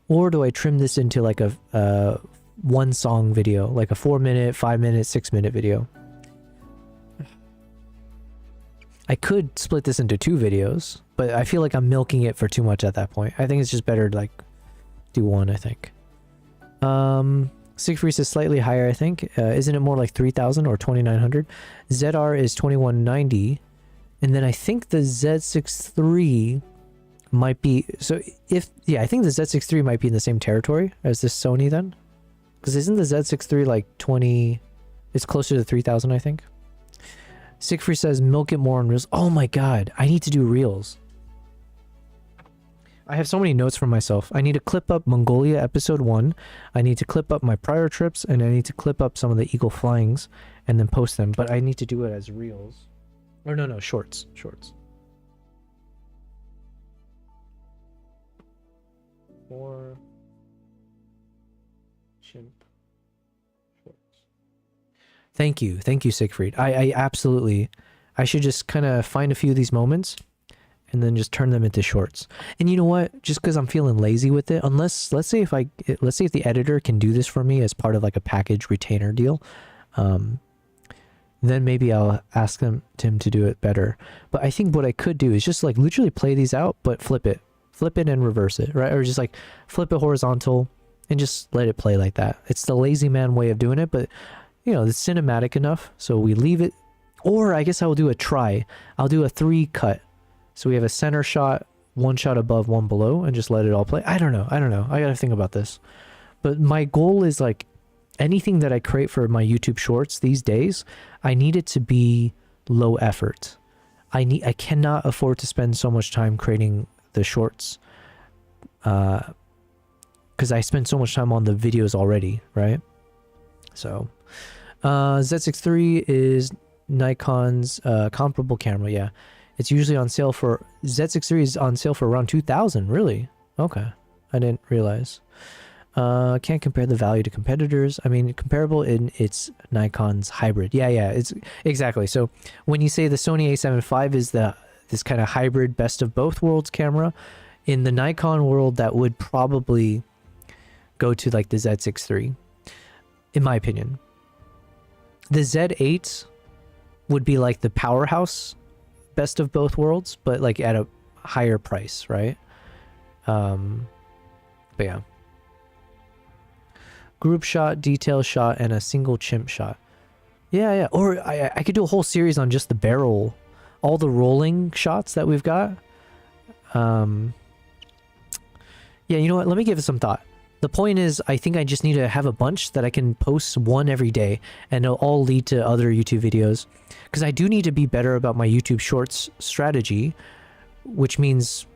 or do I trim this into like a one song video, like a 4-minute, 5-minute, 6-minute video? I could split this into 2 videos, but I feel like I'm milking it for too much at that point. I think it's just better to like do one, I think. Siegfried is slightly higher, I think. Isn't it more like 3,000 or 2,900? ZR is 2,190. And then I think the Z6 III might be... So if... Yeah, I think the Z6 III might be in the same territory as this Sony then. Because isn't the Z6 III like 20... It's closer to 3,000, I think. Siegfried says, milk it more on Reels. Oh my god, I need to do Reels. I have so many notes for myself. I need to clip up Mongolia episode 1. I need to clip up my prior trips, and I need to clip up some of the eagle flyings and then post them. But I need to do it as Reels. Or no, shorts. Shorts. More chimp shorts. Thank you, Siegfried. I absolutely... I should just kind of find a few of these moments and then just turn them into shorts. And you know what? Just because I'm feeling lazy with it, unless let's say if the editor can do this for me as part of like a package retainer deal, then maybe I'll ask Tim to do it better. But I think what I could do is just like literally play these out, but flip it and reverse it, right? Or just like flip it horizontal and just let it play like that. It's the lazy man way of doing it, but you know, it's cinematic enough, so we leave it. Or I guess I will do a try. I'll do a 3 cut. So we have a center shot, 1 shot above, 1 below, and just let it all play. I don't know. I gotta think about this. But my goal is like anything that I create for my YouTube shorts these days, I need it to be low effort. I cannot afford to spend so much time creating the shorts because I spend so much time on the videos already, right? So Z6 III is Nikon's comparable camera, yeah. It's usually on sale for... Z6 III is on sale for around 2,000, really? Okay. I didn't realize. Can't compare the value to competitors. I mean, comparable in its Nikon's hybrid. Yeah, it's... Exactly. So, when you say the Sony a7 IV is this kind of hybrid best of both worlds camera, in the Nikon world, that would probably go to, like, the Z6 III, in my opinion. The Z8 would be, like, the powerhouse best of both worlds, but like at a higher price, right? But yeah, group shot, detail shot, and a single chimp shot. Yeah. Or I could do a whole series on just the barrel, all the rolling shots that we've got. Yeah, you know what, let me give it some thought. The point is, I think I just need to have a bunch that I can post one every day, and it'll all lead to other YouTube videos. Because I do need to be better about my YouTube Shorts strategy, which means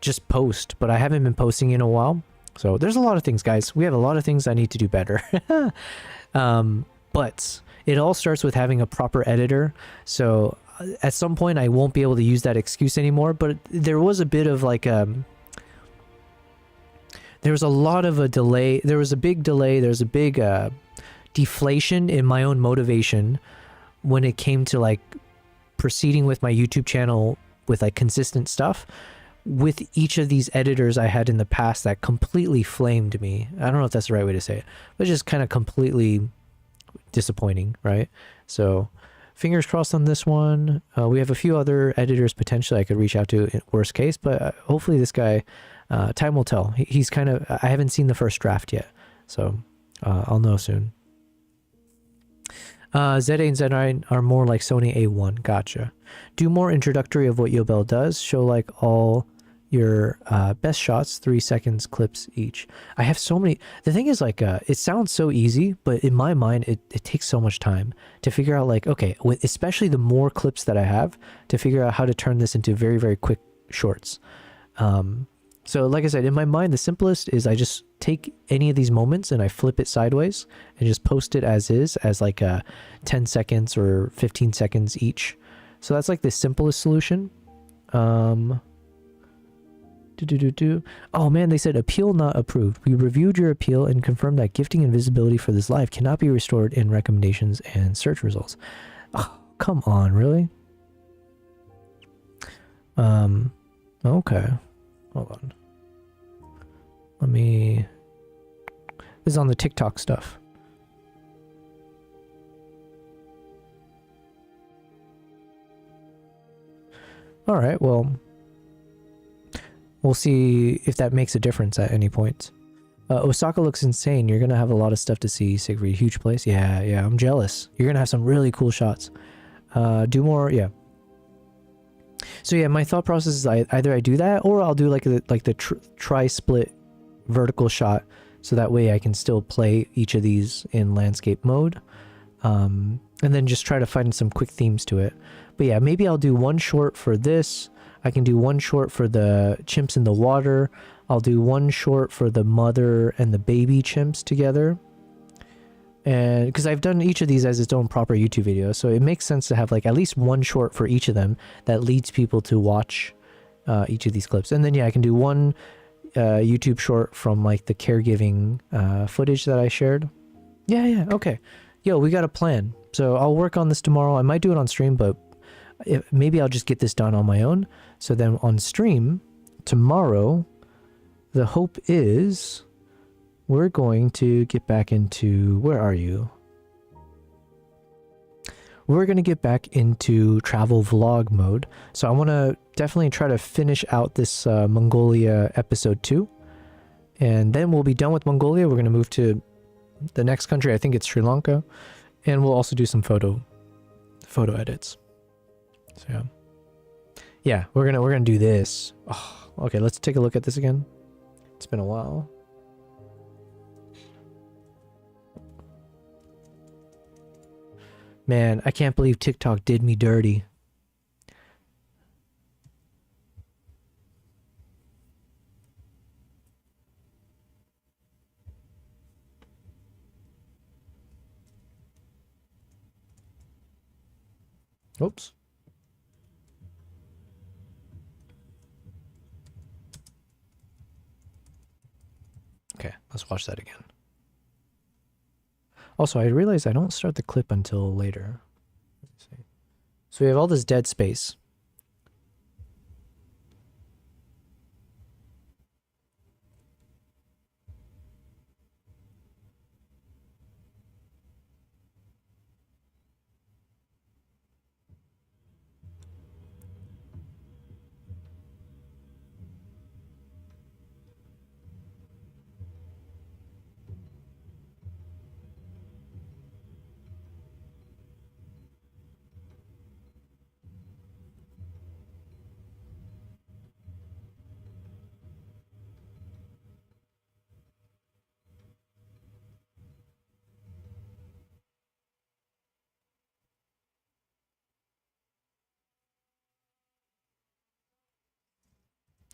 just post. But I haven't been posting in a while. So there's a lot of things, guys. We have a lot of things I need to do better. But it all starts with having a proper editor. So at some point, I won't be able to use that excuse anymore. But there was a bit of like... there was a lot of a delay. There was a big delay. There's a big deflation in my own motivation when it came to like proceeding with my YouTube channel with like consistent stuff. With each of these editors I had in the past that completely flamed me. I don't know if that's the right way to say it, but just kind of completely disappointing, right? So fingers crossed on this one. We have a few other editors potentially I could reach out to in worst case, but hopefully this guy... time will tell. He's kind of... I haven't seen the first draft yet, so I'll know soon. Z8 and Z9 are more like Sony A1. Gotcha. Do more introductory of what Yobel does. Show like all your best shots, 3 seconds clips each. I have so many... The thing is like, it sounds so easy, but in my mind, it takes so much time to figure out like, okay, especially the more clips that I have, to figure out how to turn this into very, very quick shorts. So like I said, in my mind, the simplest is I just take any of these moments and I flip it sideways and just post it as is, as like 10 seconds or 15 seconds each. So that's like the simplest solution. Oh man, they said appeal not approved. We reviewed your appeal and confirmed that gifting and visibility for this live cannot be restored in recommendations and search results. Oh, come on, really? Okay. Hold on. Let me... This is on the TikTok stuff. Alright, well... We'll see if that makes a difference at any point. Osaka looks insane. You're gonna have a lot of stuff to see, Siegfried. Huge place. Yeah, I'm jealous. You're gonna have some really cool shots. Do more, yeah. So yeah, my thought process is either I do that, or I'll do like the tri-split vertical shot, so that way I can still play each of these in landscape mode. And then just try to find some quick themes to it. But yeah, maybe I'll do one short for this. I can do one short for the chimps in the water. I'll do one short for the mother and the baby chimps together. And because I've done each of these as its own proper YouTube video, so it makes sense to have like at least one short for each of them that leads people to watch each of these clips. And then yeah, I can do one YouTube short from like the caregiving footage that I shared. Yeah, okay. Yo, we got a plan. So I'll work on this tomorrow. I might do it on stream, but maybe I'll just get this done on my own. So then on stream tomorrow, the hope is we're going to get back into... Where are you? We're going to get back into travel vlog mode. So I want to definitely try to finish out this Mongolia episode 2. And then we'll be done with Mongolia. We're going to move to the next country. I think it's Sri Lanka. And we'll also do some photo edits. So yeah, we're gonna do this. Oh, okay, let's take a look at this again. It's been a while. Man, I can't believe TikTok did me dirty. Oops. Okay, let's watch that again. Also, I realized I don't start the clip until later. Let's see. So we have all this dead space.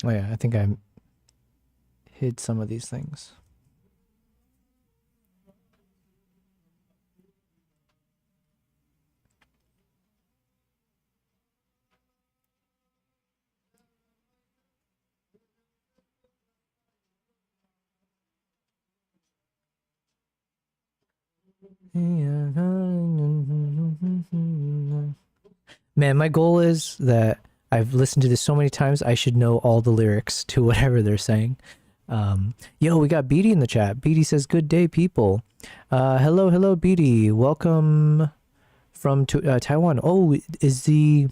Oh yeah, I think I hid some of these things. Man, my goal is that I've listened to this so many times, I should know all the lyrics to whatever they're saying. Yo, we got Beatty in the chat. Beatty says, good day, people. Hello, Beatty. Welcome from Taiwan. Oh, did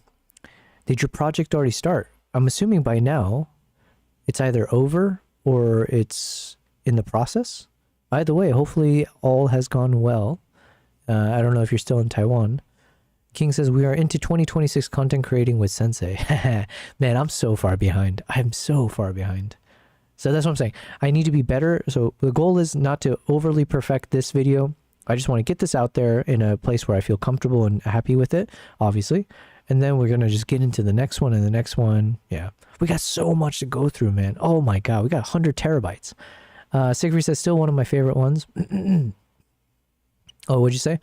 your project already start? I'm assuming by now it's either over or it's in the process. Either way, hopefully all has gone well. I don't know if you're still in Taiwan. King says, we are into 2026 content creating with Sensei. Man, I'm so far behind. I'm so far behind. So that's what I'm saying. I need to be better. So the goal is not to overly perfect this video. I just want to get this out there in a place where I feel comfortable and happy with it, obviously. And then we're going to just get into the next one and the next one. Yeah. We got so much to go through, man. Oh my God. We got 100 terabytes. Siegfried says, still one of my favorite ones. Oh, what'd you say?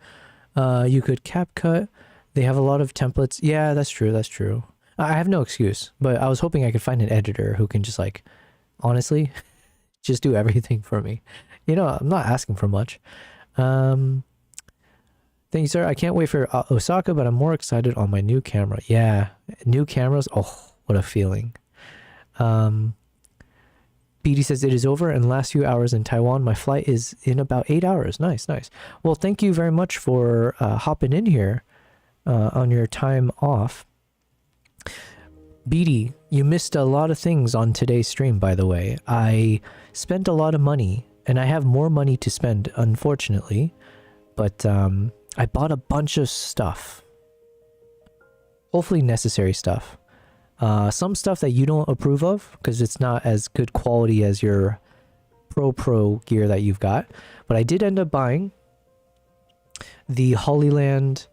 You could cap cut They have a lot of templates. Yeah, that's true. That's true. I have no excuse, but I was hoping I could find an editor who can just like, honestly, just do everything for me. You know, I'm not asking for much. Thank you, sir. I can't wait for Osaka, but I'm more excited on my new camera. Yeah, new cameras. Oh, what a feeling. BD says it is over in the last few hours in Taiwan. My flight is in about 8 hours. Nice, nice. Well, thank you very much for hopping in here on your time off. BD, you missed a lot of things on today's stream, by the way. I spent a lot of money, and I have more money to spend, unfortunately. But I bought a bunch of stuff. Hopefully necessary stuff. Some stuff that you don't approve of, because it's not as good quality as your pro gear that you've got. But I did end up buying the Hollyland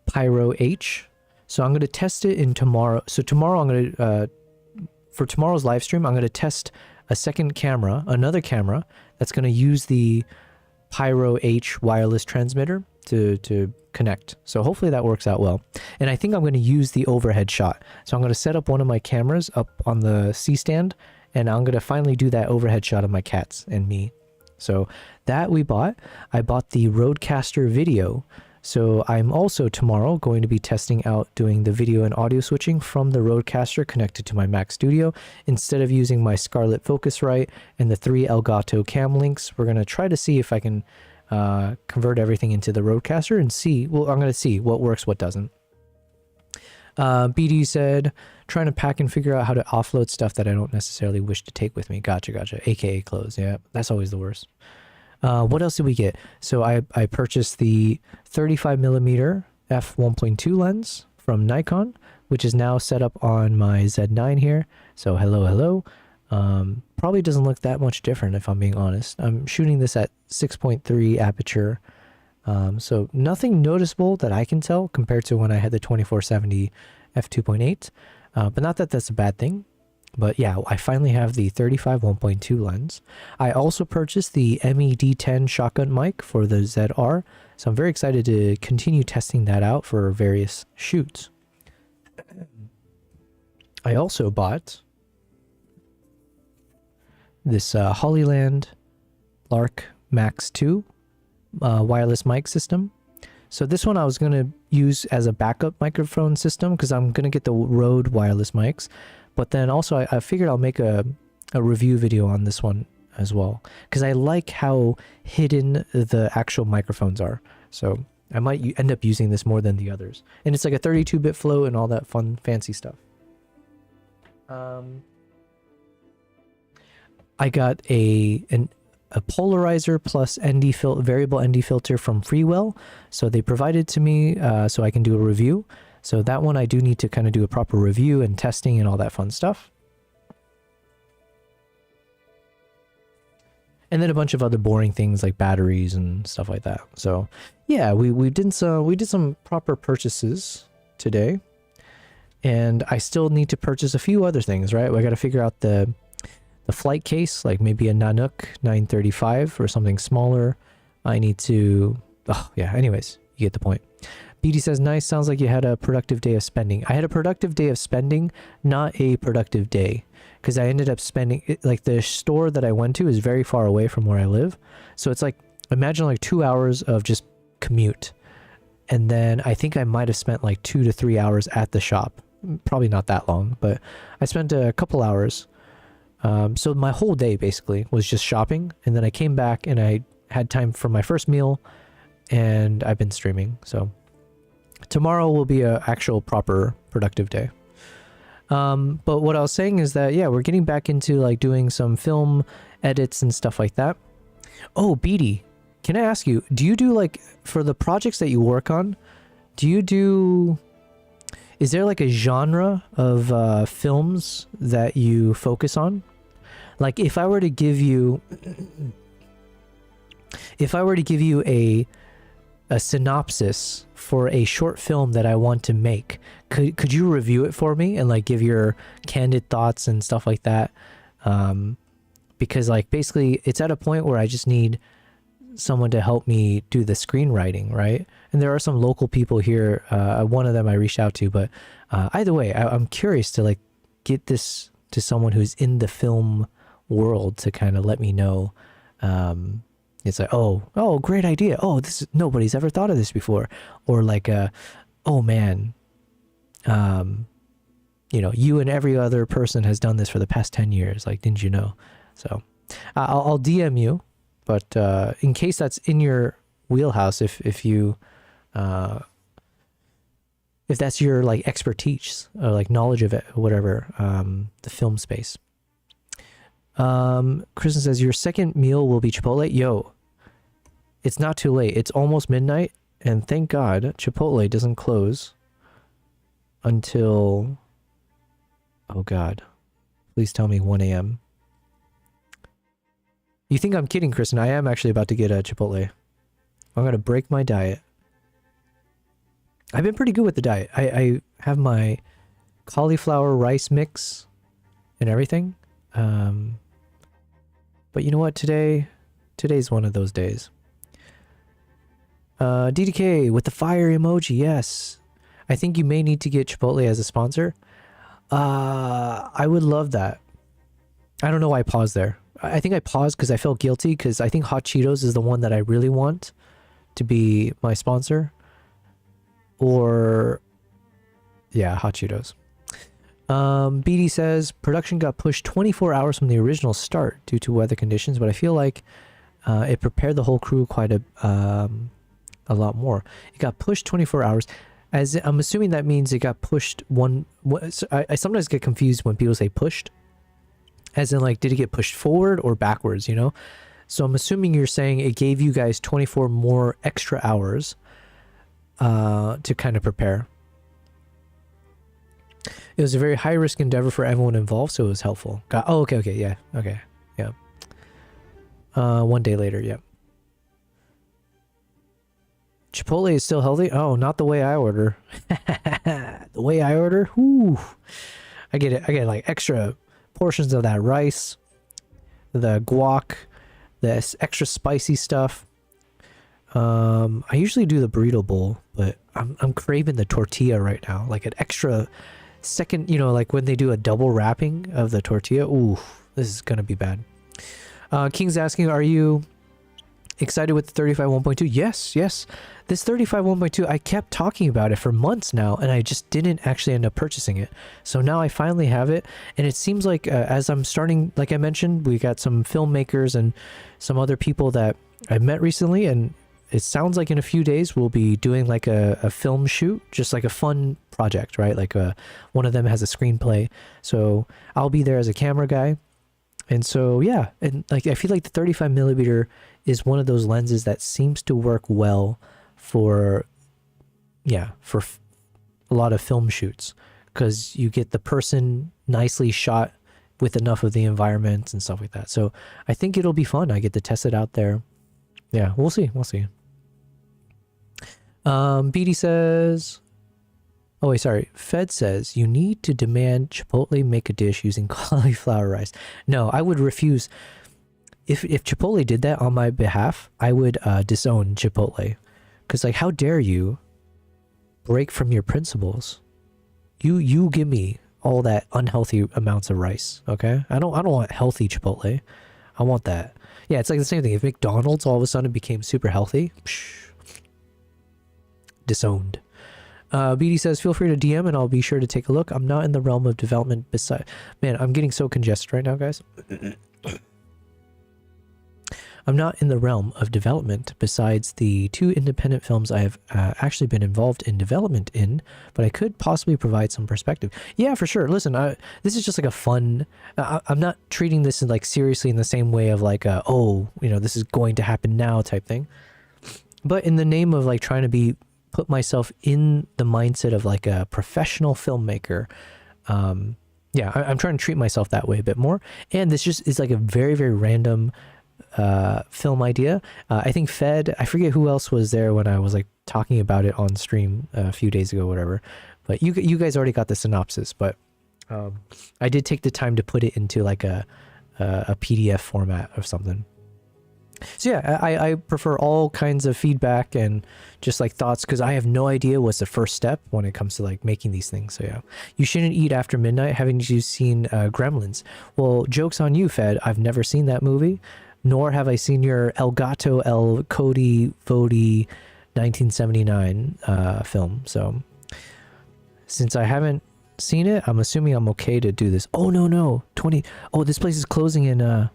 Pyro H. So I'm going to test it in tomorrow. So tomorrow I'm going to, for tomorrow's live stream, I'm going to test a second camera, another camera, that's going to use the Pyro H wireless transmitter to connect. So hopefully that works out well. And I think I'm going to use the overhead shot. So I'm going to set up one of my cameras up on the C-stand, and I'm going to finally do that overhead shot of my cats and me. So that we bought. I bought the Rodecaster Video. So I'm also tomorrow going to be testing out doing the video and audio switching from the Rodecaster connected to my Mac Studio. Instead of using my Scarlett Focusrite and the 3 Elgato cam links, we're going to try to see if I can convert everything into the Rodecaster and see. Well, I'm going to see what works, what doesn't. BD said, trying to pack and figure out how to offload stuff that I don't necessarily wish to take with me. Gotcha, gotcha. AKA clothes. Yeah, that's always the worst. What else did we get? So I purchased the 35mm f1.2 lens from Nikon, which is now set up on my Z9 here. So hello, hello. Probably doesn't look that much different if I'm being honest. I'm shooting this at 6.3 aperture. So nothing noticeable that I can tell compared to when I had the 2470 f2.8. But not that that's a bad thing. But yeah, I finally have the 35 1.2 lens. I also purchased the MED10 shotgun mic for the ZR. So I'm very excited to continue testing that out for various shoots. I also bought this Hollyland Lark Max 2 wireless mic system. So this one I was going to use as a backup microphone system because I'm going to get the Rode wireless mics. But then also I figured I'll make a review video on this one as well. Because I like how hidden the actual microphones are. So I might end up using this more than the others. And it's like a 32-bit float and all that fun, fancy stuff. I got a polarizer plus variable ND filter from Freewell. So they provided to me so I can do a review. So that one I do need to kind of do a proper review and testing and all that fun stuff. And then a bunch of other boring things like batteries and stuff like that. So yeah, we did some proper purchases today. And I still need to purchase a few other things, right? I got to figure out the flight case, like maybe a Nanook 935 or something smaller. I need to, oh yeah, anyways, you get the point. BD says, nice, sounds like you had a productive day of spending. I had a productive day of spending, not a productive day. Because I ended up spending, like the store that I went to is very far away from where I live. So it's like, imagine like 2 hours of just commute. And then I think I might have spent like 2 to 3 hours at the shop. Probably not that long, but I spent a couple hours. So my whole day basically was just shopping. And then I came back and I had time for my first meal and I've been streaming. So tomorrow will be an actual proper productive day. But what I was saying is that, yeah, we're getting back into like doing some film edits and stuff like that. Oh, BD, can I ask you, do you do like, for the projects that you work on, is there like a genre of films that you focus on? Like if I were to give you a synopsis for a short film that I want to make, could you review it for me and like give your candid thoughts and stuff like that? Because like basically it's at a point where I just need someone to help me do the screenwriting, right? And there are some local people here. One of them I reached out to, but either way, I'm curious to like get this to someone who's in the film world to kind of let me know. It's like, oh, great idea. Oh, nobody's ever thought of this before. Or like, oh man, you and every other person has done this for the past 10 years. Like, didn't you know? So I'll DM you, but in case that's in your wheelhouse, if that's your like expertise or like knowledge of it, whatever, the film space. Kristen says your second meal will be Chipotle. Yo, it's not too late. It's almost midnight, and thank God Chipotle doesn't close until, oh God, please tell me 1 a.m. You think I'm kidding, Kristen? I am actually about to get a Chipotle. I'm gonna break my diet. I've been pretty good with the diet. I have my cauliflower rice mix and everything. But you know what? Today's one of those days. DDK with the fire emoji. Yes. I think you may need to get Chipotle as a sponsor. I would love that. I don't know why I paused there. I think I paused because I felt guilty because I think Hot Cheetos is the one that I really want to be my sponsor. Or, yeah, Hot Cheetos. BD says production got pushed 24 hours from the original start due to weather conditions, but I feel like it prepared the whole crew quite a lot more. It got pushed 24 hours. As I'm assuming that means it got pushed I sometimes get confused when people say pushed. As in like, did it get pushed forward or backwards, you know? So I'm assuming you're saying it gave you guys 24 more extra hours to kind of prepare. It was a very high-risk endeavor for everyone involved, so it was helpful. Okay, yeah, okay, yeah. 1 day later, yeah. Chipotle is still healthy? Oh, not the way I order. The way I order? Whoo. I get like extra portions of that rice, the guac, this extra spicy stuff. I usually do the burrito bowl, but I'm craving the tortilla right now. Like an extra second, like when they do a double wrapping of the tortilla. Ooh, this is gonna be bad. King's asking, are you excited with the 35 1.2? Yes. This 35 1.2, I kept talking about it for months now, and I just didn't actually end up purchasing it. So now I finally have it, and it seems like as I'm starting, like I mentioned, we got some filmmakers and some other people that I met recently, and it sounds like in a few days we'll be doing like a film shoot, just like a fun project, right? Like one of them has a screenplay, so I'll be there as a camera guy. And so yeah, and like I feel like the 35 millimeter is one of those lenses that seems to work well for a lot of film shoots, because you get the person nicely shot with enough of the environment and stuff like that. So I think it'll be fun. I get to test it out there. Yeah, we'll see. BD says, oh wait, sorry. Fed says you need to demand Chipotle make a dish using cauliflower rice. No, I would refuse. If Chipotle did that on my behalf, I would disown Chipotle. Because like, how dare you break from your principles? You give me all that unhealthy amounts of rice, okay? I don't want healthy Chipotle. I want that. Yeah, it's like the same thing. If McDonald's all of a sudden became super healthy, disowned. BD says, feel free to DM and I'll be sure to take a look. I'm not in the realm of development Man, I'm getting so congested right now, guys. I'm not in the realm of development besides the 2 independent films I have actually been involved in development in, but I could possibly provide some perspective. Yeah, for sure. Listen, this is just like a fun... I'm not treating this in like seriously in the same way of like, this is going to happen now type thing. But in the name of like trying to put myself in the mindset of like a professional filmmaker, I'm trying to treat myself that way a bit more. And this just is like a very, very random film idea. I think Fed, I forget who else was there when I was like talking about it on stream a few days ago, whatever. But you guys already got the synopsis. But I did take the time to put it into like a PDF format or something. So yeah, I prefer all kinds of feedback and just like thoughts, because I have no idea what's the first step when it comes to like making these things. So yeah, you shouldn't eat after midnight. Haven't you seen Gremlins? Well, joke's on you, Fed. I've never seen that movie, nor have I seen your El Gato El Cody Vody 1979 film. So since I haven't seen it, I'm assuming I'm okay to do this. Oh no, 20. Oh, this place is closing in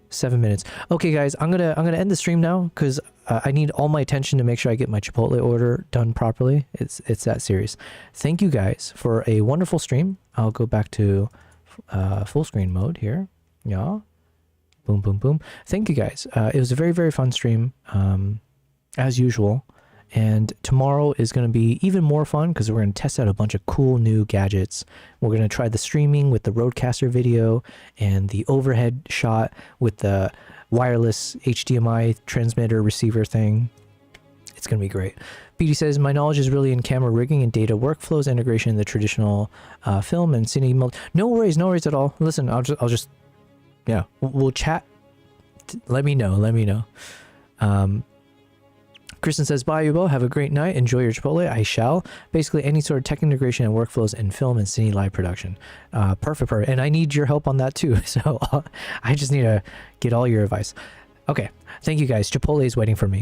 7 minutes. Okay, guys, I'm gonna end the stream now because I need all my attention to make sure I get my Chipotle order done properly. It's that serious. Thank you guys for a wonderful stream. I'll go back to full screen mode here. Yeah, boom, boom, boom. Thank you guys. It was a very, very fun stream, as usual. And tomorrow is going to be even more fun because we're going to test out a bunch of cool new gadgets. We're going to try the streaming with the Rodecaster video and the overhead shot with the wireless HDMI transmitter receiver thing. It's going to be great. PD says, my knowledge is really in camera rigging and data workflows, integration in the traditional film and cine. No worries at all. Listen, I'll just, yeah, we'll chat. Let me know. Kristen says, bye, Yubo. Have a great night. Enjoy your Chipotle. I shall. Basically, any sort of tech integration and workflows in film and cine live production. Perfect. And I need your help on that too. So I just need to get all your advice. Okay. Thank you guys. Chipotle is waiting for me.